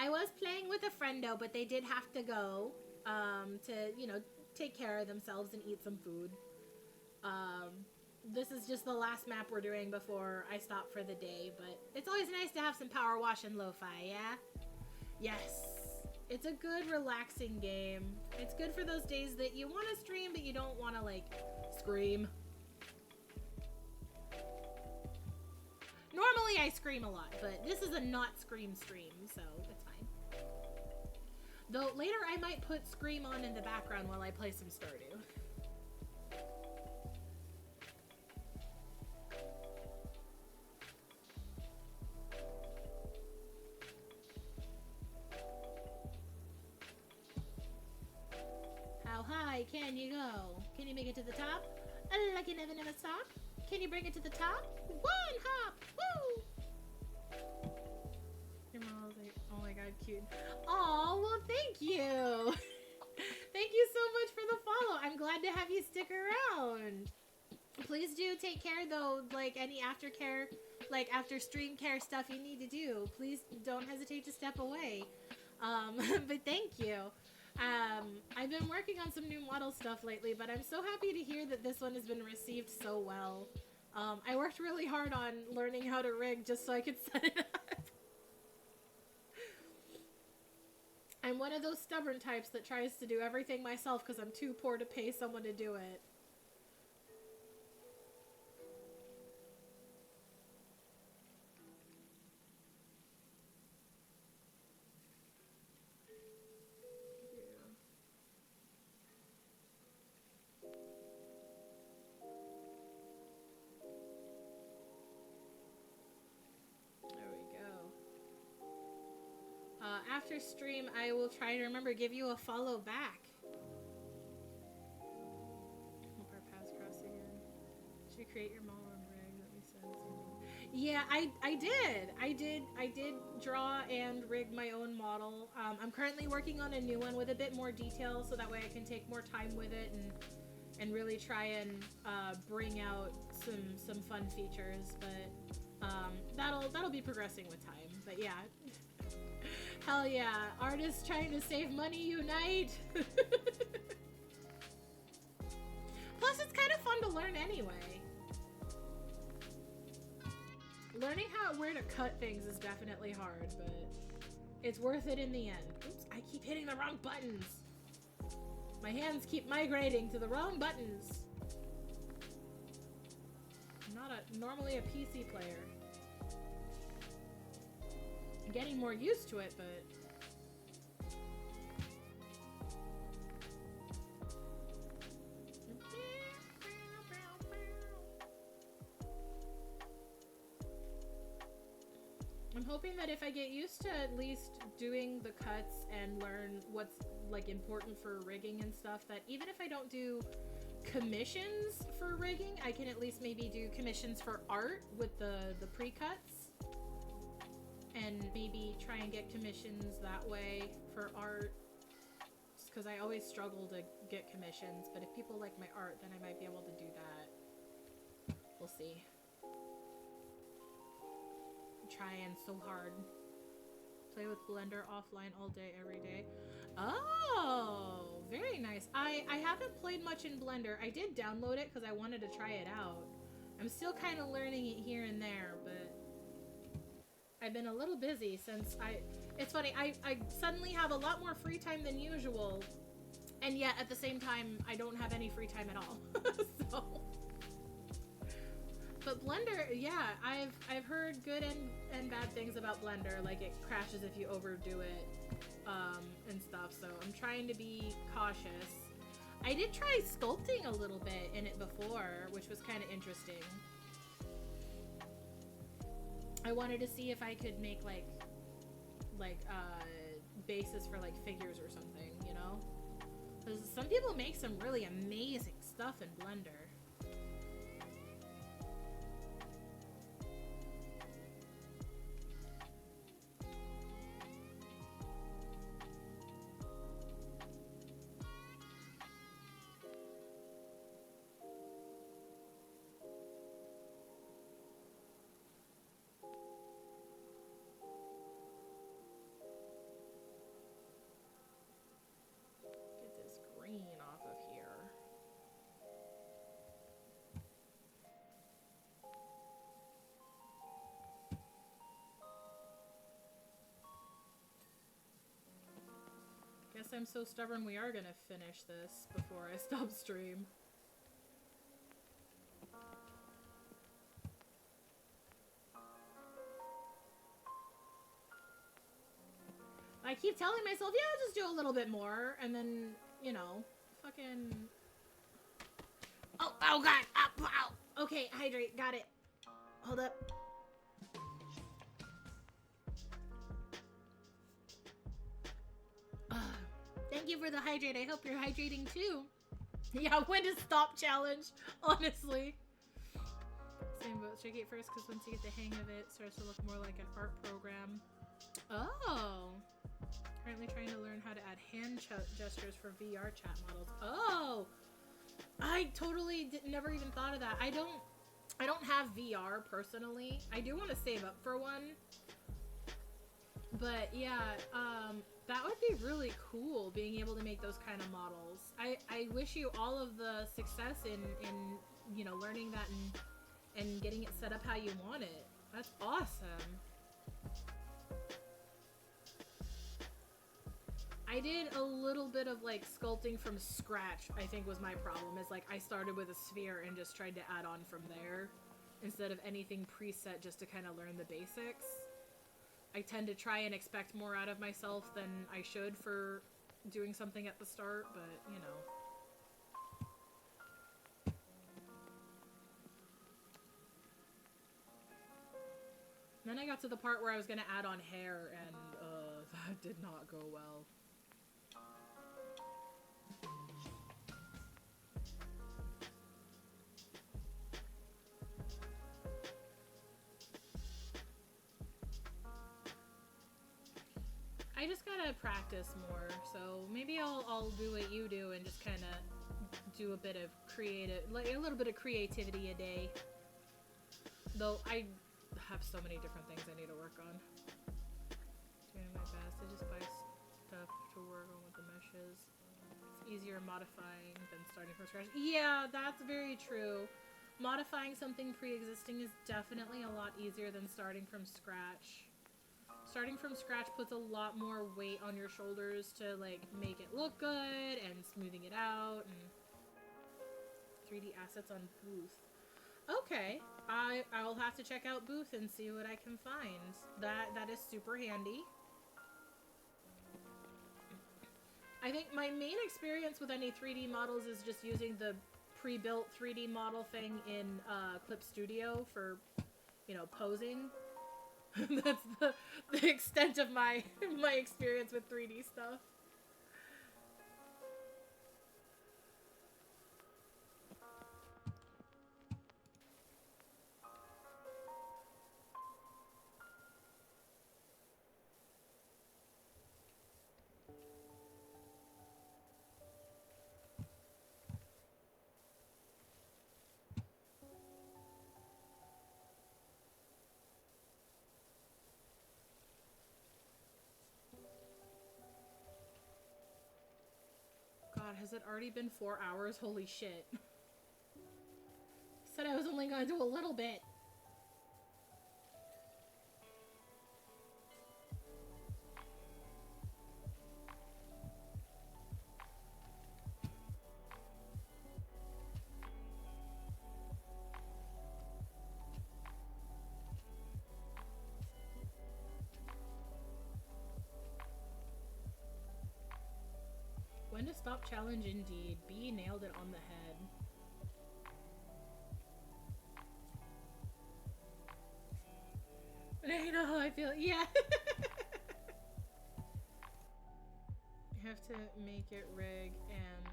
[SPEAKER 1] I was playing with a friendo, but they did have to go to, you know, take care of themselves and eat some food. This is just the last map we're doing before I stop for the day, but it's always nice to have some power wash and lo-fi, yeah? Yes. It's a good, relaxing game. It's good for those days that you want to stream, but you don't want to, like, scream. Normally I scream a lot, but this is a not scream stream, so it's fine. Though later I might put Scream on in the background while I play some Stardew. How high can you go? Can you make it to the top? Like you never stop? Can you bring it to the top? One hop! Woo! Your mom's like, oh my god, cute. Aw, well thank you! Thank you so much for the follow. I'm glad to have you stick around. Please do take care though, like any aftercare, like after stream care stuff you need to do. Please don't hesitate to step away. But thank you. I've been working on some new model stuff lately, but I'm so happy to hear that this one has been received so well. I worked really hard on learning how to rig just so I could set it up. I'm one of those stubborn types that tries to do everything myself because I'm too poor to pay someone to do it. After stream, I will try to remember give you a follow back. Hope our paths cross again. Should you create your model and rig? Let me send something. Yeah, I did draw and rig my own model. I'm currently working on a new one with a bit more detail, so that way I can take more time with it and really try and bring out some fun features. But that'll be progressing with time. But yeah. Hell yeah, artists trying to save money unite! Plus it's kind of fun to learn anyway. Learning where to cut things is definitely hard, but it's worth it in the end. Oops, I keep hitting the wrong buttons! My hands keep migrating to the wrong buttons! I'm not normally a PC player. I'm getting more used to it, but I'm hoping that if I get used to at least doing the cuts and learn what's like important for rigging and stuff, that even if I don't do commissions for rigging, I can at least maybe do commissions for art with the pre-cuts. And maybe try and get commissions that way for art. Just because I always struggle to get commissions. But if people like my art, then I might be able to do that. We'll see. I'm trying so hard. Play with Blender offline all day, every day. Oh, very nice. I haven't played much in Blender. I did download it because I wanted to try it out. I'm still kind of learning it here and there, but I've been a little busy since it's funny, I suddenly have a lot more free time than usual, and yet at the same time, I don't have any free time at all, so. But Blender, yeah, I've heard good and bad things about Blender, like it crashes if you overdo it, and stuff, so I'm trying to be cautious. I did try sculpting a little bit in it before, which was kind of interesting. I wanted to see if I could make like bases for like figures or something, you know? Because some people make some really amazing stuff in Blender. I'm so stubborn, we are gonna finish this before I stop stream. I keep telling myself, yeah, I'll just do a little bit more, and then, you know, fucking... Oh god! Ow! Okay, hydrate, got it. Hold up. Thank you for the hydrate. I hope you're hydrating too. Yeah, when to stop challenge, honestly. Same boat. Strike it first, because once you get the hang of it, it starts to look more like an art program. Oh. Currently trying to learn how to add hand gestures for VR chat models. Oh. I totally never even thought of that. I don't have VR personally. I do want to save up for one. But yeah, that would be really cool, being able to make those kind of models. I wish you all of the success in you know, learning that and getting it set up how you want it. That's awesome. I did a little bit of like sculpting from scratch, I think was my problem. Is like I started with a sphere and just tried to add on from there instead of anything preset, just to kind of learn the basics. I tend to try and expect more out of myself than I should for doing something at the start, but you know. Then I got to the part where I was gonna add on hair, and that did not go well. I just gotta practice more, so maybe I'll do what you do and just kind of do a bit of like a little bit of creativity a day. Though I have so many different things I need to work on. Doing my best. I just buy stuff to work on with the meshes. It's easier modifying than starting from scratch. Yeah, that's very true. Modifying something pre-existing is definitely a lot easier than starting from scratch. Starting from scratch puts a lot more weight on your shoulders to like make it look good and smoothing it out and 3D assets on Booth. Okay, I'll have to check out Booth and see what I can find. That is super handy. I think my main experience with any 3D models is just using the pre-built 3D model thing in Clip Studio for, you know, posing. That's the extent of my experience with 3D stuff. God, has it already been 4 hours? Holy shit. Said I was only gonna do a little bit. When to stop challenge indeed. B nailed it on the head. I know how I feel. Yeah. You have to make it rig and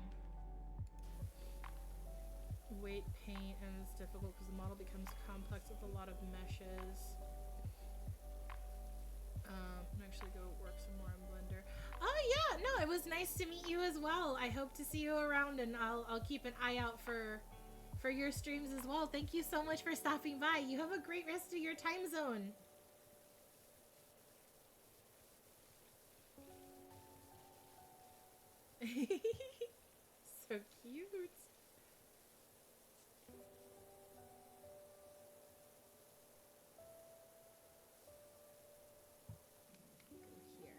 [SPEAKER 1] weight paint, and it's difficult because the model becomes complex with a lot of meshes. I'm actually go work some more in Blender. Oh yeah, no, it was nice to meet you as well. I hope to see you around, and I'll keep an eye out for your streams as well. Thank you so much for stopping by. You have a great rest of your time zone. So cute. Go here.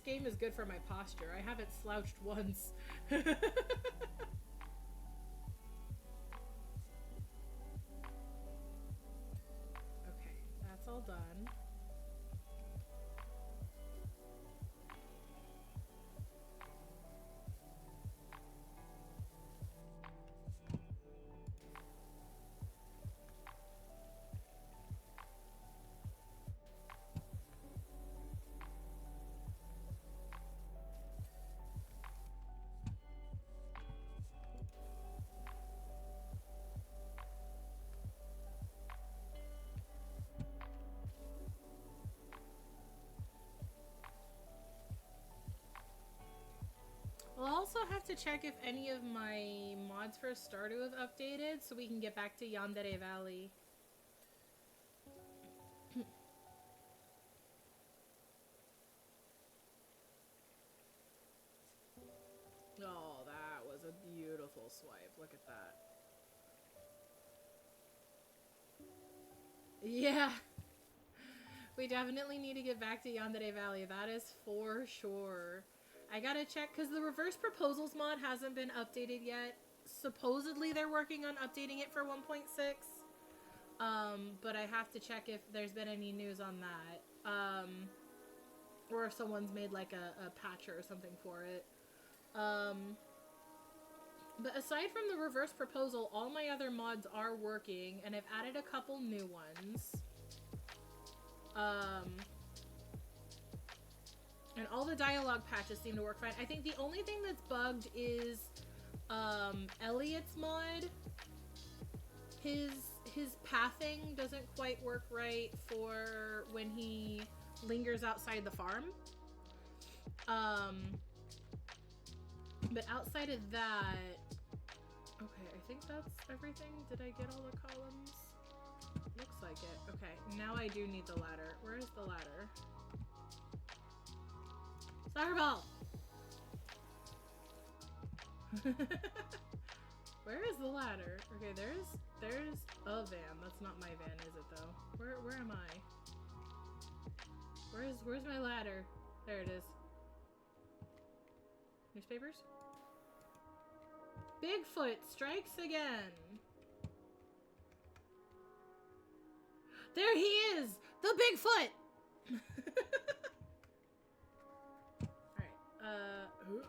[SPEAKER 1] game is good for my posture. I haven't slouched once. Okay, that's all done. I'll also have to check if any of my mods for Stardew have updated so we can get back to Yandere Valley. Oh, that was a beautiful swipe. Look at that. Yeah. We definitely need to get back to Yandere Valley. That is for sure. I gotta check, because the reverse proposals mod hasn't been updated yet. Supposedly they're working on updating it for 1.6. But I have to check if there's been any news on that. Or if someone's made like a patcher or something for it. But aside from the reverse proposal, all my other mods are working, and I've added a couple new ones. And all the dialogue patches seem to work fine. I think the only thing that's bugged is Elliot's mod. His pathing doesn't quite work right for when he lingers outside the farm. But outside of that, okay, I think that's everything. Did I get all the columns? Looks like it. Okay, now I do need the ladder. Where is the ladder? Soccer ball! Where is the ladder? Okay, there's a van. That's not my van, is it though? Where am I? Where's my ladder? There it is. Newspapers? Bigfoot strikes again. There he is! The Bigfoot! Alright,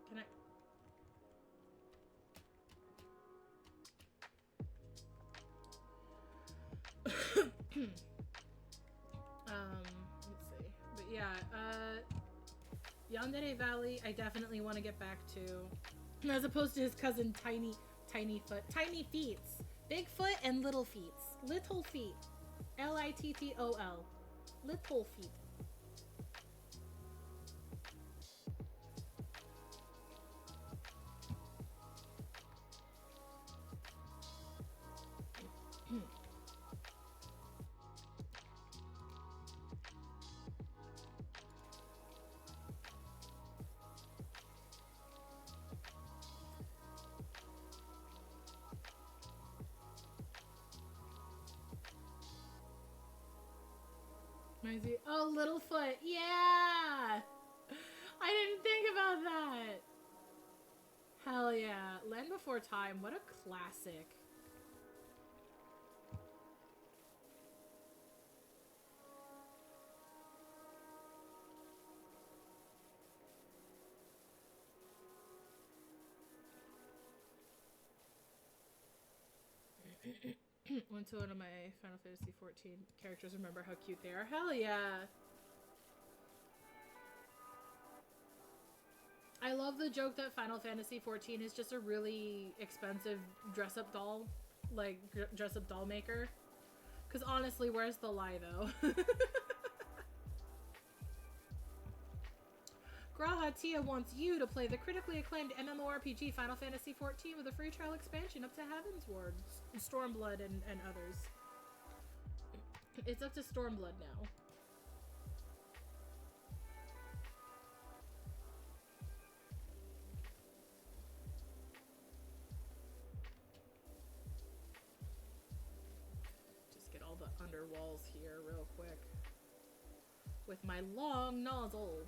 [SPEAKER 1] can I... let's see. But yeah, Yandere Valley, I definitely want to get back to. As opposed to his cousin Tiny Foot. Tiny Feets. Bigfoot and Little Feets. Little Feet. Littol. Little Feet. Oh, Littlefoot. Yeah! I didn't think about that. Hell yeah. Land Before Time. What a classic. Went to one of my Final Fantasy 14 characters. Remember how cute they are. Hell yeah. I love the joke that Final Fantasy 14 is just a really expensive dress-up doll. Like, dress-up doll maker. Because honestly, where's the lie, though? Graha Tia wants you to play the critically acclaimed MMORPG Final Fantasy XIV with a free trial expansion up to Heavensward, Stormblood, and others. It's up to Stormblood now. Just get all the underwalls here real quick. With my long nozzle.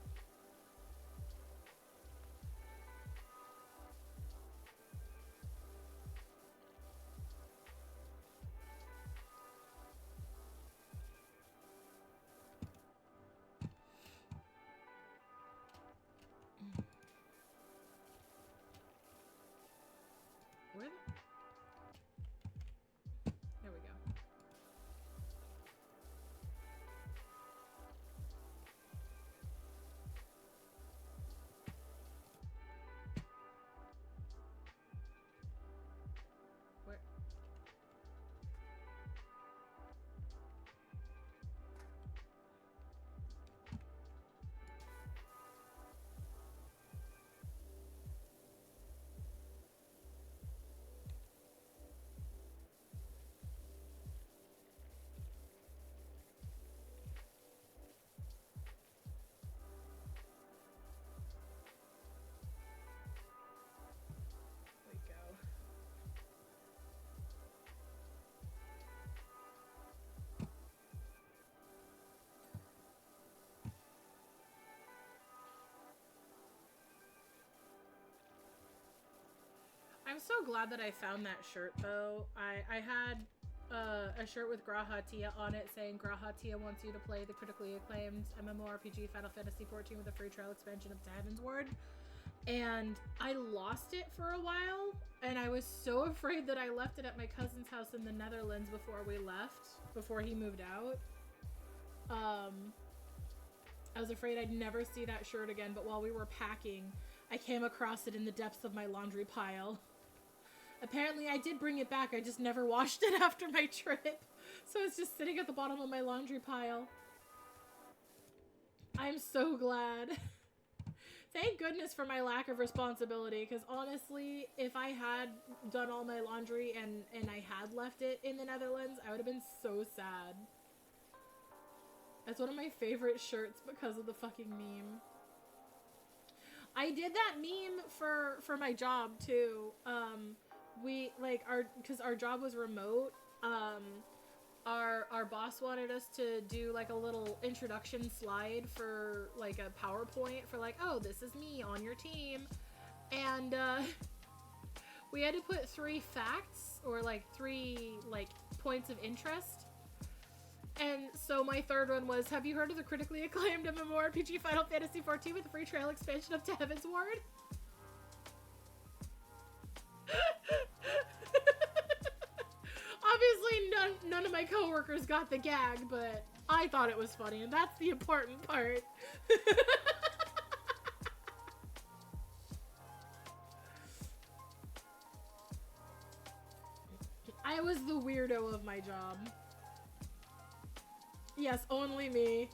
[SPEAKER 1] I'm so glad that I found that shirt, though. I had a shirt with Grahatia on it saying Grahatia wants you to play the critically acclaimed MMORPG Final Fantasy XIV with a free trial expansion of To Heaven's Ward. And I lost it for a while, and I was so afraid that I left it at my cousin's house in the Netherlands before he moved out. I was afraid I'd never see that shirt again, but while we were packing, I came across it in the depths of my laundry pile. Apparently I did bring it back, I just never washed it after my trip. So it's just sitting at the bottom of my laundry pile. I'm so glad. Thank goodness for my lack of responsibility, because honestly, if I had done all my laundry and I had left it in the Netherlands, I would have been so sad. That's one of my favorite shirts because of the fucking meme. I did that meme for my job too. Because our job was remote, our boss wanted us to do like a little introduction slide for like a PowerPoint for like, oh, this is me on your team. And we had to put 3 facts or like 3 like points of interest. And so my third one was, have you heard of the critically acclaimed MMORPG Final Fantasy XIV with a free trial expansion of To Heaven's Ward? Obviously, none of my coworkers got the gag, but I thought it was funny, and that's the important part. I was the weirdo of my job. Yes, only me.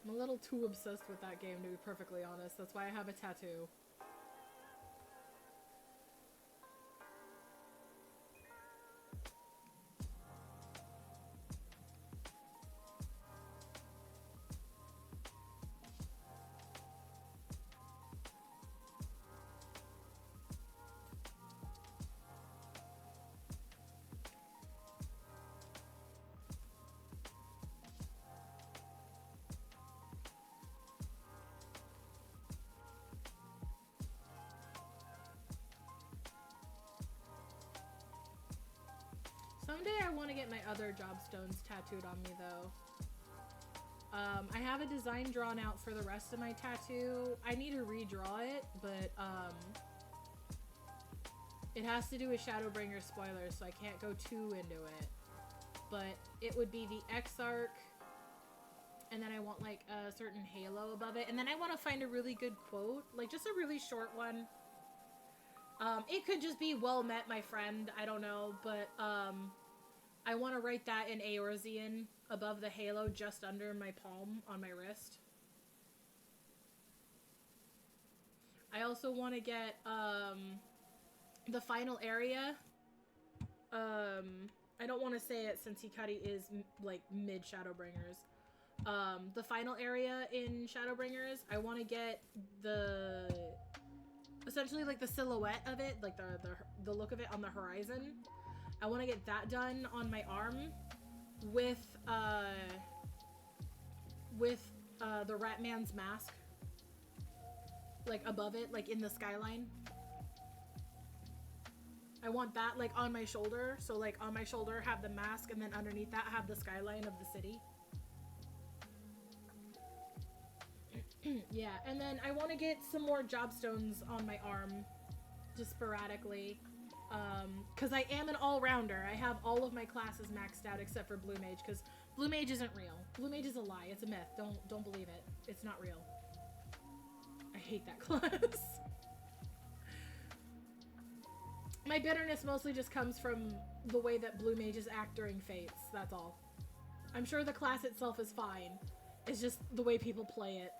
[SPEAKER 1] I'm a little too obsessed with that game, to be perfectly honest. That's why I have a tattoo. Someday I want to get my other jobstones tattooed on me, though. I have a design drawn out for the rest of my tattoo. I need to redraw it, but it has to do with Shadowbringer spoilers, so I can't go too into it. But it would be the Exarch, and then I want like a certain halo above it, and then I want to find a really good quote, like just a really short one. It could just be "well met, my friend," I don't know, but I want to write that in Eorzean above the halo just under my palm on my wrist. I also want to get the final area. I don't want to say it since Hikari is like mid Shadowbringers. The final area in Shadowbringers, I want to get essentially like the silhouette of it, like the look of it on the horizon. I want to get that done on my arm with the Ratman's mask, like above it, like in the skyline. I want that like on my shoulder, so like on my shoulder have the mask, and then underneath that have the skyline of the city. Yeah, and then I want to get some more jobstones on my arm, just sporadically. Because I am an all-rounder. I have all of my classes maxed out except for Blue Mage, because Blue Mage isn't real. Blue Mage is a lie. It's a myth. Don't believe it. It's not real. I hate that class. My bitterness mostly just comes from the way that Blue Mages act during Fates. That's all. I'm sure the class itself is fine. It's just the way people play it.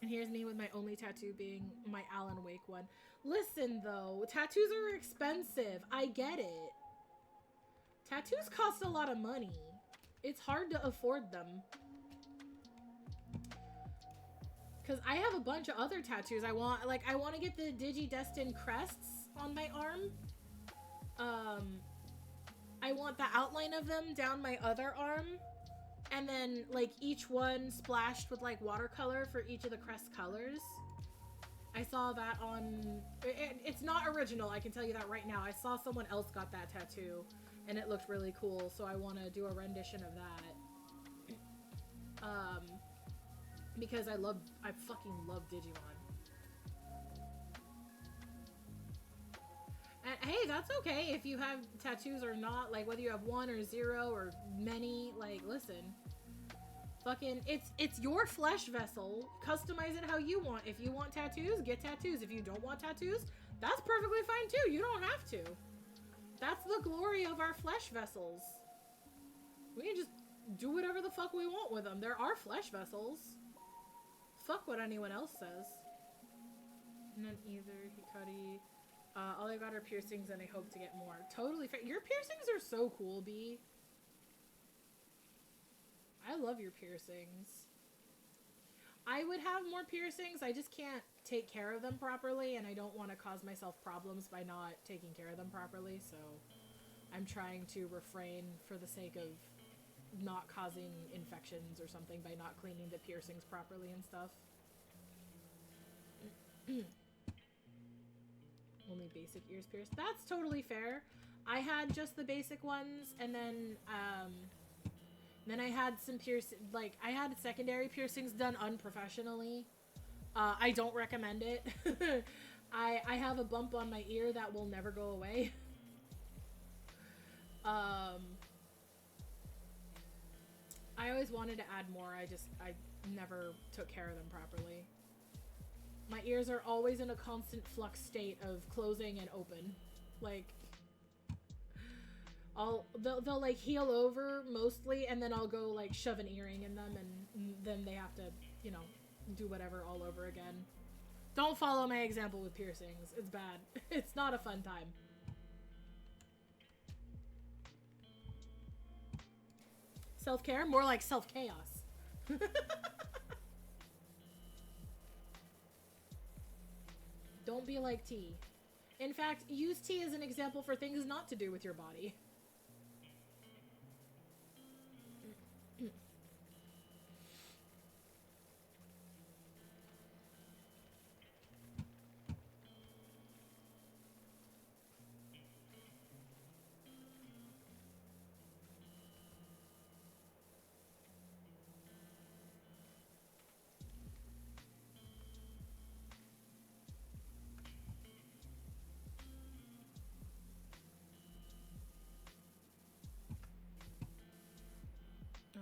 [SPEAKER 1] And here's me with my only tattoo being my Alan Wake one. Listen, though, tattoos are expensive. I get it. Tattoos cost a lot of money. It's hard to afford them. because I have a bunch of other tattoos. I want to get the Digidestined crests on my arm. I want the outline of them down my other arm, and then like each one splashed with like watercolor for each of the crest colors. I saw that on... It's not original, I can tell you that right now. I saw someone else got that tattoo, and it looked really cool, so I want to do a rendition of that. Because I fucking love Digimon. And hey, that's okay if you have tattoos or not, like whether you have 1 or 0 or many, like, listen. Fucking, it's your flesh vessel. Customize it how you want. If you want tattoos, get tattoos. If you don't want tattoos, that's perfectly fine too. You don't have to. That's the glory of our flesh vessels. We can just do whatever the fuck we want with them. They're our flesh vessels. Fuck what anyone else says. None either. Hikari. All I got are piercings and I hope to get more. Totally fair. Your piercings are so cool, B. I love your piercings. I would have more piercings. I just can't take care of them properly, and I don't want to cause myself problems by not taking care of them properly, so I'm trying to refrain for the sake of not causing infections or something by not cleaning the piercings properly and stuff. Only basic ears pierced. That's totally fair. I had just the basic ones, and then I had some I had secondary piercings done unprofessionally. I don't recommend it. I have a bump on my ear that will never go away. I always wanted to add more. I never took care of them properly. My ears are always in a constant flux state of closing and open. Like, they'll like heal over mostly, and then I'll go like shove an earring in them, and then they have to, you know, do whatever all over again. Don't follow my example with piercings. It's bad. It's not a fun time. Self-care? More like self-chaos. Don't be like tea. In fact, use tea as an example for things not to do with your body.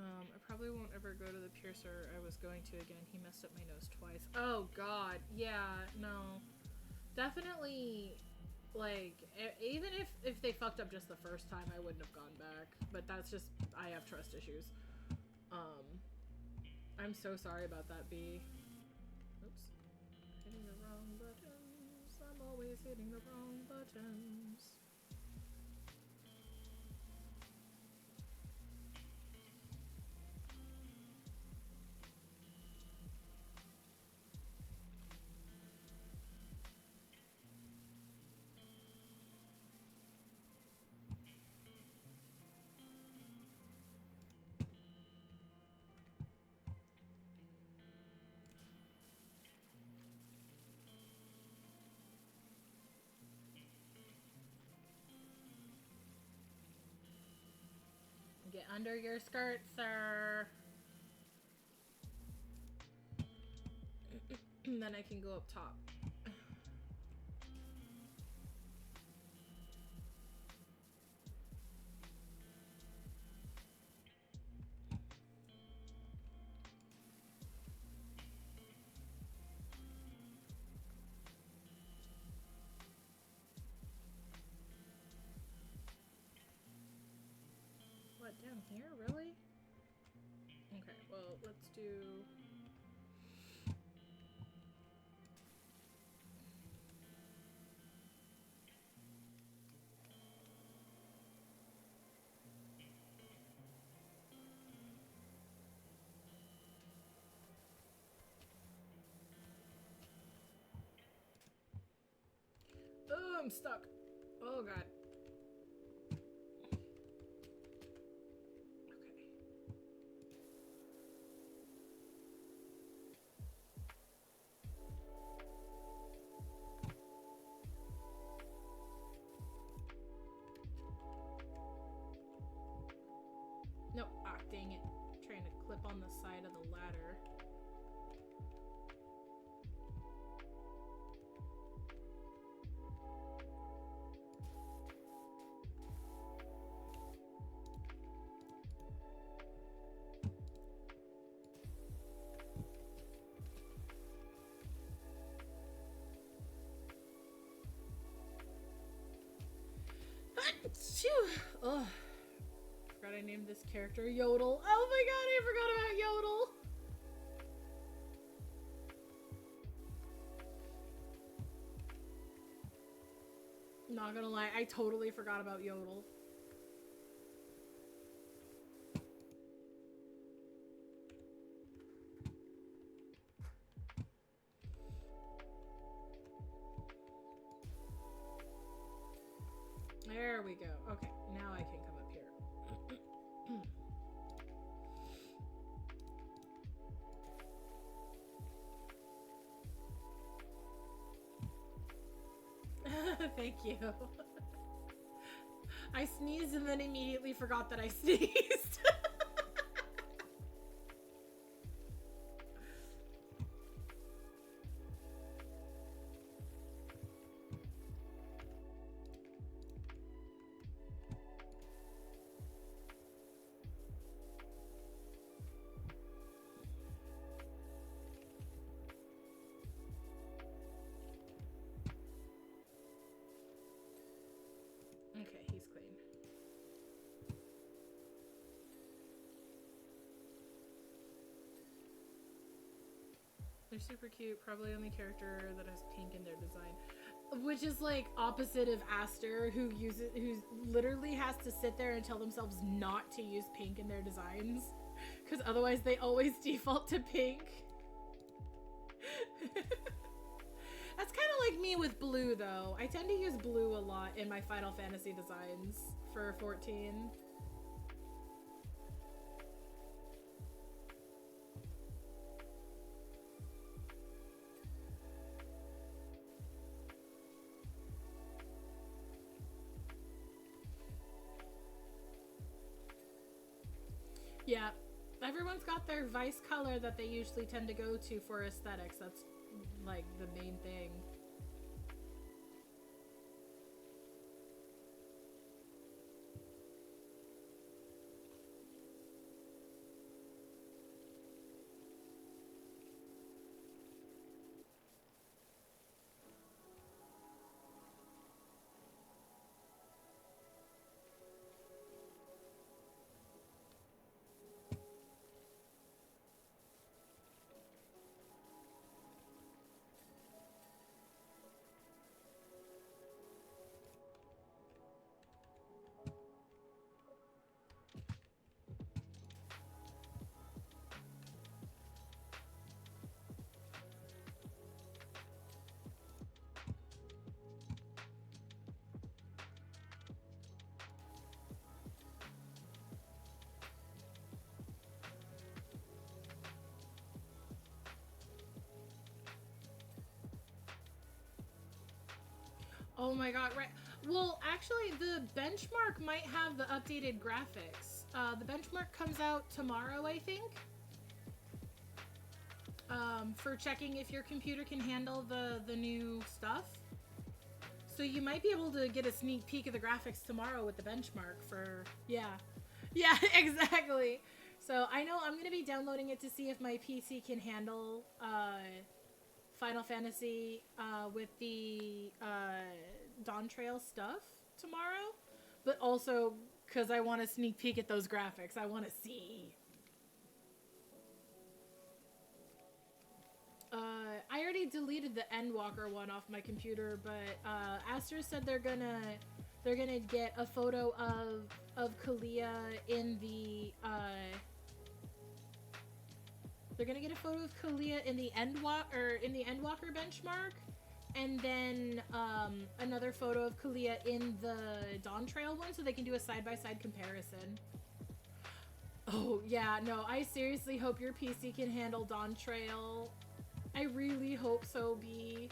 [SPEAKER 1] I probably won't ever go to the piercer I was going to again. He messed up my nose twice. Oh god, yeah, no. Definitely, like, even if they fucked up just the first time, I wouldn't have gone back. But that's just, I have trust issues. I'm so sorry about that, B. Oops. Hitting the wrong buttons. I'm always hitting the wrong buttons. Get under your skirt, sir. Then I can go up top. What, down here? Really? Okay, well, let's do... I'm stuck. Oh god. Okay. No, dang it. Trying to clip on the side of the ladder. Oh, forgot I named this character Yodel. Oh my god, I forgot about Yodel. Not gonna lie, I totally forgot about Yodel. There we go. Okay, now I can come up here. Thank you. I sneezed and then immediately forgot that I sneezed. Okay, he's clean. They're super cute. Probably only character that has pink in their design. Which is like opposite of Aster, who literally has to sit there and tell themselves not to use pink in their designs. Because otherwise they always default to pink. That's kind of like me with blue, though. I tend to use blue a lot in my Final Fantasy designs for 14. Yeah, everyone's got their vice color that they usually tend to go to for aesthetics. That's like the main thing. Oh my god, right. Well, actually, the benchmark might have the updated graphics. The benchmark comes out tomorrow, I think. For checking if your computer can handle the new stuff. So you might be able to get a sneak peek of the graphics tomorrow with the benchmark for... Yeah. Yeah, exactly. So I know I'm going to be downloading it to see if my PC can handle... Final Fantasy with the Dawn Trail stuff tomorrow, but also because I want to sneak peek at those graphics. I want to see. I already deleted the Endwalker one off my computer, but Aster said they're gonna get a photo of Kalia in the they're gonna get a photo of Kalia in the Endwalker benchmark, and then another photo of Kalia in the Dawn Trail one so they can do a side-by-side comparison. Oh, yeah, no, I seriously hope your PC can handle Dawn Trail. I really hope so, B.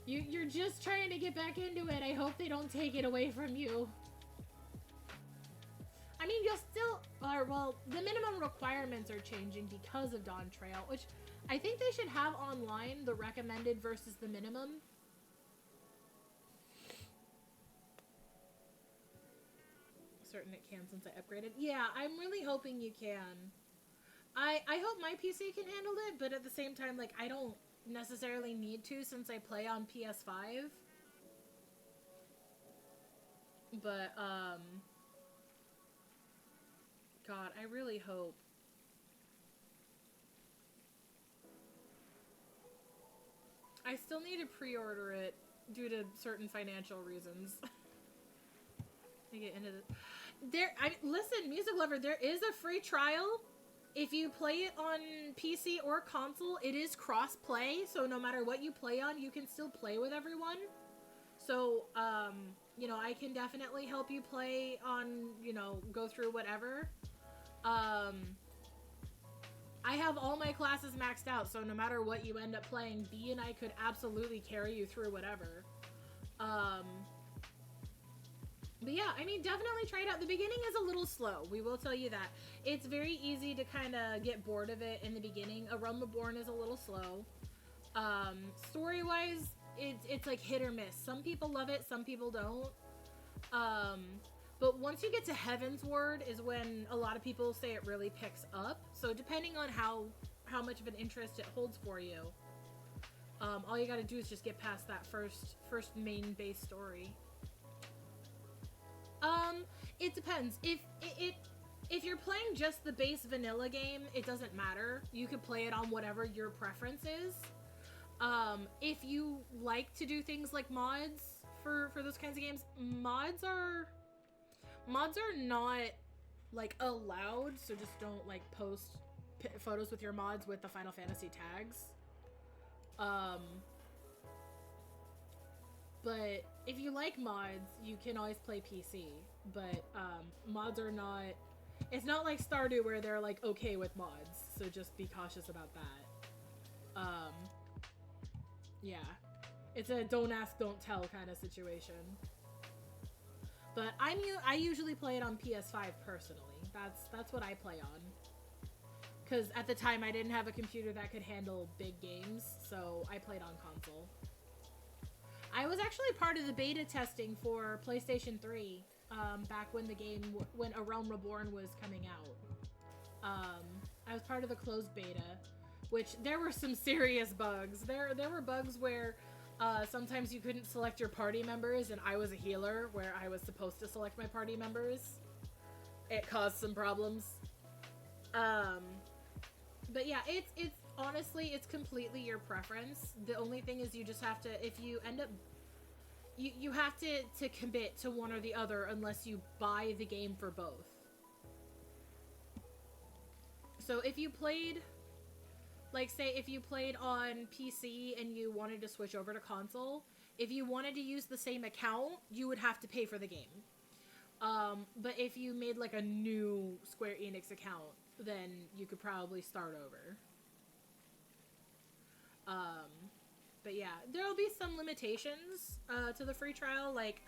[SPEAKER 1] You're just trying to get back into it. I hope they don't take it away from you. I mean, you'll still... well, the minimum requirements are changing because of Dawn Trail, which I think they should have online, the recommended versus the minimum. Certain it can since I upgraded. Yeah, I'm really hoping you can. I hope my PC can handle it, but at the same time, like, I don't necessarily need to since I play on PS5. But, God, I really hope. I still need to pre-order it due to certain financial reasons. To get into the... listen, music lover, there is a free trial. If you play it on PC or console, it is cross-play, so no matter what you play on, you can still play with everyone. So, you know, I can definitely help you play on, you know, go through whatever. I have all my classes maxed out, so no matter what you end up playing, B and I could absolutely carry you through whatever. But yeah, I mean, definitely try it out. The beginning is a little slow. We will tell you that. It's very easy to kind of get bored of it in the beginning. A Realm Reborn is a little slow. Story-wise, it's like hit or miss. Some people love it, some people don't. But once you get to Heaven's Word is when a lot of people say it really picks up. So depending on how much of an interest it holds for you, all you gotta do is just get past that first main base story. It depends. If you're playing just the base vanilla game, it doesn't matter. You could play it on whatever your preference is. If you like to do things like mods for those kinds of games, mods are not like allowed, so just don't like post photos with your mods with the Final Fantasy tags. But if you like mods, you can always play PC. But mods are not... It's not like Stardew where they're like okay with mods, so just be cautious about that. Yeah. It's a don't ask, don't tell kind of situation. But I usually play it on PS5 personally. That's what I play on. Because at the time I didn't have a computer that could handle big games, so I played on console. I was actually part of the beta testing for PlayStation 3 back when the game, when A Realm Reborn was coming out. I was part of the closed beta, which there were some serious bugs. There were bugs where sometimes you couldn't select your party members, and I was a healer where I was supposed to select my party members. It caused some problems. But yeah, it's honestly, it's completely your preference. The only thing is you just have to, if you end up, you have to commit to one or the other unless you buy the game for both. So if you played, like say if you played on PC and you wanted to switch over to console, if you wanted to use the same account, you would have to pay for the game. But if you made like a new Square Enix account, then you could probably start over. But yeah, there'll be some limitations to the free trial, like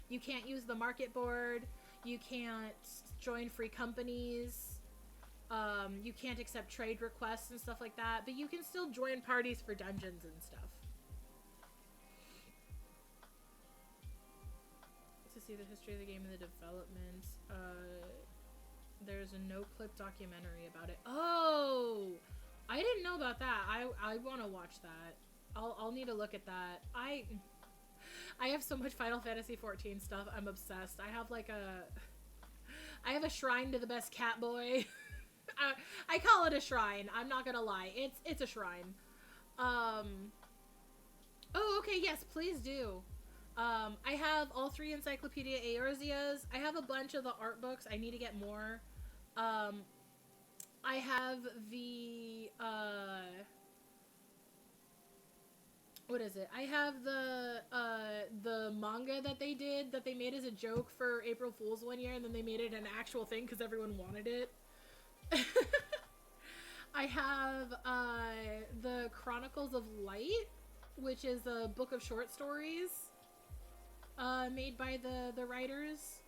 [SPEAKER 1] you can't use the market board, you can't join free companies, you can't accept trade requests and stuff like that, but you can still join parties for dungeons and stuff. To see the history of the game and the development, there's a no-clip documentary about it. Oh! I didn't know about that. I want to watch that. I'll need to look at that. I have so much Final Fantasy 14 stuff. I'm obsessed. I have a shrine to the best cat boy. I call it a shrine. I'm not gonna lie. It's a shrine. Oh, okay. Yes, please do. I have all 3 Encyclopedia Eorzeas. I have a bunch of the art books. I need to get more. I have the what is it? I have the manga that they made as a joke for April Fool's one year, and then they made it an actual thing because everyone wanted it. I have the Chronicles of Light, which is a book of short stories made by the writers.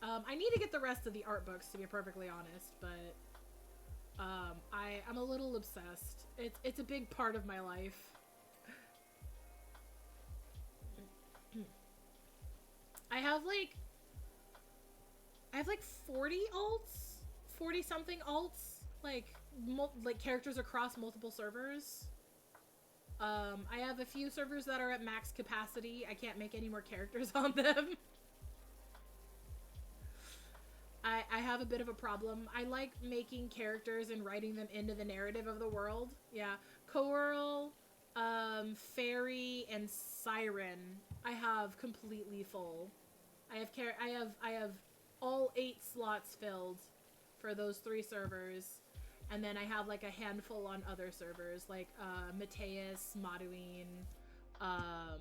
[SPEAKER 1] I need to get the rest of the art books, to be perfectly honest, but I'm a little obsessed. It's a big part of my life. I have like 40 alts, 40 something alts, like characters across multiple servers. I have a few servers that are at max capacity. I can't make any more characters on them. I have a bit of a problem. I like making characters and writing them into the narrative of the world. Yeah. Coral, Fairy, and Siren I have completely full. I have all 8 slots filled for those 3 servers. And then I have like a handful on other servers, like Mateus, Maduine, I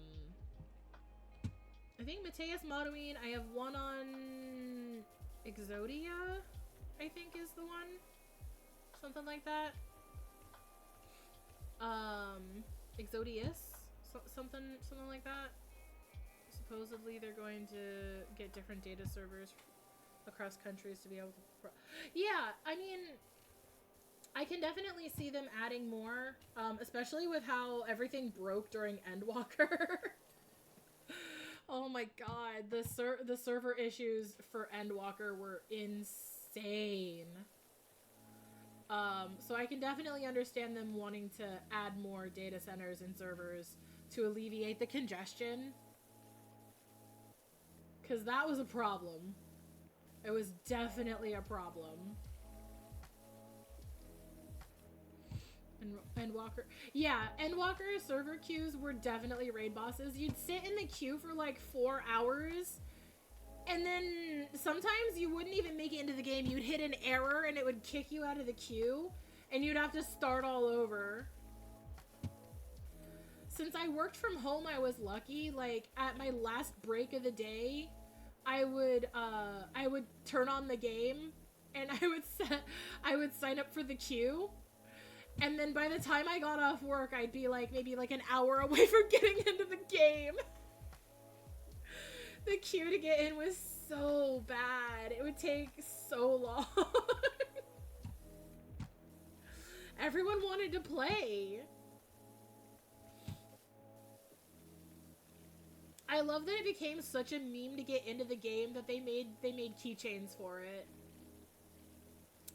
[SPEAKER 1] think Mateus, Maduine. I have one on Exodia, I think is the one. Something like that. Exodius, something like that. Supposedly they're going to get different data servers across countries to be able to yeah, I mean, I can definitely see them adding more, especially with how everything broke during Endwalker. Oh my god, the server issues for Endwalker were insane. So I can definitely understand them wanting to add more data centers and servers to alleviate the congestion. Because that was a problem. It was definitely a problem. Endwalker. Yeah, Endwalker server queues were definitely raid bosses. You'd sit in the queue for like 4 hours, and then sometimes you wouldn't even make it into the game. You'd hit an error and it would kick you out of the queue, and you'd have to start all over. Since I worked from home, I was lucky. Like, at my last break of the day, I would turn on the game, and I would sign up for the queue. And then by the time I got off work, I'd be like maybe like an hour away from getting into the game. The queue to get in was so bad. It would take so long. Everyone wanted to play. I love that it became such a meme to get into the game that they made keychains for it.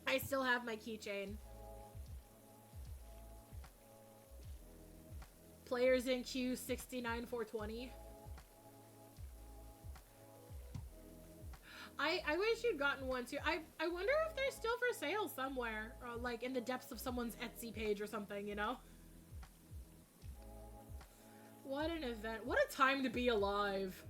[SPEAKER 1] I still have my keychain. Players in queue 69420. I wish you'd gotten one too. I wonder if they're still for sale somewhere, or like in the depths of someone's Etsy page or something, you know? What an event. What a time to be alive.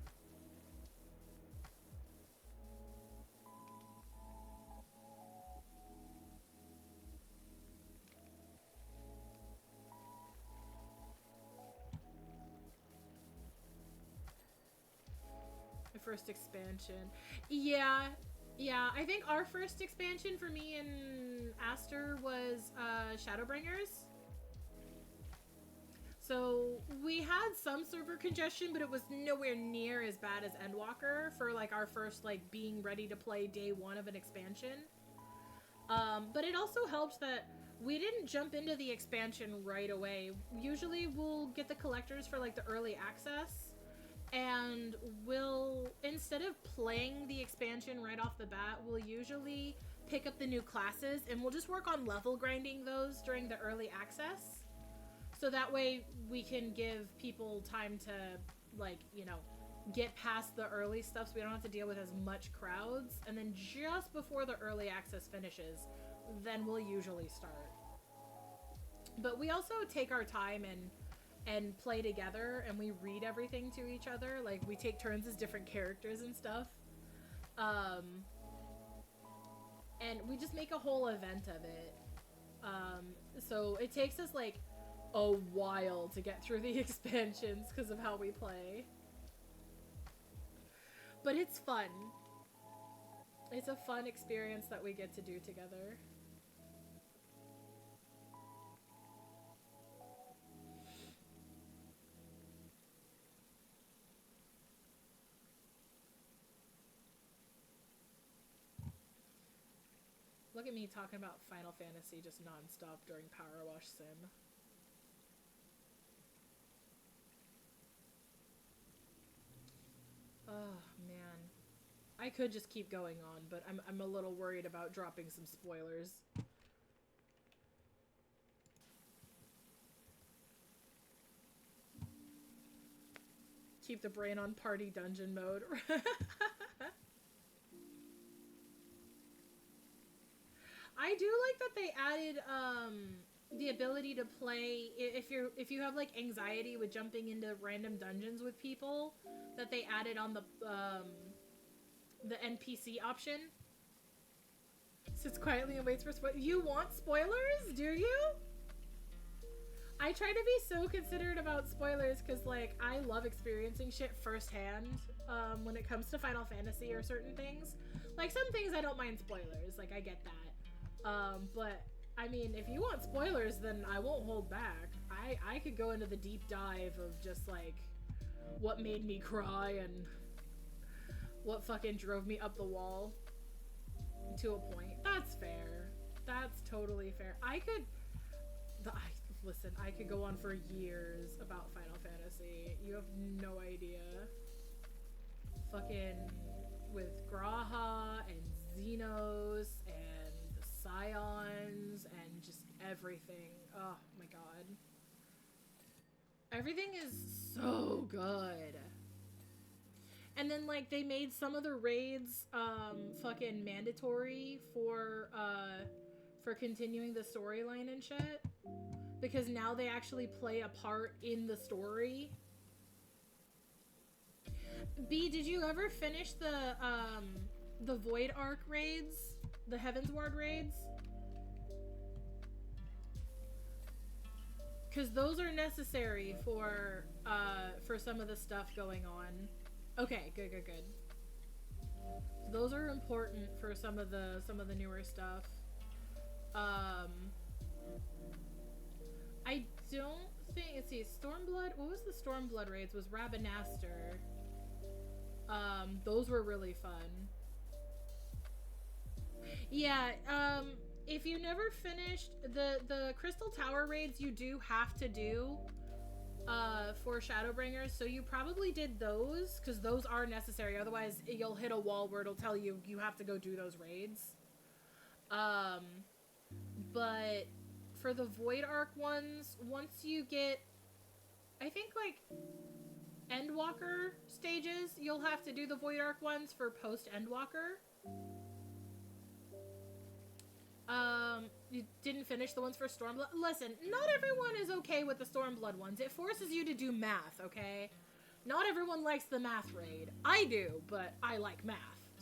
[SPEAKER 1] First expansion. Yeah, I think our first expansion for me and Aster was Shadowbringers. So we had some server congestion, but it was nowhere near as bad as Endwalker for like our first like being ready to play day 1 of an expansion. But it also helped that we didn't jump into the expansion right away. Usually we'll get the collectors for like the early access, and we'll, instead of playing the expansion right off the bat, we'll usually pick up the new classes and we'll just work on level grinding those during the early access. So that way we can give people time to, like, you know, get past the early stuff so we don't have to deal with as much crowds. And then just before the early access finishes, then we'll usually start. But we also take our time and play together, and we read everything to each other. Like, we take turns as different characters and stuff. And we just make a whole event of it. So it takes us like a while to get through the expansions because of how we play. But it's fun. It's a fun experience that we get to do together. Look at me talking about Final Fantasy just non-stop during Powerwash Sim. Oh, man. I could just keep going on, but I'm a little worried about dropping some spoilers. Keep the brain on party dungeon mode. I do like that they added the ability to play if you have like anxiety with jumping into random dungeons with people, that they added on the NPC option. Sits quietly and waits for spoilers. You want spoilers? Do you? I try to be so considerate about spoilers because, like, I love experiencing shit firsthand when it comes to Final Fantasy or certain things. Like, some things I don't mind spoilers. Like, I get that. But, I mean, if you want spoilers, then I won't hold back. I could go into the deep dive of just, like, what made me cry and what fucking drove me up the wall to a point. That's fair. That's totally fair. Listen, I could go on for years about Final Fantasy. You have no idea. Fucking with Graha and Xenos and the Scions and just everything. Oh my god. Everything is so good. And then, like, they made some of the raids fucking mandatory for continuing the storyline and shit. Because now they actually play a part in the story. B, did you ever finish the Void Arc raids? The Heavensward raids? Because those are necessary for some of the stuff going on. Okay, good. Those are important for some of the newer stuff. I don't think, let's see, Stormblood, what was the Stormblood raids? Was Rabanaster. Those were really fun. Yeah, if you never finished the Crystal Tower raids, you do have to do for Shadowbringers, so you probably did those, because those are necessary, otherwise you'll hit a wall where it'll tell you you have to go do those raids. But for the Void Arc ones, once you get, I think, like, Endwalker stages, you'll have to do the Void Arc ones for post-Endwalker. You didn't finish the ones for Stormblood? Listen, not everyone is okay with the Stormblood ones. It forces you to do math, okay? Not everyone likes the math raid. I do, but I like math,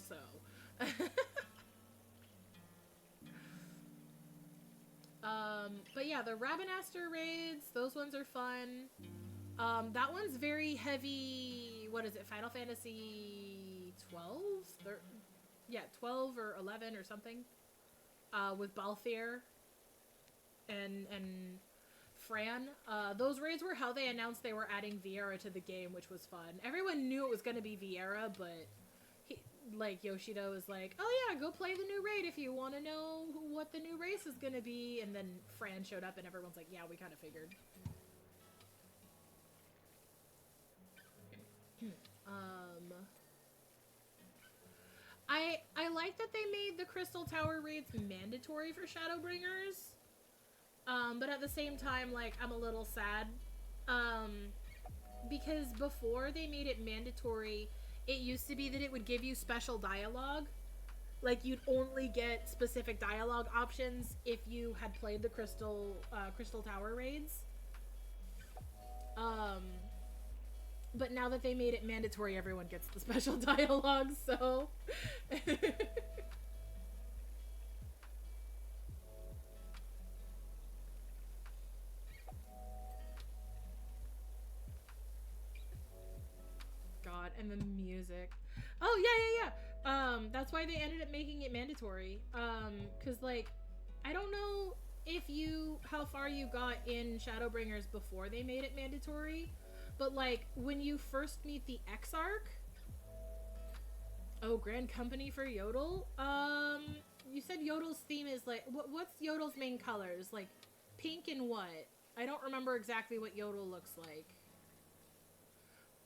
[SPEAKER 1] so... But yeah, the Rabanaster raids, those ones are fun. That one's very heavy, what is it, Final Fantasy 12? Yeah, 12 or 11 or something. With Balthier and Fran. Those raids were how they announced they were adding Viera to the game, which was fun. Everyone knew it was going to be Viera, but Yoshida was like, oh yeah, go play the new raid if you want to know what the new race is going to be. And then Fran showed up and everyone's like, yeah, we kind of figured. I like that they made the Crystal Tower raids mandatory for Shadowbringers. But at the same time, like, I'm a little sad. Because before they made it mandatory, it used to be that it would give you special dialogue. Like, you'd only get specific dialogue options if you had played the Crystal Tower raids. But now that they made it mandatory, everyone gets the special dialogue, so... and the music. Oh, yeah. That's why they ended up making it mandatory. Cause like, I don't know how far you got in Shadowbringers before they made it mandatory, but like, when you first meet the Exarch, oh, Grand Company for Yodel? You said Yodel's theme is like, what's Yodel's main colors? Like, pink and what? I don't remember exactly what Yodel looks like.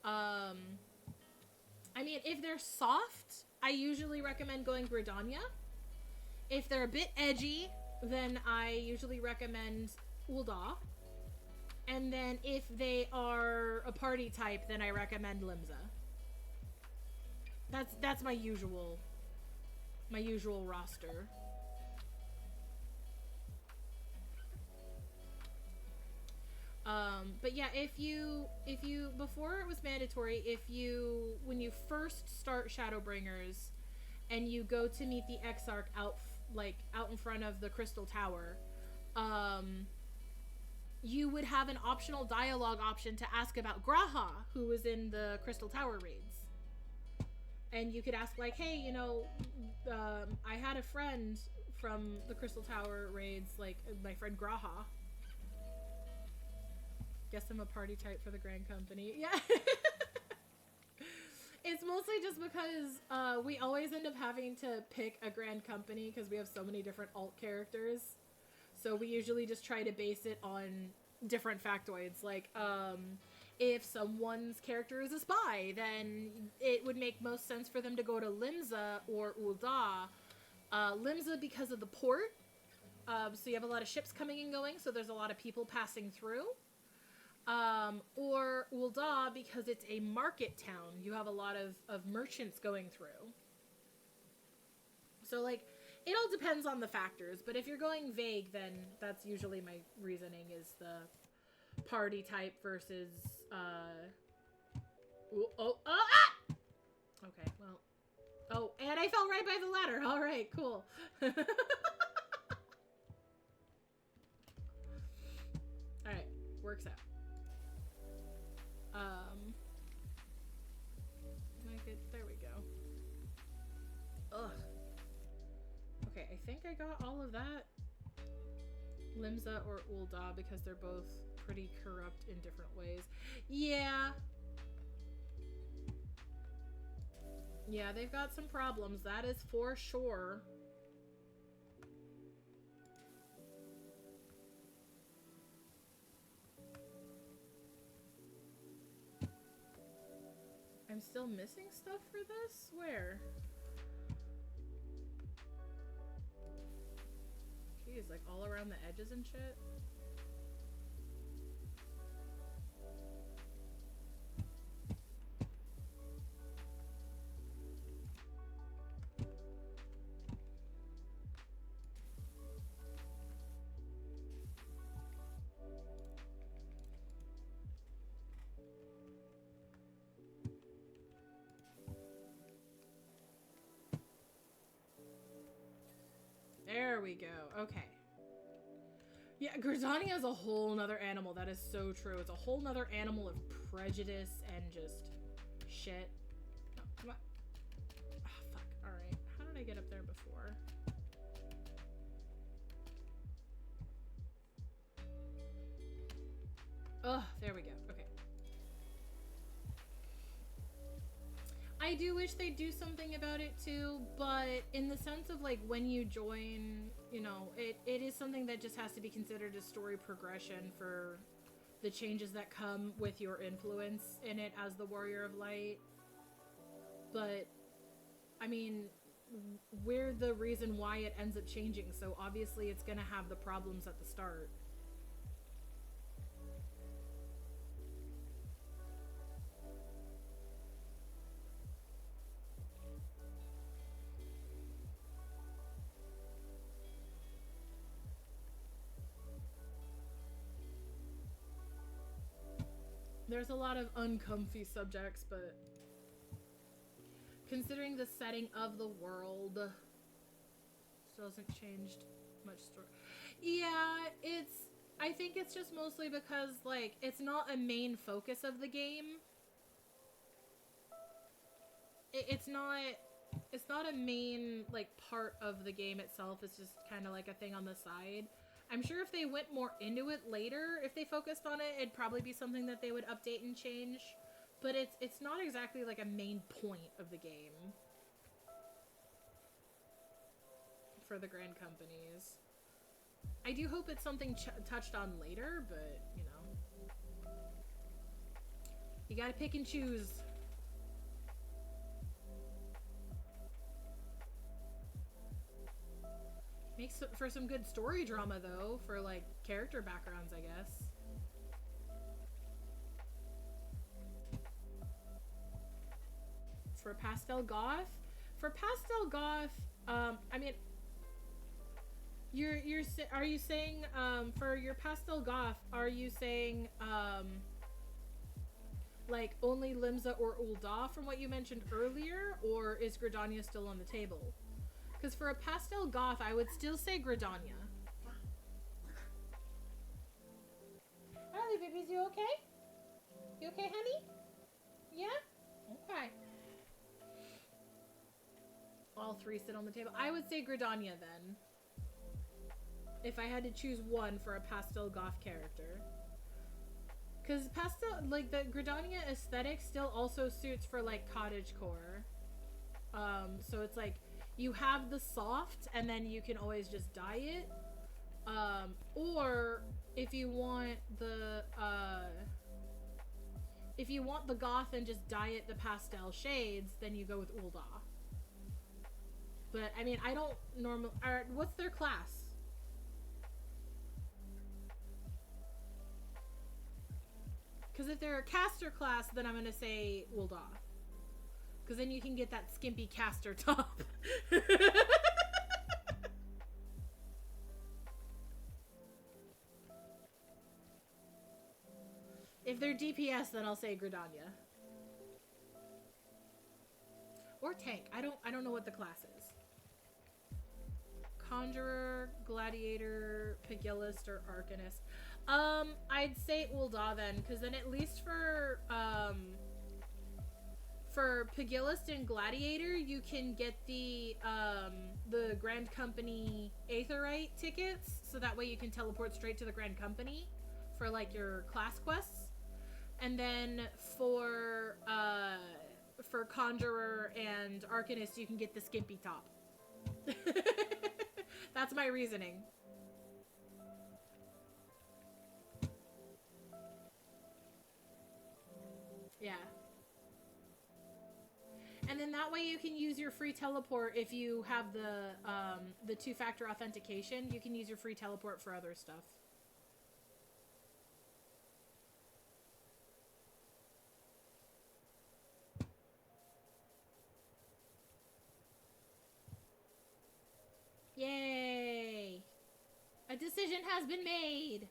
[SPEAKER 1] I mean, if they're soft, I usually recommend going Gridania. If they're a bit edgy, then I usually recommend Ul'dah. And then if they are a party type, then I recommend Limsa. That's my usual roster. But yeah, if you before it was mandatory, when you first start Shadowbringers and you go to meet the Exarch out in front of the Crystal Tower, you would have an optional dialogue option to ask about Graha, who was in the Crystal Tower raids. And you could ask like, hey, you know, I had a friend from the Crystal Tower raids, like my friend Graha. Guess I'm a party type for the Grand Company. Yeah. It's mostly just because we always end up having to pick a Grand Company because we have so many different alt characters. So we usually just try to base it on different factoids. Like, if someone's character is a spy, then it would make most sense for them to go to Limsa or Ul'dah. Limsa because of the port. So you have a lot of ships coming and going, so there's a lot of people passing through. Or Ul'dah because it's a market town. You have a lot of merchants going through. So, like, it all depends on the factors. But if you're going vague, then that's usually my reasoning is the party type versus, Okay, well. Oh, and I fell right by the ladder. All right, cool. All right, works out. There we go. Ugh. Okay, I think I got all of that. Limsa or Ul'dah because they're both pretty corrupt in different ways. Yeah. Yeah, they've got some problems. That is for sure. I'm still missing stuff for this? Where? Jeez, like all around the edges and shit? There we go. Okay. Yeah, Grisania is a whole nother animal. That is so true. It's a whole nother animal of prejudice and just shit. No, come on. Oh, fuck. Alright. How did I get up there before? Oh, there we go. Okay. I do wish they'd do something about it too, but in the sense of like when you join, you know, it is something that just has to be considered a story progression for the changes that come with your influence in it as the Warrior of Light. But, I mean, we're the reason why it ends up changing, so obviously it's gonna have the problems at the start. There's a lot of uncomfy subjects, but considering the setting of the world, still hasn't changed much story. Yeah, I think it's just mostly because, like, it's not a main focus of the game. it's not a main like part of the game itself. It's just kind of like a thing on the side. I'm sure if they went more into it later, if they focused on it, it'd probably be something that they would update and change. But it's not exactly like a main point of the game for the Grand Companies. I do hope it's something touched on later, but you know, you gotta pick and choose. Makes for some good story drama, though, for, like, character backgrounds, I guess. For Pastel Goth? For Pastel Goth, I mean, are you saying, for your Pastel Goth, are you saying, like, only Limsa or Ul'dah from what you mentioned earlier, or is Gridania still on the table? Because for a Pastel Goth, I would still say Gridania. Alright, babies, you okay? You okay, honey? Yeah? Okay. All three sit on the table. I would say Gridania, then. If I had to choose one for a Pastel Goth character. Because Pastel, like, the Gridania aesthetic still also suits for, like, cottagecore. So it's like, you have the soft, and then you can always just dye it. Or if you want the goth and just dye it the pastel shades, then you go with Ul'dah. But I mean, I don't normally. What's their class? Because if they're a caster class, then I'm gonna say Ul'dah. Because then you can get that skimpy caster top. If they're DPS, then I'll say Gridania. Or tank. I don't know what the class is. Conjurer, Gladiator, Pugilist, or Arcanist. I'd say Ul'dah then, because then at least for Pugilist and Gladiator, you can get the Grand Company Aetherite tickets, so that way you can teleport straight to the Grand Company for, like, your class quests. And then for Conjurer and Arcanist, you can get the skimpy top. That's my reasoning. Yeah. And then that way you can use your free teleport if you have the two-factor authentication. You can use your free teleport for other stuff. Yay! A decision has been made!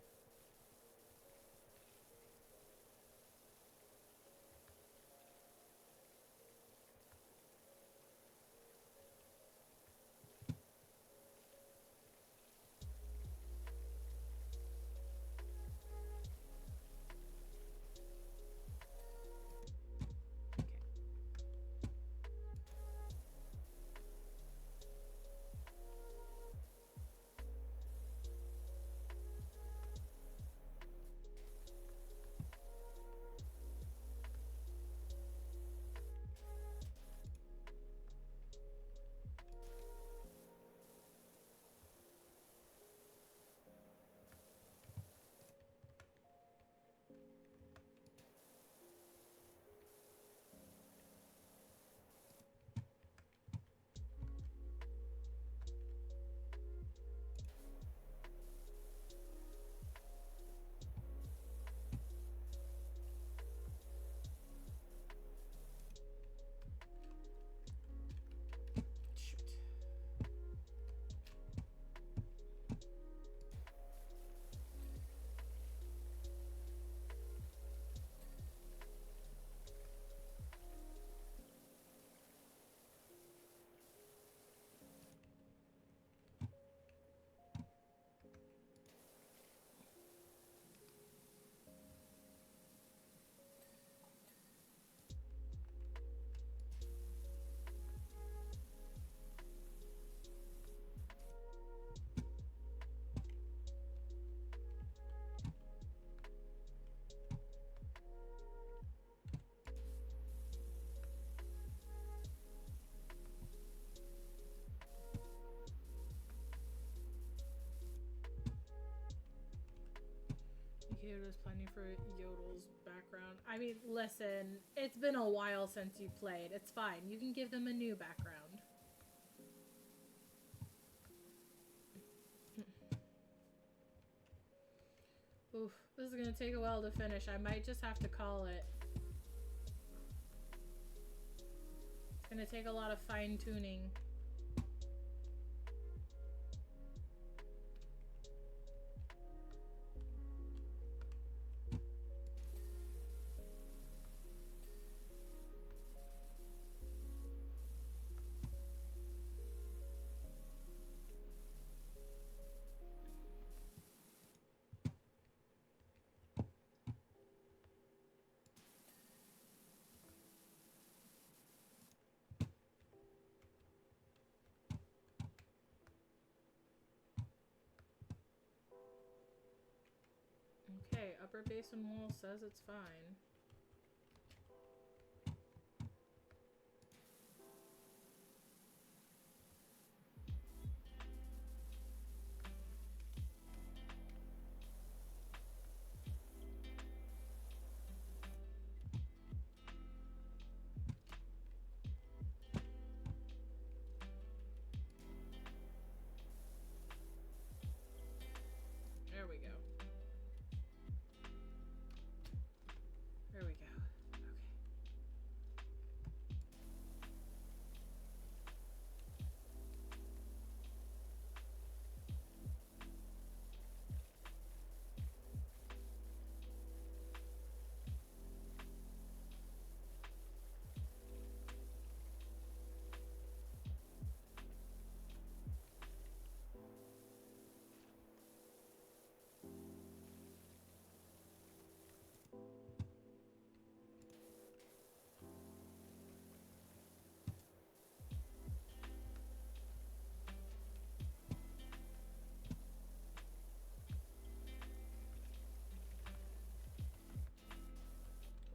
[SPEAKER 1] Yoda's plenty for Yodel's background. I mean, listen, it's been a while since you played. It's fine. You can give them a new background. Oof, this is gonna take a while to finish. I might just have to call it. It's gonna take a lot of fine-tuning. Okay, upper basin wall says it's fine. There we go. There we go. Okay.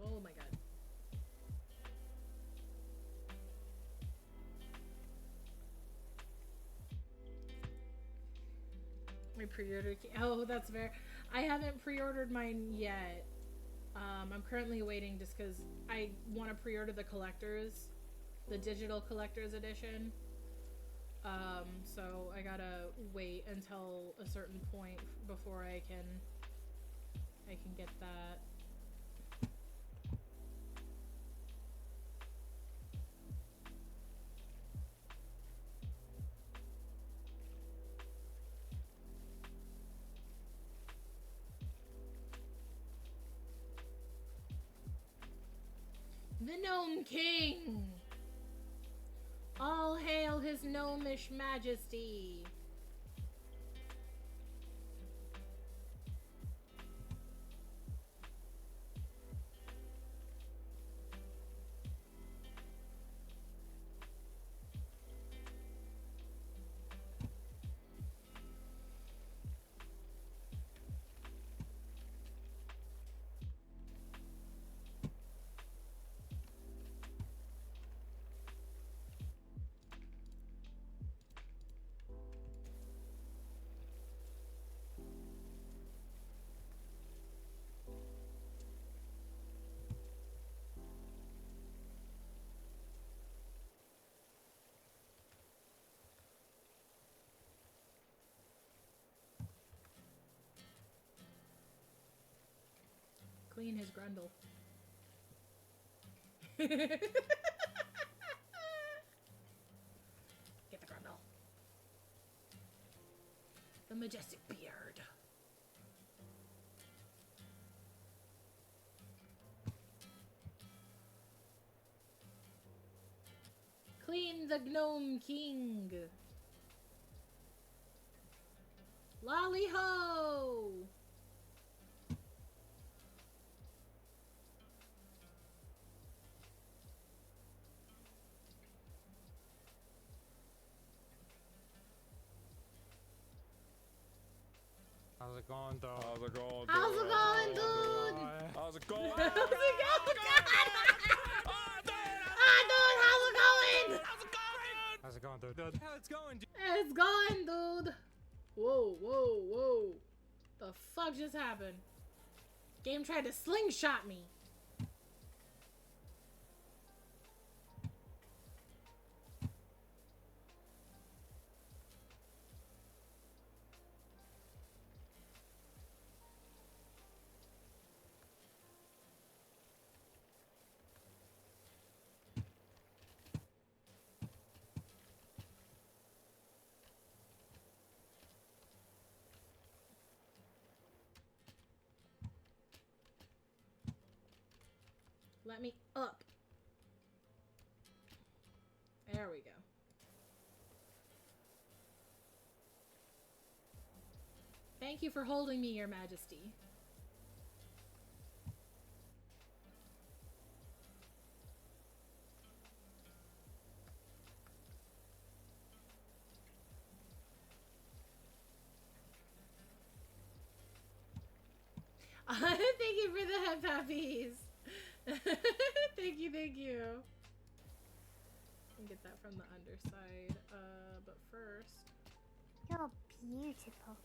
[SPEAKER 1] Oh my god. My pre-order key. Oh, that's very. I haven't pre-ordered mine yet. I'm currently waiting just because I want to pre-order the collectors, the digital collectors edition. So I gotta wait until a certain point before I can get that. The Gnome King! All hail his gnomish majesty! Clean his grundle. Get the grundle. The majestic beard. Clean the Gnome King. Lolly ho!
[SPEAKER 7] How's it going, though?
[SPEAKER 6] How's it going,
[SPEAKER 1] How's it going, dude?
[SPEAKER 6] How's it going?
[SPEAKER 1] How's it going?
[SPEAKER 6] Ah, dude!
[SPEAKER 1] Ah, dude, how's it going?
[SPEAKER 7] How's it going, dude? How's it going, dude?
[SPEAKER 1] It's going, dude. Whoa, whoa, whoa. The fuck just happened? Game tried to slingshot me. Let me up. There we go. Thank you for holding me, Your Majesty. Thank you for the head puppies. Thank you, thank you. Can get that from the underside. But first.
[SPEAKER 8] You're beautiful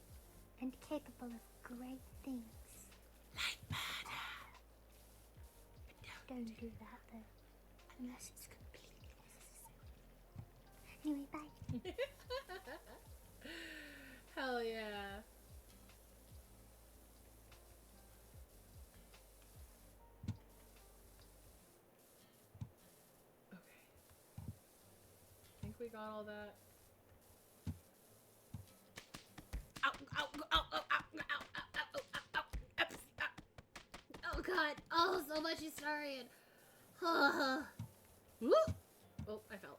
[SPEAKER 8] and capable of great things.
[SPEAKER 1] Like murder.
[SPEAKER 8] Don't do that though, unless it's completely necessary. Anyway, bye.
[SPEAKER 1] Hell yeah. Okay. Think we got all that. Ow, ow, ow, ow, ow, ow, ow, ow, ow, ow, ow. Oh god. Oh, so much is starting. Woo! Oh, I fell.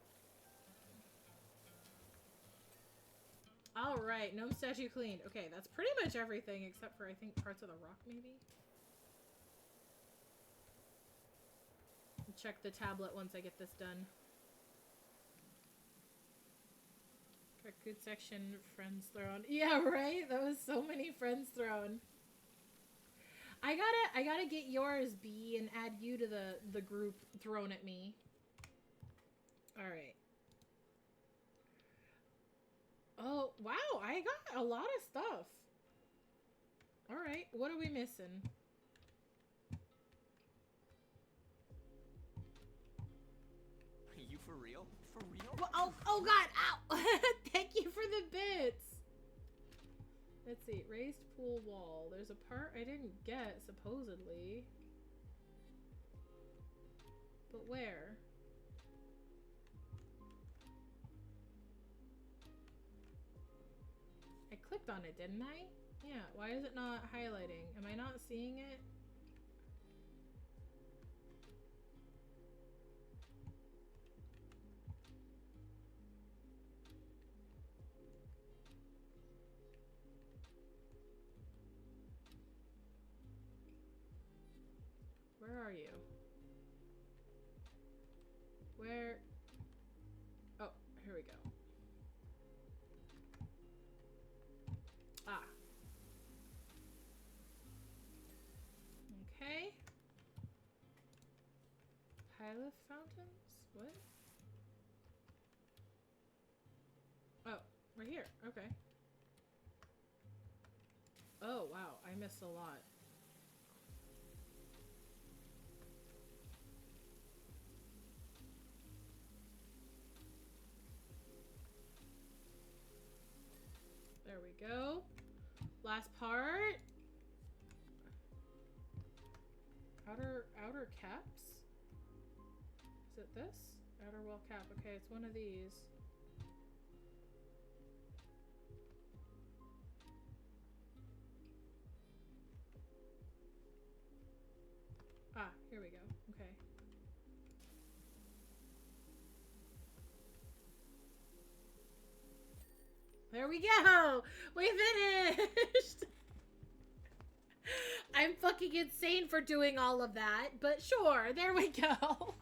[SPEAKER 1] Alright, gnome statue cleaned. Okay, that's pretty much everything except for, I think, parts of the rock, maybe? I'll check the tablet once I get this done. Correct, good section, friends thrown. Yeah, right? That was so many friends thrown. I gotta get yours, B, and add you to the group thrown at me. Alright. Oh, wow, I got a lot of stuff. Alright, what are we missing?
[SPEAKER 6] Are you for real? For real?
[SPEAKER 1] Well, oh god, ow! Thank you for the bits! Let's see, raised pool wall. There's a part I didn't get, supposedly. But where? I clicked on it, didn't I? Yeah, why is it not highlighting? Am I not seeing it? Where are you? Where? Oh, here we go. Ah. Okay. Pilot fountains? What? Oh, right here. Okay. Oh, wow. I missed a lot. There we go. Last part. Outer caps? Is it this? Outer wall cap. Okay, it's one of these. Ah, here we go. Okay. There we go! We finished! I'm fucking insane for doing all of that, but sure, there we go.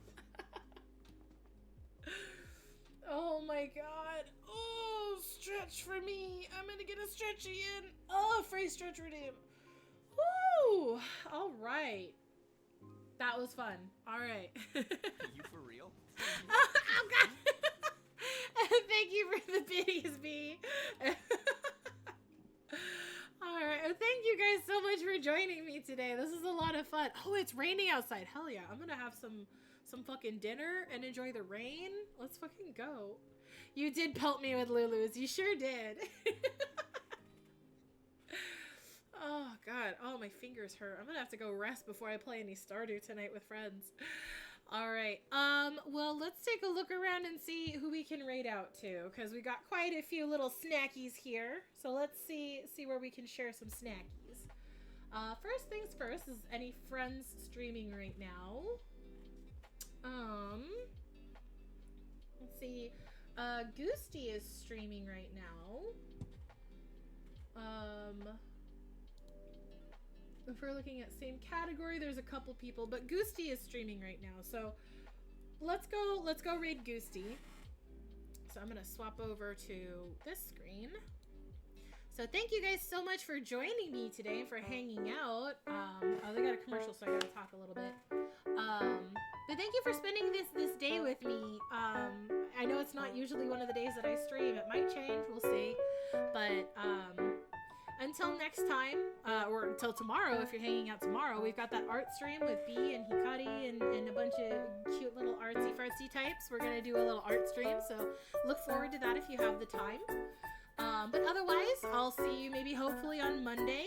[SPEAKER 1] Oh my god. Oh, stretch for me. I'm gonna get a stretchy in. Oh, free stretch redeem. Woo! Alright. That was fun. Alright.
[SPEAKER 6] Are you for real?
[SPEAKER 1] Oh god! Thank you for the biddies, B. Alright, thank you guys so much for for joining me today. This is a lot of fun. Oh, it's raining outside. Hell yeah. I'm gonna have some fucking dinner and enjoy the rain. Let's fucking go. You did pelt me with Lulu's. You sure did. Oh, God. Oh, my fingers hurt. I'm gonna have to go rest before I play any Stardew tonight with friends. All right. Well, let's take a look around and see who we can raid out to, because we got quite a few little snackies here. So let's see where we can share some snackies. First things first, is any friends streaming right now? Let's see. Goosty is streaming right now. If we're looking at same category, there's a couple people, but Goosty is streaming right now. So let's go raid Goosty. So I'm gonna swap over to this screen. So thank you guys so much for joining me today and for hanging out. Oh, they got a commercial, so I gotta talk a little bit. But thank you for spending this day with me. I know it's not usually one of the days that I stream. It might change, we'll see. But until next time, or until tomorrow, if you're hanging out tomorrow, we've got that art stream with B and Hikari and a bunch of cute little artsy fartsy types. We're gonna do a little art stream, so look forward to that if you have the time. But otherwise, I'll see you maybe hopefully on Monday.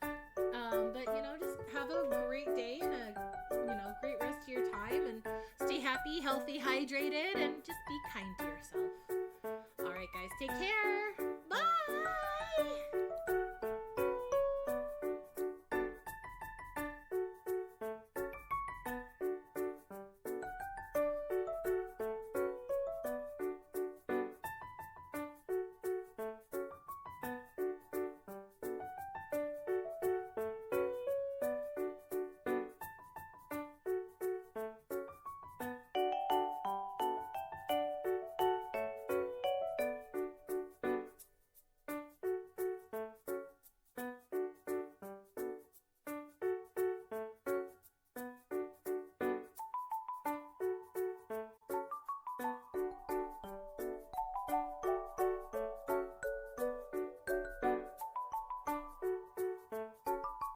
[SPEAKER 1] But you know, just have a great day and a great rest of your time, and stay happy, healthy, hydrated, and just be kind to yourself. All right, guys, take care.